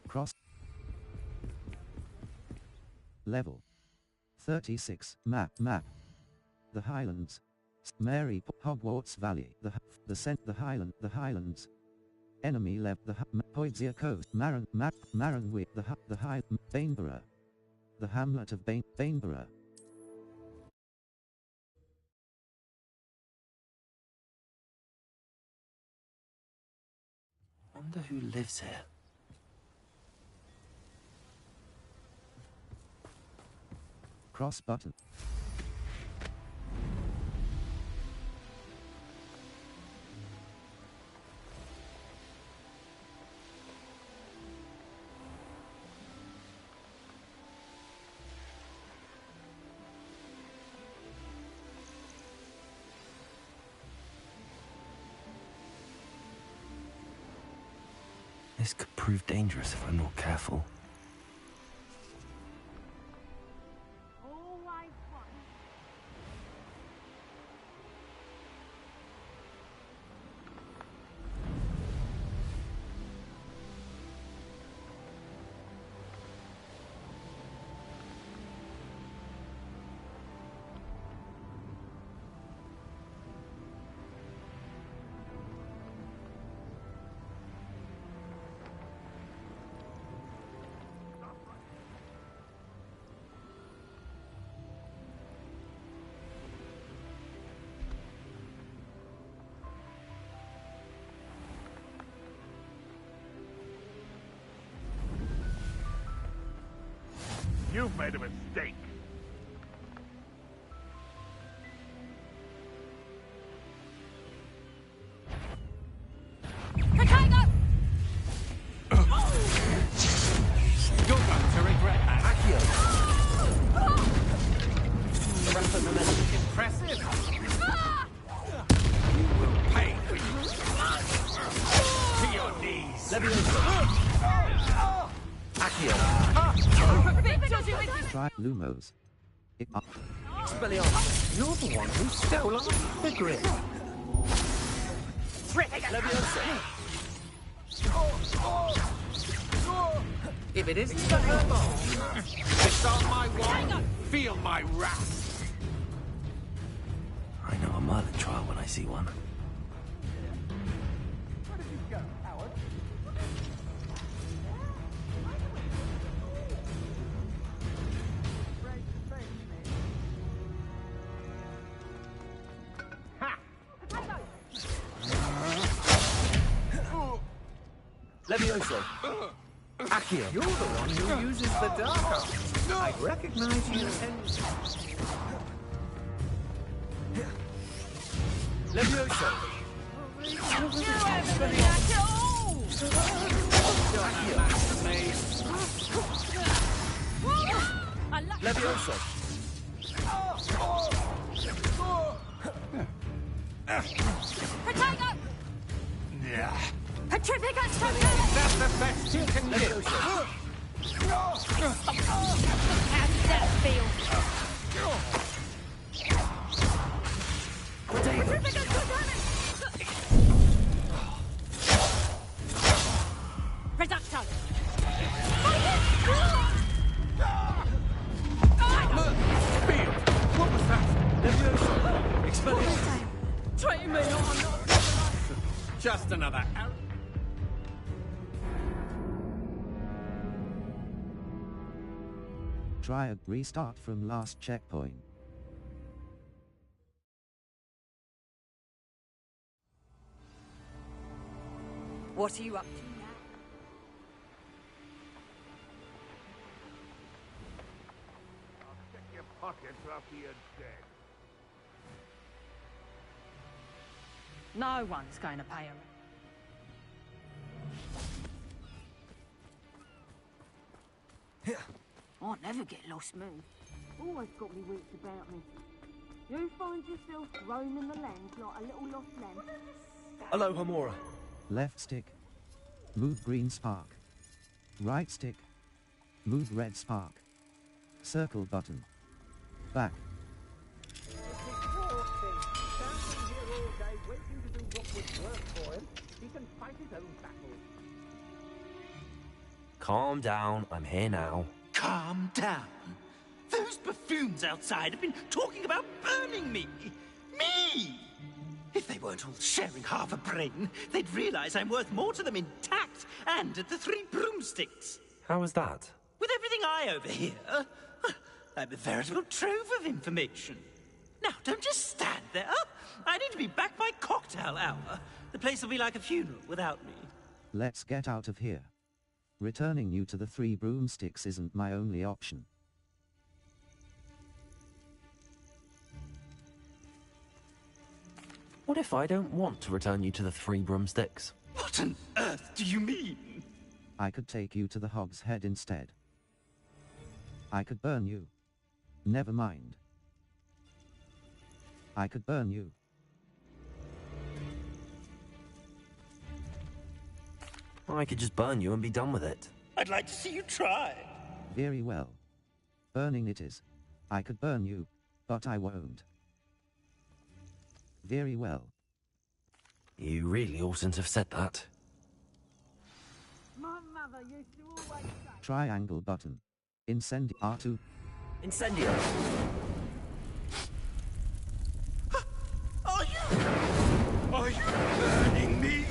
Cross. Level 36. Map. The Highlands. Mary Hogwarts Valley. The Highlands. Enemy left the Funqhze Coast. Maranwi. The High Bainborough. The hamlet of Bainborough. Wonder who lives here. Cross button. This could prove dangerous if I'm not careful. You've made a mistake. You're going to regret that. Accio. Impressive. You will pay for you. To your knees. Accio. Try Lumos. Expelliarmus, you're the one who stole the grip. If it isn't the Hermon, it's on my wine. Feel my wrath. I know a Merlin trial when I see one. Levioso. Accio. You're the one who uses the dark arts. I recognize you Levioso. Accio. Levioso! Protego! Yeah. Petrifica Structure! That's the best you can do! How does that feel? Petrifica Structure! Reducto! What was that? Levioso! Expelliarmus! Try me, I'm not... Just another arrow. Try a restart from last checkpoint. What are you up to now? I'll check your pockets after you're dead. No one's going to pay him. I never get lost, me. Always got me wits about me. You find yourself roaming the land like a little lost lamb. Hello, Hamora. Left stick. Move green spark. Right stick. Move red spark. Circle button. Back. Calm down, I'm here now. Calm down. Those buffoons outside have been talking about burning me. Me! If they weren't all sharing half a brain, they'd realize I'm worth more to them intact and at the 3 broomsticks. How was that? With everything I overhear, I'm a veritable trove of information. Now, don't just stand there. I need to be back by cocktail hour. The place will be like a funeral without me. Let's get out of here. Returning you to the 3 broomsticks isn't my only option. What if I don't want to return you to the 3 broomsticks? What on earth do you mean? I could take you to the Hog's Head instead. I could burn you. Never mind. I could burn you. I could just burn you and be done with it. I'd like to see you try. Very well. Burning it is. I could burn you, but I won't. Very well. You really oughtn't have said that. My mother used to always say... Triangle button. Incendi R2. Incendio! Are you burning me?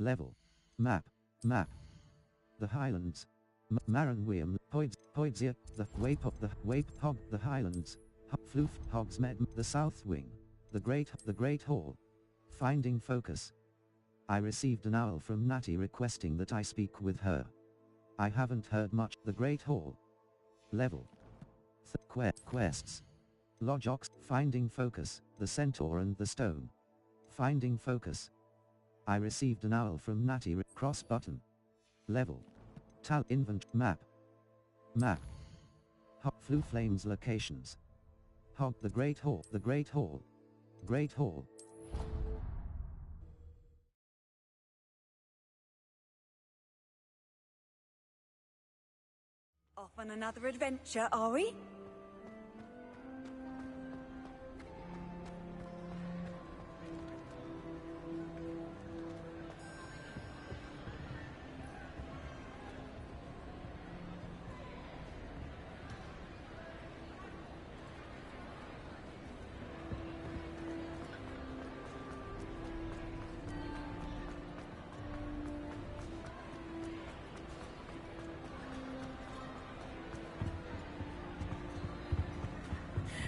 Level. Map. Map. The Highlands. Maranwiam. Poidzia. The Wape. The Wape Hog. The Highlands. Floof. Hogsmeade. The South Wing. The Great Hall. Finding focus. I received an owl from Natty requesting that I speak with her. I haven't heard much. The Great Hall. Level. Quests. Lodge Ox. Finding focus. The Centaur and the Stone. Finding focus. I received an owl from Natty. Cross button. Level. Tal invent. Map. Map. Hog Flu Flames locations. Hog the Great Hall. The Great Hall. Great Hall. Off on another adventure, are we?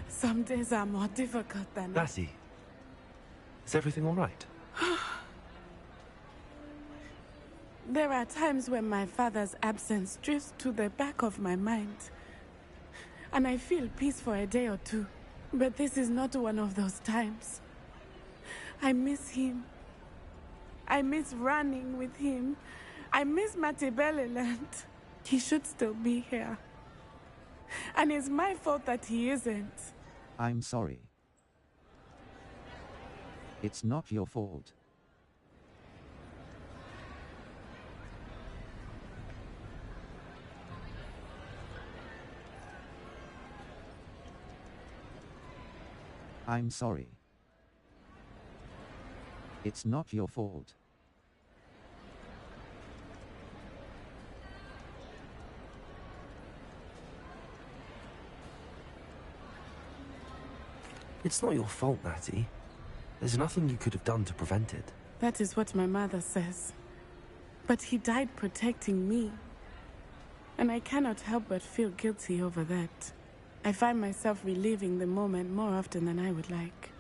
Some days are more difficult than Lassie, is everything all right? There are times when my father's absence drifts to the back of my mind, and I feel peace for a day or two. But this is not one of those times. I miss him. I miss running with him. I miss Matebeleland. He should still be here. And it's my fault that he isn't. I'm sorry. It's not your fault. I'm sorry. It's not your fault. It's not your fault, Natty. There's nothing you could have done to prevent it. That is what my mother says. But he died protecting me. And I cannot help but feel guilty over that. I find myself reliving the moment more often than I would like.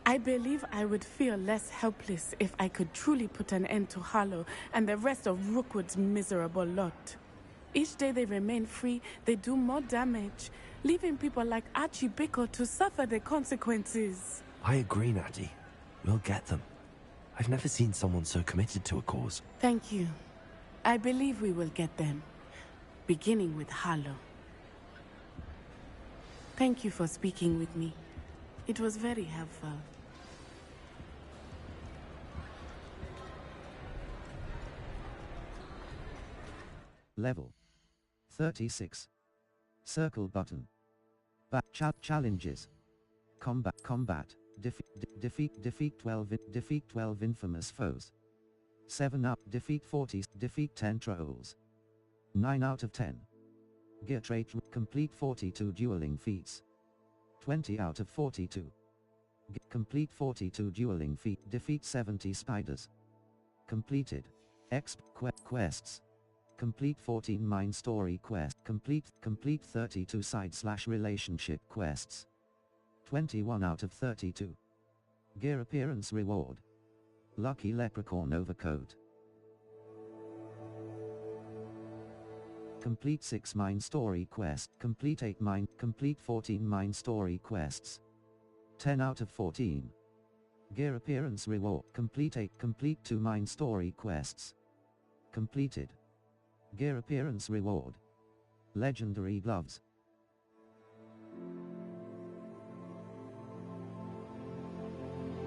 I believe I would feel less helpless if I could truly put an end to Harlow and the rest of Rookwood's miserable lot. Each day they remain free, they do more damage, leaving people like Archie Bickle to suffer the consequences. I agree, Natty. We'll get them. I've never seen someone so committed to a cause. Thank you. I believe we will get them. Beginning with Harlow. Thank you for speaking with me. It was very helpful. Level 36. Circle button. Challenges. Combat. Defeat 12 infamous foes. 7 up. Defeat 40. Defeat 10 trolls. 9 out of 10. Gear trait. Complete 42 dueling feats. 20 out of 42. Complete 42 dueling feat. Defeat 70 spiders. Completed. Quests. Complete 14 Mind Story quests. Complete 32 side/relationship quests. 21 out of 32. Gear appearance reward. Lucky Leprechaun overcoat. Complete 6 Mind Story quests. Complete 14 Mind Story quests. 10 out of 14. Gear appearance reward. Complete 2 Mind Story quests. Completed. Gear appearance reward. Legendary gloves.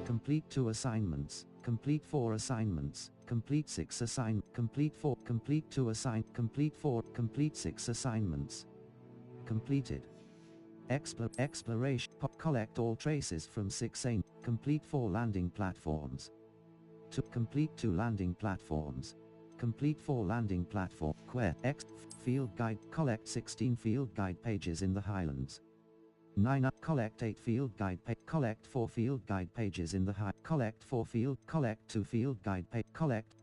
Complete 2 assignments. Complete 4 assignments. Complete 6 Complete 4. Complete 2 Complete 4. Complete 6 assignments. Completed. Exploration. Collect all traces from 6 Complete 4 landing platforms. To complete 2 landing platforms. Complete 4 landing platform. Field guide. Collect 16 field guide pages in the Highlands. 9 up. Collect 8 field guide Collect 4 field guide pages in the Collect 4 Collect 2 field guide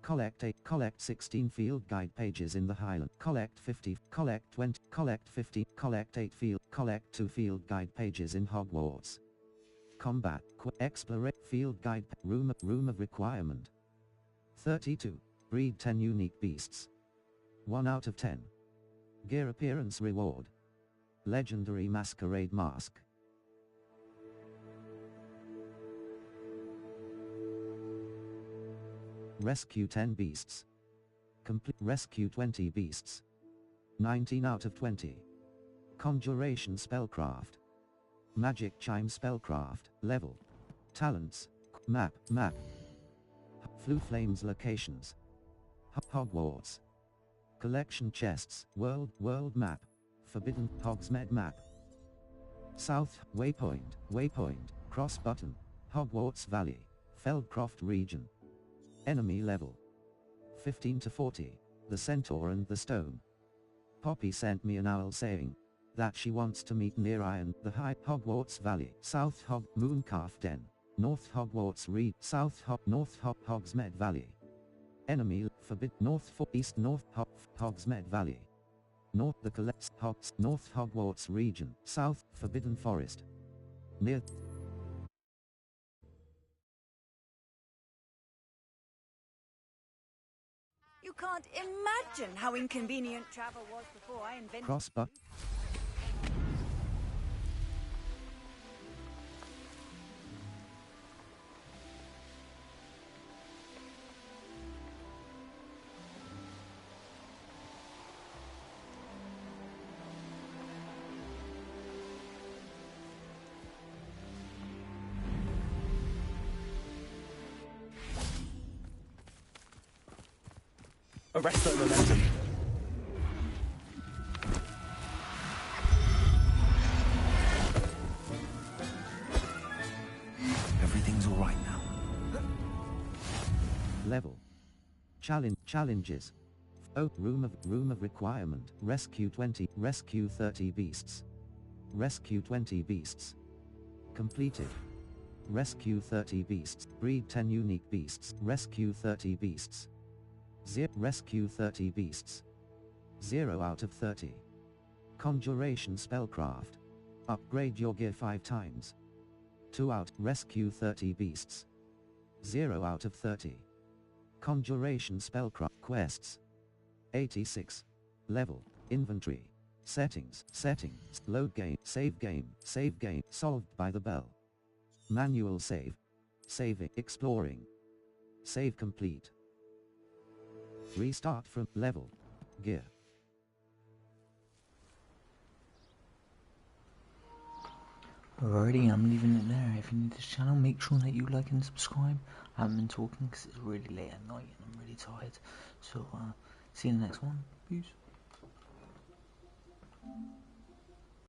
Collect 16 field guide pages in the Highland. Collect 50. Collect 20. Collect 50. Collect 8 Collect 2 field guide pages in Hogwarts. Combat. Explore field guide room of requirement. 32. Breed 10 unique beasts. 1 out of 10. Gear appearance reward. Legendary masquerade mask. Rescue 10 beasts. Rescue 20 beasts. 19 out of 20. Conjuration spellcraft. Magic chime spellcraft. Level. Talents. Map. Flu flames locations. Hogwarts. Collection chests. World map. Forbidden Hogsmeade map. South Waypoint. Cross button. Hogwarts Valley. Feldcroft region. Enemy level 15 to 40. The Centaur and the Stone. Poppy sent me an owl saying that she wants to meet near the High Hogwarts Valley. South Mooncalf Den. North Hogwarts Reed. North Hogsmeade Valley. Enemy forbid East North Hogsmeade Valley. North North Hogwarts region. South Forbidden Forest. Near. You can't imagine how inconvenient travel was before I invented... Crossbar. Arrest that momentum. Everything's all right now. Level. Challenges. Oh, room of requirement. Rescue 20. Rescue 30 beasts. Rescue 20 beasts. Completed. Rescue 30 beasts. Breed 10 unique beasts. Rescue 30 beasts. Rescue 30 beasts. 0 out of 30. Conjuration spellcraft. Upgrade your gear 5 times. 2 out. Rescue 30 beasts. 0 out of 30. Conjuration spellcraft. Quests. 86. Level. Inventory. Settings. Load game. Save game. Solved by the bell. Manual save. Saving. Exploring. Save complete. Restart from level. Gear. Alrighty, I'm leaving it there. If you're new to this channel, make sure that you like and subscribe. I haven't been talking because it's really late at night and I'm really tired. So, see you in the next one. Peace.